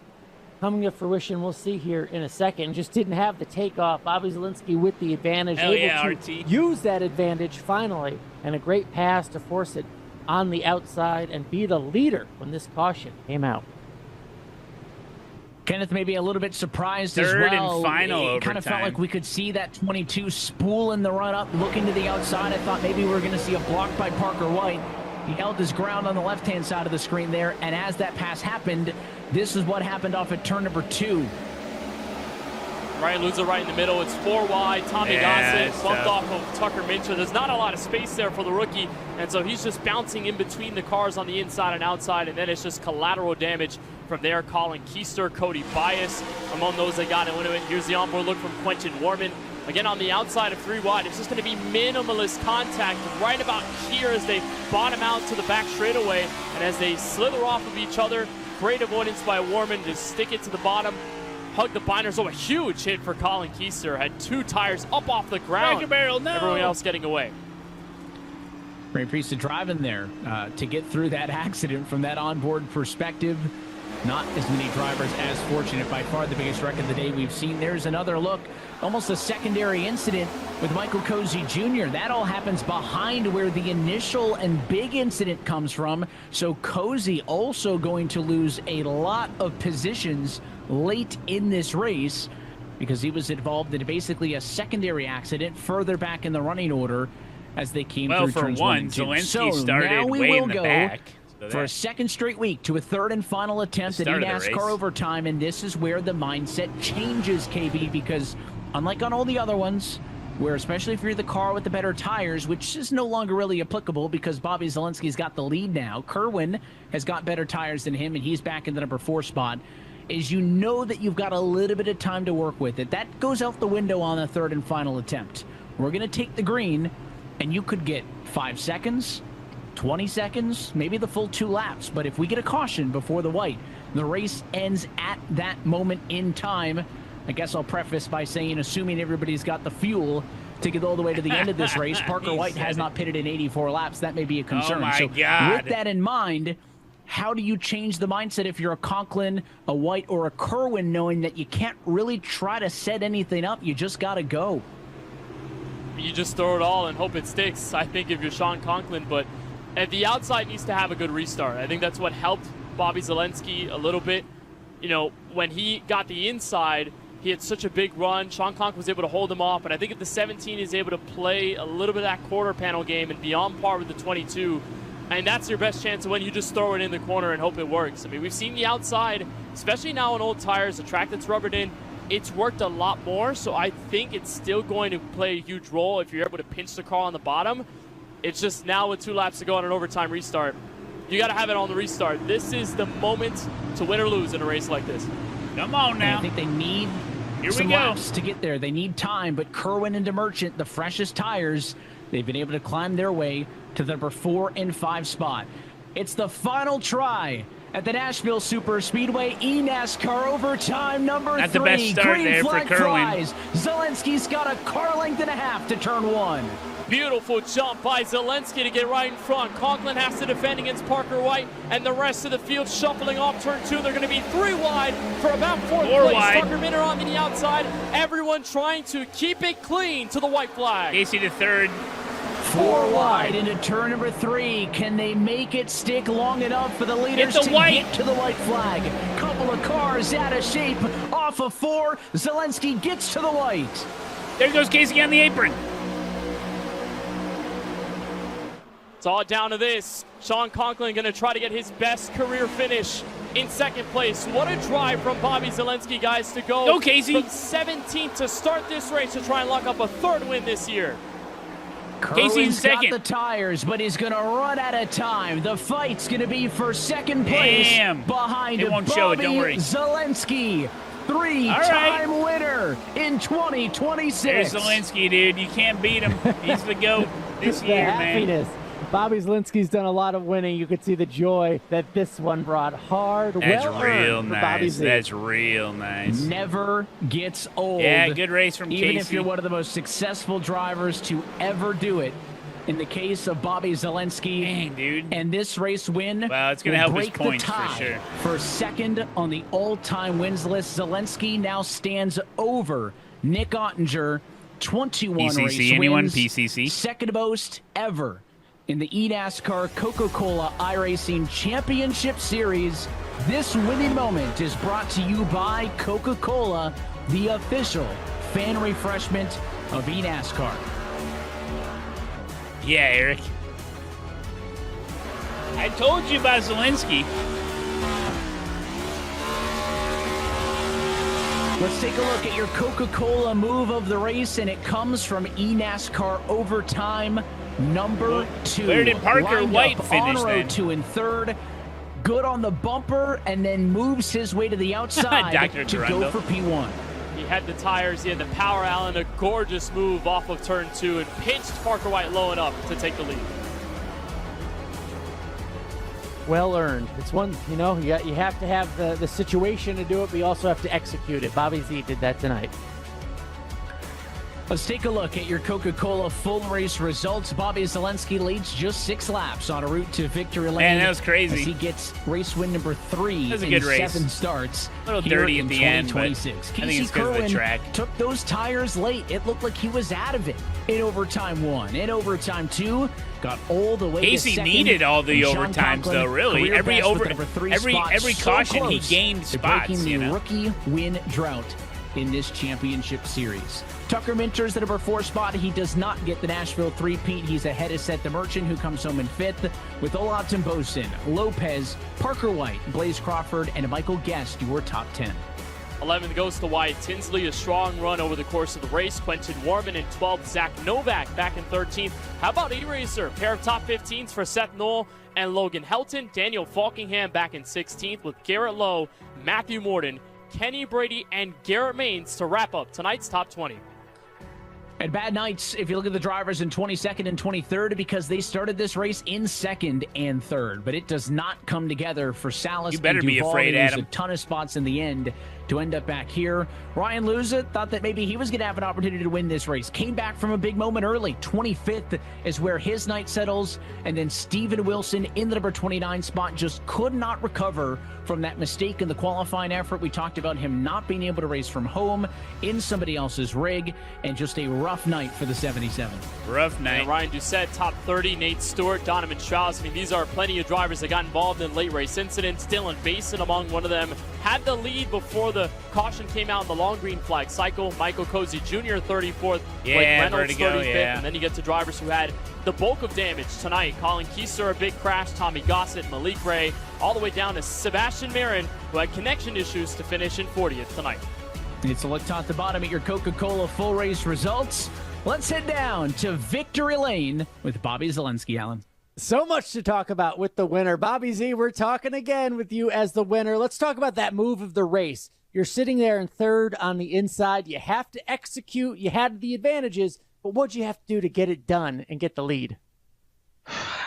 coming to fruition. We'll see here in a second. Just didn't have the takeoff. Bobby Zelensky with the advantage, Hell able yeah, to RT. use that advantage finally, and a great pass to force it on the outside and be the leader when this caution came out. Kenneth may be a little bit surprised Third as well. and final It kind of felt overtime. like we could see that 22 spool in the run-up, looking to the outside. I thought maybe we were going to see a block by Parker White. He held his ground on the left-hand side of the screen there, and as that pass happened, this is what happened off at turn number 2. Ryan Luzer right in the middle. It's 4 wide. Tommy Gossett bumped off of Tucker Mincher. There's not a lot of space there for the rookie, and so he's just bouncing in between the cars on the inside and outside, and then it's just collateral damage from there. Colin Keister, Cody Bias among those that got into it. Here's the onboard look from Quentin Warman. Again, on the outside of 3 wide, it's just going to be minimalist contact right about here as they bottom out to the back straightaway, and as they slither off of each other. Great avoidance by Warman to stick it to the bottom. Hug the binders. Oh, a huge hit for Colin Keister. Had 2 tires up off the ground. Cracker Barrel, no. Everyone else getting away. Great piece of driving there to get through that accident from that onboard perspective. Not as many drivers as fortunate. By far the biggest wreck of the day we've seen. There's another look. Almost a secondary incident with Michael Cozy Jr. That all happens behind where the initial and big incident comes from. So Cozy also going to lose a lot of positions late in this race because he was involved in basically a secondary accident further back in the running order as they came through turns 1 and 2. Zelensky So started now we way will in the go back. for a second straight week to a third and final attempt at eNASCAR Overtime, and this is where the mindset changes, KB, because unlike on all the other ones, where especially if you're the car with the better tires, which is no longer really applicable because Bobby Zelensky's got the lead now, Kerwin has got better tires than him, and he's back in the number 4 spot, is you know that you've got a little bit of time to work with it. That goes out the window on the third and final attempt. We're going to take the green, and you could get 5 seconds, 20 seconds, maybe the full 2 laps. But if we get a caution before the white, the race ends at that moment in time. I guess I'll preface by saying, assuming everybody's got the fuel to get all the way to the end of this race, Parker White has not pitted in 84 laps. That may be a concern. Oh my so God. with that in mind, how do you change the mindset if you're a Conklin, a White, or a Kerwin, knowing that you can't really try to set anything up? You just got to go. You just throw it all and hope it sticks, I think, if you're Sean Conklin. But at the outside needs to have a good restart. I think that's what helped Bobby Zelensky a little bit. You know, when he got the inside, he had such a big run. Sean Conklin was able to hold him off. And I think at the 17, he's able to play a little bit of that quarter panel game and be on par with the 22. And that's your best chance of when you just throw it in the corner and hope it works. I mean, we've seen the outside, especially now on old tires, the track that's rubbered in, it's worked a lot more. So I think it's still going to play a huge role if you're able to pinch the car on the bottom. It's just now with 2 laps to go on an overtime restart, you got to have it on the restart. This is the moment to win or lose in a race like this. Come on now. I think they need some laps to get there. They need time, but Kerwin and DeMerchant, the freshest tires, they've been able to climb their way to the number 4 and 5 spot. It's the final try at the Nashville Super Speedway eNASCAR Overtime number 3. The best start Green there flag for Kerwin. flies. Zelensky's got a car length and a half to turn 1. Beautiful jump by Zelensky to get right in front. Conklin has to defend against Parker White, and the rest of the field shuffling off turn 2. They're going to be 3 wide for about 4th place. Wide. Tucker Minter on the outside. Everyone trying to keep it clean to the white flag. Casey to 3rd. 4 wide into turn number 3. Can they make it stick long enough for the leaders to get to the white flag? Couple of cars out of shape off of 4. Zelensky gets to the white. There goes Casey on the apron. It's all down to this. Sean Conklin going to try to get his best career finish in second place. What a drive from Bobby Zelensky, guys, to go Casey. from 17th to start this race to try and lock up a 3rd win this year. Casey's got the tires, but he's going to run out of time. The fight's going to be for second place behind It won't Bobby show it, don't worry. Zelensky. 3-time winner in 2026. There's Zelensky, dude. You can't beat him. He's the GOAT this The year, man. happiness. Bobby Zelensky's done a lot of winning. You could see the joy that this one brought. Hard, That's well real earned for Bobby nice. Z. That's real nice. Never gets old. Yeah, good race from Even Casey. if you're one of the most successful drivers to ever do it. In the case of Bobby Zelensky, dang, dude. And this race win, well, it's gonna will help his break points the for tie sure. For second on the all-time wins list. Zelensky now stands over Nick Ottinger, 21 PCC, race anyone? wins, PCC? second most ever in the eNASCAR Coca-Cola iRacing Championship Series. This winning moment is brought to you by Coca-Cola, the official fan refreshment of eNASCAR. Yeah, Eric. I told you about Zelensky. Let's take a look at your Coca-Cola move of the race, and it comes from eNASCAR Overtime number 2. Where did Parker Lined White up finish on road then? 2 and 3rd. Good on the bumper, and then moves his way to the outside Dr. to go Durando. for P1. He had the tires, he had the power, Allen, a gorgeous move off of turn 2 and pinched Parker White low enough to take the lead. Well earned. It's one, you know, you have to have the situation to do it, but you also have to execute it. Bobby Z did that tonight. Let's take a look at your Coca-Cola full race results. Bobby Zelensky leads just 6 laps on a route to victory lane. Man, that was crazy. As he gets race win number 3 That was a in good race. 7 starts. A little here dirty in at the end, but 2026. I think Casey it's 'cause of the Kerwin track. took those tires late. It looked like he was out of it in overtime 1. In overtime 2, got all the way Casey to second. needed all the And Sean overtimes, Conklin, though, really. career Every best with over- the number 3 every- spot. every So caution, he close gained to spots, breaking you the know. rookie win drought in this championship series. Tucker Minters, the number 4 spot. He does not get the Nashville three-peat. He's ahead of Seth the Merchant, who comes home in 5th, with Olaton Bosin, Lopez, Parker White, Blaze Crawford, and Michael Guest, your top 10. 11th goes to White. Tinsley, a strong run over the course of the race. Quentin Warman in 12th. Zach Novak back in 13th. How about E-Racer? Pair of top 15s for Seth Knoll and Logan Helton. Daniel Falkingham back in 16th with Garrett Lowe, Matthew Morton, Kenny Brady, and Garrett Maines to wrap up tonight's top 20. And bad nights, if you look at the drivers in 22nd and 23rd, because they started this race in 2nd and 3rd. But it does not come together for Salas. You better and be Duvall. afraid, They lose Adam. a ton of spots in the end to end up back here. Ryan Luza thought that maybe he was going to have an opportunity to win this race. Came back from a big moment early. 25th is where his night settles. And then Steven Wilson in the number 29 spot just could not recover from that mistake in the qualifying effort. We talked about him not being able to race from home in somebody else's rig, and just a rough night for the 77. Rough night. And Ryan Doucette, top 30. Nate Stewart, Donovan Strauss. I mean, these are plenty of drivers that got involved in late race incidents. Dylan Basin among one of them. Had the lead before the caution came out in the long green flag cycle. Michael Cozy Jr., 34th. Yeah, Blake Reynolds, Vertigo, 35th. yeah. And then you get to drivers who had the bulk of damage tonight. Colin Keister, a big crash. Tommy Gossett, Malik Ray, all the way down to Sebastian Marin, who had connection issues to finish in 40th tonight. It's a look top to bottom at your Coca-Cola full race results. Let's head down to victory lane with Bobby Zelensky, Alan. So much to talk about with the winner. Bobby Z, we're talking again with you as the winner. Let's talk about that move of the race. You're sitting there in 3rd on the inside. You have to execute. You had the advantages, but what'd you have to do to get it done and get the lead?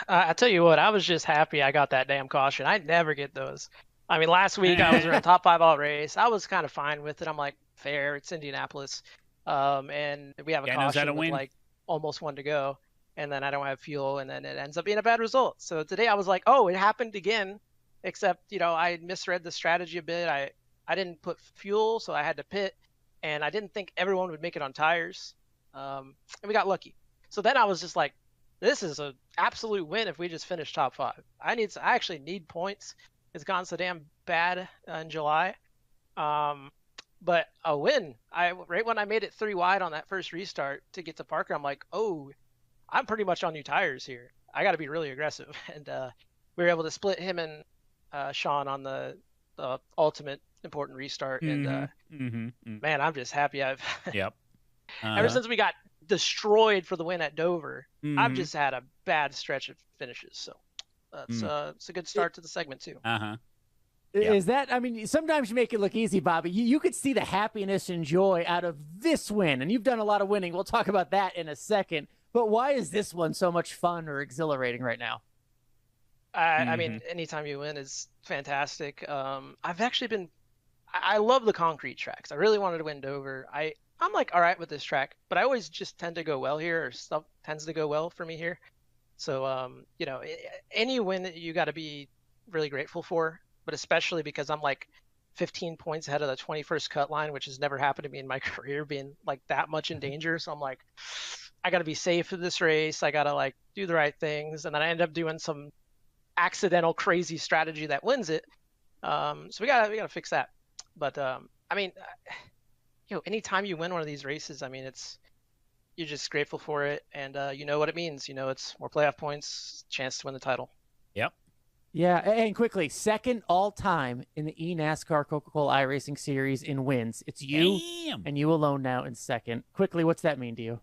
I tell you what, I was just happy I got that damn caution. I never get those. I mean, last week I was in a top 5 all race. I was kind of fine with it. I'm like, fair. It's Indianapolis. And we have a caution with like almost 1 to go. And then I don't have fuel, and then it ends up being a bad result. So today I was like, oh, it happened again, except, you know, I misread the strategy a bit. I didn't put fuel, so I had to pit, and I didn't think everyone would make it on tires. And we got lucky. So then I was just like, this is an absolute win if we just finish top 5. I actually need points. It's gone so damn bad in July. But a win. Right when I made it 3 wide on that first restart to get to Parker, I'm like, oh, I'm pretty much on new tires here. I got to be really aggressive. And we were able to split him and Sean on the ultimate important restart. And man, I'm just happy. Yep. Ever since we got destroyed for the win at Dover, I've just had a bad stretch of finishes. So it's a good start to the segment too. Is that, I mean, sometimes you make it look easy, Bobby. You could see the happiness and joy out of this win, and you've done a lot of winning. We'll talk about that in a second. But why is this one so much fun or exhilarating right now? I mean, anytime you win is fantastic. I've actually I love the concrete tracks. I really wanted to win Dover. I'm like, all right with this track, but I always just tend to go well here, or stuff tends to go well for me here. So, you know, any win that you got to be really grateful for, but especially because I'm like 15 points ahead of the 21st cut line, which has never happened to me in my career, being like that much in danger. So I'm like, I got to be safe for this race. I got to like do the right things. And then I end up doing some accidental crazy strategy that wins it. So we gotta fix that. But I mean, you know, anytime you win one of these races, I mean, you're just grateful for it, and you know what it means. You know, it's more playoff points, chance to win the title. Yep. Yeah, and quickly, second all-time in the eNASCAR Coca-Cola iRacing Series in wins. It's you and you alone now in second. Quickly, what's that mean to you?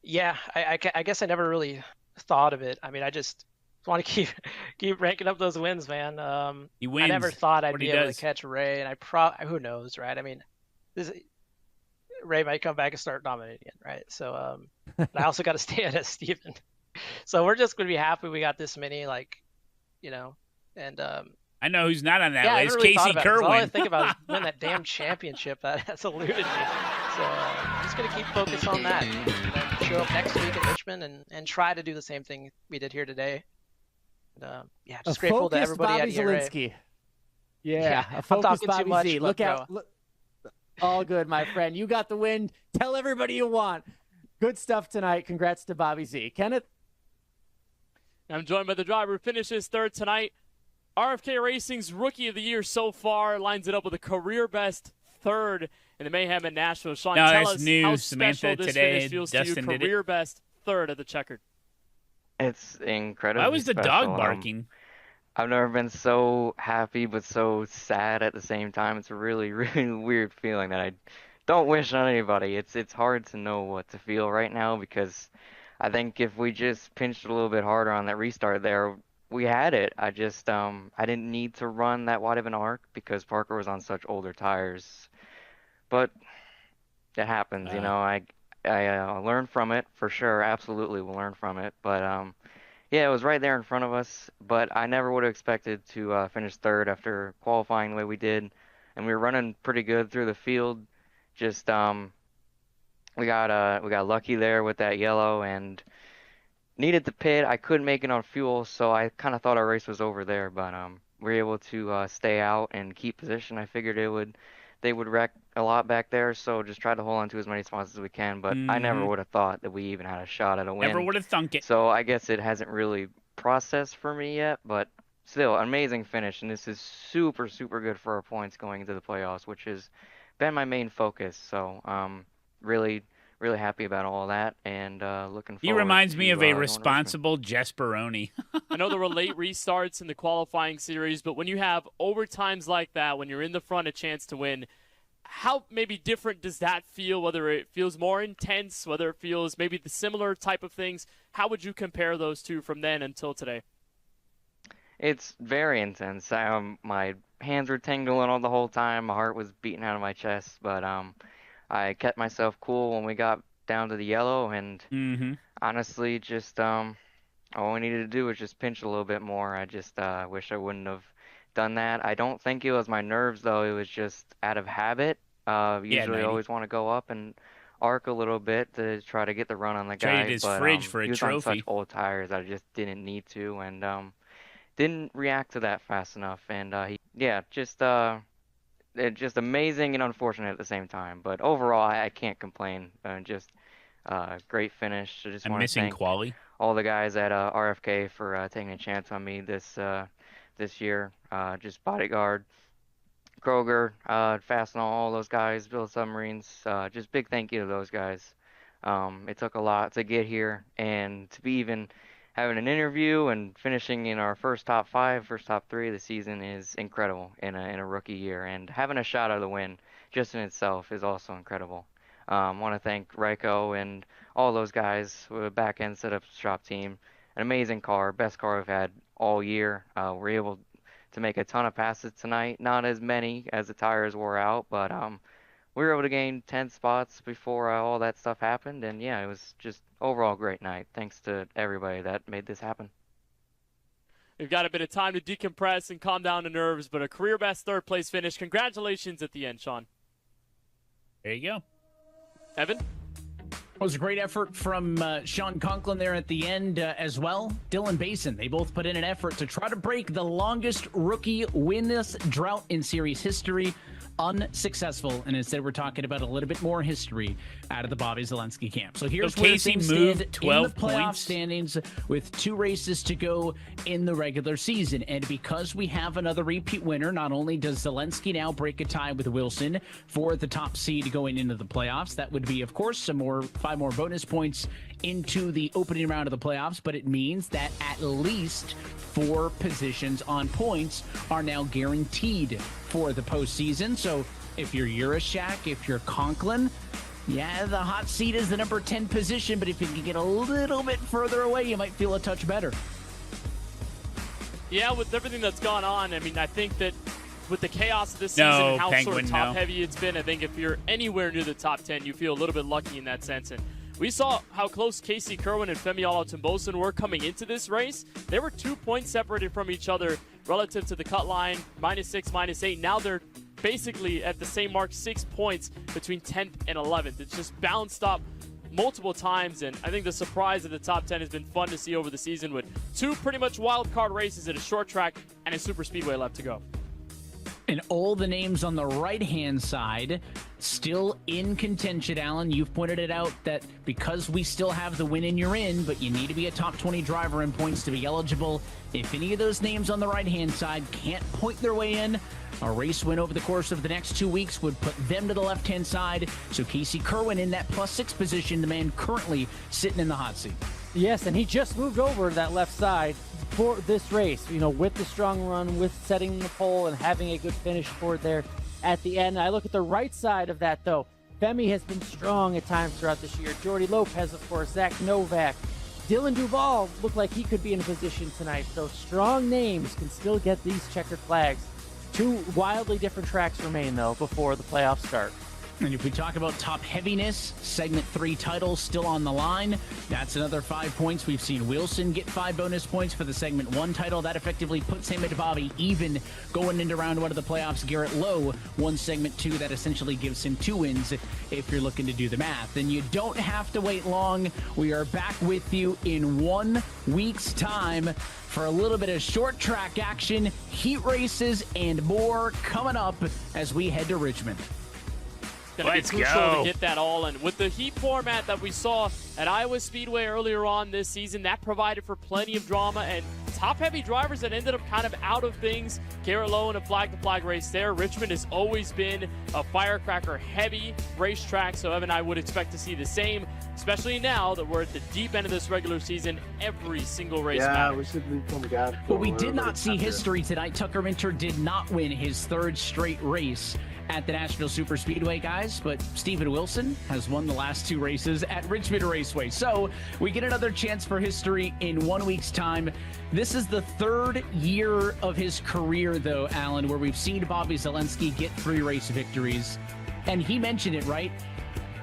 Yeah, I guess I never really thought of it. I mean, I just want to keep ranking up those wins, man. He wins. I never thought I'd What be he able does. to catch Ray, and who knows, right? I mean, Ray might come back and start dominating again, right? So, but I also got to stay ahead of Steven. So we're just going to be happy we got this many, like, you know, and I know who's not on that yeah, list. I never really Casey thought about it, 'cause all I Kerwin. think about is win that damn championship that's eluded me. So I'm just going to keep focused on that. And then show up next week in Richmond and try to do the same thing we did here today. And, yeah, just grateful to everybody Bobby at ERA. Zielinski. Yeah, a I'm focused talking Bobby too much. Z. but Look bro, out. All good, my friend. You got the win. Tell everybody you want. Good stuff tonight. Congrats to Bobby Z. Kenneth? I'm joined by the driver who finishes third tonight. RFK Racing's Rookie of the Year so far lines it up with a career-best third in the Mayhem in Nashville. Sean, No, tell that's us new. how Samantha special this today, finish feels Dustin to you. did it. Career-best third at the Checkered. It's incredible. Why was the dog barking? I've never been so happy but so sad at the same time. It's a really, really weird feeling that I don't wish on anybody. It's hard to know what to feel right now because I think if we just pinched a little bit harder on that restart there, we had it. I just I didn't need to run that wide of an arc because Parker was on such older tires. But it happens, you know. I learned from it for sure. Absolutely, we'll learn from it. But yeah, it was right there in front of us. But I never would have expected to finish third after qualifying the way we did, and we were running pretty good through the field. Just we got lucky there with that yellow and needed the pit. I couldn't make it on fuel, so I kind of thought our race was over there. But we were able to stay out and keep position. I figured they would wreck a lot back there, so just try to hold on to as many spots as we can. But I never would have thought that we even had a shot at a win. Never would have thunk it. So I guess it hasn't really processed for me yet, but still, amazing finish. And this is super, super good for our points going into the playoffs, which has been my main focus. So really, really happy about all that and looking forward. He reminds me to, of a going to responsible Jesperoni. I know there were late restarts in the qualifying series, but when you have overtimes like that, when you're in the front, a chance to win, how maybe different does that feel? Whether it feels more intense, whether it feels maybe the similar type of things, how would you compare those two from then until today? It's very intense. My hands were tingling all the whole time. My heart was beating out of my chest, but I kept myself cool when we got down to the yellow, and honestly, just all we needed to do was just pinch a little bit more. I just wish I wouldn't have done that. I don't think it was my nerves, though. It was just out of habit. Usually I always want to go up and arc a little bit to try to get the run on the guy. Traded his but fridge for a he was trophy. on such old tires, I just didn't need to, and didn't react to that fast enough. And just amazing and unfortunate at the same time. But overall, I can't complain. Just Great finish. I just I'm want to missing thank quali. all the guys at RFK for taking a chance on me this year. Just bodyguard, Kroger, Fastenal, all those guys, Build Submarines. Just big thank you to those guys. It took a lot to get here, and to be even having an interview and finishing in our first top 5, first top 3 of the season is incredible in a rookie year. And having a shot at the win just in itself is also incredible. I want to thank Raiko and all those guys with a back-end setup shop team. An amazing car, best car we've had all year. We're able to make a ton of passes tonight, not as many as the tires wore out, but we were able to gain 10 spots before all that stuff happened, and yeah, it was just overall great night. Thanks to everybody that made this happen. We've got a bit of time to decompress and calm down the nerves, but a career best third place finish. Congratulations at the end, Sean. There you go. Evan? It was a great effort from Sean Conklin there at the end as well. Dylan Basin, they both put in an effort to try to break the longest rookie winless drought in series history. Unsuccessful, and instead we're talking about a little bit more history out of the Bobby Zelensky camp. So here's where Casey things moved stand 12 in the playoff points. standings with 2 races to go in the regular season. And because we have another repeat winner, not only does Zelensky now break a tie with Wilson for the top seed going into the playoffs, that would be, of course, 5 more bonus points into the opening round of the playoffs, but it means that at least 4 positions on points are now guaranteed for the postseason. So if you're Urashak, if you're Conklin, yeah, the hot seat is the number 10 position, but if you can get a little bit further away, you might feel a touch better. Yeah, with everything that's gone on, I mean, I think that with the chaos of this season and how sort of top-heavy it's been, I think if you're anywhere near the top 10, you feel a little bit lucky in that sense. And we saw how close Casey Kerwin and Femi Olatunbosun were coming into this race. They were 2 points separated from each other relative to the cut line, -6, -8. Now they're basically at the same mark, 6 points between 10th and 11th. It's just bounced up multiple times, and I think the surprise of the top 10 has been fun to see over the season with 2 pretty much wild card races at a short track and a super speedway left to go. And all the names on the right-hand side still in contention, Alan. You've pointed it out that because we still have the win in, you're in, but you need to be a top 20 driver in points to be eligible. If any of those names on the right-hand side can't point their way in, a race win over the course of the next 2 weeks would put them to the left-hand side. So Casey Kerwin in that +6 position, the man currently sitting in the hot seat. Yes, and he just moved over to that left side for this race, you know, with the strong run, with setting the pole and having a good finish for it there at the end. I look at the right side of that, though. Femi has been strong at times throughout this year. Jordy Lopez, of course, Zach Novak. Dylan Duval looked like he could be in a position tonight. So strong names can still get these checkered flags. 2 wildly different tracks remain, though, before the playoffs start. And if we talk about top heaviness, segment 3 titles still on the line. That's another 5 points. We've seen Wilson get 5 bonus points for the segment 1 title. That effectively puts him and Bobby even going into round 1 of the playoffs. Garrett Lowe won segment 2. That essentially gives him 2 wins if you're looking to do the math. And you don't have to wait long. We are back with you in 1 week's time for a little bit of short track action, heat races, and more coming up as we head to Richmond. It's going to be crucial to get that all in. With the heat format that we saw at Iowa Speedway earlier on this season, that provided for plenty of drama and top-heavy drivers that ended up kind of out of things. Garrett Lowe in a flag-to-flag race there. Richmond has always been a firecracker-heavy racetrack, so Evan and I would expect to see the same, especially now that we're at the deep end of this regular season. Every single race matters. We should be coming down. But we did not see history tonight. Tucker Minter did not win his 3rd straight race at the Nashville Super Speedway, guys, but Steven Wilson has won the last 2 races at Richmond Raceway. So we get another chance for history in 1 week's time. This is the 3rd year of his career, though, Alan, where we've seen Bobby Zelensky get 3 race victories. And he mentioned it, right?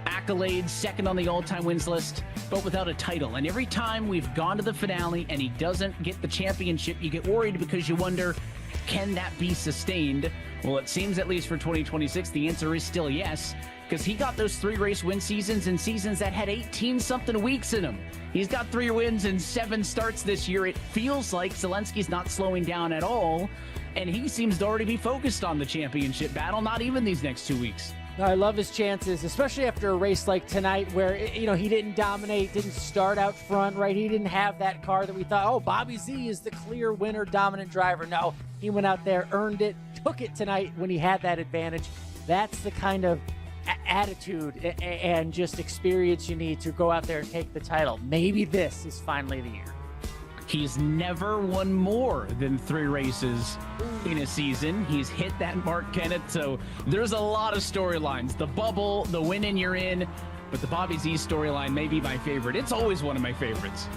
Accolades, 2nd on the all-time wins list, but without a title. And every time we've gone to the finale and he doesn't get the championship, you get worried because you wonder, can that be sustained? Well, it seems, at least for 2026, the answer is still yes, because he got those 3 race win seasons in seasons that had 18-something weeks in them. He's got 3 wins and 7 starts this year. It feels like Zelensky's not slowing down at all, and he seems to already be focused on the championship battle, not even these next 2 weeks. I love his chances, especially after a race like tonight where, he didn't dominate, didn't start out front, right? He didn't have that car that we thought, oh, Bobby Z is the clear winner, dominant driver. No, he went out there, earned it, took it tonight when he had that advantage. That's the kind of attitude and just experience you need to go out there and take the title. Maybe this is finally the year. He's never won more than 3 races in a season. He's hit that mark, Kenneth. So there's a lot of storylines. The bubble, the win and you're in, but the Bobby Z storyline may be my favorite. It's always one of my favorites.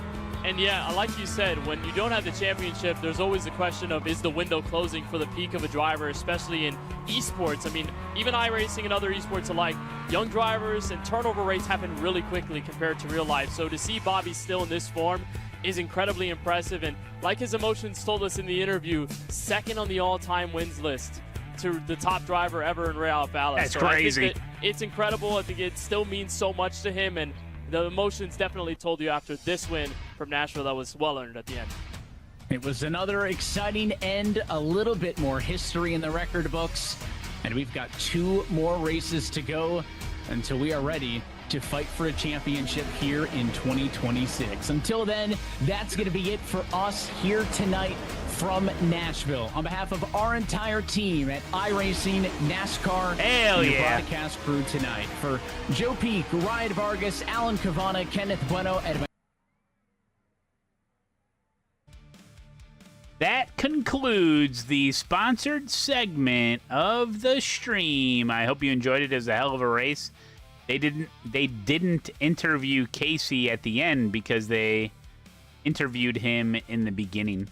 And yeah, like you said, when you don't have the championship, there's always the question of, is the window closing for the peak of a driver, especially in esports? I mean, even iRacing and other esports alike, young drivers and turnover rates happen really quickly compared to real life. So to see Bobby still in this form is incredibly impressive. And like his emotions told us in the interview, second on the all-time wins list to the top driver ever in Real Valles. That's crazy. I think that it's incredible. I think it still means so much to him, and the emotions definitely told you after this win from Nashville that was well earned at the end. It was another exciting end, a little bit more history in the record books, and we've got 2 more races to go until we are ready to fight for a championship here in 2026. Until then, that's going to be it for us here tonight from Nashville. On behalf of our entire team at iRacing, NASCAR, and the broadcast crew tonight, for Joe Peak, Ryan Vargas, Alan Cavana, Kenneth Bueno, That concludes the sponsored segment of the stream. I hope you enjoyed it. It was a hell of a race. They didn't interview Casey at the end because they interviewed him in the beginning.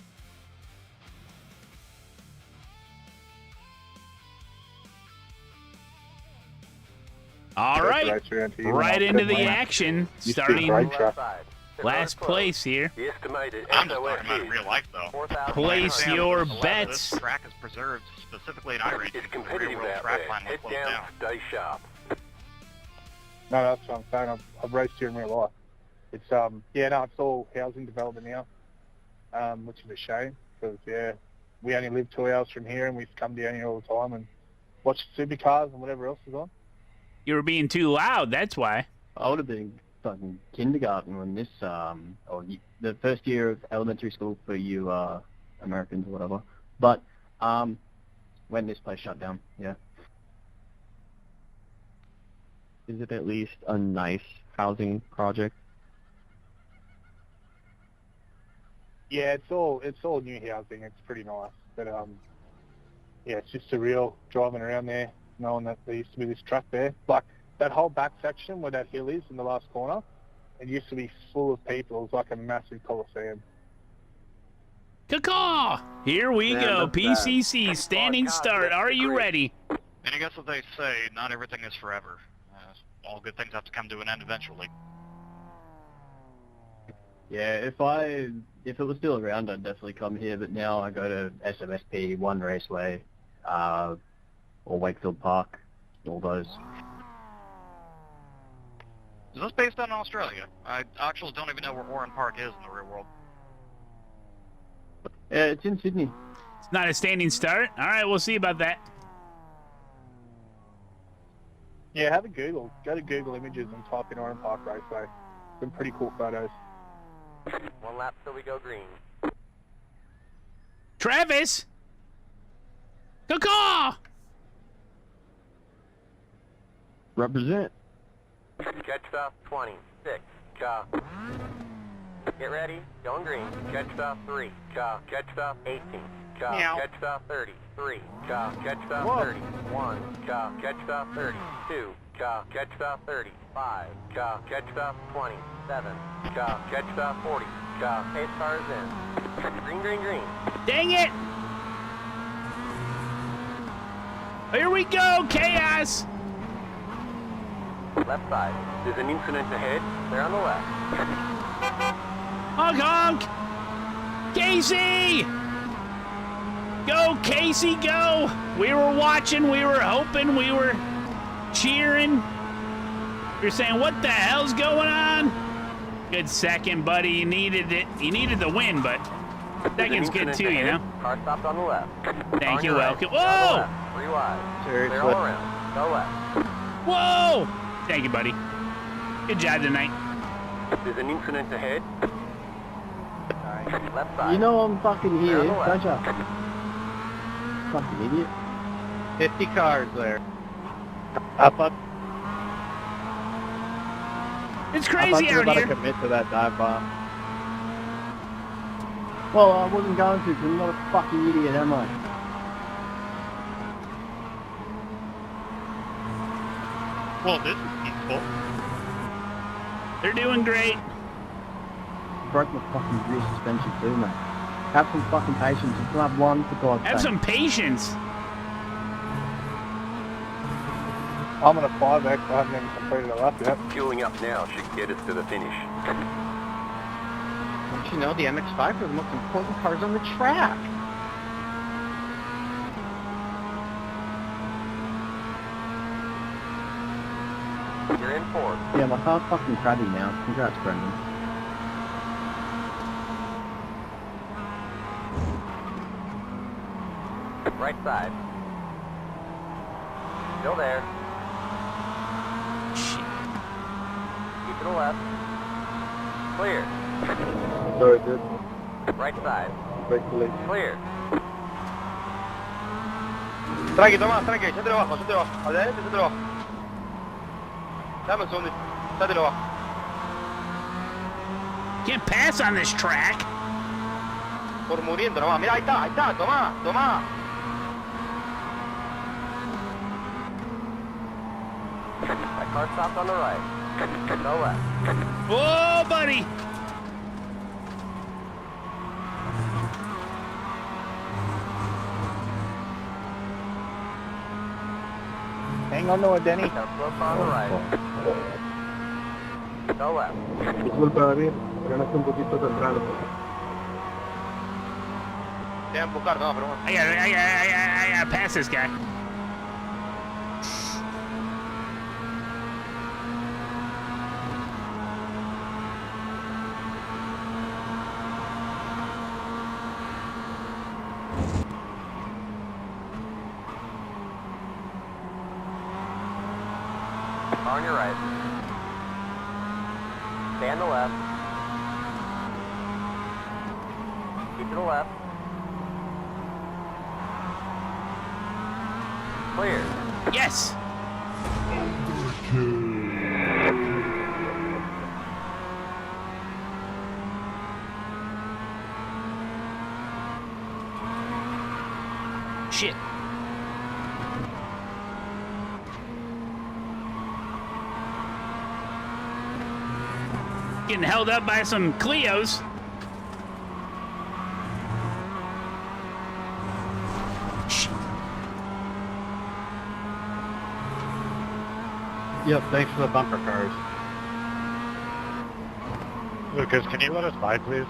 All right, right into the action, starting last place here. I'm just talking about in real life, though. Place your bets. This track is preserved specifically in iRacing. The real world track line will close down. Stay sharp. No, that's what I'm saying. I've raced here in real life. It's it's all housing development now, which is a shame because we only live 2 hours from here and we come down here all the time and watch supercars and whatever else is on. You were being too loud. That's why. I would have been fucking kindergarten when this, the first year of elementary school for you Americans or whatever. But when this place shut down, yeah. Is it at least a nice housing project? Yeah, it's all new housing. It's pretty nice, but it's just surreal driving around there, knowing that there used to be this track there. Like that whole back section where that hill is in the last corner, it used to be full of people. It was like a massive coliseum. Caw! Here we go. PCC standing start. Are you ready? And I guess what they say, not everything is forever. All good things have to come to an end eventually. Yeah, if it was still around, I'd definitely come here. But now I go to SMSP, One Raceway, or Wakefield Park, all those. Is this based out in Australia? I actually don't even know where Oran Park is in the real world. Yeah, it's in Sydney. It's not a standing start. All right, we'll see about that. Yeah, have a Google. Go to Google Images and type in Oran Park Raceway. Some pretty cool photos. 1 lap till we go green. Travis! Caw! Represent. Catch stop 20. 6. Cha. Get ready. Going green. Catch stop 3. Cha. Catch stop 18. Cha. Meow. Catch stop 30. 3. Cha. Catch stop 30. 1. Cha. Catch stop 30. 2. Cha. Catch stop 30. 5. Cha. Catch stop 20. 7. Cha. Catch stop 40. Cha. 8 cars in. Green, green, green. Dang it! Here we go, chaos! Left side. There's an incident ahead. They're on the left. Honk honk! Casey! Go, Casey, go! We were watching, we were hoping, we were cheering. You're saying, what the hell's going on? Good second, buddy. You needed it. You needed the win, but second's good too, you know? Car stopped on the left. Thank you, Right. welcome. On the Whoa! left. 3 wide. Seriously? They're all around. Go left. Whoa! Thank you, buddy. Good job tonight. There's an incident ahead. Left side. You know I'm fucking here, Down the left. don't you? Fucking idiot. 50 cars there. Up. It's I crazy thought you were out about here. to commit to that dive bar. Well, I wasn't going to, because I'm not a fucking idiot, am I? Well, this is peaceful. They're doing great. Broke my fucking rear suspension too, mate. Have some fucking patience. You still have one for God's sake. Have some patience. I'm on a 5X. I haven't even completed a lap yet. Fueling up now should get us to the finish. Don't you know the MX-5 are the most important cars on the track? You're in fourth. Yeah, my car's fucking crabby now. Congrats, Brendan. Right side. Still there. Keep to the left. Clear. Sorry, dude. Right side. Break the lead. Clear. Tranqui, Tomás, tranqui, échatelo abajo, échatelo abajo. Adelante, échatelo abajo. Dame un segundo, échatelo abajo. Can't pass on this track. Por muriendo nomás. Mira, ahí está, Tomás, Tomás. That car stopped on the right. No left. Whoa, buddy. Hang on to it, Denny. Now slope on the right. No left. Disculpa, David. Frenaste un poquito temprano. Te van a empujar, no, pero bueno. I gotta pass this guy. On your right. Stay on the left. Keep to the left. Clear. Yes. Shit. Getting held up by some Clios. Yep, thanks for the bumper cars. Lucas, can you let us by, please?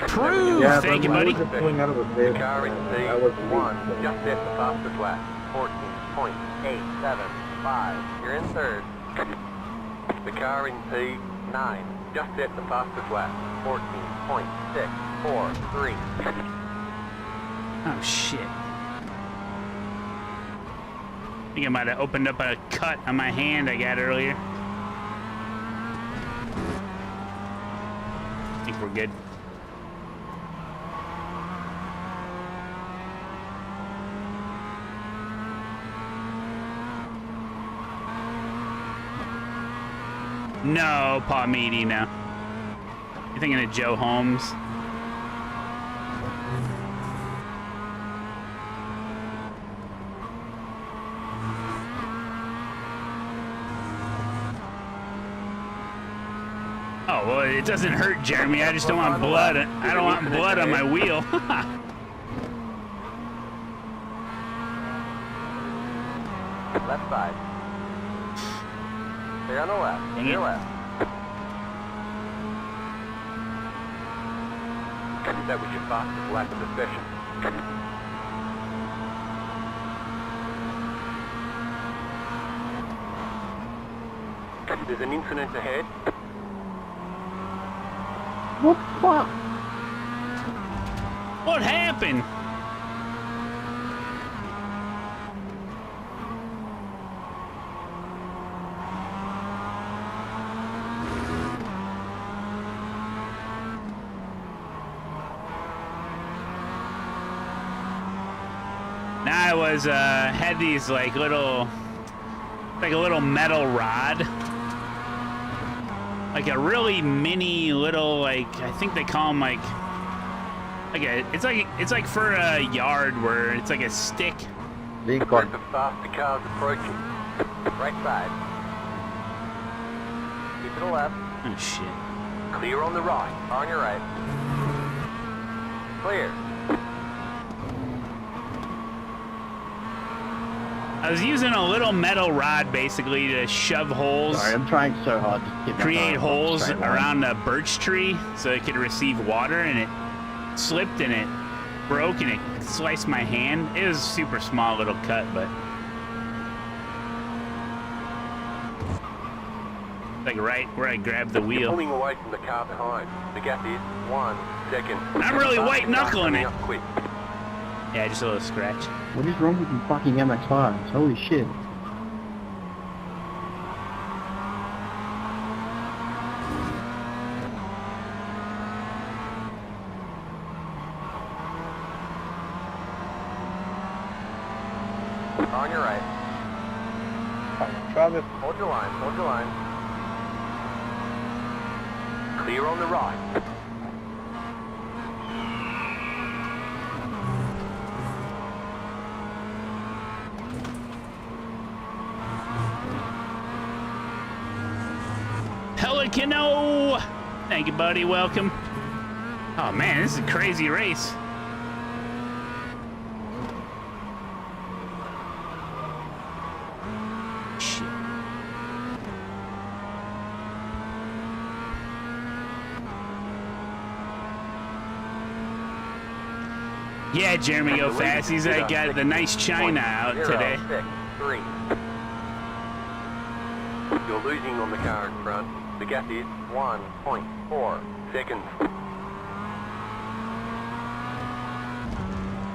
Proof. Thank you, buddy. The car in P1 just hit the fastest lap. 14.875. You're in third. The car in P9 just hit the fastest lap. 14.643. Oh, shit. I think I might have opened up a cut on my hand I got earlier. I think we're good. No, Paul Meady, no. You're thinking of Joe Holmes? Oh, well, it doesn't hurt, Jeremy. I just don't want blood. I don't want blood on my wheel. Left side. Stay on the left. Dang Your it. left. That was your fastest lap of the session. There's an incident ahead. What the fuck? What happened? Now I was had these like little, like a little metal rod, like a really mini little, like I think they call them like a, it's like for a yard where it's like a stick. Group of faster cars approaching. Right side. Keep to the left. Oh shit. Clear on the right. On your right. Clear. I was using a little metal rod basically to shove holes. Sorry, I'm trying so hard to get my create car on holes the straight line. around a birch tree so it could receive water, and it slipped and it broke and it sliced my hand. It was a super small little cut, but like right where I grabbed the wheel. Pulling away from the car behind. The gap is 1 second. I'm really white knuckling it. Quick. Yeah, just a little scratch. What is wrong with you fucking MX-5s? Holy shit. On your right. Travis. Hold your line. Hold your line. Clear on the right. Pelicano! Thank you, buddy. Welcome. Oh, man, this is a crazy race. Shit. Yeah, Jeremy, go fast. He's got the nice China out today. 6, 3. You're losing on the car in front. The gap is 1.4 seconds.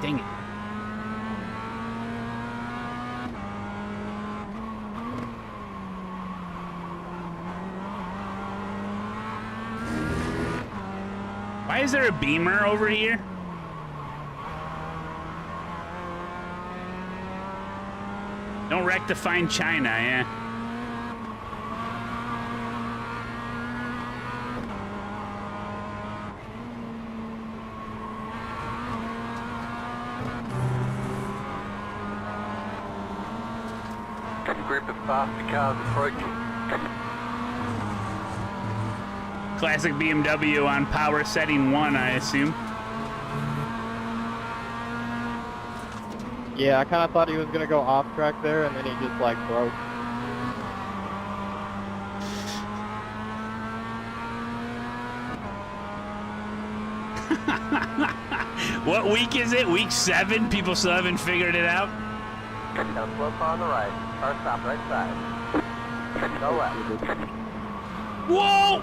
Dang it. Why is there a Beamer over here? Don't wreck to find China, yeah. Group of faster cars approaching. Classic BMW on power setting 1, I assume. Yeah, I kind of thought he was going to go off track there, and then he just, like, broke. What week is it? Week 7? People still haven't figured it out? Down slow car on the right. Car stop right side. Go left. Whoa!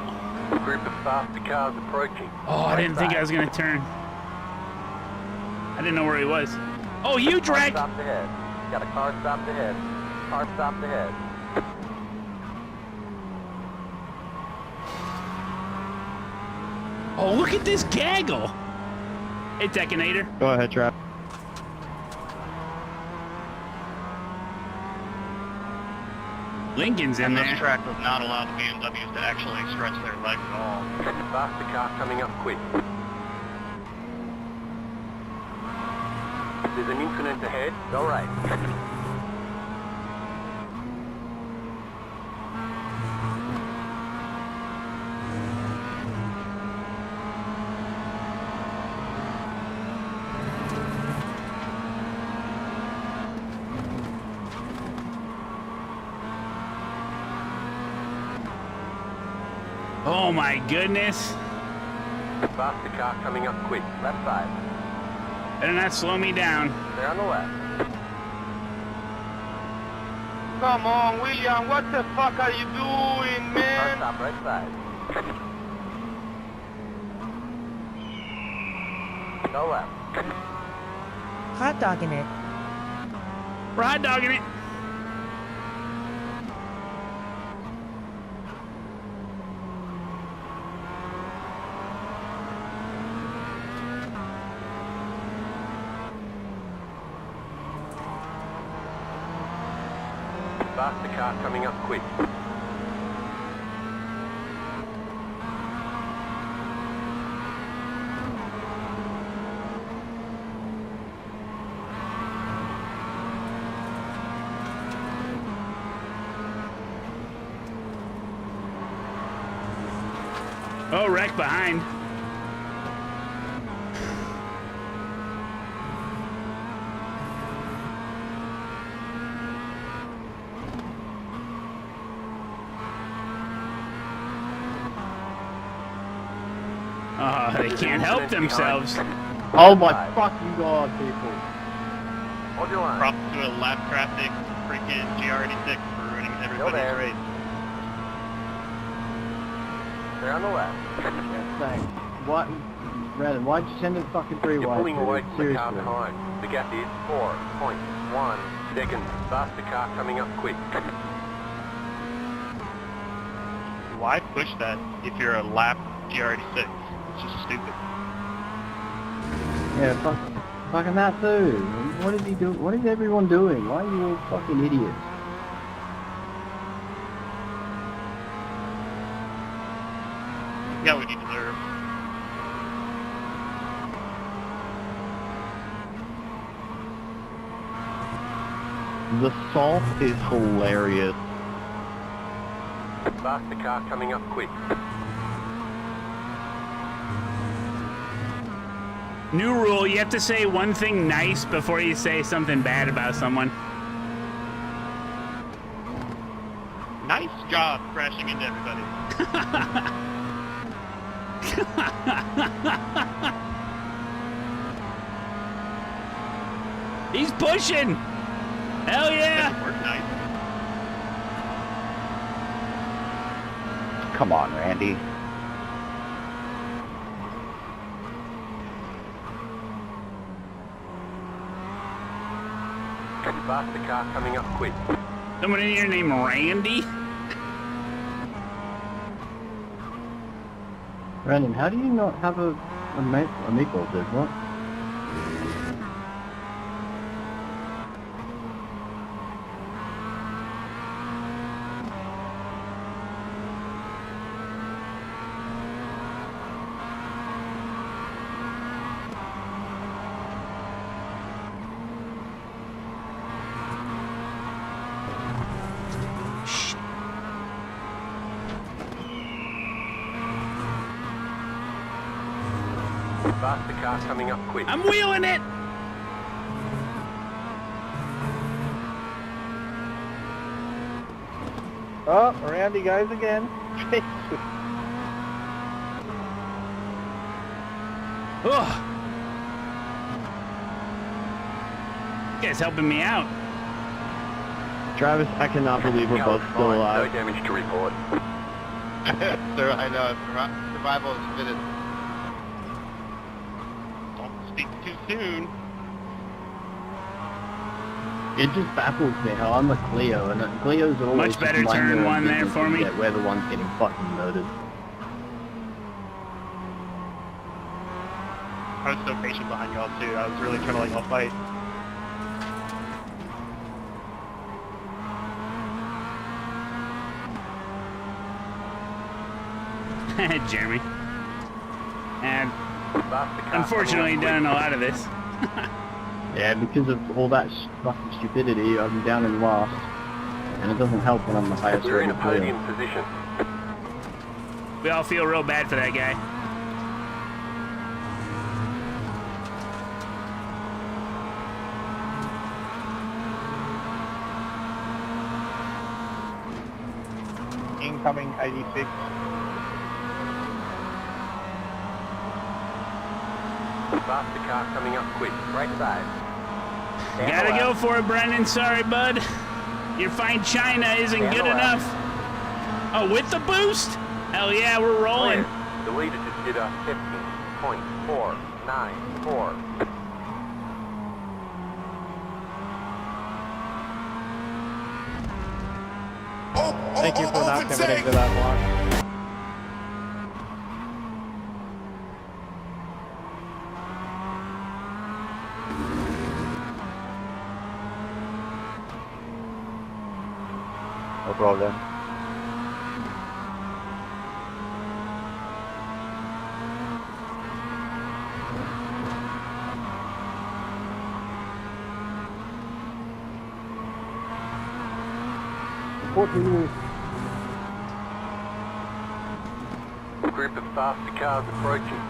Group of faster cars approaching. Oh, I didn't think I was going to turn. I didn't know where he was. Oh, you drag! Car stopped ahead. Got a car stopped ahead. Car stopped ahead. Oh, look at this gaggle! Hey, Tekinator. Go ahead, Trap. Lincoln's in there. This track does not allow the BMWs to actually stretch their legs at all. Faster car coming up quick. There's an incident ahead. Go right. Oh my goodness. Faster car coming up quick. Left side. Better not slow me down. They're on the left. Come on, William, what the fuck are you doing, man? Car stop right side. Go left. Hot dogging it. We're hot dogging it. Faster car coming up quick. Oh, wreck behind. Oh, they can't help themselves. Oh my fucking god, people. Hold your line. Props to a lap traffic freaking GR86 for ruining everybody's race. They're on the left. Yeah, thanks. What? Brandon, why'd you send it fucking 3 You're wide? pulling away from the Seriously. car behind. The gap is 4.1 seconds. Faster car coming up quick. Why push that if you're a lap GR86? It's just stupid. Yeah, fucking that too. What is he doing? What is everyone doing? Why are you all fucking idiots? You got what you deserve. The salt is hilarious. Faster car coming up quick. New rule, you have to say one thing nice before you say something bad about someone. Nice job crashing into everybody. He's pushing! Hell yeah! Come on, Randy. Faster car coming up quick. Someone in here named Randy? Brandon, how do you not have a meatball, dude? What? Faster car coming up quick. I'm wheeling it! Oh, around he goes again. Ugh. You guys helping me out. Travis, I cannot believe we're both still alive. No damage to report. I know, survival is fitted. Don't speak too soon. It just baffles me how I'm a Clio, and Clio's always Much better just minding turn their own one there business, for and me. yet we're the ones getting fucking murdered. I was so patient behind y'all too. I was really trying to let y'all fight. Jeremy. And unfortunately done a lot of this. Yeah, because of all that fucking stupidity, I'm down in last, and it doesn't help when I'm the highest We're in a rated player. podium position. We all feel real bad for that guy. Incoming 86. Faster car coming up quick. Right side. Stand Gotta left. go for it, Brendan. Sorry, bud. Your fine China isn't Stand good left. enough. Oh, with the boost? Hell yeah, we're rolling. Clear. The leader just did a 15.4 9-4. Thank you for not committing to that block. No problem. Group of faster cars approaching.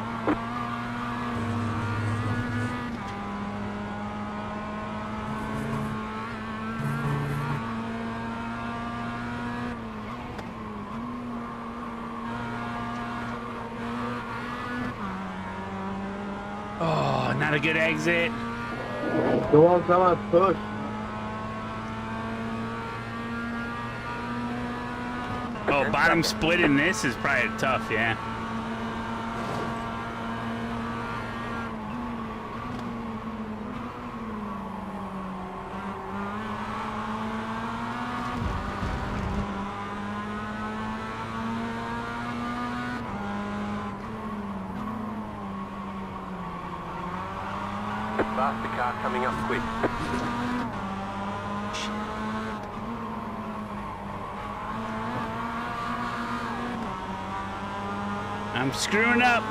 Oh, not a good exit. Go on, come on, push. Oh, bottom split in this is probably tough, yeah. Faster car coming up quick. I'm screwing up.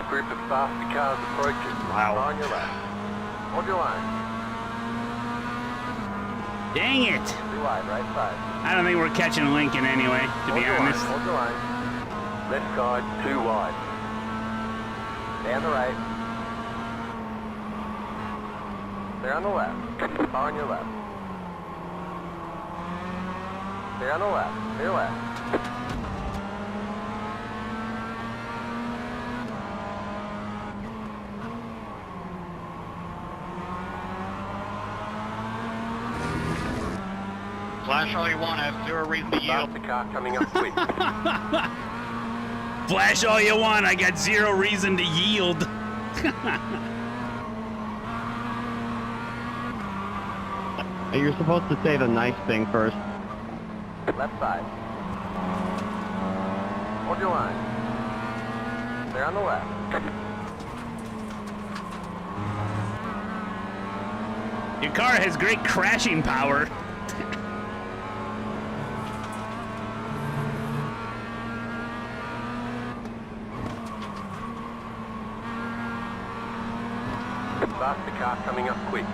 Group of faster cars approaching. Wow. On your left. Hold your line. Dang it. Be wide, right side. I don't think we're catching Lincoln anyway, to be honest. Hold your line. Left side, too wide. Stay on the right. Stay on the left. On your left. Stay on the left. Stay left. Flash all you want, I have zero reason to yield. The car coming up quick. Flash all you want, I got zero reason to yield. You're supposed to say the nice thing first. Left side. Hold your line. Stay on the left. Your car has great crashing power. Faster car coming up quick.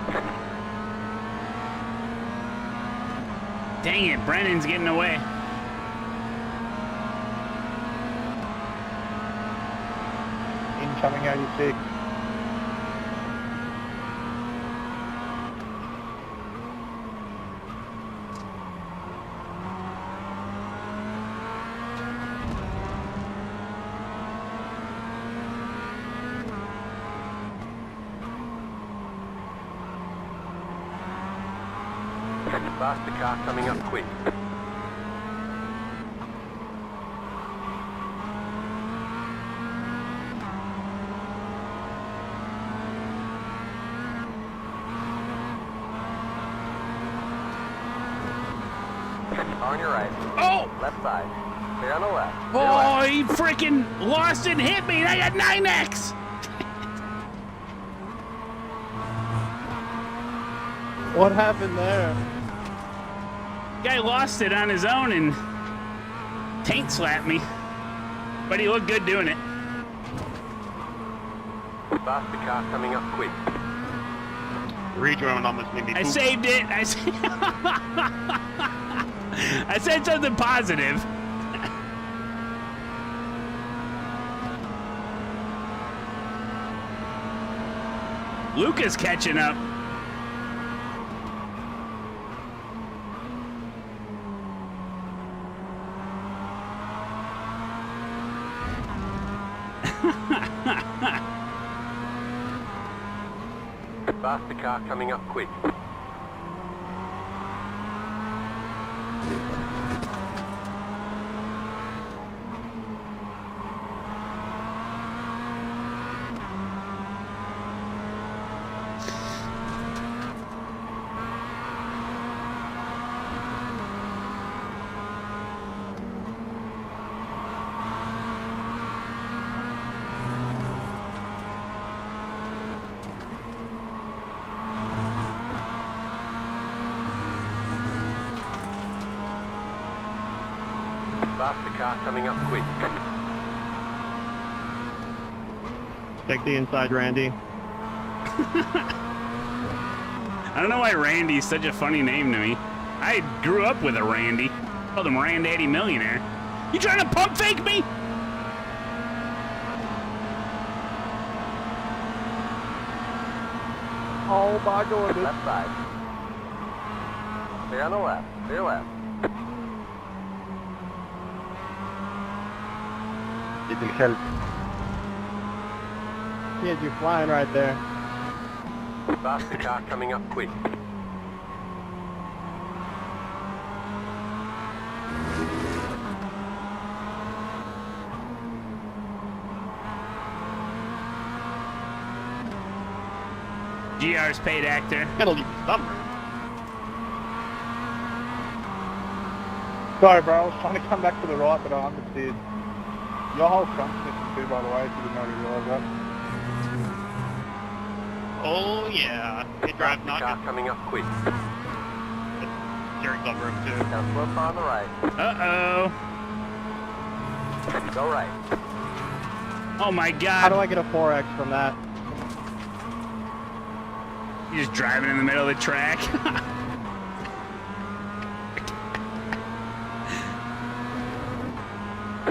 Dang it, Brennan's getting away. Incoming 86. Faster car coming up quick. On your right. Oh! Left side. Stay on the left. Stay Oh, left. he freaking lost and hit me, and I got 9X! What happened there? Guy lost it on his own and taint slapped me. But he looked good doing it. Faster car coming up quick. Rejoin almost made me I poop. saved it. I said something positive. Luca's catching up. Faster car coming up quick. Faster car coming up quick. Take the inside, Randy. I don't know why Randy's such a funny name to me. I grew up with a Randy. Called him Randaddy Millionaire. You trying to pump fake me? Oh my goodness. Left side. Stay on the left. Stay left. It will help. Kid, you're flying right there. Faster car coming up quick. GR's paid actor. Gotta leave somewhere. Sorry, bro. I was trying to come back to the right, but I understeered. Your whole front's missing too, by the way, if you didn't already realize that. Oh yeah, it drives not car coming up quick. Steering's over him too. Now flip on the right. Uh-oh. Go right. Oh my god. How do I get a 4X from that? You're just driving in the middle of the track.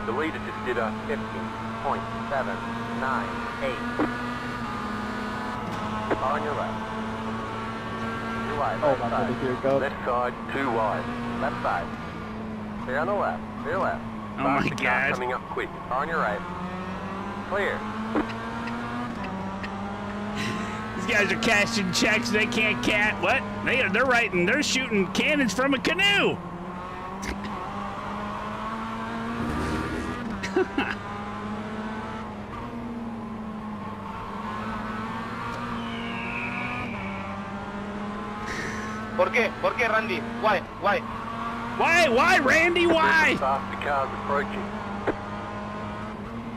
The leader just did a 15.798. On your left. Too wide. Oh Left my side. goodness, here it goes. Left side, too wide. Left side. Stay on the left. Stay left. Oh my Faster car god. coming up quick. On your right. Clear. These guys are cashing checks. They can't what? They're writing. They're shooting cannons from a canoe. ¿Por qué? ¿Por qué, Randy? Why? Why? Why, Randy? Why? Faster cars approaching.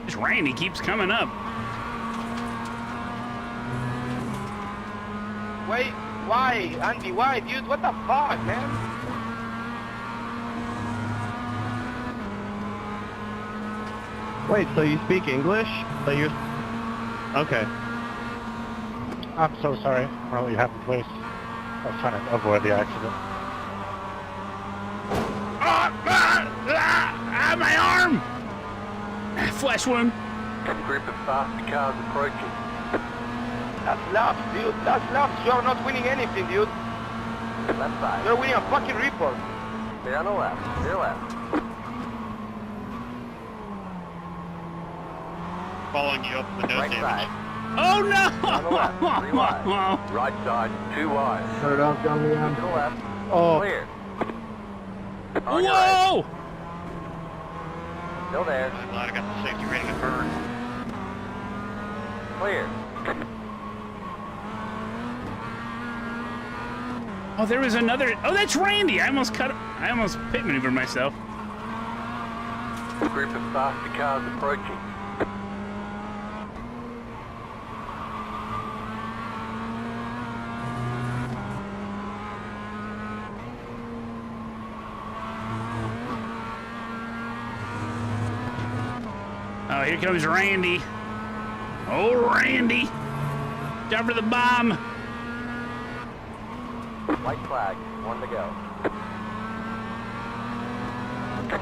This Randy keeps coming up. Wait, why, Andy? Why, dude? What the fuck, man? Wait, so you speak English? So you're... Okay. I'm so sorry. Well, you happened, please. I was trying to avoid the accident. My arm! Flesh wound. Group of faster cars approaching. That's laps, dude. That's laps. You're not winning anything, dude. Left side. You're winning a fucking report. Stay on the left. Stay left. Following you up the nose Right damage. side. Oh no! On the left. 3 wide. Right side. 2 wide. Turn it off, John Leon. To the left. Oh. Clear. On your right. Whoa! Still there. I'm glad I got the safety rating at burn. Clear. Oh, there was another. Oh, that's Randy. I almost pit maneuvered myself. Group of faster cars approaching. Oh, here comes Randy. Oh, Randy. Jump for the bomb. White flag. 1 to go.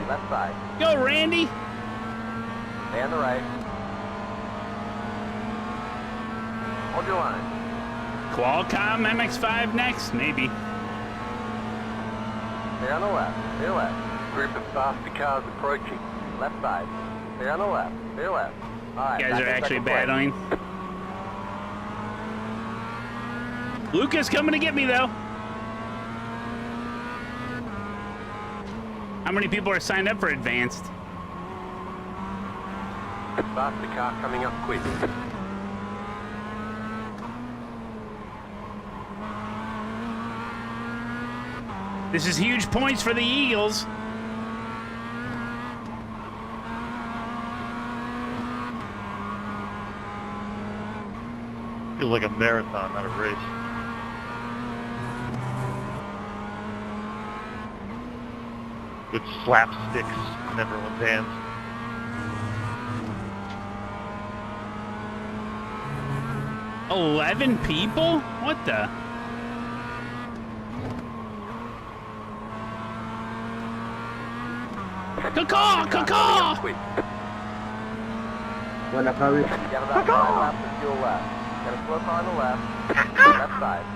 Left side. Go, Randy. Stay on the right. Hold your line. Qualcomm MX-5 next? Maybe. Stay on the left. Stay left. Group of softy cars approaching. Left side. Stay on the left. Stay left. All right. You guys are actually battling. Luca's coming to get me, though. How many people are signed up for advanced? Softy car coming up quick. This is huge points for the Eagles. Feels like a marathon, not a race. Good slapsticks in everyone's hands. $11 people? What the? Caw-caw! Caw-caw! Get about 5 laps to fuel left. Got a slow car on the left. Left side.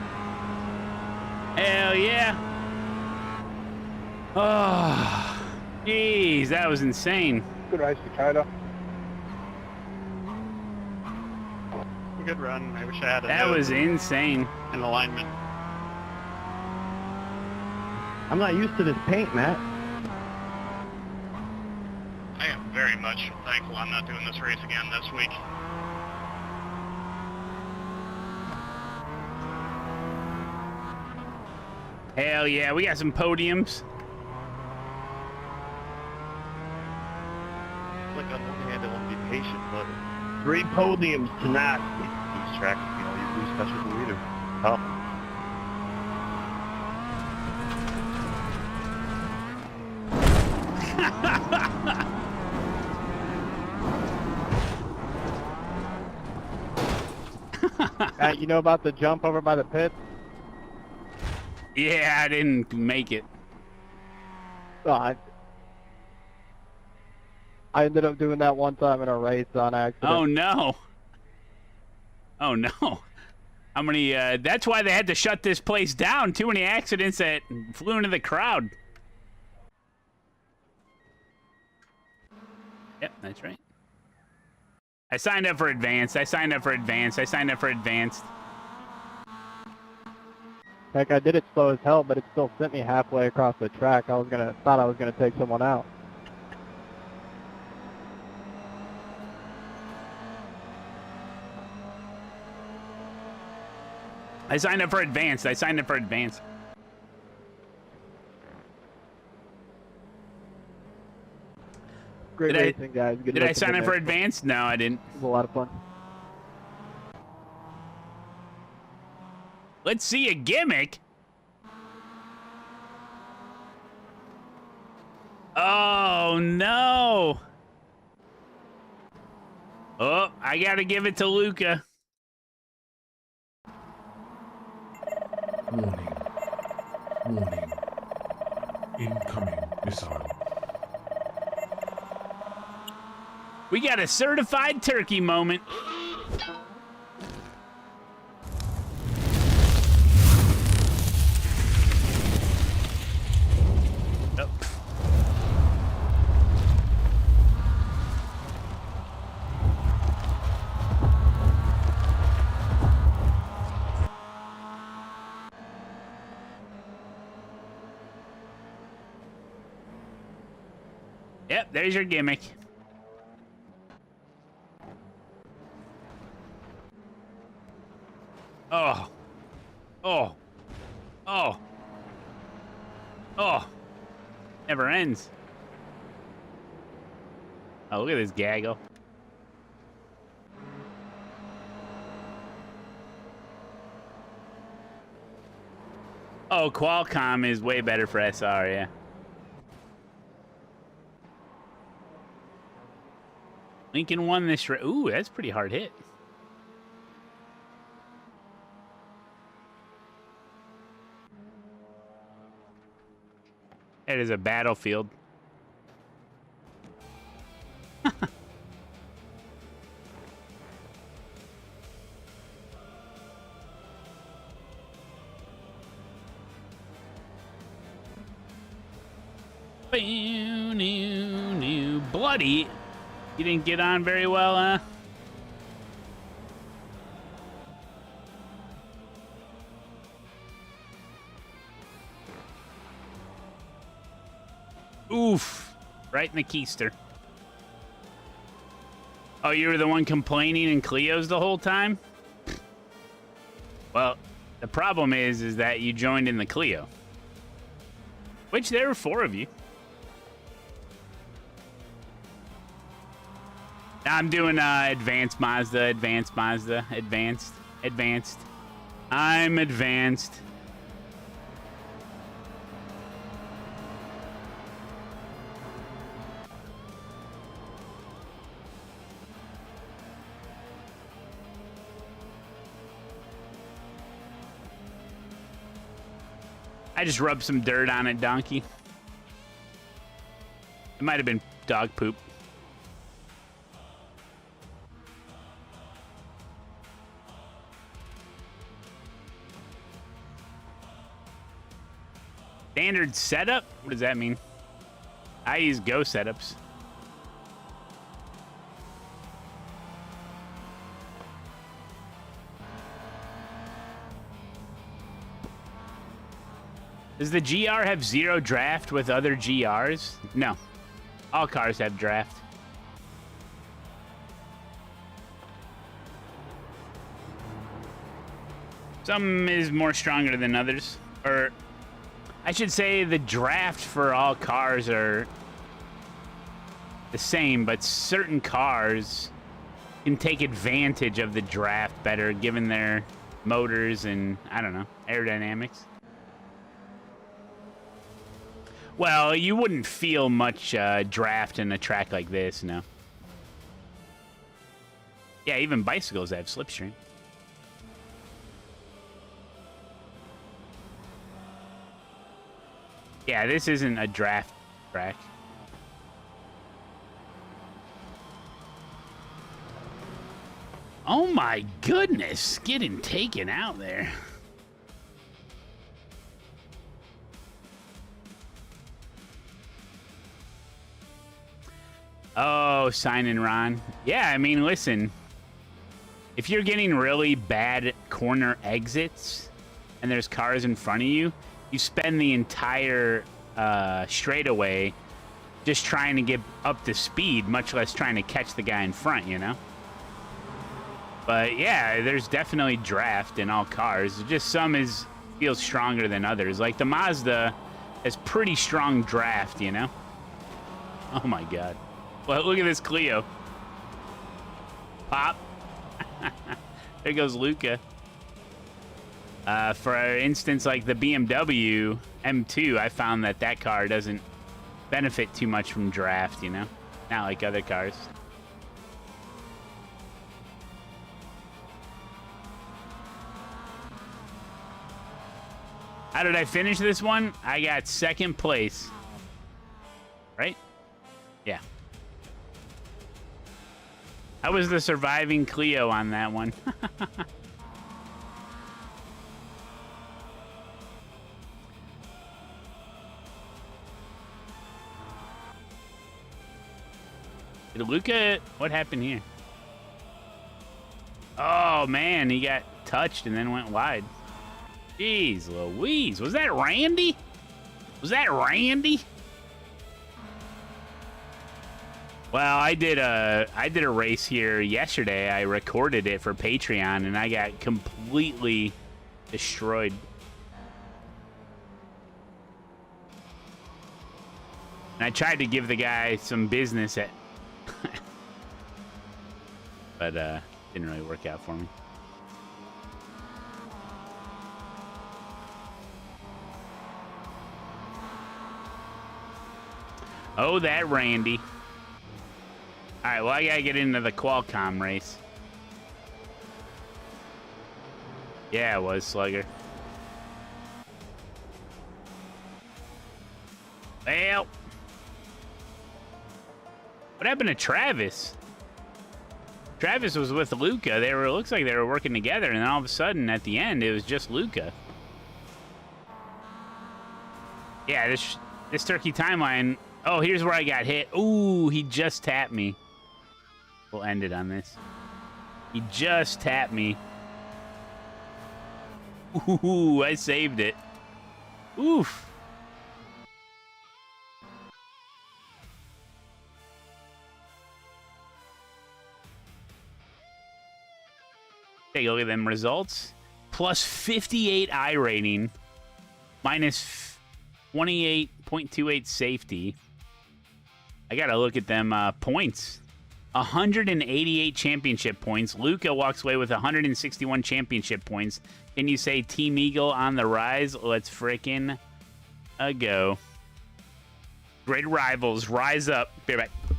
Hell yeah. Oh, jeez, that was insane. Good race, Dakota. Good run. I wish I had a That was insane. An alignment. I'm not used to this paint, Matt. I am very much thankful I'm not doing this race again this week. Hell yeah, we got some podiums. Like on one hand, I want to be patient, but 3 podiums tonight. these tracks, you know, you lose touch with the leader. Tough. Matt, you know about the jump over by the pit? Yeah, I didn't make it. Oh, I ended up doing that one time in a race on accident. Oh no. Oh no. How many, that's why they had to shut this place down. Too many accidents that flew into the crowd. Yep, that's right. I signed up for advanced. I signed up for advanced. I signed up for advanced. Heck, I did it slow as hell, but it still sent me halfway across the track. Thought I was gonna take someone out. I signed up for advanced. I signed up for advanced. Great racing, guys. Good Did I luck sign in up the for next one. advanced? No, I didn't. It was a lot of fun. Let's see a gimmick. Oh, no. Oh, I got to give it to Luca. Warning. Warning. Incoming missile. We got a certified turkey moment. Oh. Yep, there's your gimmick. Oh. Oh. Oh. Oh. Never ends. Oh, look at this gaggle. Oh, Qualcomm is way better for SR, yeah. Lincoln won this race. Ooh, that's a pretty hard hit. It is a battlefield. Bloody. You didn't get on very well, huh? Oof. Right in the keister. Oh, you were the one complaining in Clio's the whole time? Well, the problem is that you joined in the Clio. Which there were 4 of you. I'm doing Advanced Mazda, Advanced Mazda, Advanced. I'm advanced. I just rubbed some dirt on it, donkey. It might have been dog poop. Standard setup? What does that mean? I use Go setups. Does the GR have 0 draft with other GRs? No. All cars have draft. Some is more stronger than others. Or, I should say the draft for all cars are the same, but certain cars can take advantage of the draft better given their motors and, I don't know, aerodynamics. Well, you wouldn't feel much draft in a track like this, no. Yeah, even bicycles have slipstream. Yeah, this isn't a draft track. Oh my goodness, getting taken out there. Oh, signing Ron. Yeah, I mean, listen. If you're getting really bad corner exits and there's cars in front of you, you spend the entire straightaway just trying to get up to speed, much less trying to catch the guy in front, you know? But yeah, there's definitely draft in all cars. Just some feels stronger than others. Like the Mazda has pretty strong draft, you know? Oh my God. Well, look at this Clio. Pop. There goes Luca. For instance, like the BMW M2, I found that car doesn't benefit too much from draft, you know? Not like other cars. How did I finish this one? I got 2nd place. Right? Yeah. How was the surviving Clio on that one? Did Luca... What happened here? Oh, man. He got touched and then went wide. Jeez Louise. Was that Randy? Was that Randy? Well, I did a race here yesterday. I recorded it for Patreon, and I got completely destroyed. And I tried to give the guy some business at, but didn't really work out for me. Oh, that Randy. All right, well, I gotta get into the Qualcomm race. Yeah, it was, Slugger. Well, what happened to Travis? Travis was with Luca. It looks like they were working together, and then all of a sudden, at the end, it was just Luca. Yeah, This turkey timeline. Oh, here's where I got hit. Ooh, he just tapped me. We'll end it on this. He just tapped me. Ooh, I saved it. Oof. Take a look at them results. Plus 58 I rating. Minus 28.28 safety. I got to look at them points. 188 championship points. Luca walks away with 161 championship points. Can you say Team Eagle on the rise? Let's frickin' go. Grid rivals, rise up. Be right back.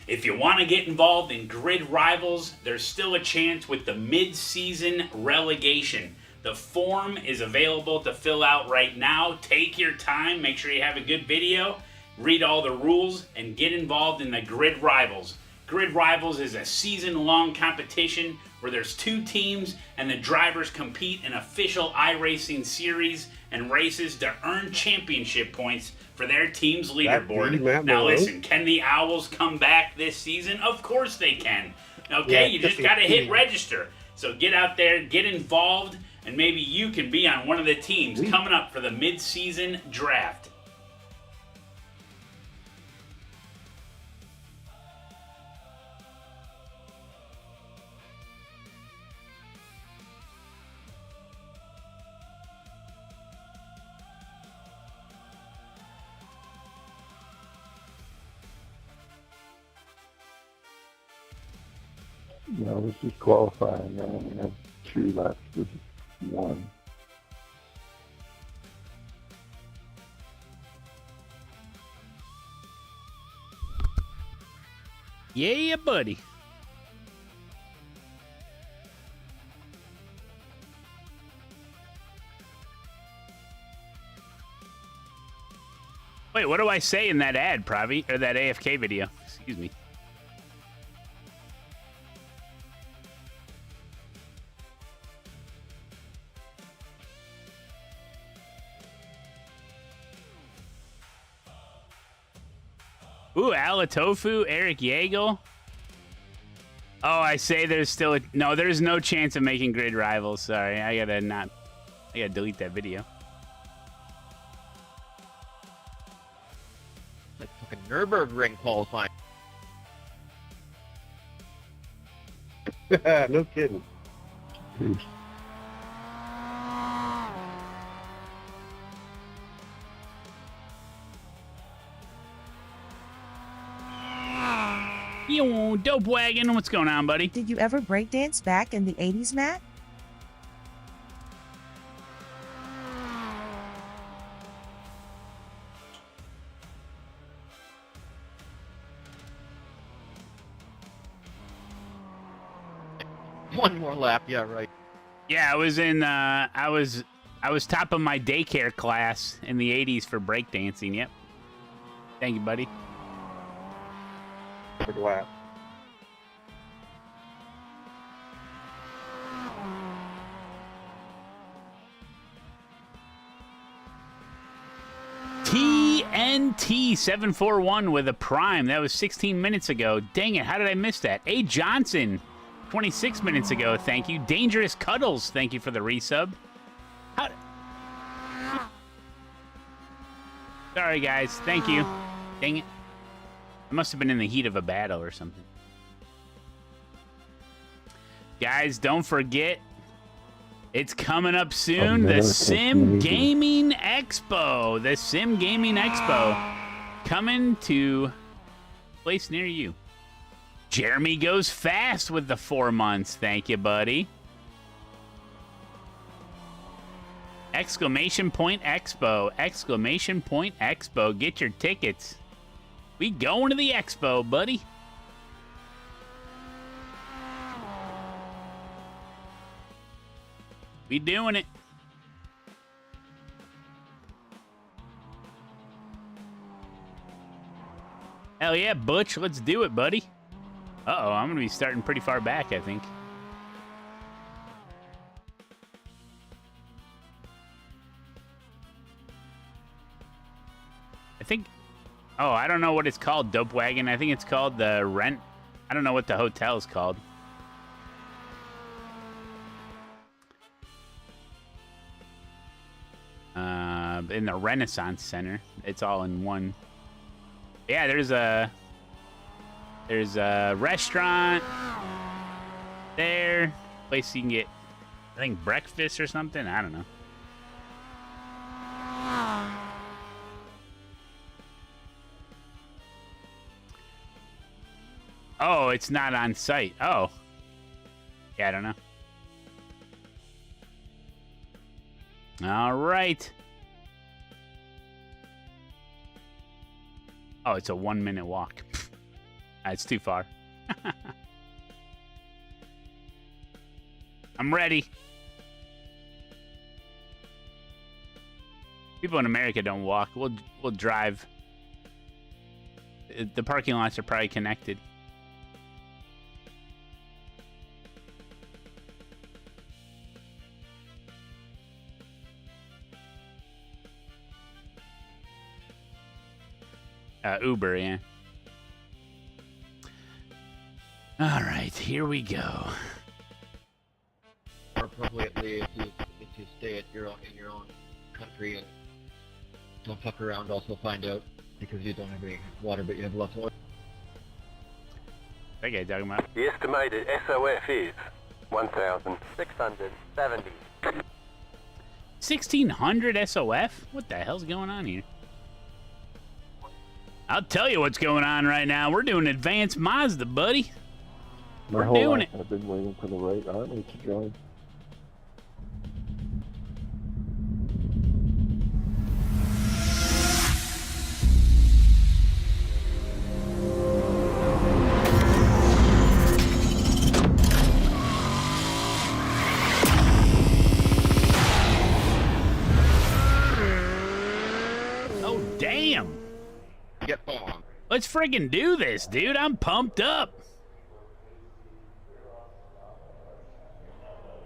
If you want to get involved in Grid Rivals, there's still a chance with the mid-season relegation. The form is available to fill out right now. Take your time, make sure you have a good video, read all the rules, and get involved in the Grid Rivals. Grid Rivals is a season-long competition where there's 2 teams and the drivers compete in official iRacing series and races to earn championship points for their team's leaderboard. Now listen, can the Owls come back this season? Of course they can. Okay, you just got to hit register. So get out there, get involved, and maybe you can be on one of the teams coming up for the mid-season draft. No, this is qualifying. I only have 2 laps. This is 1. Yeah, buddy. Wait, what do I say in that ad, Pravi? Or that AFK video? Excuse me. Ooh, Alatofu, Eric Yeagle. Oh, I say there's still no, there's no chance of making Grid Rivals. Sorry, I gotta delete that video. Like fucking Nürburgring qualifying. No kidding. Yo, Dope Wagon, what's going on, buddy? Did you ever breakdance back in the 80s, Matt? One more lap, yeah, right. Yeah, I was in I was top of my daycare class in the 80s for breakdancing. Yep. Thank you, buddy. Good lap. TNT 741 with a prime. That was 16 minutes ago. Dang it, how did I miss that? A. Johnson, 26 minutes ago. Thank you. Dangerous Cuddles, thank you for the resub. Sorry, guys. Thank you. Dang it. I must have been in the heat of a battle or something. Guys, don't forget, it's coming up soon. The Sim Gaming Expo. The Sim Gaming Expo. Coming to a place near you. Jeremy goes fast with the 4 months. Thank you, buddy. Exclamation point Expo. Exclamation point Expo. Get your tickets. We going to the expo, buddy. We doing it. Hell yeah, Butch. Let's do it, buddy. Uh-oh, I'm going to be starting pretty far back, I think. I think. Oh, I don't know what it's called, Dope Wagon. I think it's called the Rent. I don't know what the hotel is called. In the Renaissance Center. It's all in one. Yeah, there's a restaurant there. Place you can get, I think, breakfast or something. I don't know. Oh, it's not on site. Oh. Yeah, I don't know. All right. Oh, it's a 1-minute walk. That's too far. I'm ready. People in America don't walk. We'll drive. The parking lots are probably connected. Uber, yeah. All right, here we go. Or appropriately, if you stay in your own country and don't fuck around, also find out because you don't have any water, but you have lots of oil. That guy talking about? The estimated SOF is 1,670. 1,600 SOF? What the hell's going on here? I'll tell you what's going on right now. We're doing Advanced Mazda, buddy. My whole life I've been waiting for the right army to join. Oh, damn. Get bombed. Let's friggin' do this, dude. I'm pumped up.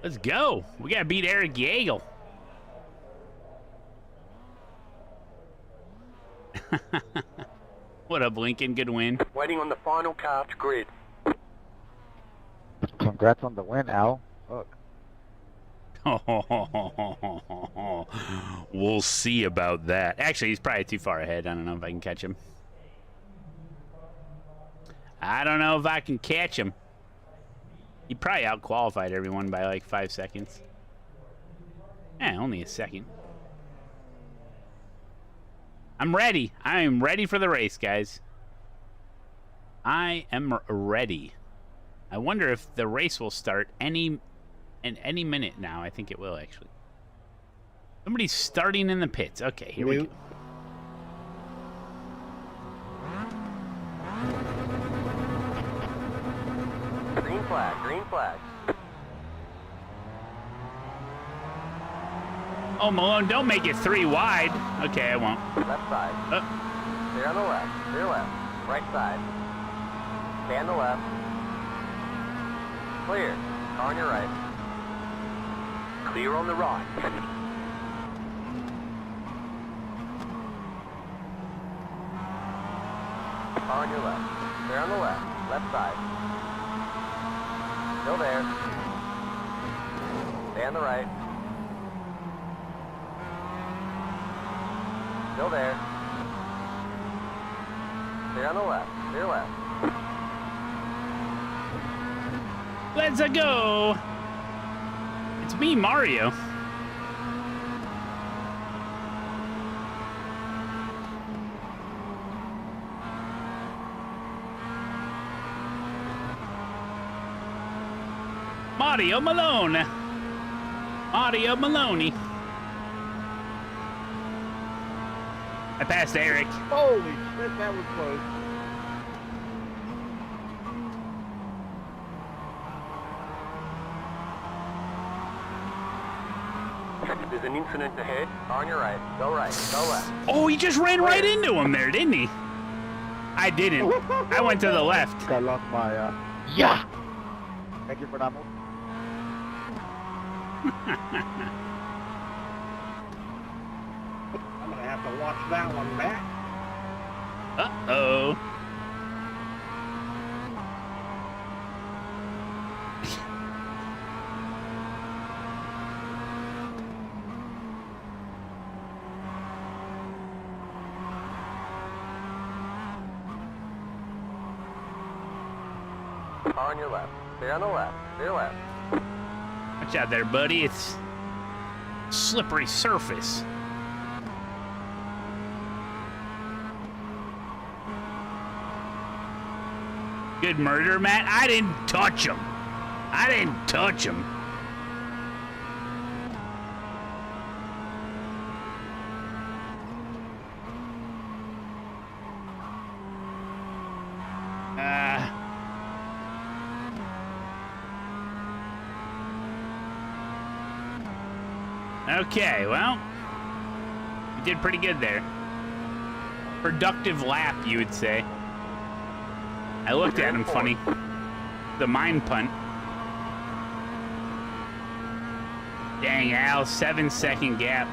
Let's go. We gotta beat Eric Yeagle. What up, Lincoln? Good win. Waiting on the final car to grid. Congrats on the win, Al. Look. We'll see about that. Actually, he's probably too far ahead. I don't know if I can catch him. He probably out-qualified everyone by like 5 seconds. Eh, only a second. I'm ready. I am ready for the race, guys. I am ready. I wonder if the race will start any minute now. I think it will, actually. Somebody's starting in the pits. Okay, here we go. Green flag, green flag. Oh, Malone, don't make it 3 wide. Okay, I won't. Left side. Clear on the left. Clear left. Right side. Stay on the left. Clear. Car on your right. Clear on the right. Car on your left. Clear on the left. Left side. Still there. Stay on the right. Still there. Clear on the left. Clear left. Let's go. It's me, Mario. Mario Malone. Mario Maloney. I passed Eric. Holy shit, that was close. There's an incident ahead. On your right. Go right. Go left. Oh, he just ran right into him there, didn't he? I didn't. I went to the left. I lost my, Yeah! Thank you for that move. I'm gonna have to watch that one back. Uh-oh. Car on your left. Stay on the left. Stay left. Watch out there, buddy. It's slippery surface. Good murder, Matt. I didn't touch him. I didn't touch him. Okay, well, you did pretty good there. Productive lap, you would say. I looked at him funny. The mind punt. Dang, Al, 7-second gap.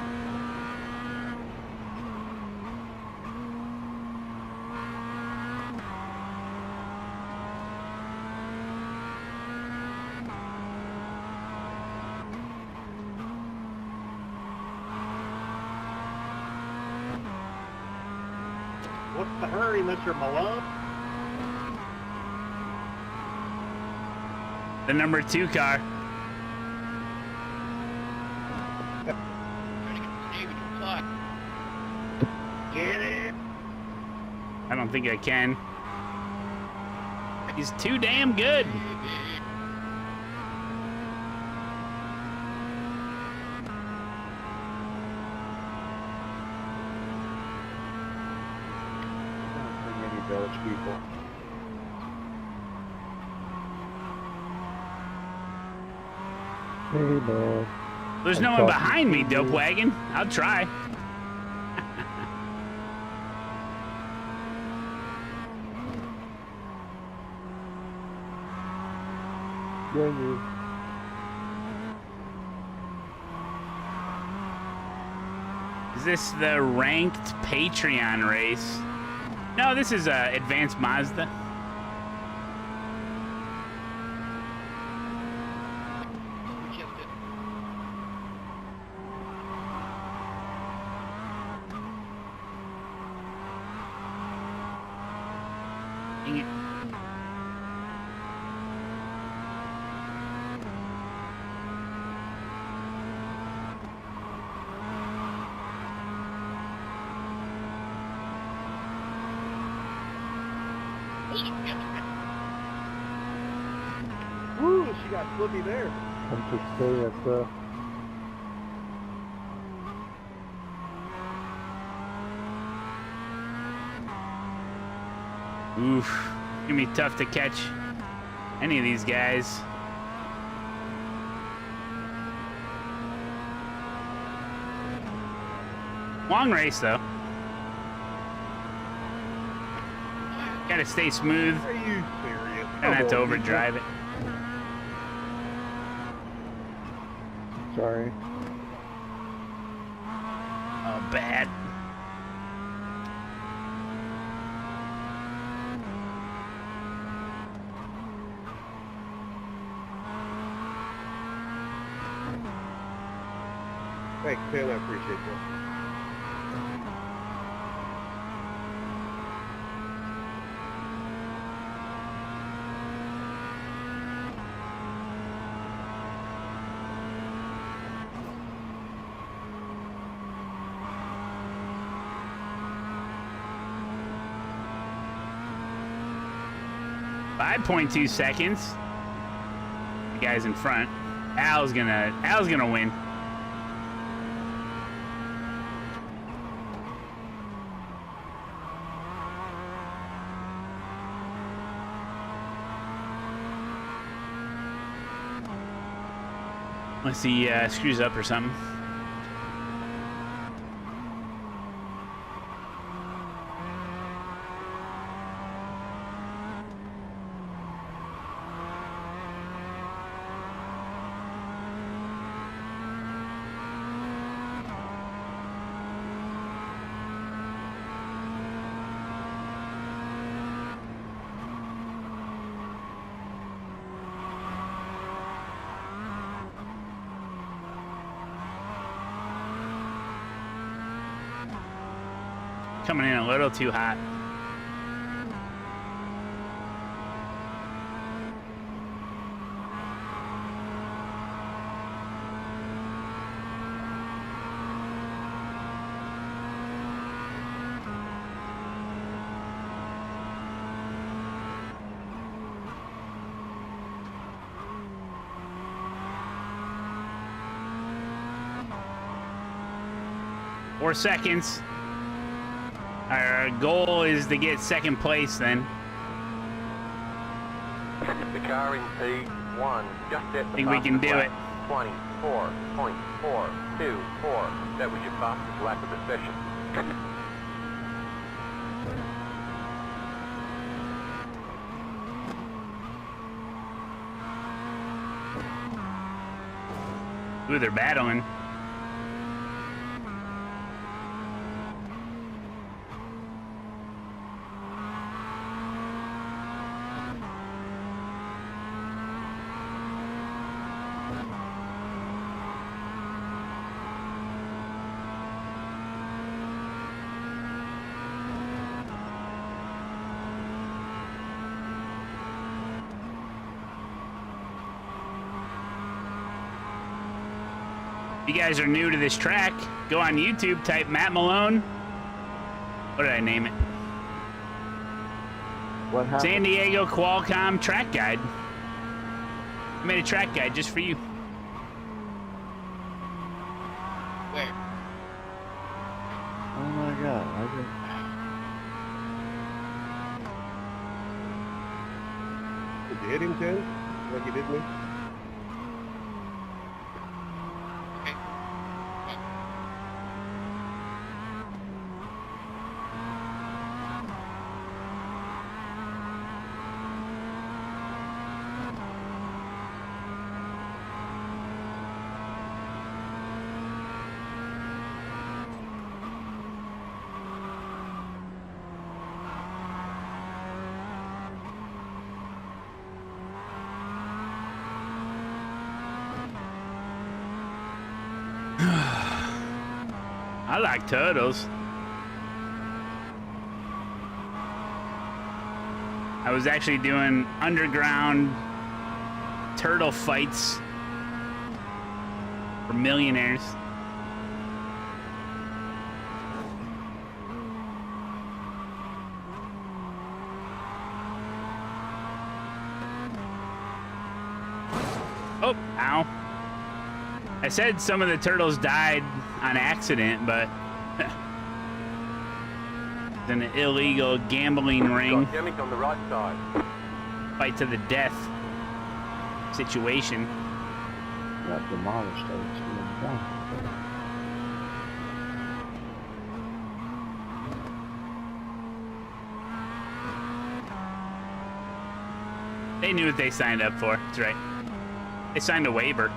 What's the hurry, Mr. Malone? The number 2 car. Get it? I don't think I can. He's too damn good. Village people. Hey, man. There's I'm no one talking behind me, to dope you. wagon. I'll try. Yeah, you. Is this the ranked Patreon race? No, this is Advanced Mazda. Dang it. Woo, she got flippy there. I'm just saying, Oof. It's gonna be tough to catch any of these guys. Long race, though. Gotta stay smooth. Are you serious? Don't have to Come on, overdrive it. sorry. Oh, bad. Thanks, Taylor. I appreciate that. Five 5.2 seconds. The guy's in front. Al's gonna win. Unless he screws up or something. Coming in a little too hot. Four seconds. Our goal is to get second place then. The car in P1 just at the I think we can do it. 24.424. That was your fastest lap of the session. Ooh, they're battling. If you guys are new to this track, go on YouTube, type Matt Malone. What did I name it? What happened? San Diego Qualcomm track guide. I made a track guide just for you. Where? Oh my god, Did you hit him, Ken? Like you did me? I like turtles. I was actually doing underground turtle fights for millionaires. Oh, ow. I said some of the turtles died on accident, but it's an illegal gambling ring. Got damage on the right side. Fight to the death situation. got demolished. I was down. They knew what they signed up for. That's right. They signed a waiver.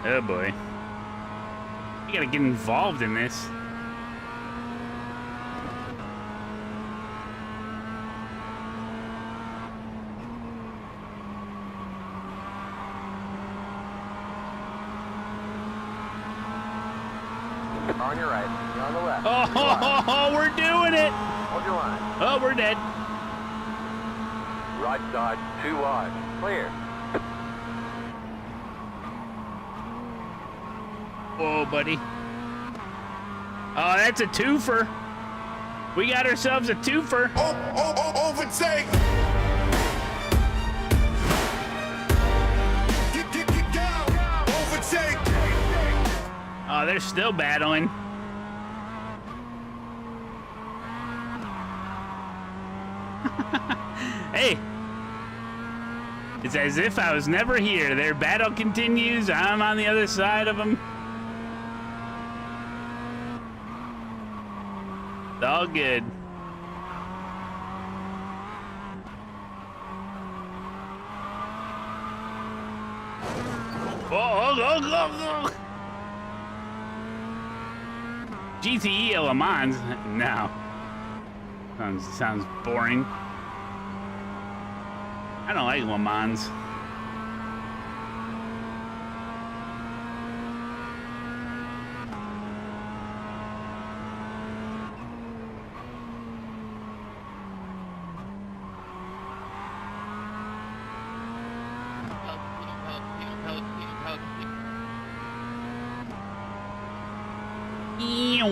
Oh boy. You gotta get involved in this. On your right, you're on the left. Oh, we're doing it! Hold your line. Oh, we're dead. Right side, too wide. Clear. Whoa, buddy. Oh, that's a twofer. We got ourselves a twofer. Overtake! Get down! Overtake! Oh, they're still battling. Hey. It's as if I was never here. Their battle continues. I'm on the other side of them. It's all good. Oh. GTE Le Mans? No. Sounds boring. I don't like Le Mans.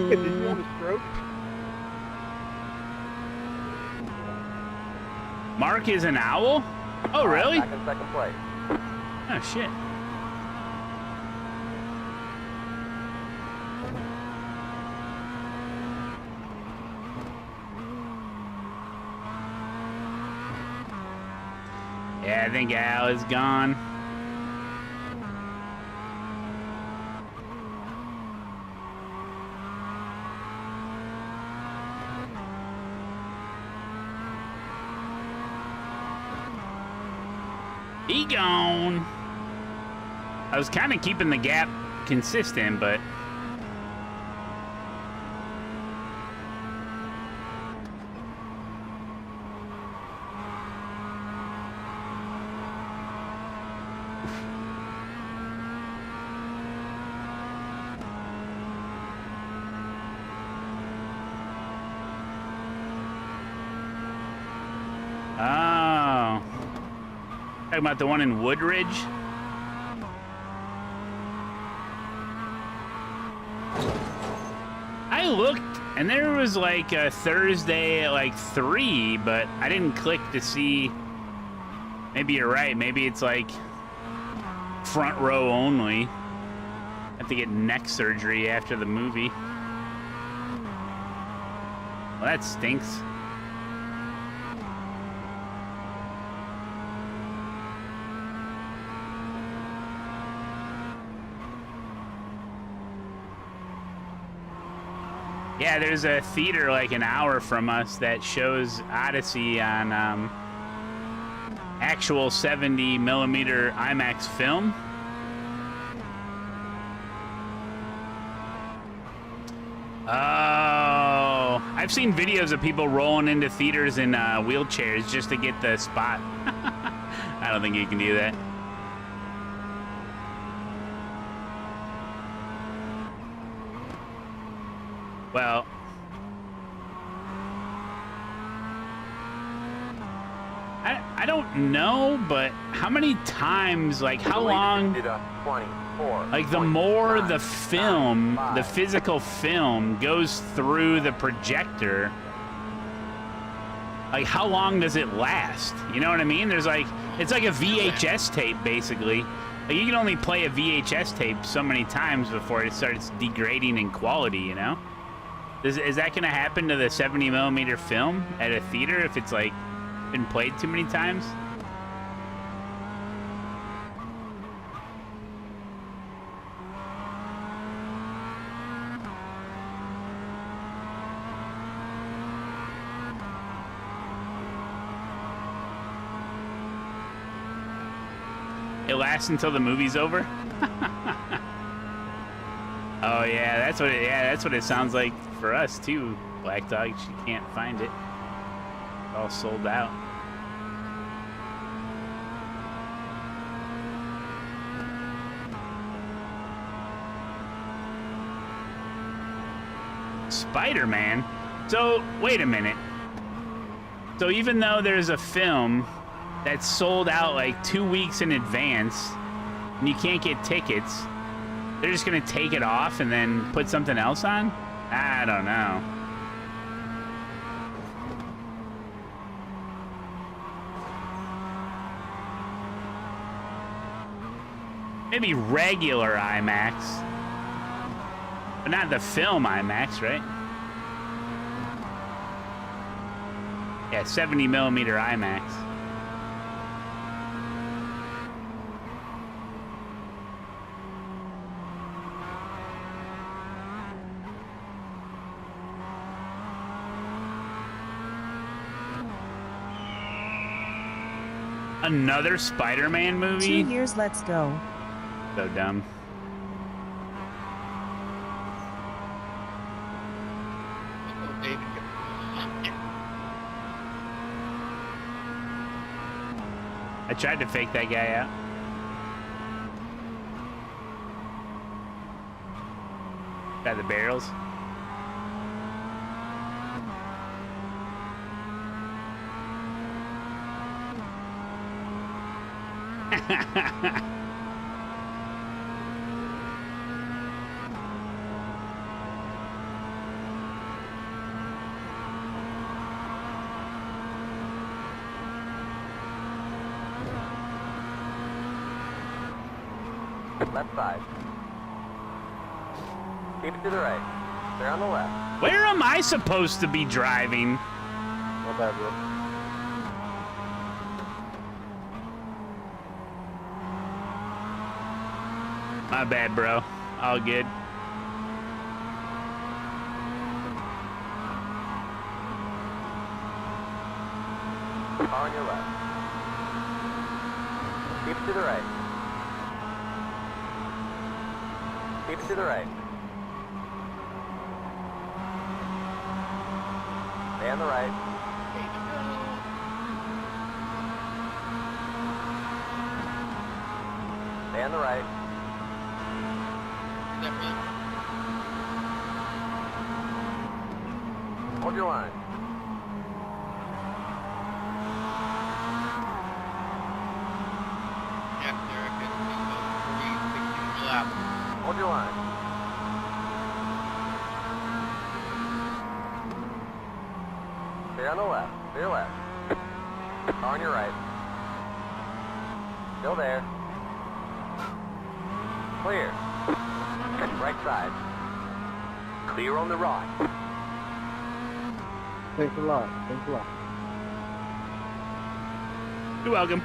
Did you want a stroke? Mark is an owl? Oh, really? Back in second place. Oh, shit. Yeah, I think Al is gone. He gone. I was kind of keeping the gap consistent, but oh. Talking about the one in Woodridge? I looked, and there was like a Thursday at like 3, but I didn't click to see. Maybe you're right. Maybe it's like front row only. I have to get neck surgery after the movie. Well, that stinks. Yeah, there's a theater like an hour from us that shows Odyssey on actual 70mm IMAX film. Oh, I've seen videos of people rolling into theaters in wheelchairs just to get the spot. I don't think you can do that. Well, I don't know, but how many times, like how long, like the more the film, the physical film goes through the projector, like how long does it last? You know what I mean? There's like, it's like a VHS tape basically. Like you can only play a VHS tape so many times before it starts degrading in quality, you know? Is that going to happen to the 70mm film at a theater if it's like been played too many times? It lasts until the movie's over? Oh yeah, that's what it sounds like for us too, Black Dog. She can't find it. All sold out. Spider-Man? So, wait a minute. So even though there's a film that's sold out like 2 weeks in advance and you can't get tickets, they're just gonna take it off and then put something else on? I don't know. Maybe regular IMAX, but not the film IMAX, right? Yeah, 70mm IMAX. Another Spider-Man movie? 2 years, let's go. So dumb. I tried to fake that guy out. By the barrels. Left side. Keep it to the right. They're on the left. Where am I supposed to be driving? Not bad, bro. My bad, bro. All good. On your left. Keep it to the right. Keep it to the right. Stay on the right. Stay on the right. Hold your line. Hold your line. Stay on the left. Stay left. On your right. Still there. Clear. Right side. Clear on the right. Thanks a lot. Thanks a lot. You're welcome.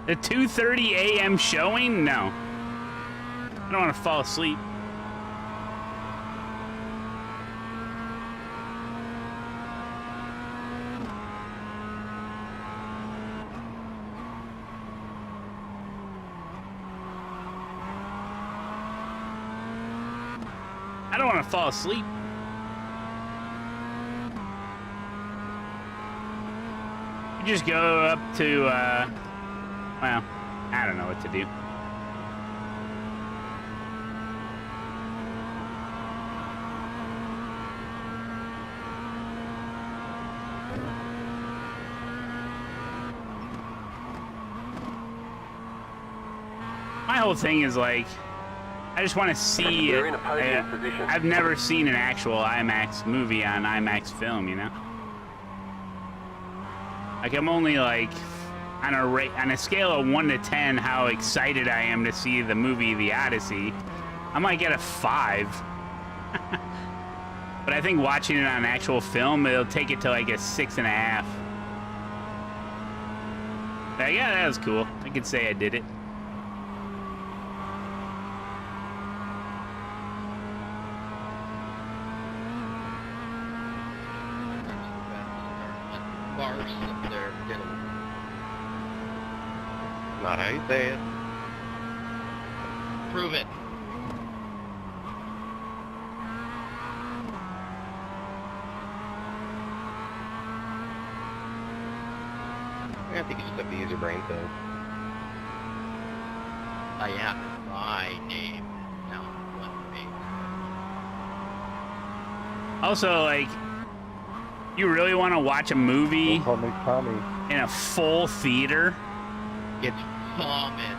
The 2:30 a.m. showing? No. I don't want to fall asleep. I don't want to fall asleep. You just go up to, well, I don't know what to do. My whole thing is like, I just want to see it. I've never seen an actual IMAX movie on IMAX film, you know? Like, I'm only like, on a scale of 1 to 10, how excited I am to see the movie The Odyssey, I might get a 5. But I think watching it on actual film, it'll take it to like a 6.5. But yeah, that was cool. I could say I did it. Bars up there, Not how you say it. prove it. I think you just have to use your brain cells. I am my name. Now what me? Also, like, you really want to watch a movie in a full theater? It's vomit.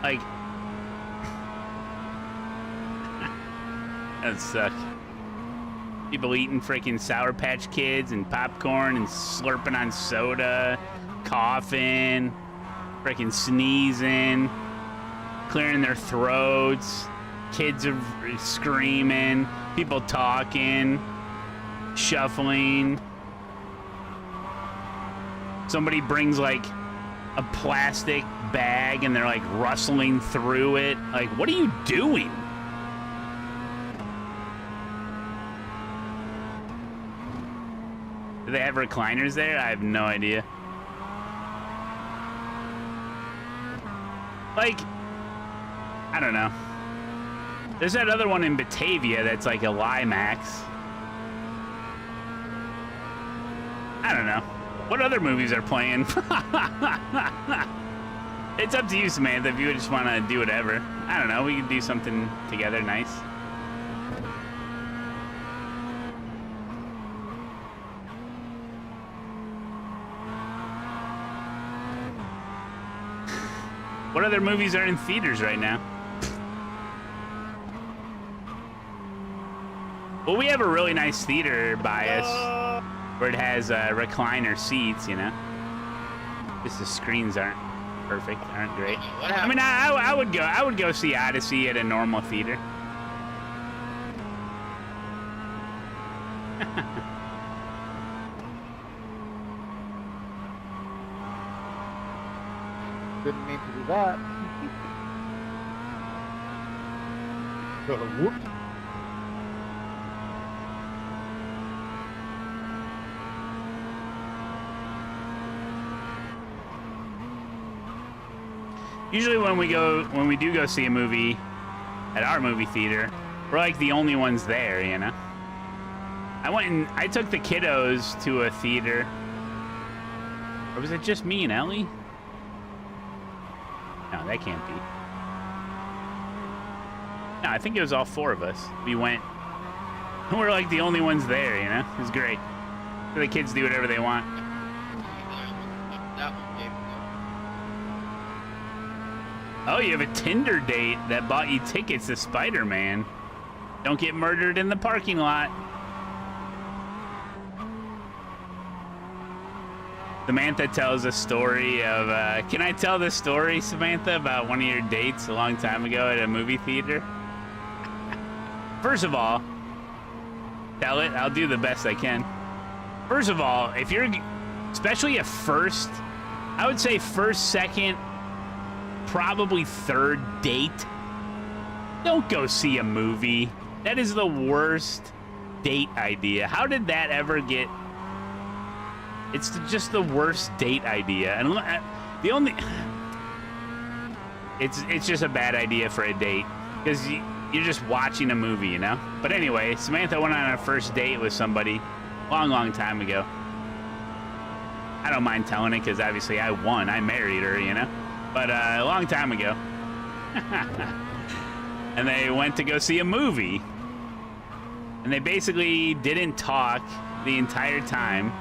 Like, that sucks. People eating freaking Sour Patch Kids and popcorn and slurping on soda, coughing, freaking sneezing, clearing their throats. Kids are screaming, people talking, shuffling. Somebody brings like a plastic bag and they're like rustling through it. Like, what are you doing? Do they have recliners there? I have no idea. Like, I don't know. There's that other one in Batavia that's like a Limax. I don't know. What other movies are playing? It's up to you, Samantha, if you just want to do whatever. I don't know. We can do something together nice. What other movies are in theaters right now? Well, we have a really nice theater by us where it has recliner seats, you know. Just the screens aren't perfect, aren't great. I mean, I would go see Odyssey at a normal theater. Didn't mean to do that. Whoops. Usually when we do go see a movie at our movie theater, we're like the only ones there, you know. I took the kiddos to a theater. Or was it just me and Ellie? No, that can't be. No, I think it was all four of us. We went. And we're like the only ones there, you know? It was great. So the kids do whatever they want. Oh, you have a Tinder date that bought you tickets to Spider-Man. Don't get murdered in the parking lot. Samantha tells a story of, can I tell the story, Samantha, about one of your dates a long time ago at a movie theater? First of all, tell it. I'll do the best I can. First of all, if you're, especially a first, I would say first, second, probably third date, don't go see a movie. That is the worst date idea. How did that ever get... It's just the worst date idea. And the only... It's just a bad idea for a date. Because you're just watching a movie, you know? But anyway, Samantha went on a first date with somebody long time ago. I don't mind telling it because obviously I won. I married her, you know? But a long time ago. And they went to go see a movie. And they basically didn't talk the entire time.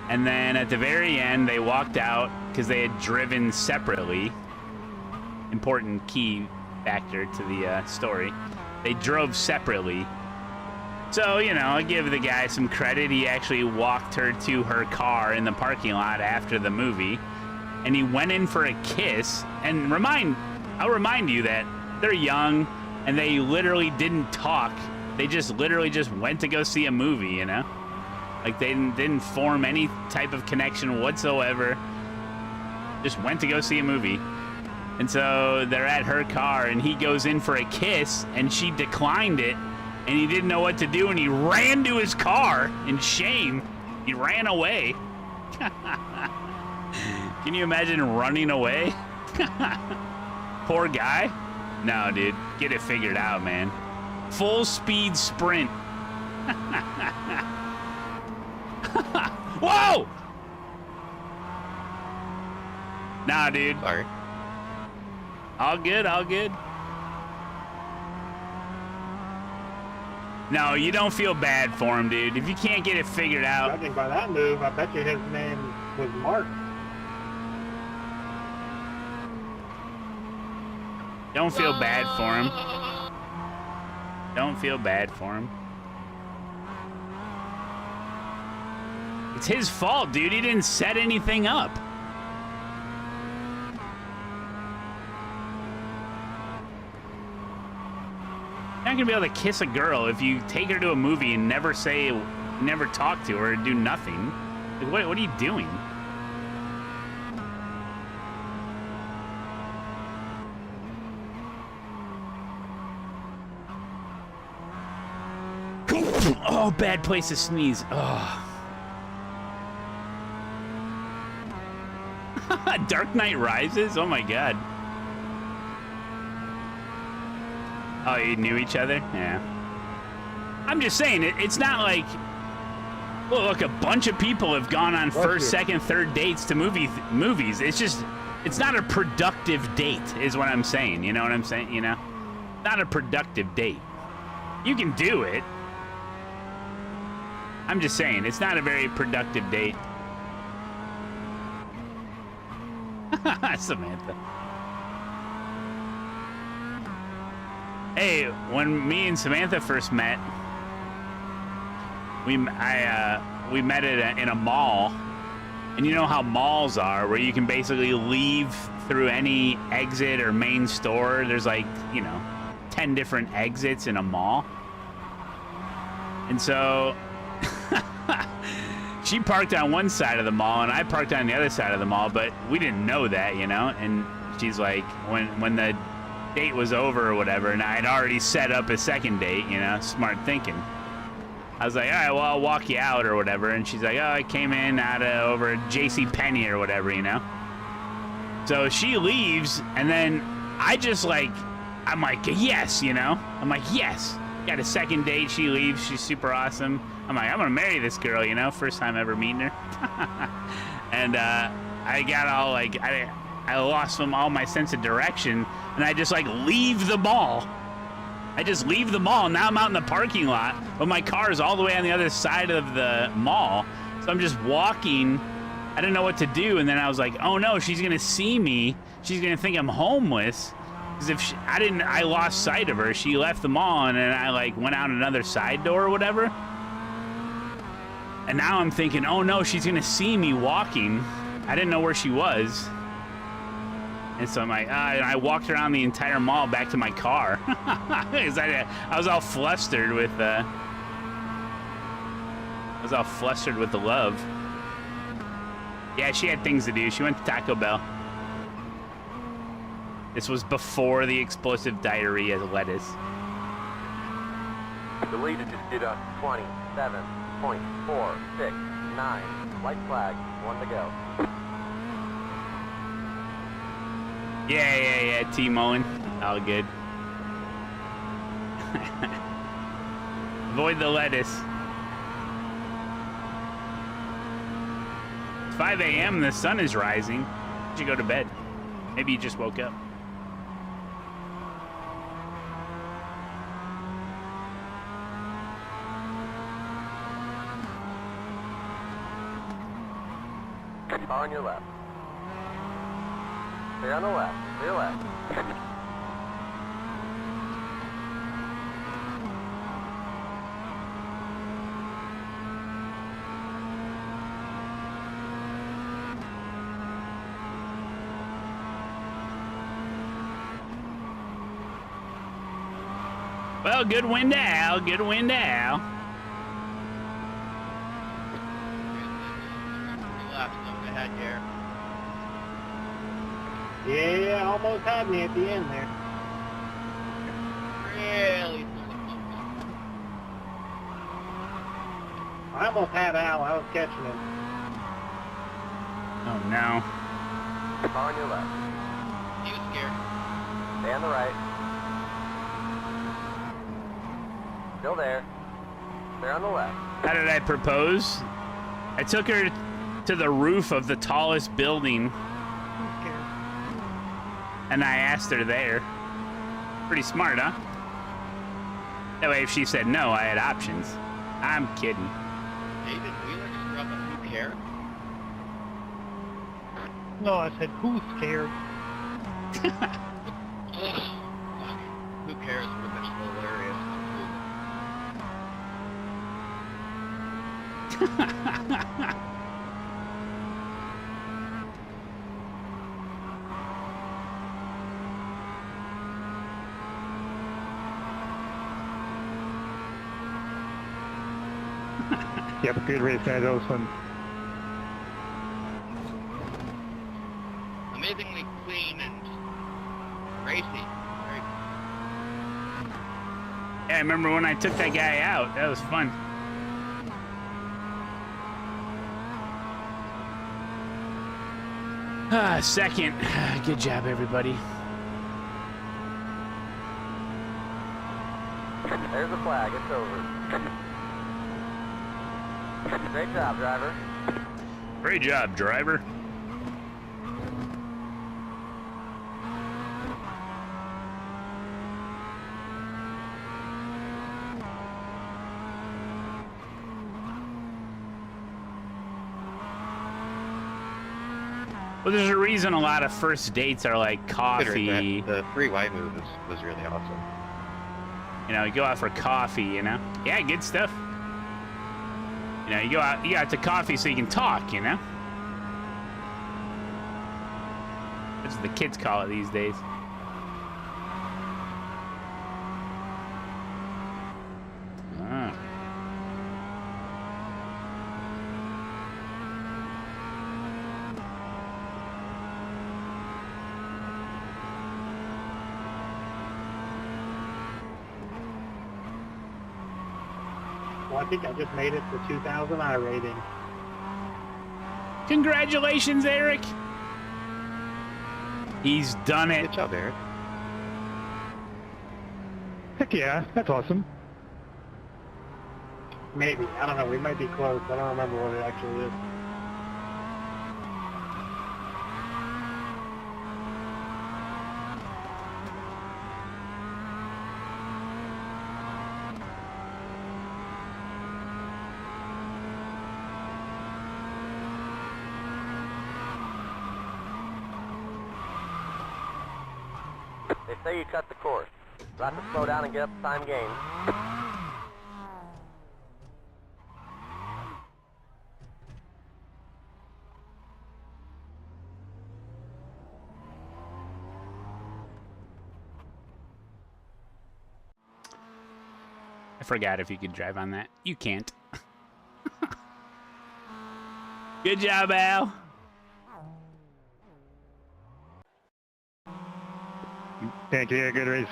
And then at the very end, they walked out because they had driven separately. Important key factor to the story. They drove separately. So, you know, I give the guy some credit. He actually walked her to her car in the parking lot after the movie. And he went in for a kiss. And I'll remind you that they're young and they literally didn't talk. They just literally just went to go see a movie, you know? Like they didn't form any type of connection whatsoever. Just went to go see a movie. And so they're at her car and he goes in for a kiss and she declined it and he didn't know what to do and he ran to his car in shame. He ran away. Can you imagine running away? Poor guy. No, dude. Get it figured out, man. Full speed sprint. Whoa! Nah, dude. Sorry. All good, all good. No, you don't feel bad for him, dude. If you can't get it figured out. Judging by that move, I bet you his name was Mark. Don't feel bad for him. Don't feel bad for him. It's his fault, dude. He didn't set anything up. You're not gonna be able to kiss a girl if you take her to a movie and never talk to her, do nothing. Like, what are you doing? Oh, bad place to sneeze. Oh. Dark Knight Rises? Oh my god. Oh, you knew each other? Yeah. I'm just saying, it's not like... Well, look, a bunch of people have gone on first, second, third dates to movies. It's just... It's not a productive date, is what I'm saying. You know what I'm saying? You know? Not a productive date. You can do it. I'm just saying, it's not a very productive date. Samantha. Hey, when me and Samantha first met, we met in a mall, and you know how malls are, where you can basically leave through any exit or main store. There's like, you know, 10 different exits in a mall. And so she parked on one side of the mall and I parked on the other side of the mall, but we didn't know that, you know. And she's like, when the date was over or whatever, and I had already set up a second date, you know, smart thinking. I was like, all right, well, I'll walk you out or whatever. And she's like, oh, I came in over at JCPenney or whatever, you know. So she leaves, and then I just like, I'm like, yes, you know. I'm like, yes. Got a second date. She leaves. She's super awesome. I'm like, I'm gonna marry this girl, you know. First time ever meeting her. And I got all like, I lost all my sense of direction, and I just like leave the mall. I just leave the mall. Now I'm out in the parking lot, but my car is all the way on the other side of the mall. So I'm just walking. I didn't know what to do, and then I was like, oh no, she's gonna see me. She's gonna think I'm homeless. Because if I lost sight of her. She left the mall, and then I like went out another side door or whatever. And now I'm thinking, oh no, she's gonna see me walking. I didn't know where she was. And so I'm like, I walked around the entire mall back to my car. Because I was all flustered with the love. Yeah, she had things to do. She went to Taco Bell. This was before the explosive diarrhea lettuce. The leader just did a 27.469. White flag, 1 to go. Yeah, T Mullen. All good. Avoid the lettuce. It's 5 a.m. The sun is rising. You should go to bed. Maybe you just woke up. On your left. Stay on the left. Clear left. Well, good wind Al. Good wind Al. Yeah, almost had me at the end there. Really? I almost had Al. I was catching him. Oh no. On your left. He was scared. Stay on the right. Still there. Stay on the left. How did I propose? I took her to the roof of the tallest building. And I asked her there. Pretty smart, huh? That way if she said no, I had options. I'm kidding. David Wheeler just dropped a who cares? No, I said, who's scared? Who cares would have been hilarious. Yep, good race, guys. That was fun. Amazingly clean and racy. Very Yeah, I remember when I took that guy out. That was fun. Second. Good job, everybody. There's the flag. It's over. Great job, driver. Great job, driver. Well, there's a reason a lot of first dates are like coffee. The free white move was really awesome. You know, you go out for coffee, you know? Yeah, good stuff. You know, you go out to coffee so you can talk, you know? That's what the kids call it these days. Ah. Well, I think I just made it to 2,000 iRating. Congratulations, Eric. He's done it. Good job, Eric. Heck yeah, that's awesome. Maybe. I don't know. We might be close. I don't remember what it actually is. They say you cut the course. You'll have to slow down and get up the time gain. I forgot if you could drive on that. You can't. Good job, Al. Thank you. Good race.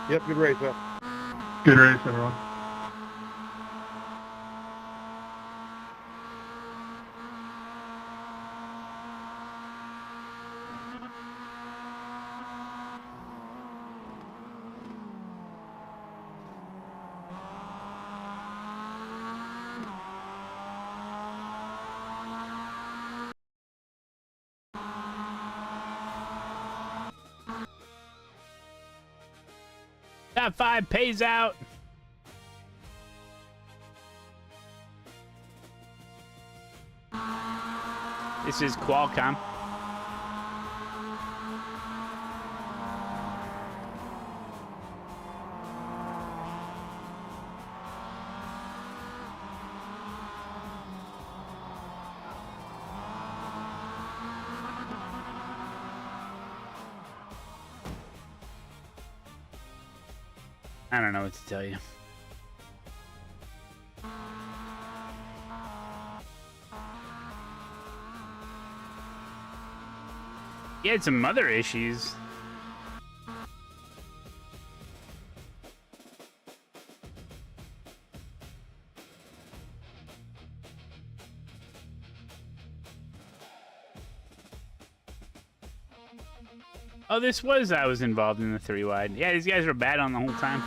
Yep, good race, Al. Good race, everyone. Top 5 pays out. This is Qualcomm. I don't know what to tell you. He had some other issues. Oh, this was I was involved in the 3-wide. Yeah, these guys were bad on the whole time.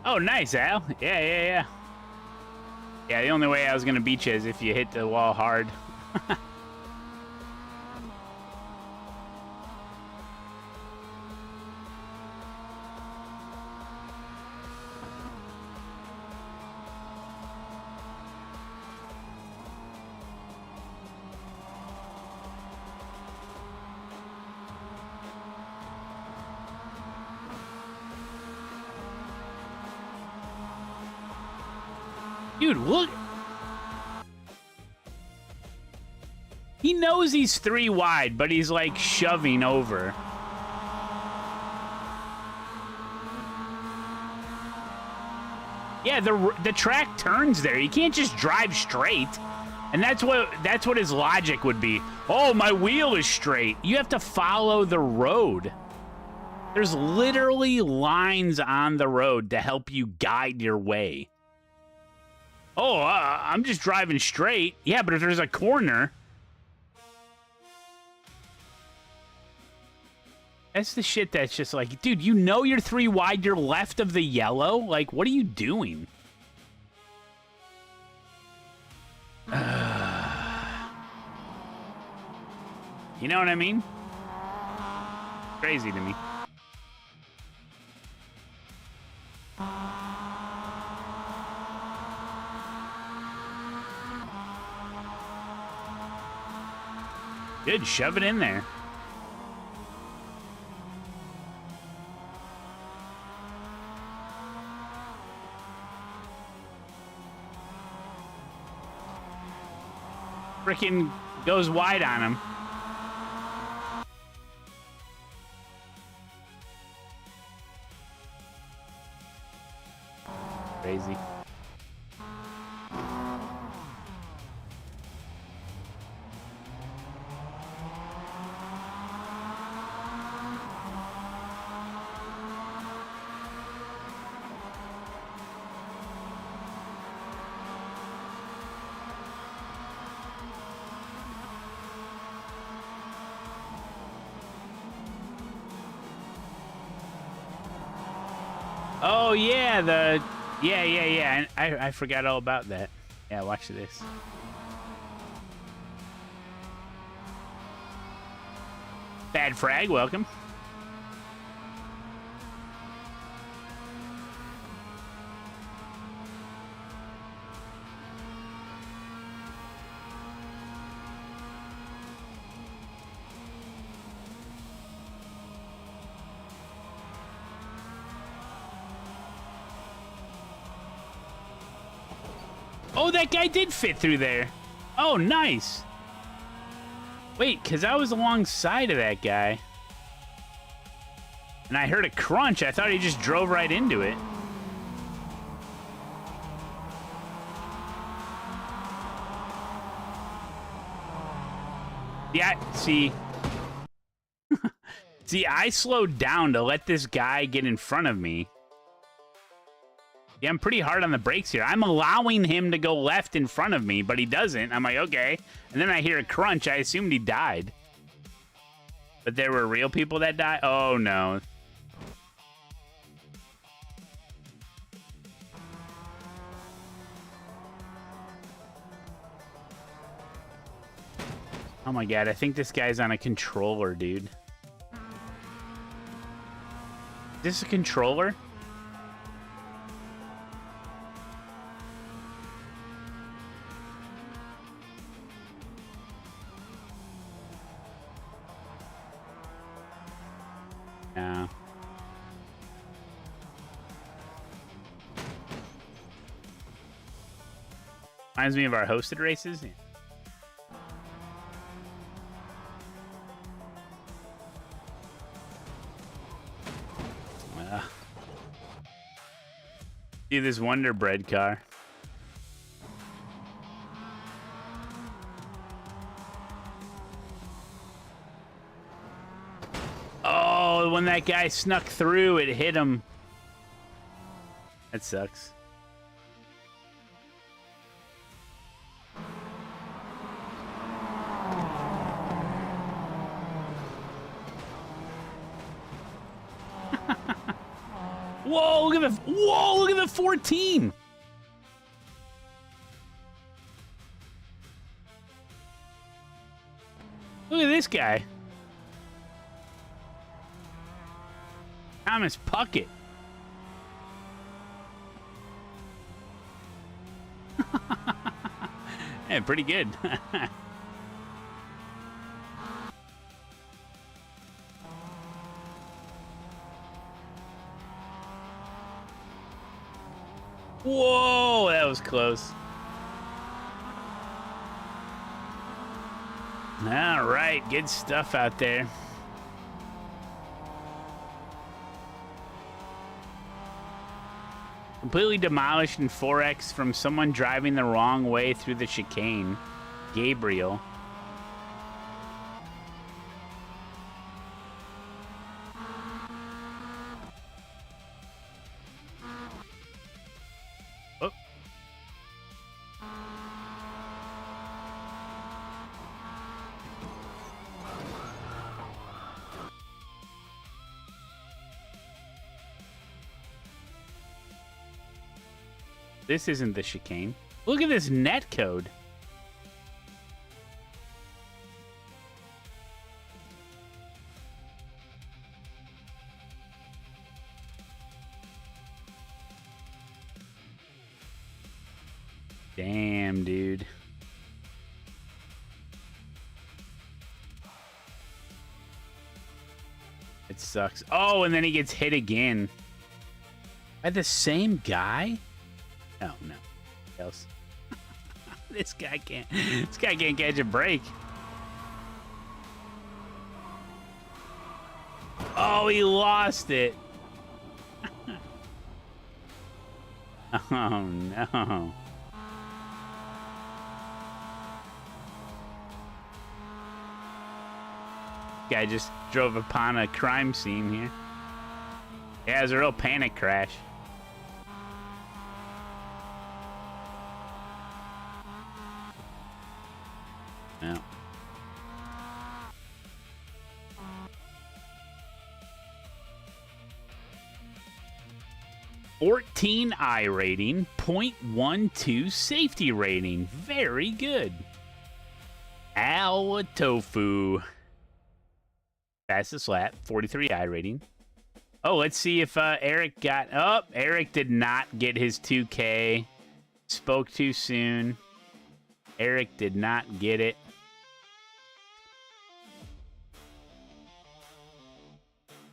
Oh, nice, Al. Yeah. Yeah, the only way I was going to beat you is if you hit the wall hard. Dude, look. He knows he's 3 wide, but he's like shoving over. Yeah, the track turns there. You can't just drive straight. And that's what his logic would be. Oh, my wheel is straight. You have to follow the road. There's literally lines on the road to help you guide your way. Oh, I'm just driving straight. Yeah, but if there's a corner... That's the shit that's just like, dude, you know you're 3 wide, you're left of the yellow? Like, what are you doing? You know what I mean? Crazy to me. Good, shove it in there. Frickin' goes wide on him. Crazy. Oh yeah, yeah. I forgot all about that. Yeah, watch this. Bad Frag, welcome. Oh, that guy did fit through there. Oh, nice. Wait, because I was alongside of that guy. And I heard a crunch. I thought he just drove right into it. Yeah, see. See, I slowed down to let this guy get in front of me. Yeah, I'm pretty hard on the brakes here. I'm allowing him to go left in front of me, but he doesn't. I'm like, okay. And then I hear a crunch. I assumed he died. But there were real people that died? Oh, no. Oh, my God. I think this guy's on a controller, dude. Is this a controller? No. Reminds me of our hosted races. See this Wonder Bread car. Oh, when that guy snuck through, it hit him. That sucks. Whoa, look at the 14. Look at this guy. Thomas Puckett. Yeah, pretty good. Whoa, that was close. All right, good stuff out there. Completely demolished in 4X from someone driving the wrong way through the chicane. Gabriel. This isn't the chicane. Look at this net code. Damn, dude. It sucks. Oh, and then he gets hit again. By the same guy? Oh, no. Else. This guy can't catch a break. Oh, he lost it. Oh, no. Guy just drove upon a crime scene here. Yeah, it was a real panic crash. Yeah. .14 I rating, 0.12 safety rating. Very good. Al Tofu. Fastest lap, 43 I rating. Oh, let's see if Eric got... Oh, Eric did not get his 2K. Spoke too soon. Eric did not get it.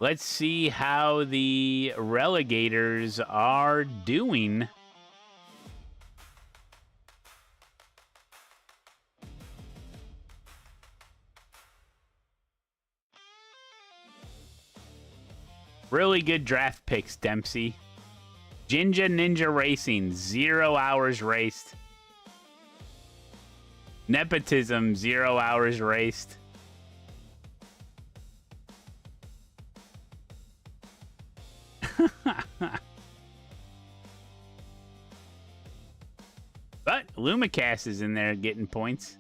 Let's see how the relegators are doing. Really good draft picks, Dempsey. Jinja Ninja Racing, 0 hours raced. Nepotism, 0 hours raced. But Lumacast is in there getting points.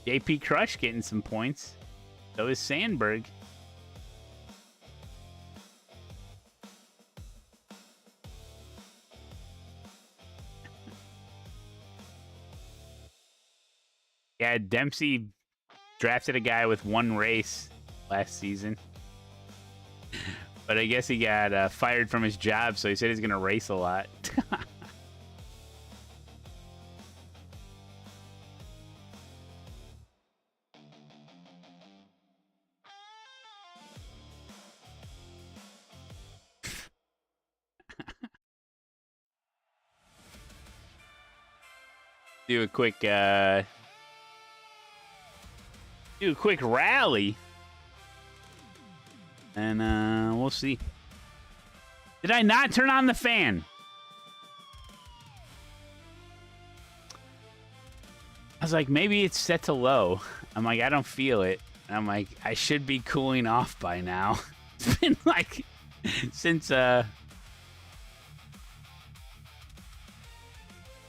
JP Crush getting some points. So is Sandberg. Yeah, Dempsey drafted a guy with 1 race last season. But I guess he got fired from his job, so he said he's going to race a lot. Do a quick rally. And we'll see. Did I not turn on the fan? I was like, maybe it's set to low. I'm like, I don't feel it. And I'm like, I should be cooling off by now. It's been like since the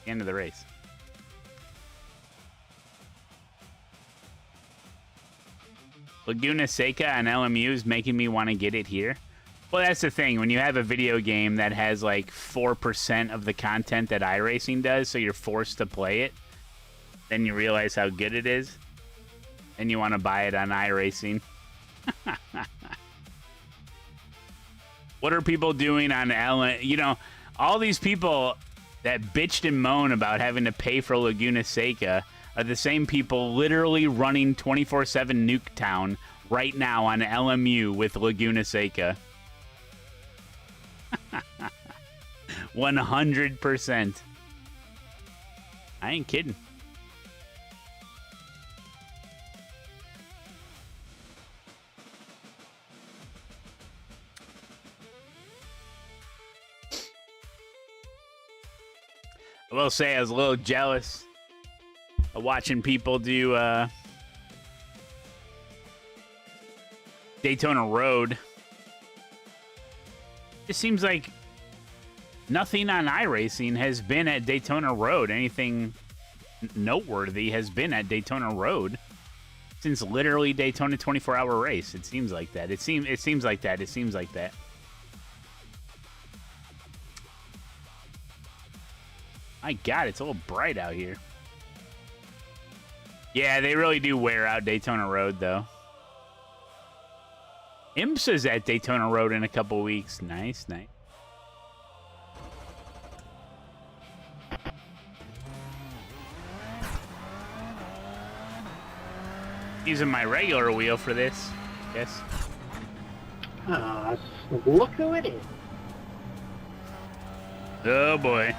end of the race. Laguna Seca on LMU is making me want to get it here. Well, that's the thing. When you have a video game that has like 4% of the content that iRacing does, so you're forced to play it, then you realize how good it is, and you want to buy it on iRacing. What are people doing on You know, all these people that bitched and moan about having to pay for Laguna Seca are the same people literally running 24/7 Nuketown right now on LMU with Laguna Seca. 100%. I ain't kidding. I will say I was a little jealous of watching people do Daytona Road. It seems like nothing on iRacing has been at Daytona Road. Anything noteworthy has been at Daytona Road since literally Daytona 24-hour race. It seems like that. It seems like that. It seems like that. My God, it's a little bright out here. Yeah, they really do wear out Daytona Road, though. IMSA's at Daytona Road in a couple weeks. Nice, nice. Using my regular wheel for this, yes. Look who it is. Oh boy.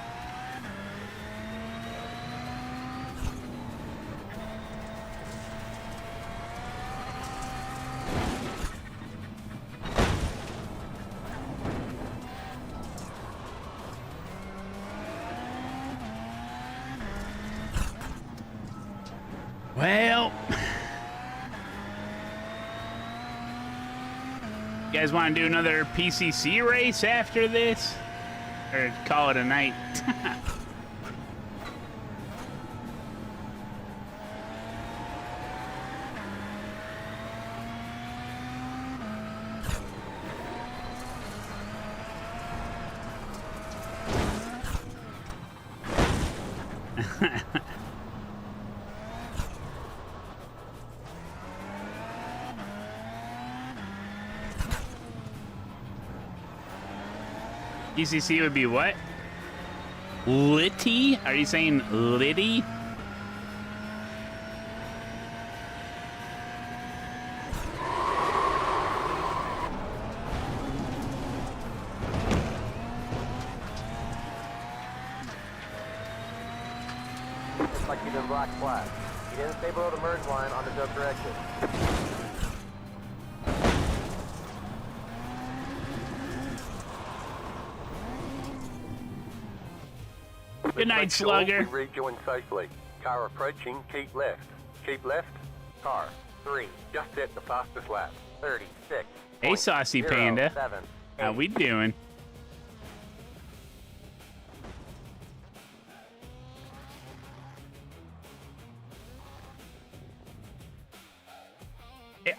Well, you guys want to do another PCC race after this? Or call it a night? PCC would be what? Litty? Are you saying Liddy? Looks like he's in black flag. He didn't stay below the merge line on the jump direction. Good night, Slugger. We rejoin safely. Car approaching, keep left. Keep left. Car 3, just hit the fastest lap. 36. Hey, Saucy Panda. 07. How we doing?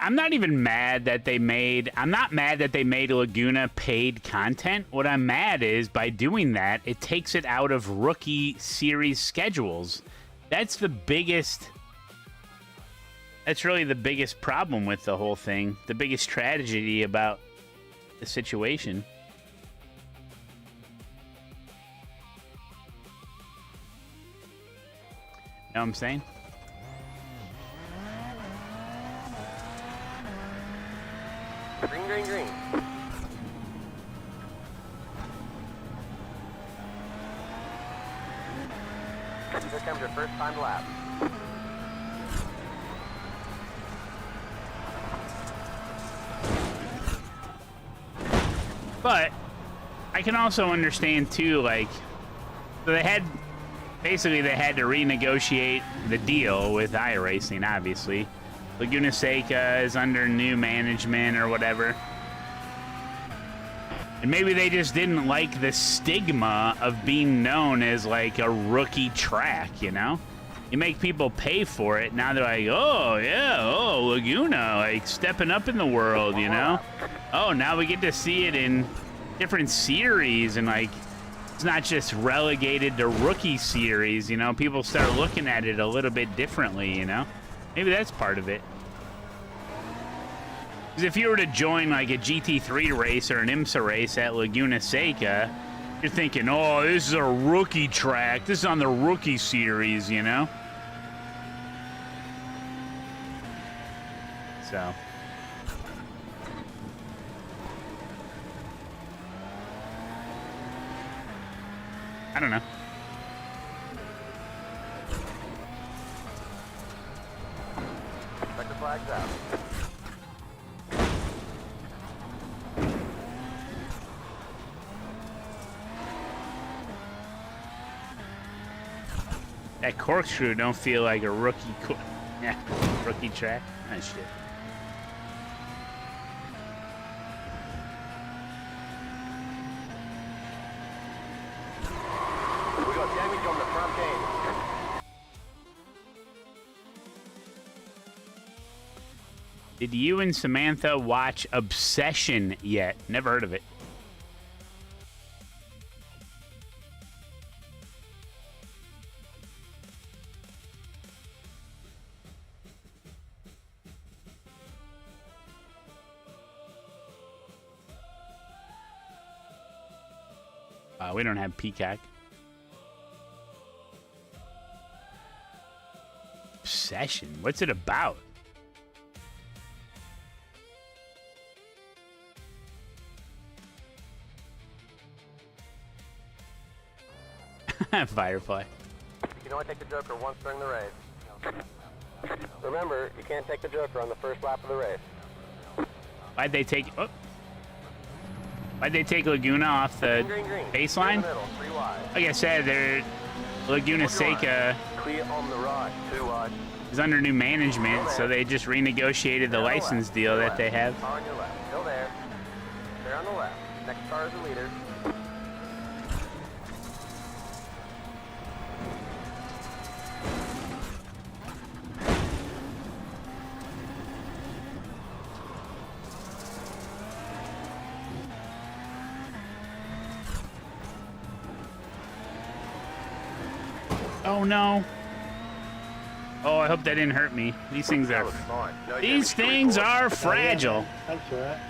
I'm not even mad that they made... I'm not mad that they made Laguna paid content. What I'm mad is, by doing that, it takes it out of rookie series schedules. That's the biggest... That's really the biggest problem with the whole thing. The biggest tragedy about the situation. Know what I'm saying? Green, green, green. Here comes your first time lap. But I can also understand too, like, so they had basically they had to renegotiate the deal with iRacing, obviously. Laguna Seca is under new management or whatever. And maybe they just didn't like the stigma of being known as like a rookie track, you know? You make people pay for it, now they're like, oh yeah, oh, Laguna, like stepping up in the world, you know? Oh, now we get to see it in different series and like it's not just relegated to rookie series, you know? People start looking at it a little bit differently, you know? Maybe that's part of it. Because if you were to join like a GT3 race or an IMSA race at Laguna Seca, you're thinking, oh, this is a rookie track. This is on the rookie series, you know? So. I don't know. Check the flags out. That corkscrew don't feel like a rookie rookie track. Ah, shit. We got damage on the front end. Did you and Samantha watch Obsession yet? Never heard of it. We don't have Peacock. Obsession? What's it about? Firefly. You can only take the Joker once during the race. Remember, you can't take the Joker on the first lap of the race. Why'd they take... Oh. Why'd they take Laguna off the baseline? Like I said, they're Laguna Seca is under new management, so they just renegotiated the license deal that they have. On your left. Still there. There on the left. Next car is the leader. Oh no. Oh, I hope that didn't hurt me. These things are fragile. That's right.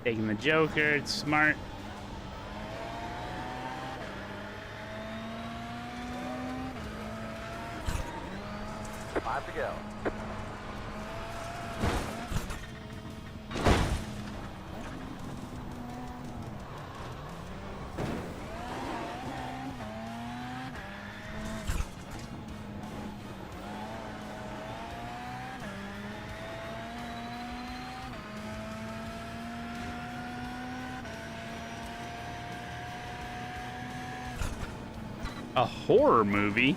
Taking the Joker, it's smart. Five to go. A horror movie?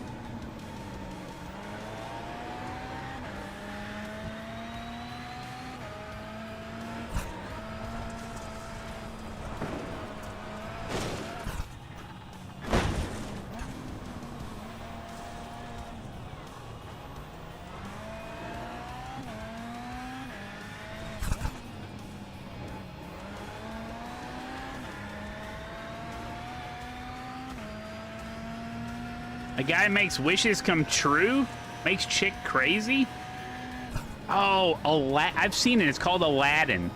A guy makes wishes come true? Makes chick crazy? Oh, I've seen it. It's called Aladdin.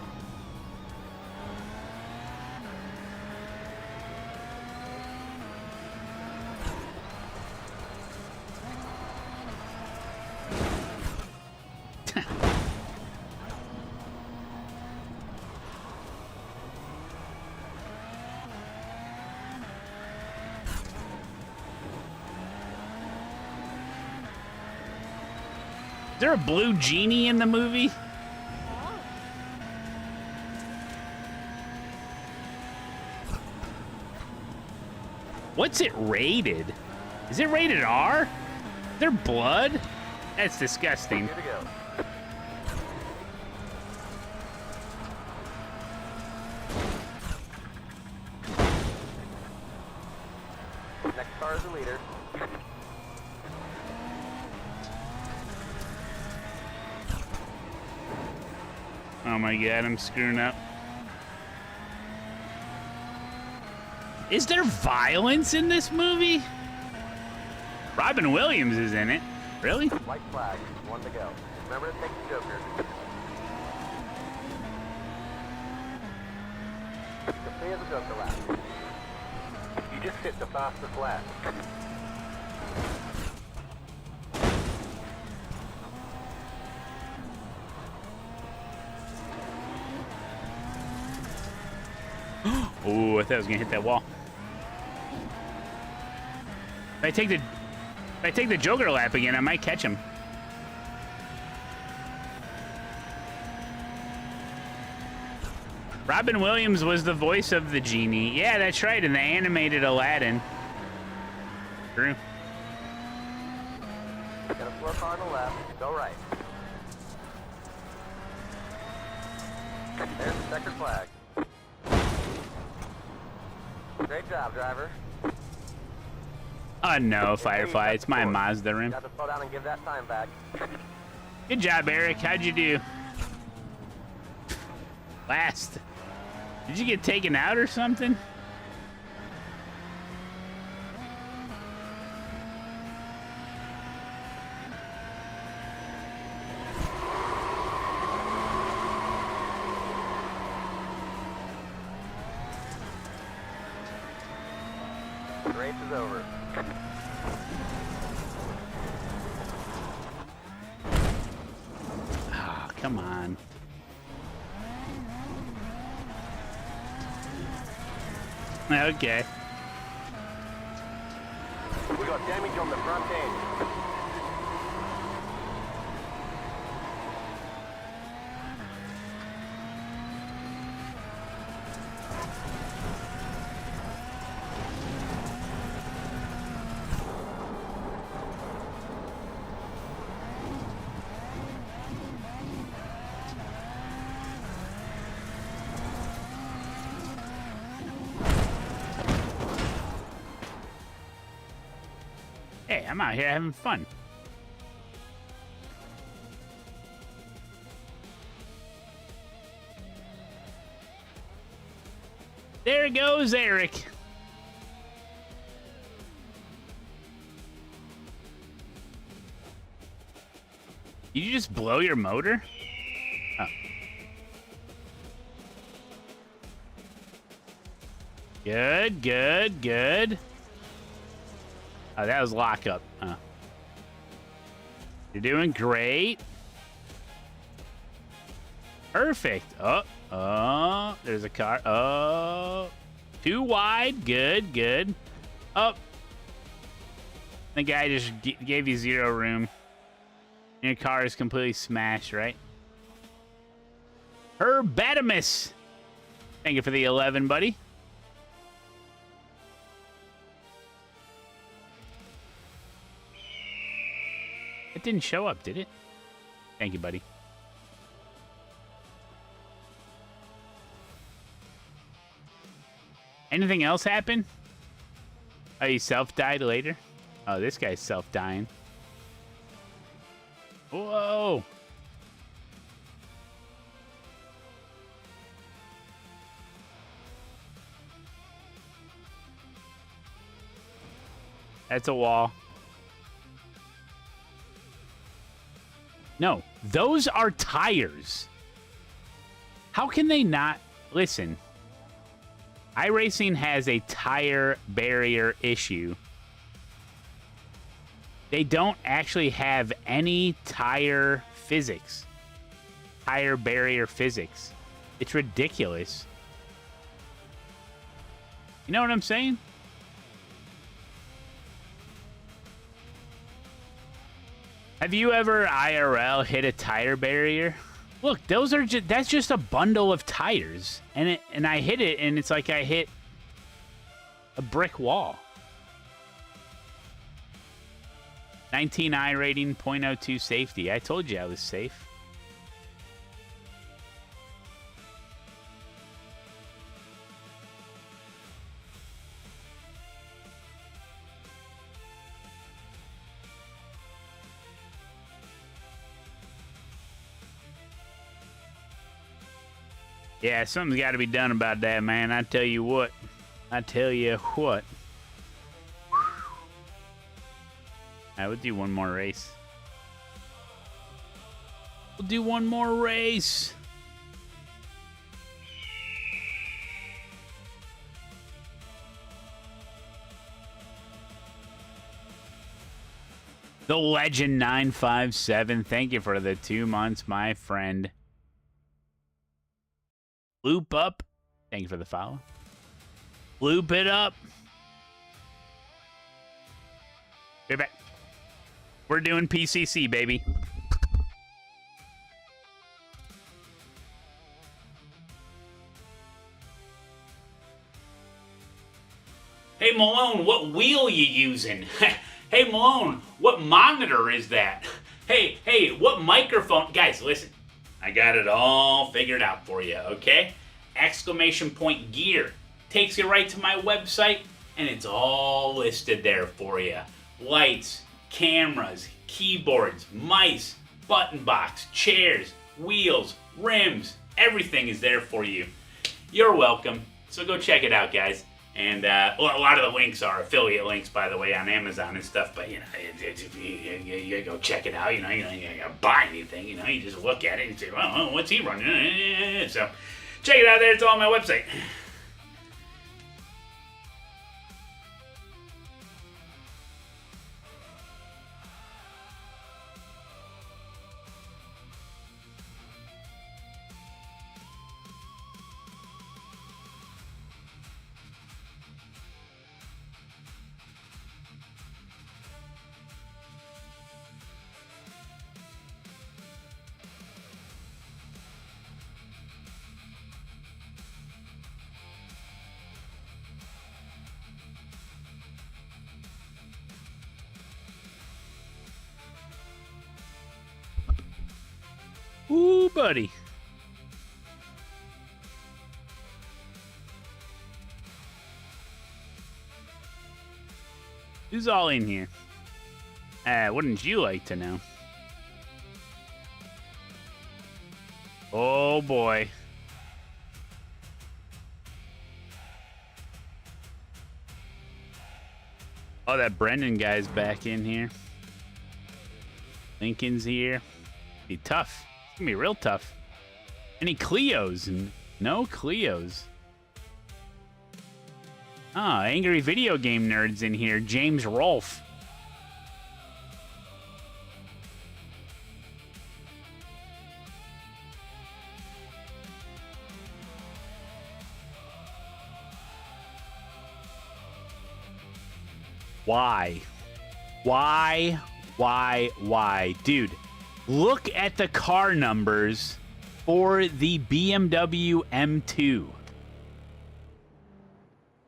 Is there a blue genie in the movie? What's it rated? Is it rated R? Is there blood? That's disgusting. Here to go. Next car is the leader. Oh my god, I'm screwing up. Is there violence in this movie? Robin Williams is in it. Really? White flag, one to go. Remember to take the Joker. Complete the Joker lap. You just hit the fastest lap. Ooh, I thought I was gonna hit that wall. If I take the Joker lap again, I might catch him. Robin Williams was the voice of the genie. Yeah, that's right, in the animated Aladdin. True. Got a slow car on the left, go right. There's the checkered flag. Great job, driver. Oh no, Firefly, it's my Mazda rim. Got to slow down and give that time back. Good job, Eric. How'd you do? Last. Did you get taken out or something? Race is over. Oh, come on. Okay. We got damage on the front end. Hey, I'm out here having fun. There goes Eric. Did you just blow your motor? Oh. Good, good, good. Oh, that was lockup. You're doing great. Perfect. Oh, there's a car. Oh, too wide. Good, good. Oh, the guy just gave you zero room. Your car is completely smashed, right? Herbatimus. Thank you for the 11, buddy. It didn't show up, did it? Thank you, buddy. Anything else happen? Oh, you self-died later? Oh, this guy's self-dying. Whoa! That's a wall. No, those are tires. How can they not? Listen, iRacing has a tire barrier issue. They don't actually have any tire physics. Tire barrier physics. It's ridiculous. You know what I'm saying? Have you ever IRL hit a tire barrier? Look, those are that's just a bundle of tires, and I hit it, and it's like I hit a brick wall. 19 I rating, 0.02 safety. I told you I was safe. Yeah, something's got to be done about that, man. I tell you what. I tell you what. I would do one more race. We'll do one more race. The Legend 957. Thank you for the 2 months, my friend. Loop up. Thank you for the follow. Loop it up. Be back. We're doing PCC, baby. Hey, Malone, what wheel you using? Hey, Malone, what monitor is that? Hey, what microphone? Guys, listen. I got it all figured out for you, okay? Exclamation point gear. Takes you right to my website, and it's all listed there for you. Lights, cameras, keyboards, mice, button box, chairs, wheels, rims. Everything is there for you. You're welcome. So go check it out, guys. And a lot of the links are affiliate links, by the way, on Amazon and stuff. But you know, you go check it out. You know, you gotta buy anything. You know, you just look at it and say, "Well, what's he running?" So check it out there. It's all on my website. buddy? Who's all in here? Wouldn't you like to know? Oh boy. Oh, that Brendan guy's back in here. Lincoln's here. Be tough. It's gonna be real tough. Any Cleos? No Cleos. Ah, angry video game nerds in here. James Rolfe. Why? Why? Dude, look at the car numbers for the BMW M2.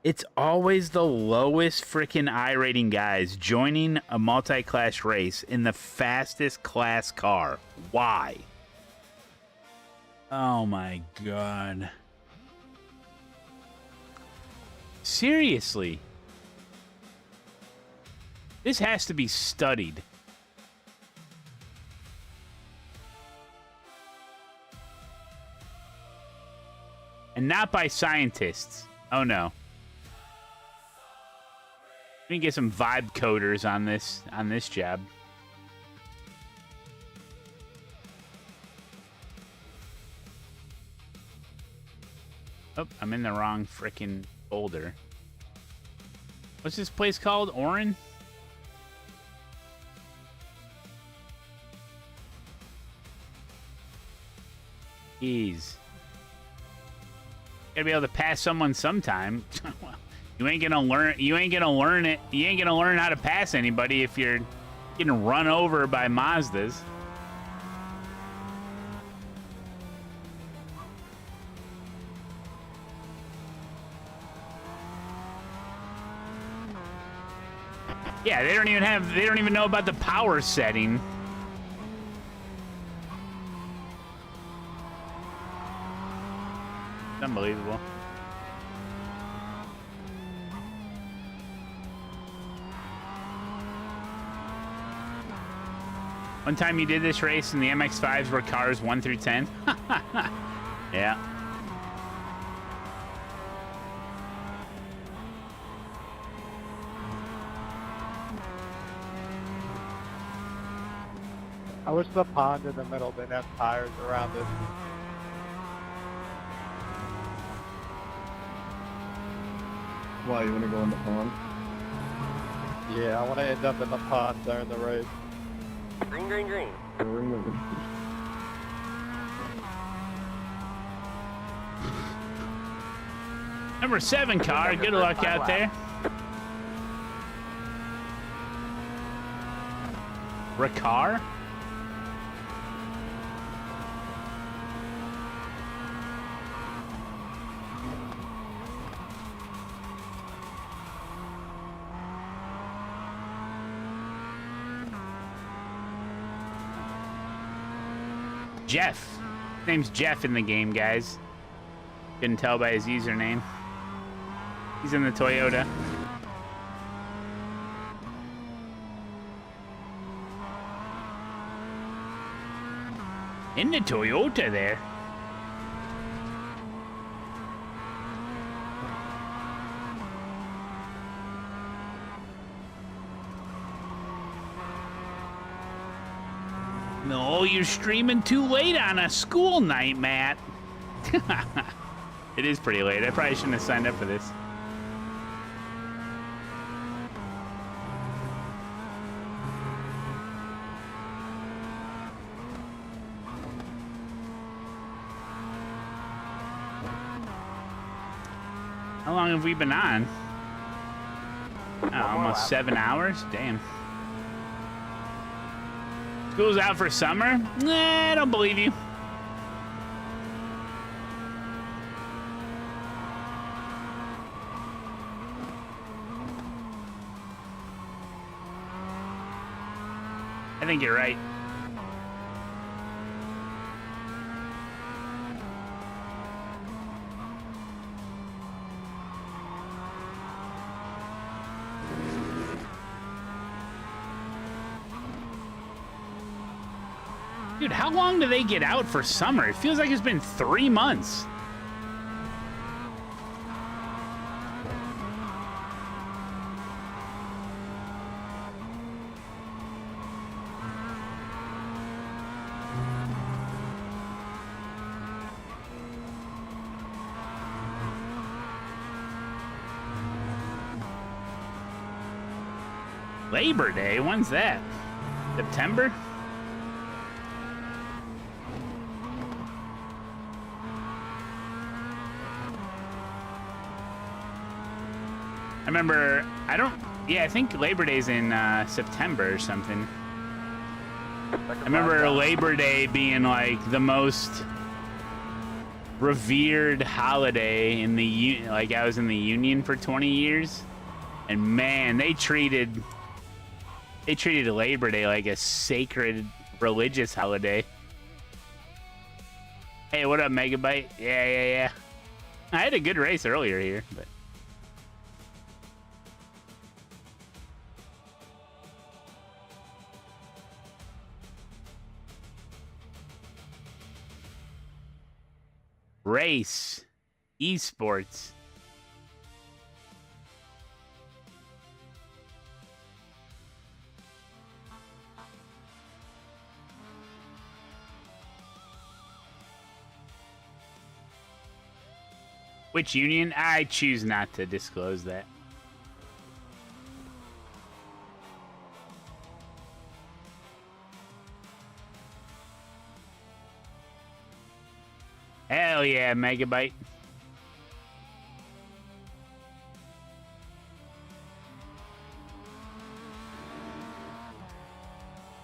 It's always the lowest freaking iRating guys joining a multi-class race in the fastest class car. Why? Oh my god. Seriously. This has to be studied. And not by scientists. Oh no. We can get some vibe coders on this job. Oh, I'm in the wrong frickin' folder. What's this place called? Oran? Jeez. Gotta be able to pass someone sometime. You ain't gonna learn how to pass anybody if you're getting run over by Mazdas. Yeah, they don't even know about the power setting. Unbelievable. One time you did this race and the MX-5s were cars 1 through 10. Yeah. I wish the pond in the middle didn't have tires around it. Why, you want to go in the pond? Yeah, I want to end up in the pond during the race. Green, green, green. Number 7 car, good luck out there. Ricard? Jeff. His name's Jeff in the game, guys. Couldn't tell by his username. He's in the Toyota. In the Toyota there. No, you're streaming too late on a school night, Matt. It is pretty late. I probably shouldn't have signed up for this. How long have we been on? Oh, almost 7 hours? Damn. School's out for summer? Nah, I don't believe you. I think you're right. Dude, how long do they get out for summer? It feels like it's been 3 months. Labor Day? When's that? September? I remember, I think Labor Day's in September or something. I remember Labor Day being like the most revered holiday in the, like I was in the Union for 20 years. And man, they treated Labor Day like a sacred religious holiday. Hey, what up, Megabyte? Yeah. I had a good race earlier here, but race esports. Which union? I choose not to disclose that. Hell yeah, Megabyte.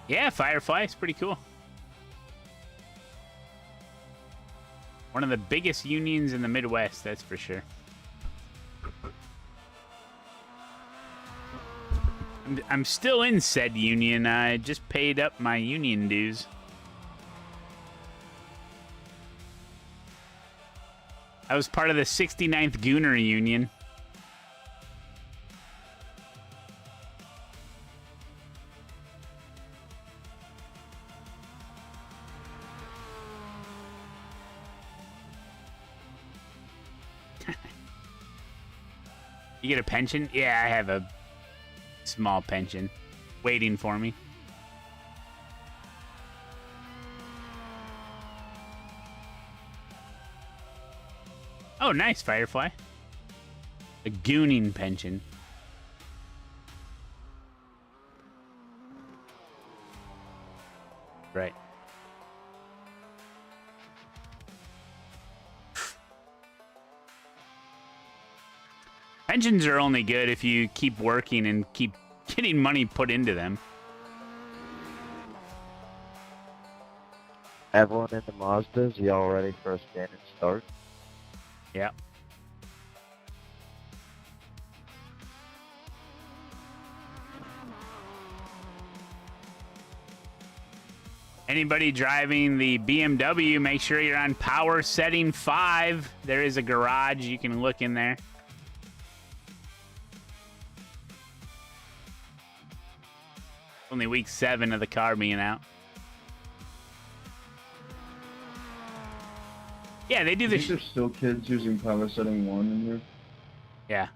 Yeah, Firefly is pretty cool. One of the biggest unions in the Midwest, that's for sure. I'm still in said union. I just paid up my union dues. I was part of the 69th Gooner Union. You get a pension? Yeah, I have a small pension waiting for me. Oh, nice, Firefly. A gooning pension. Right. Pensions are only good if you keep working and keep getting money put into them. Everyone in the Mazdas, y'all ready for a standard start? Yeah. Anybody driving the BMW, make sure you're on power setting 5. There is a garage. You can look in there. Only week 7 of the car being out. Yeah, they do this. There's still kids using power setting 1 in here. Yeah.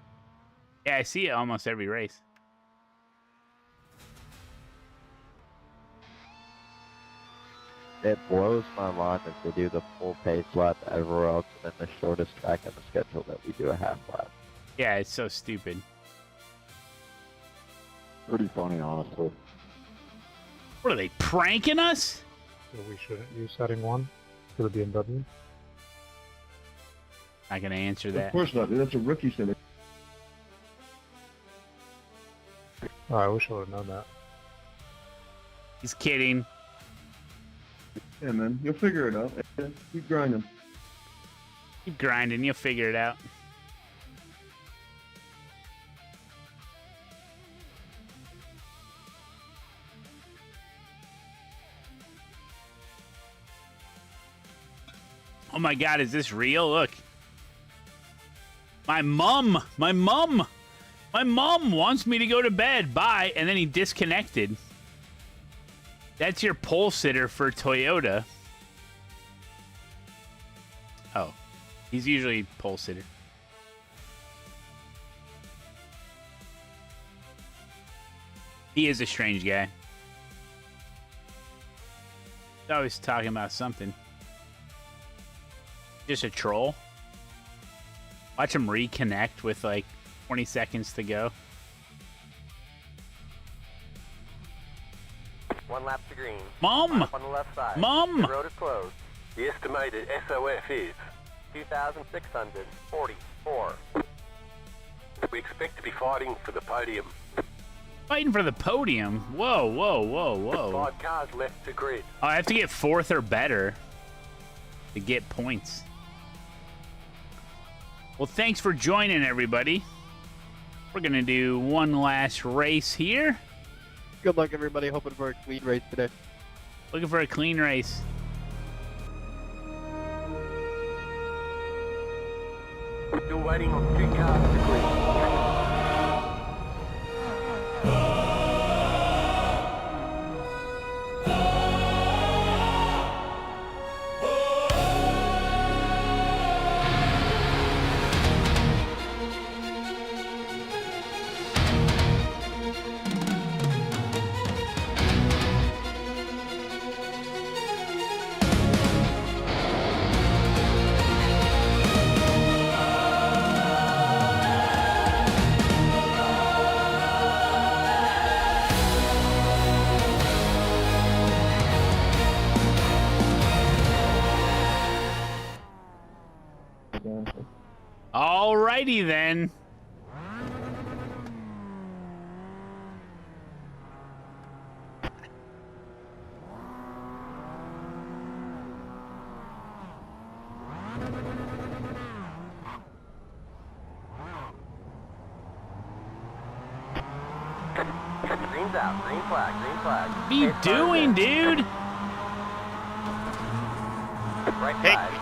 Yeah, I see it almost every race. It blows my mind that they do the full pace lap everywhere else and then the shortest track on the schedule that we do a half lap. Yeah, it's so stupid. Pretty funny, honestly. What are they, pranking us? So we shouldn't use setting 1 for the BMW? Not gonna answer that. Of course not, dude. That's a rookie setting. Oh, I wish I would have known that. He's kidding. Yeah, man. You'll figure it out. Keep grinding. Keep grinding. You'll figure it out. Oh my God, is this real? Look. My mom wants me to go to bed. Bye. And then he disconnected. That's your pole sitter for Toyota. Oh, he's usually pole sitter. He is a strange guy. He's always talking about something. Just a troll. Watch him reconnect with like 20 seconds to go. 1 lap to green. Mom! On the left side. Mom! The road is closed. The estimated SOF is 2,644. We expect to be fighting for the podium. Fighting for the podium? Whoa, whoa, whoa, whoa. 5 cars left to grid. Oh, I have to get 4th or better to get points. Well, thanks for joining, everybody. We're going to do one last race here. Good luck, everybody. Hoping for a clean race today. Looking for a clean race. Still waiting on 2 cars to grid. Alrighty then. Green's out. Green flag. Green flag. What are you doing, dude? Right side.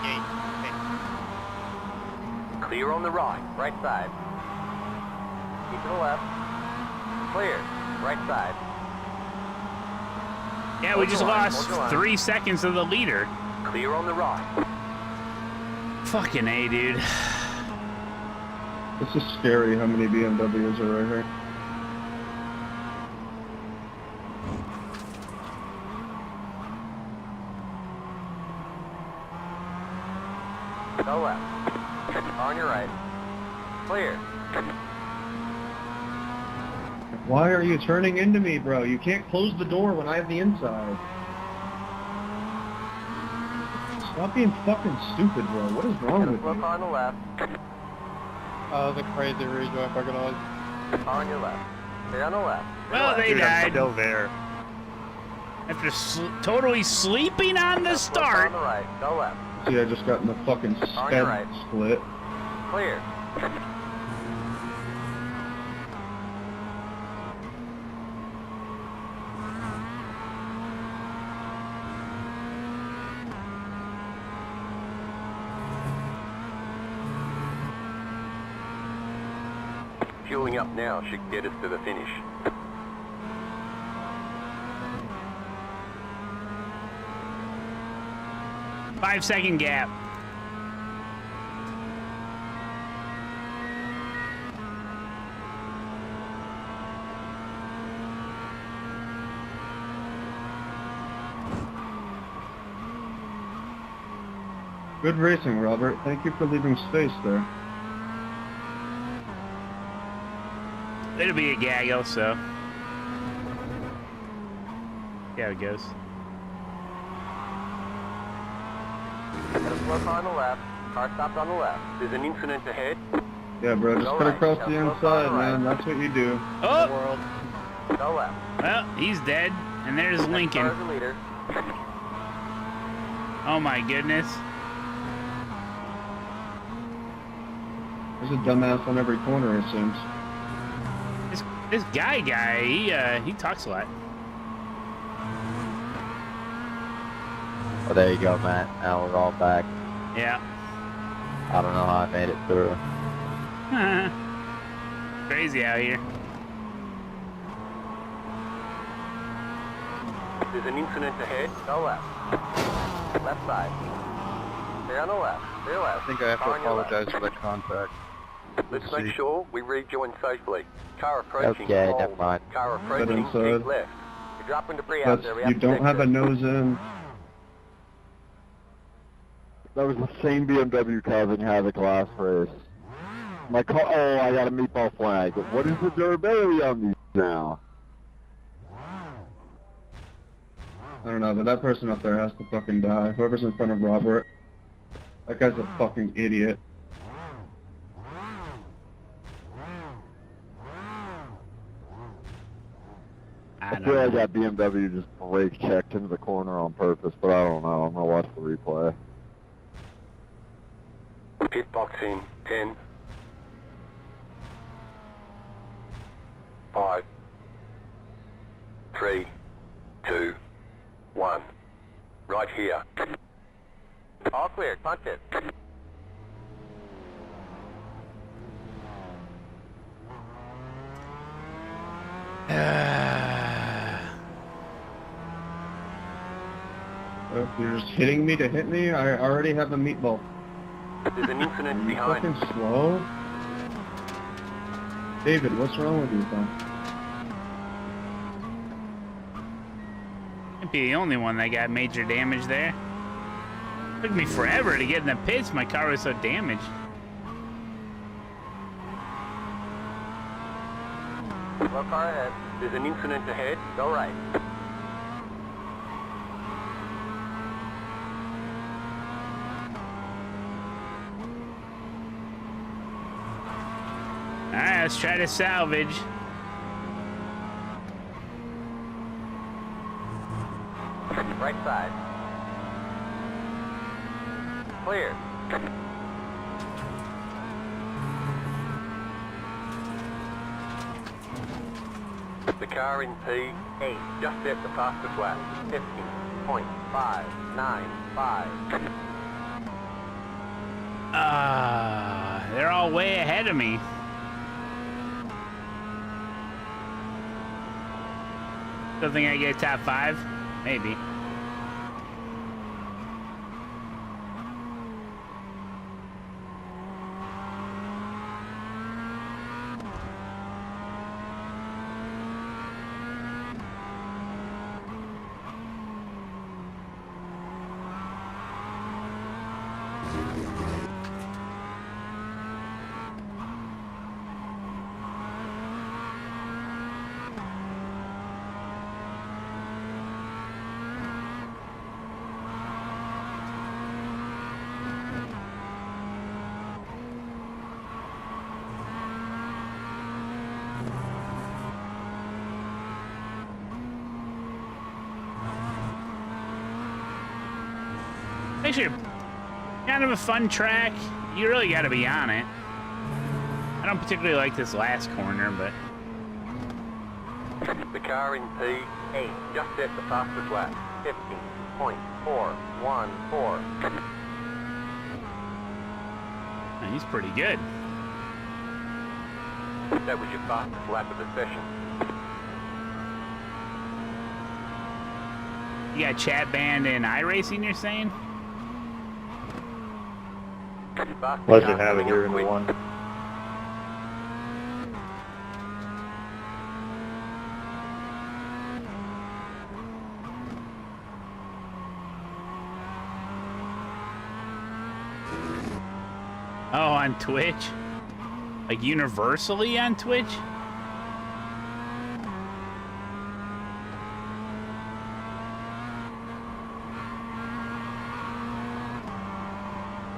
Clear on the right. Right side. Keep to the left. Clear. Right side. Yeah, we just lost 3 seconds of the leader. Clear on the right. Fucking A, dude. It's just scary how many BMWs are right here. Go left. On your right. Clear. Why are you turning into me, bro? You can't close the door when I have the inside. Stop being fucking stupid, bro. What is wrong with Look you? on the left. Oh, the crazy rejoin fucking on. On your left. Stay on the left. Well, they died. Still there. After totally sleeping on the start. On the right. Go left. See, I just got in the fucking On your right. split. Clear. Fueling up now should get us to the finish. Five-second gap. Good racing, Robert. Thank you for leaving space there. It'll be a gaggle, so. See how it goes. Got a slope on the left. Car stopped on the left. There's an incident ahead. Yeah, bro, just Go cut right. across Got the a slope inside, on the right. man. That's what you do. Oh! Go left. Well, he's dead. And there's Next Lincoln. car is the leader. Oh my goodness. There's a dumbass on every corner, it seems. This guy, he talks a lot. Oh, there you go, Matt. Now we're all back. Yeah. I don't know how I made it through. Crazy out here. There's an incident ahead. Go left. Left side. Stay on the left. Stay left. I think I have to Car on your left. apologize for the contact. Let's make sure we rejoin safely. Car approaching. Okay, hold. never mind. Car approaching. inside. Keep left. You're dropping debris out there. We You have to don't fix have a it. nose in. That was the same BMW causing havoc last race. My car, oh, I got a meatball flag. What is the durability on these now? I don't know, but that person up there has to fucking die. Whoever's in front of Robert, that guy's a fucking idiot. I feel like that BMW just brake checked into the corner on purpose, but I don't know. I'm gonna watch the replay. Pit box in 10, 5, 3, 2, 1. Right here. All clear. Punch it. You're just hitting me to hit me? I already have a meatball. There's an incident You behind. fucking slow? David, what's wrong with you, son? Can't be the only one that got major damage there. Took me forever to get in the pits. My car was so damaged. Slow car ahead. There's an incident ahead. Go right. Alright, let's try to salvage. Right side. Clear. The car in P8 just at the fastest lap. 50.595. They're all way ahead of me. Still think I get top 5? Maybe. Actually, kind of a fun track. You really got to be on it. I don't particularly like this last corner, but... The car in P8 just at the fastest lap. 50.414. He's pretty good. That was your fastest lap of the session. You got chat banned in iRacing, you're saying? Legend have it here in the one. Oh, on Twitch? Like universally on Twitch?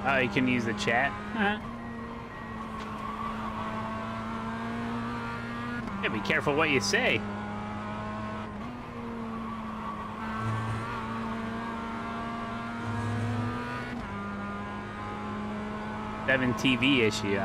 Oh, you can use the chat? Yeah, be careful what you say. Seven TV issue.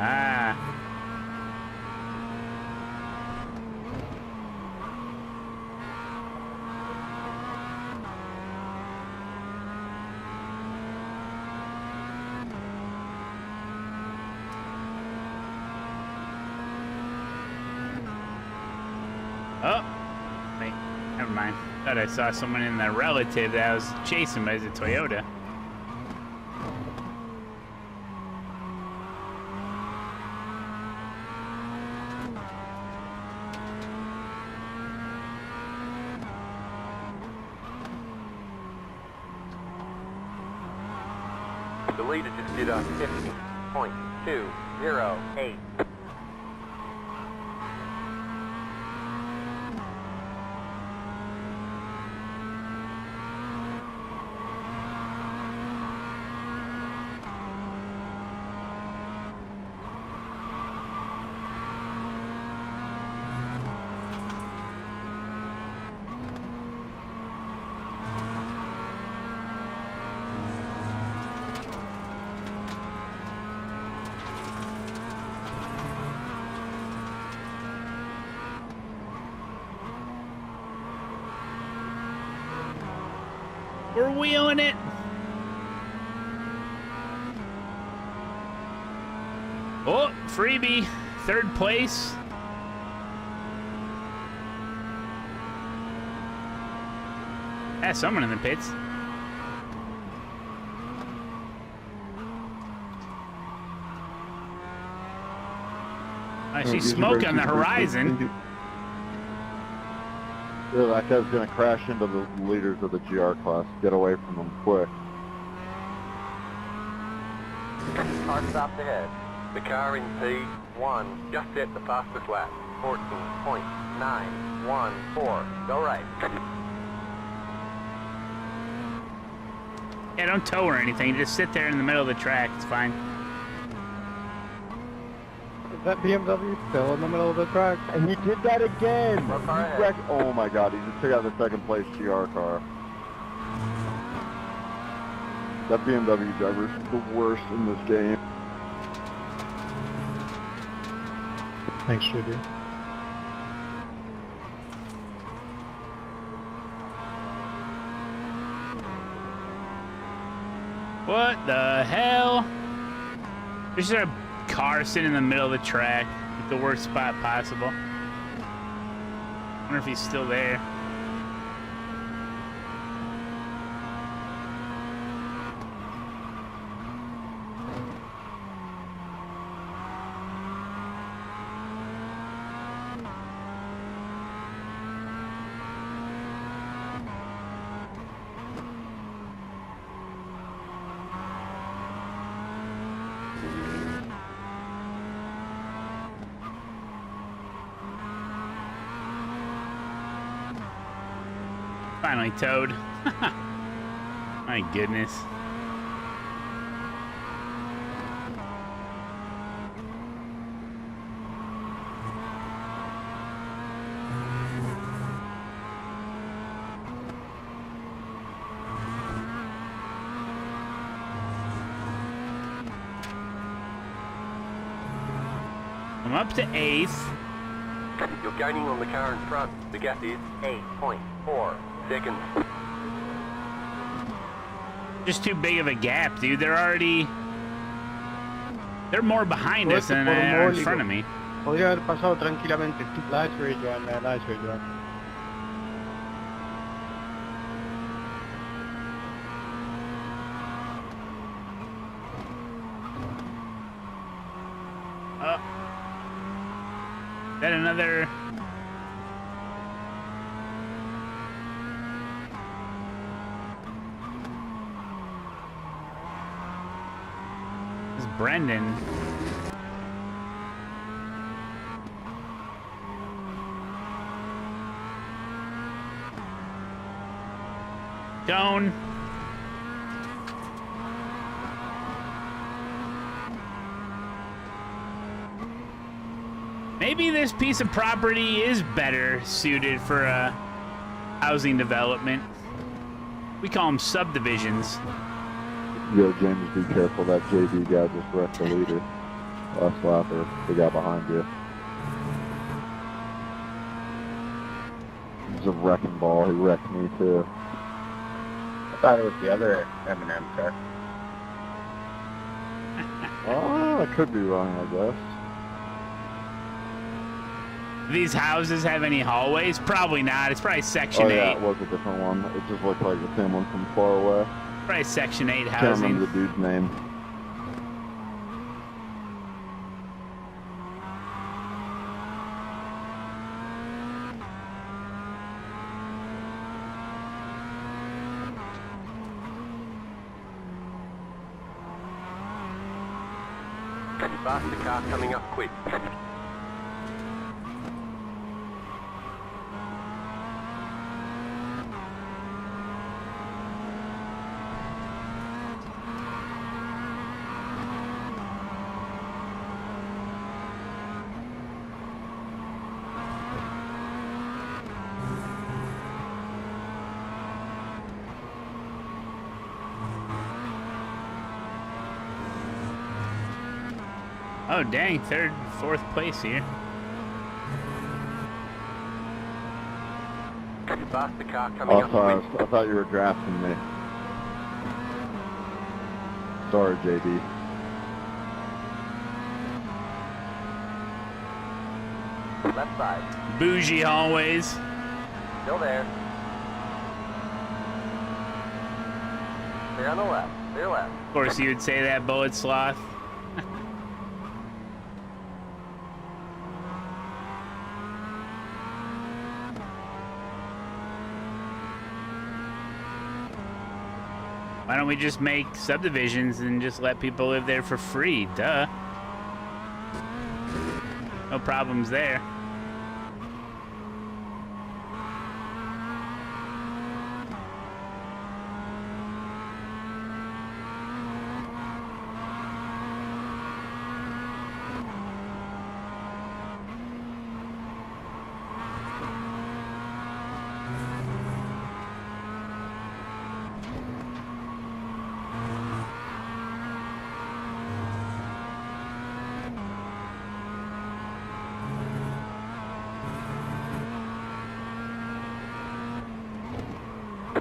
Oh, wait, never mind. fine. Thought I saw someone in the relative that I was chasing, but it's a Toyota. The leader just did a 50.208. We're wheeling it. Oh, freebie, 3rd place. Has someone in the pits. I see smoke on the horizon. Yeah, that guy's gonna crash into the leaders of the GR class. Get away from them quick. Car stopped ahead. The car in P1 just hit the fastest lap. 14.914. Go right. Yeah, don't tow or anything. Just sit there in the middle of the track. It's fine. Is that BMW still in the middle of the track? And he did that again! Oh my god, he just took out the 2nd place GR car. That BMW driver is the worst in this game. Thanks, JD. What the hell? There's a car sitting in the middle of the track at the worst spot possible. Wonder if he's still there. Finally towed. My goodness. I'm up to 8th. You're gaining on the car in front. The gap is 8.4 seconds. Just too big of a gap, dude. They're more behind us than they are in front of me. Podría haber pasado tranquilamente. Nice race, Joan, man. Nice race, Joan. Then another. This is Brendan. Down. Maybe this piece of property is better suited for housing development. We call them subdivisions. Yo, James, be careful. That JB guy just wrecked the leader. Last lapper, the guy behind you. He's a wrecking ball. He wrecked me, too. I thought it was the other M&M car. Oh, I could be wrong, I guess. Do these houses have any hallways? Probably not. It's probably Section 8. Oh yeah, it was a different one. It just looked like the same one from far away. Probably Section 8 Can't housing. remember the dude's name. Faster car coming up quick. Oh, dang. Third, fourth place here. Faster car coming up quick. I thought you were drafting me. Sorry, JD. Left side. Bougie hallways. Still there. Clear on the left. Clear left. Of course, you would say that, Bullet Sloth. Why don't we just make subdivisions and just let people live there for free? Duh. No problems there.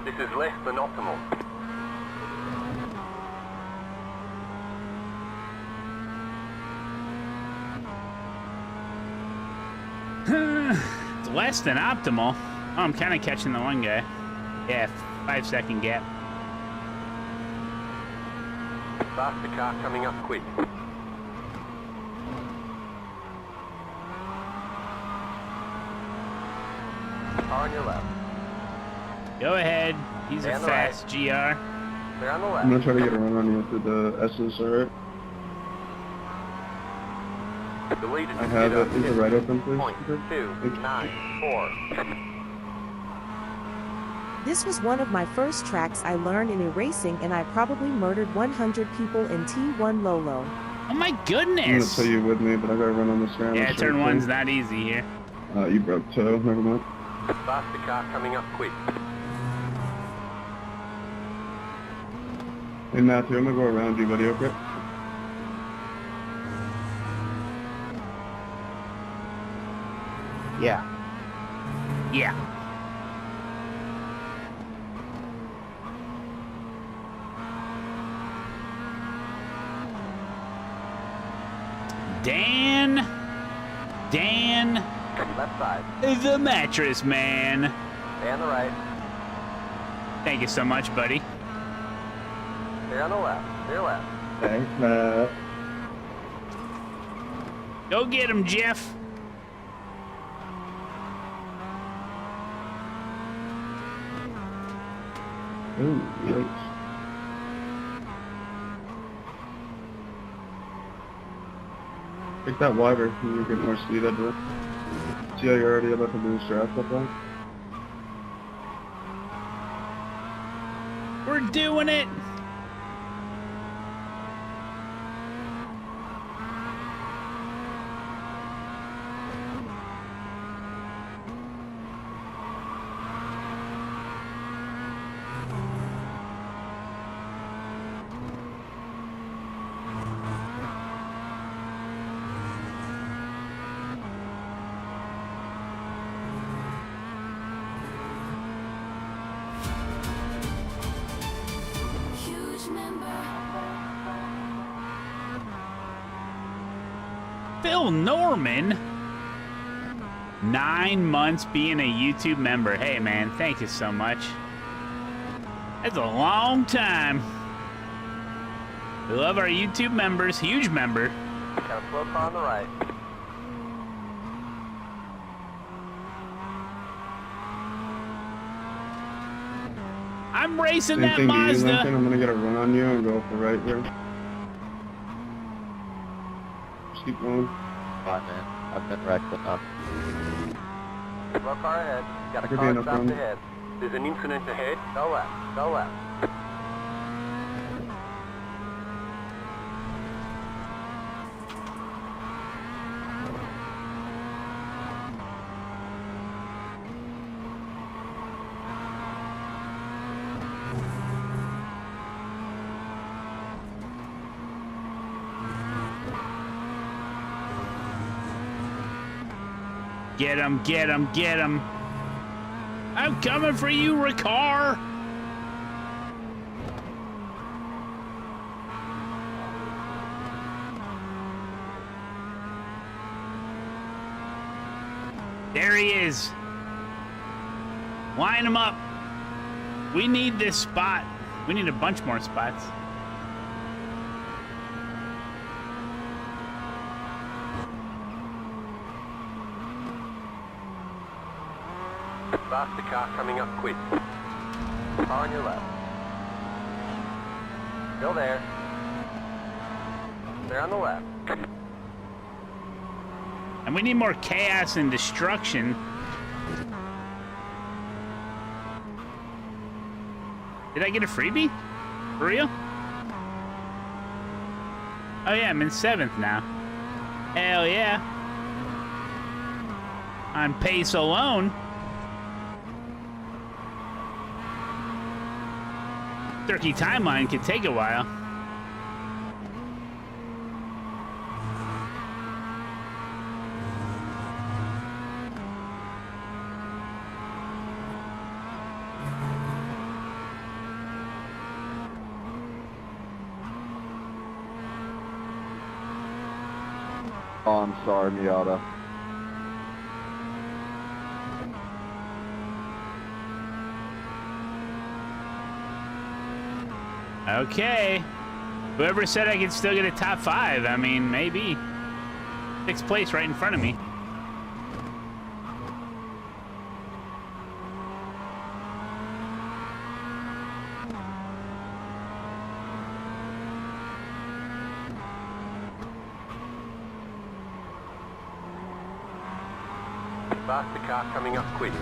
This is less than optimal. It's less than optimal. Oh, I'm kind of catching the one guy. Yeah, 5-second gap. Faster car coming up quick. Car on your left. Go ahead. He's a fast GR. Clear on the left. I'm gonna try to get a run on you through the S's, alright? The lead is I have it. Is the right open, please? 0.294. This was one of my first tracks I learned in iRacing, and I probably murdered 100 people in T1 Lolo. Oh my I'm gonna goodness! tell you with me, but I gotta run on this round. Yeah, turn one's not easy here. You broke toe, never mind. Faster car coming up quick. Hey Matthew, I'm gonna go around you, buddy, okay? Yeah. Yeah. Dan. Left side. The mattress man. Stay on the right. Thank you so much, buddy. Stay on the left. Clear left. Thanks, Matt. Go get him, Jeff. Ooh, yikes. Take that wider, you get more speed out of it. See how you're already about to lose draft up there? We're doing it. Phil Norman? 9 months being a YouTube member. Hey, man, thank you so much. That's a long time. We love our YouTube members. Huge member. Got a slow car on the right. I'm racing Same that thing to you, Mazda. Lincoln. I'm gonna get a run on you and go for right here. Just keep going. Fine, man. I've been wrecked enough. Slow car ahead. Got a Could be car enough stopped room. ahead. There's an incident ahead. Go left. Go left. Get him, get him, get him. I'm coming for you, Ricard. There he is. Line him up. We need this spot. We need a bunch more spots. Faster car coming up quick. Car on your left. Still there. They're on the left. And we need more chaos and destruction. Did I get a freebie? For real? Oh yeah, I'm in 7th now. Hell yeah. On pace alone. Turkey timeline could take a while. Oh, I'm sorry, Miata. Okay. Whoever said I could still get a top 5, I mean, maybe. 6th place right in front of me. Faster car coming up quick.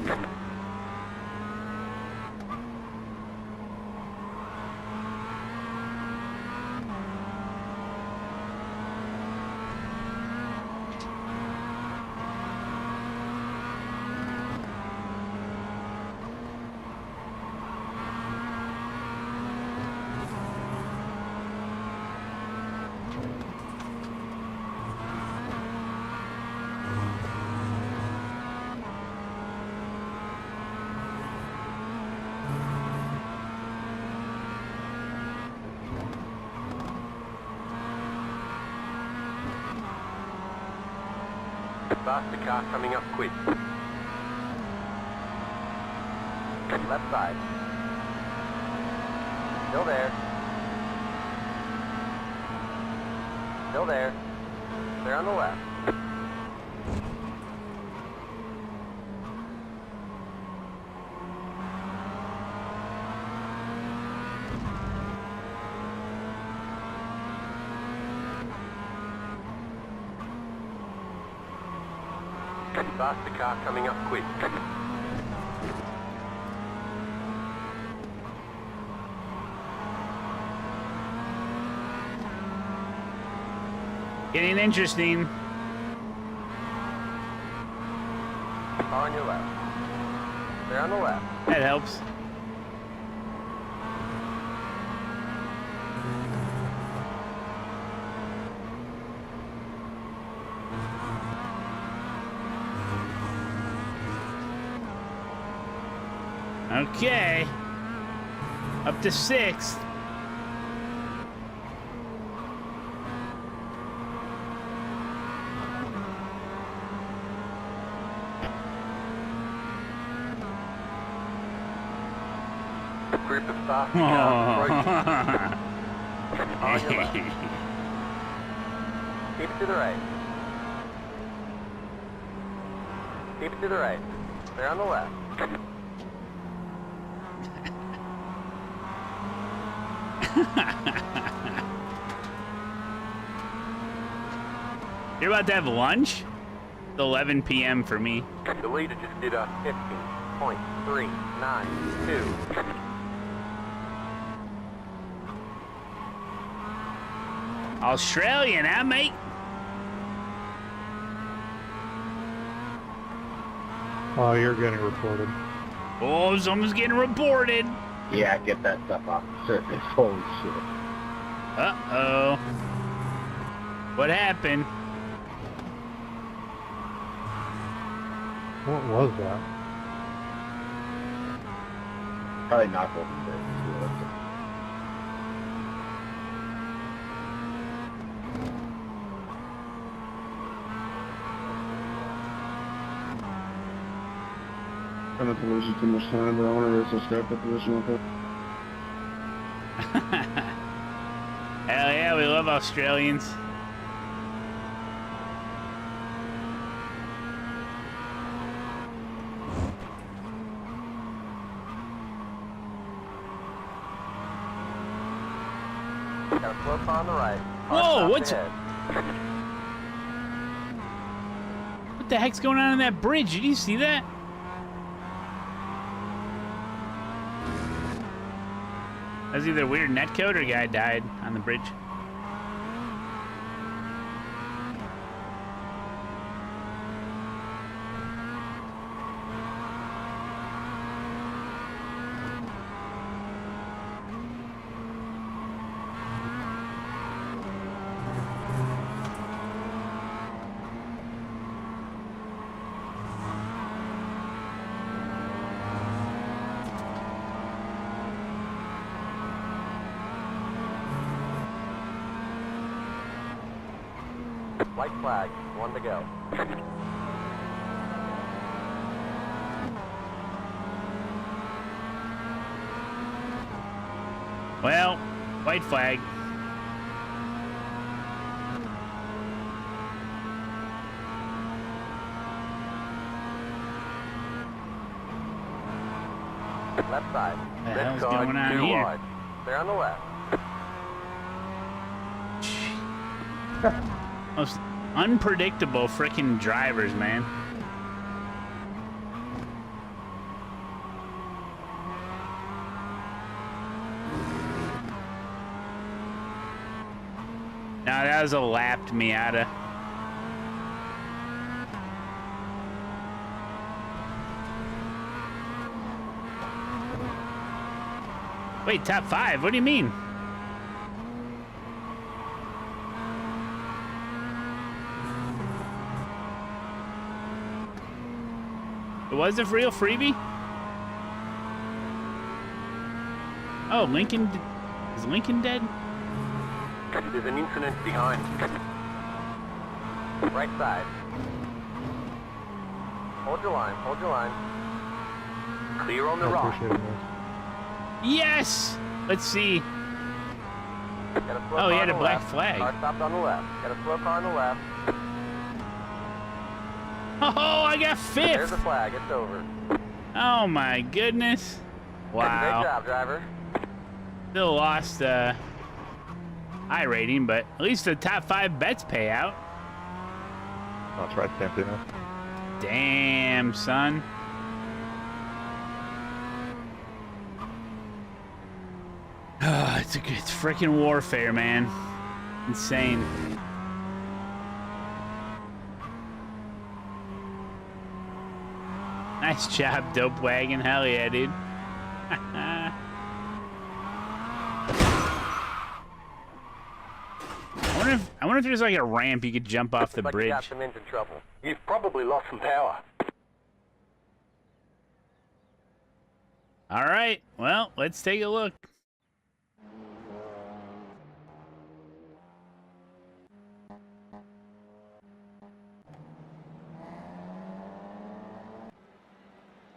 Faster car coming up quick. Left side. Still there. Still there. They're on the left. Faster car coming up quick. Getting interesting. Car on your left. They're on the left. That helps. Okay. Up to 6th. group of fast cars approaching. On your left. Keep it to the right. Keep it to the right. They're on the left. You're about to have lunch? It's 11 p.m. for me. The leader just did a 15.392. Australian, huh, mate? Oh, you're getting reported. Oh, someone's getting reported. Yeah, get that stuff off the surface. Holy shit. Uh-oh. What happened? What was that? Probably knock over the I'm not to lose you too much time, but I want to race a start position with it. Hell yeah, we love Australians. Got a slow car on the right. Whoa, what's... What the heck's going on in that bridge? Did you see that? That was either a weird netcode or a guy died on the bridge. White flag, one to go. Well, white flag. Left side. The Red hell's car, going on too here? wide. They're on the left. Most unpredictable freaking drivers, man. Now that was a lapped Miata. Wait, top 5? What do you mean? It was a real freebie? Oh, Lincoln... Is Lincoln dead? There's an incident behind. Right side. Hold your line, hold your line. Clear on the right. Yes! Let's see. Oh, he had a black flag. Car stopped on the left. Got a slow car on the left. Oh, I got 5th! There's the flag, it's over. Oh my goodness. Wow. Great job, driver. Still lost iRating, but at least the top 5 bets pay out. That's right, Santino. Damn, son. It's freaking warfare, man. Insane. Nice job, dope wagon. Hell yeah, dude. I wonder if there's like a ramp you could jump off the bridge. You got some engine trouble. You've probably lost some power. All right. Well, let's take a look.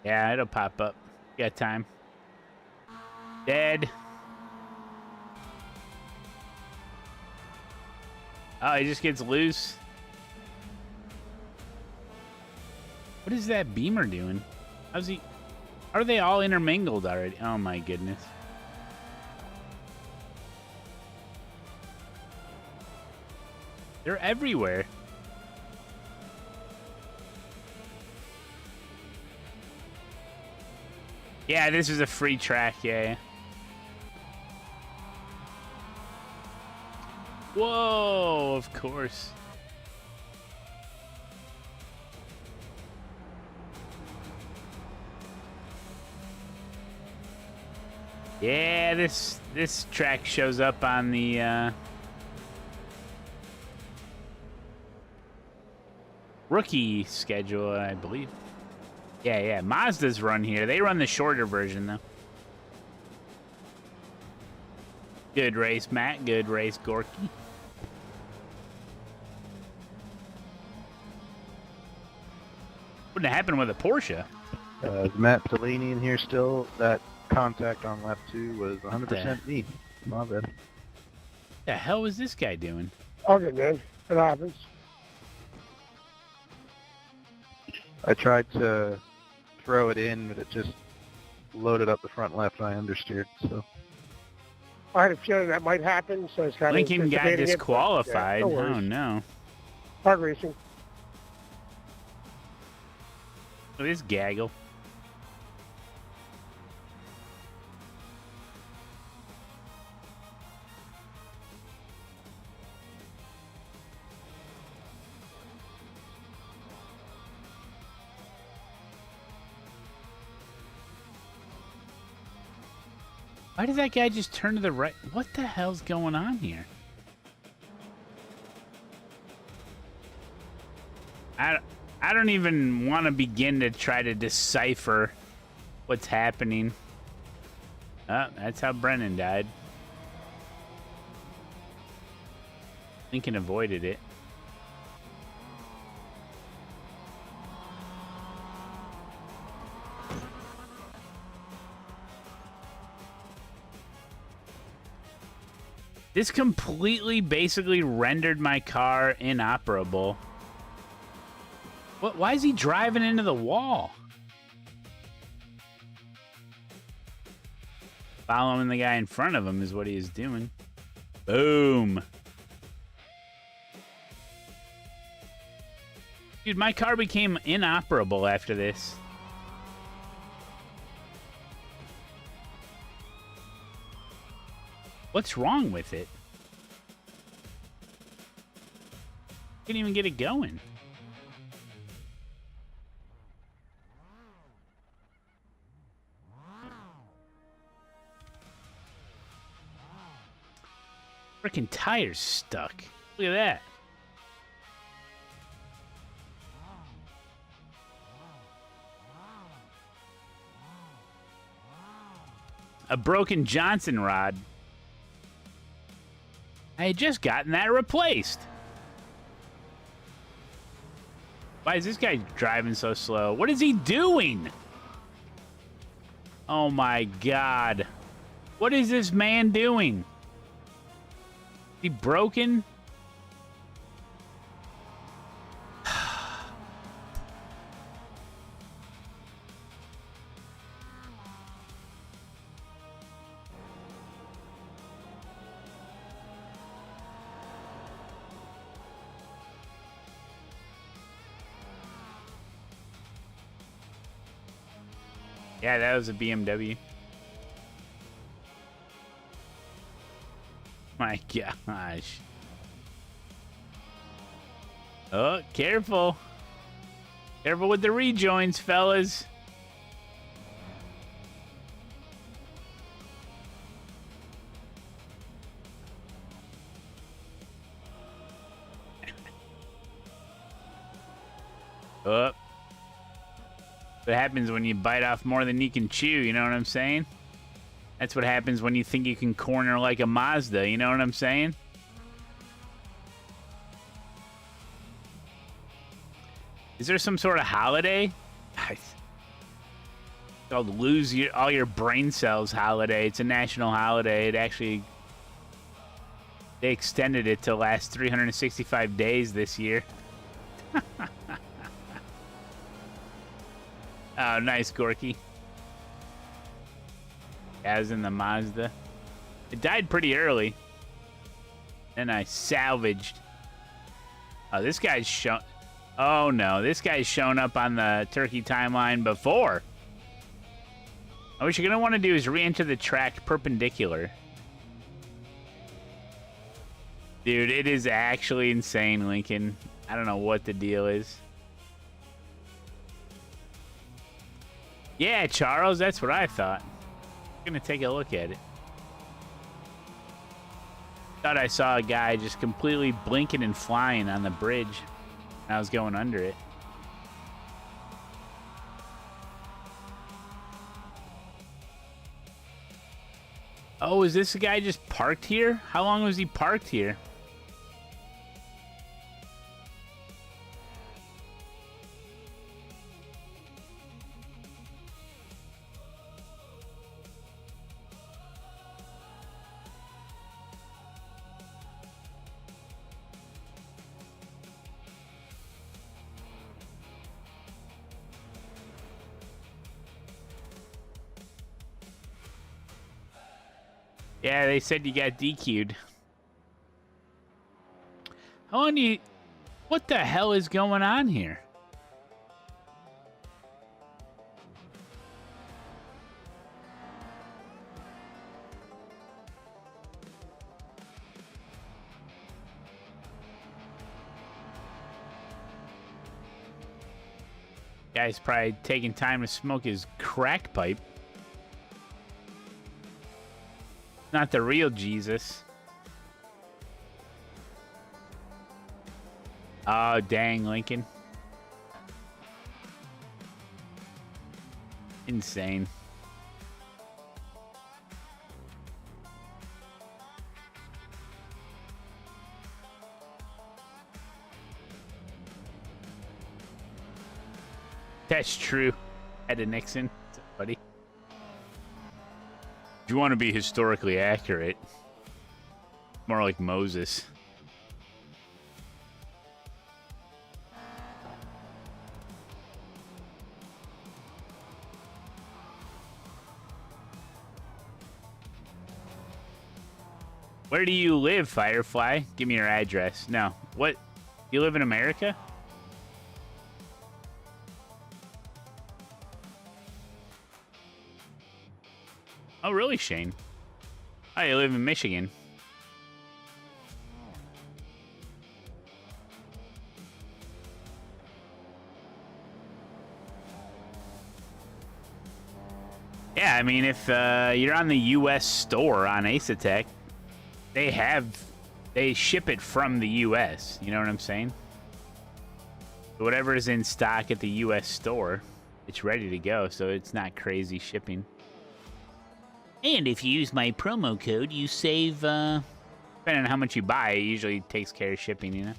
Yeah, it'll pop up. You got time. Dead. Oh, he just gets loose. What is that Beamer doing? How's he... Are they all intermingled already? Oh my goodness. They're everywhere. Yeah, this is a free track, yeah. Whoa, of course. Yeah, this track shows up on the rookie schedule, I believe. Yeah, Mazda's run here. They run the shorter version, though. Good race, Matt. Good race, Gorky. Wouldn't have happened with a Porsche. Is Matt Cellini in here still? That contact on lap 2 was 100% me. My bad. The hell was this guy doing? Okay, man. It happens. I tried to throw it in, but it just loaded up the front left. I understeered, so. I had a feeling that might happen, so it's kind Lincoln of got disqualified. Yeah, Oh no. Hard racing. Look at this gaggle. Why did that guy just turn to the right? What the hell's going on here? I don't even want to begin to try to decipher what's happening. Oh, that's how Brennan died. Lincoln avoided it. This completely, basically rendered my car inoperable. What? Why is he driving into the wall? Following the guy in front of him is what he is doing. Boom. Dude, my car became inoperable after this. What's wrong with it? Can't even get it going. Freaking tire's stuck. Look at that. A broken Johnson rod. I had just gotten that replaced. Why is this guy driving so slow? What is he doing? Oh my God. What is this man doing? Is he broken? Yeah, that was a BMW. My gosh. Oh, careful. Careful with the rejoins, fellas. Oh. What happens when you bite off more than you can chew, you know what I'm saying? That's what happens when you think you can corner like a Mazda, you know what I'm saying? Is there some sort of holiday? It's called Lose All Your Brain Cells holiday. It's a national holiday. They extended it to last 365 days this year. Oh, nice, Gorky. As in the Mazda. It died pretty early. Then I salvaged. Oh, this guy's shown. Oh no, this guy's shown up on the Turkey timeline before. What you're gonna want to do is re-enter the track perpendicular. Dude, it is actually insane, Lincoln. I don't know what the deal is. Yeah, Charles, that's what I thought. I'm gonna take a look at it. Thought I saw a guy just completely blinking and flying on the bridge. I was going under it. Oh, is this a guy just parked here? How long was he parked here? Yeah, they said you got DQ'd. How long do you... What the hell is going on here? Guy's probably taking time to smoke his crack pipe. Not the real Jesus. Oh, dang, Lincoln. Insane. That's true. Ed Nixon. What's up, buddy? If you want to be historically accurate, more like Moses. Where do you live, Firefly? Give me your address. No. What? You live in America? Oh, really, Shane? Oh, you live in Michigan. Yeah, I mean, if you're on the U.S. store on ASETEK, they ship it from the U.S. You know what I'm saying? Whatever is in stock at the U.S. store, it's ready to go, so it's not crazy shipping. And if you use my promo code, you save, depending on how much you buy, it usually takes care of shipping, you know?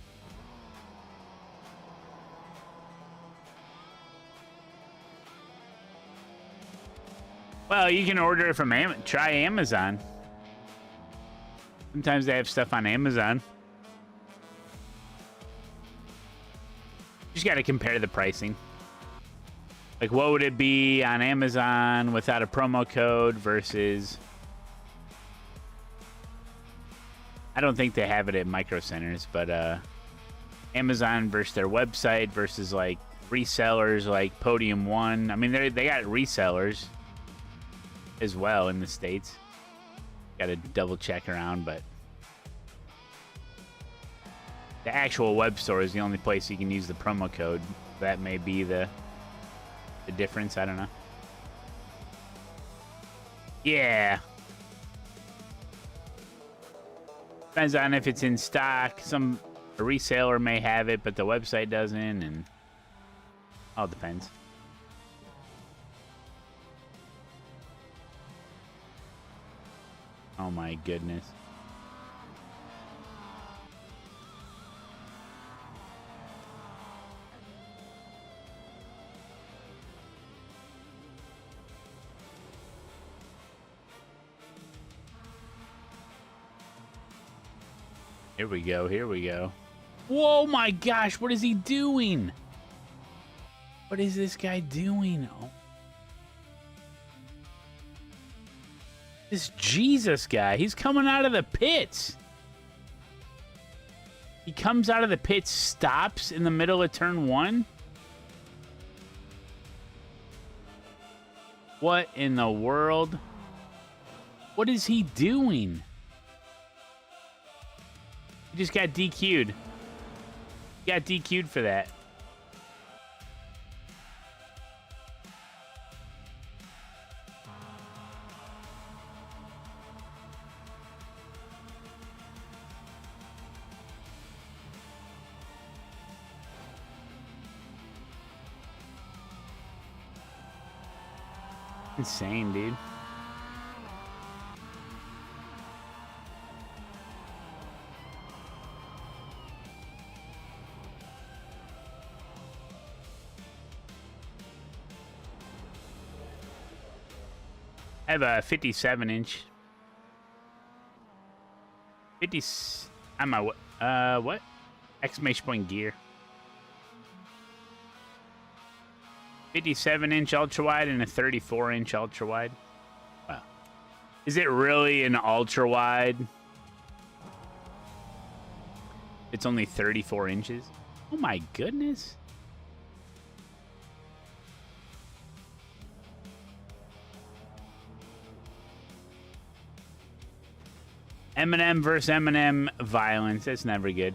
Well, you can order it from try Amazon. Sometimes they have stuff on Amazon. Just got to compare the pricing. Like, what would it be on Amazon without a promo code versus... I don't think they have it at Micro Centers, but Amazon versus their website versus, like, resellers like Podium One. I mean, they got resellers as well in the States. Got to double check around, but... the actual web store is the only place you can use the promo code. That may be the difference. I don't know. Yeah. Depends on if it's in stock. A reseller may have it, but the website doesn't, and all depends. Oh my goodness. Here we go. Here we go. Whoa, my gosh. What is he doing? What is this guy doing? Oh. This Jesus guy. He's coming out of the pits. He comes out of the pits, stops in the middle of turn 1. What in the world? What is he doing? He just got DQ'd. He got DQ'd for that. Insane, dude. I have a 57-inch. I'm a what? Exclamation point gear. 57-inch ultra wide and a 34-inch ultra wide. Wow. Is it really an ultra wide? It's only 34 inches. Oh my goodness. Eminem versus Eminem violence. That's never good.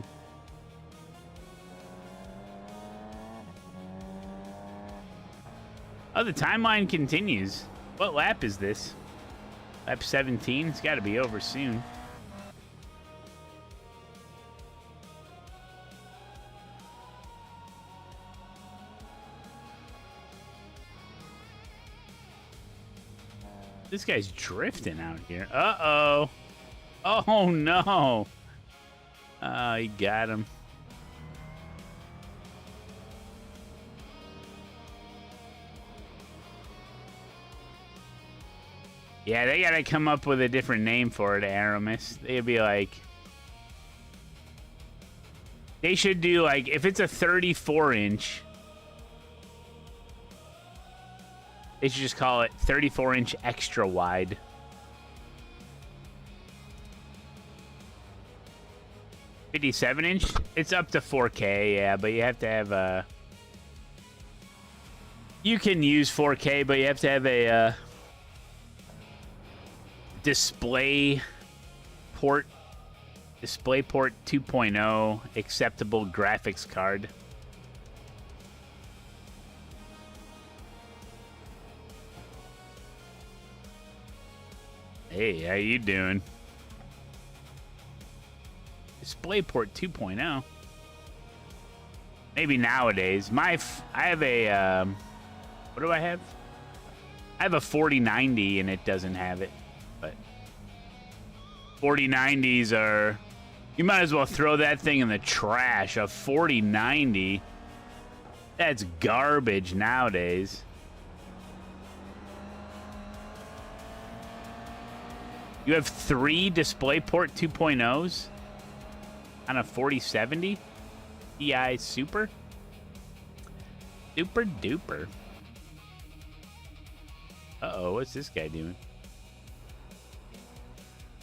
Oh, the timeline continues. What lap is this? Lap 17? It's got to be over soon. This guy's drifting out here. Uh-oh. Oh, no. Oh, he got him. Yeah, they gotta come up with a different name for it, Aramis. They'd be like... They should do, like, if it's a 34-inch... They should just call it 34-inch extra wide. $57-inch? It's up to 4K, yeah, but you have to have a... You can use 4K, but you have to have a... DisplayPort 2.0 acceptable graphics card. Hey, how you doing? DisplayPort 2.0. Maybe nowadays. I have a what do I have? I have a 4090 and it doesn't have it. But 4090s are... You might as well throw that thing in the trash. A 4090. That's garbage nowadays. You have 3 DisplayPort 2.0s on a 4070 Ti Super? Super duper. Uh-oh, what's this guy doing?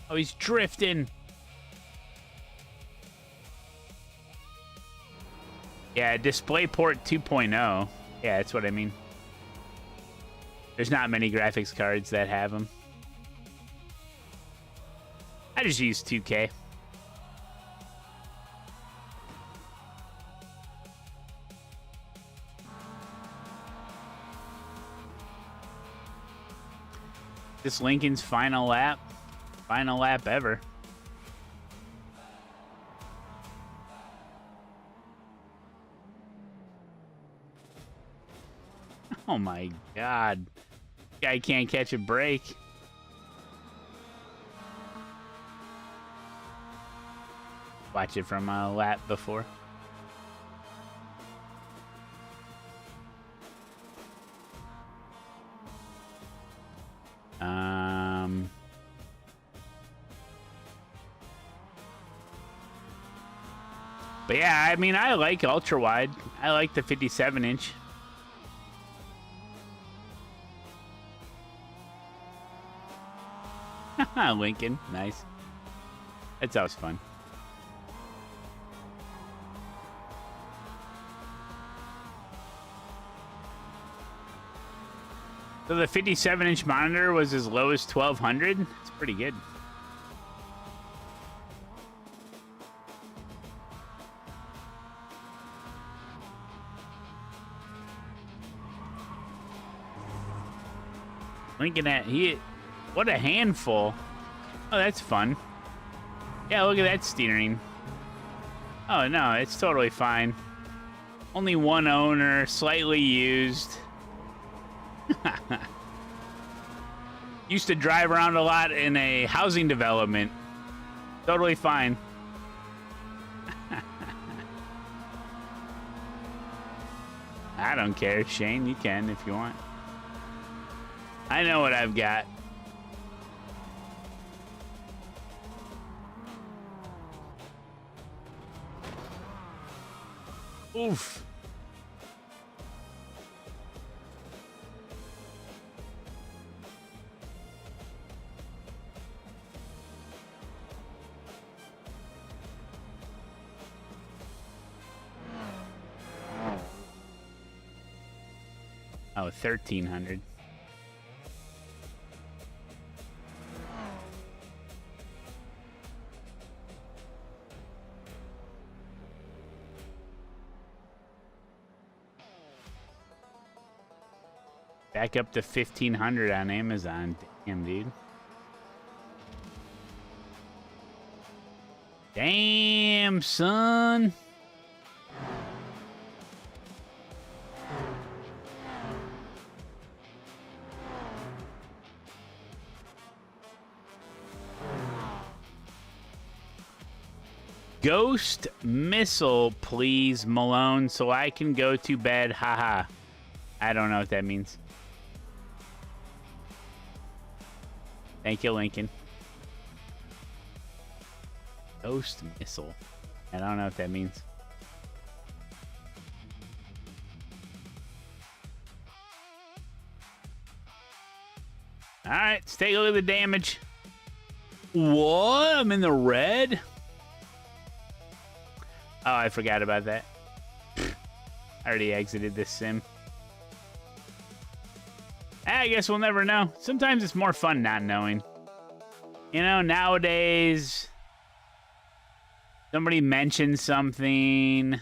Oh, he's drifting. Yeah, DisplayPort 2.0. Yeah, that's what I mean. There's not many graphics cards that have them. I just use 2K. This Lincoln's final lap. Final lap ever. Oh my God. Guy can't catch a break. Watch it from a lap before. But yeah, I mean, I like ultra wide. I like the 57-inch. Lincoln, nice. That's always fun. So the 57-inch monitor was as low as 1200. It's pretty good. Lincoln at what a handful. Oh, that's fun. Yeah, look at that steering. Oh no, it's totally fine. Only one owner, slightly used. Used to drive around a lot in a housing development. Totally fine. I don't care, Shane. You can if you want. I know what I've got. Oof. Oh, 1300. Back up to 1500 on Amazon. Damn, dude. Damn, son. Ghost missile, please, Malone, so I can go to bed. Haha. I don't know what that means. Thank you, Lincoln. Ghost missile. I don't know what that means. All right, let's take a look at the damage. What? I'm in the red? Oh, I forgot about that. I already exited this sim. I guess we'll never know. Sometimes it's more fun not knowing. You know, nowadays, somebody mentions something,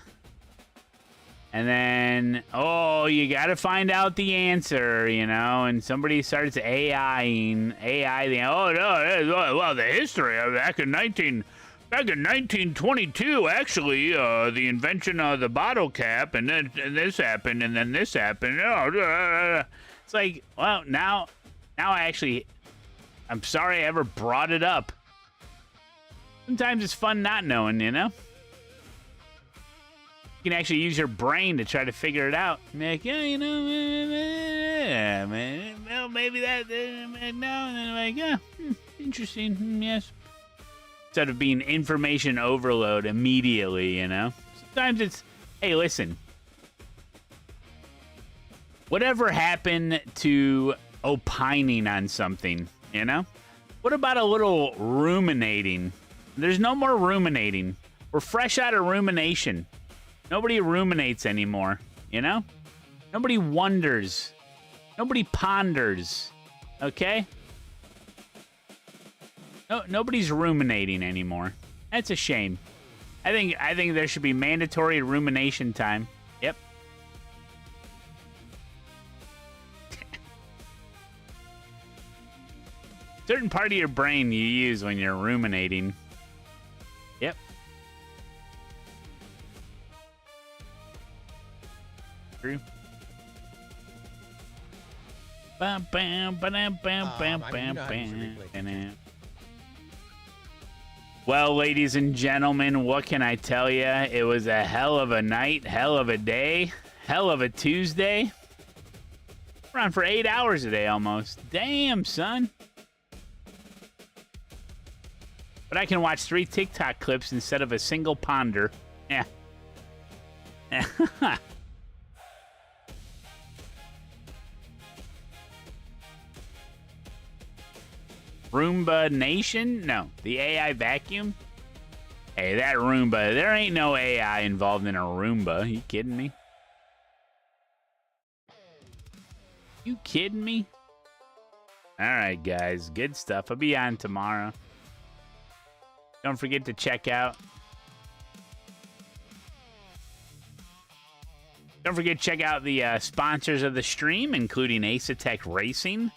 and then, oh, you got to find out the answer, you know, and somebody starts AIing, oh, no, well, the history of back in 1922, actually, the invention of the bottle cap, and then this happened, and then this happened. It's like, well, now I'm sorry I ever brought it up. Sometimes it's fun not knowing, you know? You can actually use your brain to try to figure it out. Like, yeah, you know, well, maybe that, no, and then like, yeah, interesting, yes. Instead of being information overload immediately, you know? Sometimes it's, hey, listen. Whatever happened to opining on something, you know? What about a little ruminating? There's no more ruminating. We're fresh out of rumination. Nobody ruminates anymore, you know? Nobody wonders. Nobody ponders, okay? No, nobody's ruminating anymore. That's a shame. I think there should be mandatory rumination time. Yep. Certain part of your brain you use when you're ruminating. Yep. True. Bam, bam, bam, bam, bam, bam, bam. Well, ladies and gentlemen, what can I tell you? It was a hell of a night, hell of a day, hell of a Tuesday. We're on for 8 hours a day almost. Damn, son. But I can watch 3 TikTok clips instead of a single ponder. Yeah. Roomba Nation? No, the AI vacuum? Hey, that Roomba, there ain't no AI involved in a Roomba. You kidding me? You kidding me? All right, guys, good stuff. I'll be on tomorrow. Don't forget to check out. Don't forget to check out the sponsors of the stream, including ASETEK Racing,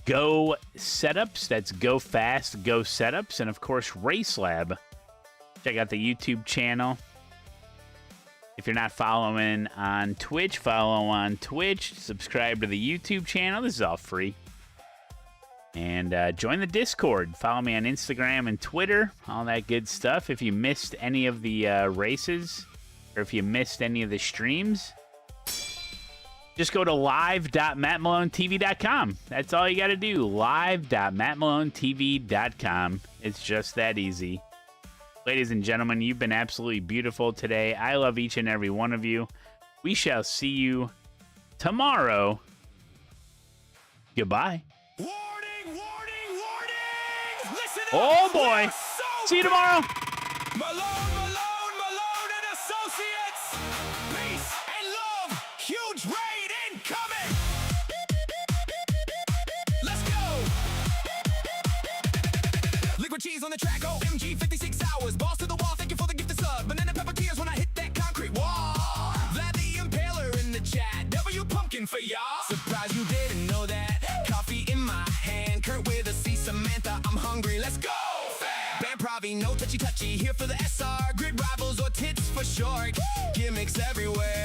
Go Setups, that's Go Fast, Go Setups, and of course RACELAB. Check out the YouTube channel. If you're not following on Twitch, follow on Twitch. Subscribe to the YouTube channel. This is all free. And join the Discord. Follow me on Instagram and Twitter. All that good stuff. If you missed any of the races, or if you missed any of the streams, just go to live.mattmalonetv.com. That's all you got to do. live.mattmalonetv.com. It's just that easy. Ladies and gentlemen, you've been absolutely beautiful today. I love each and every one of you. We shall see you tomorrow. Goodbye. Oh boy. See you tomorrow. Malone and Associates. Peace and love. Huge raid incoming. Let's go. Liquid cheese on the track. OMG 56 hours. Balls to the wall. Thank you for the gift of sub. Banana pepper tears when I hit that concrete wall. Vlad the Impaler in the chat. W pumpkin for y'all. Surprised you didn't know that. Coffee in my hand. Kurt with a C. Samantha. I'm hungry. Let's go. Bam Pravi, no touchy touchy. Here for the SR. Grid rivals or tits for short. Gimmicks everywhere.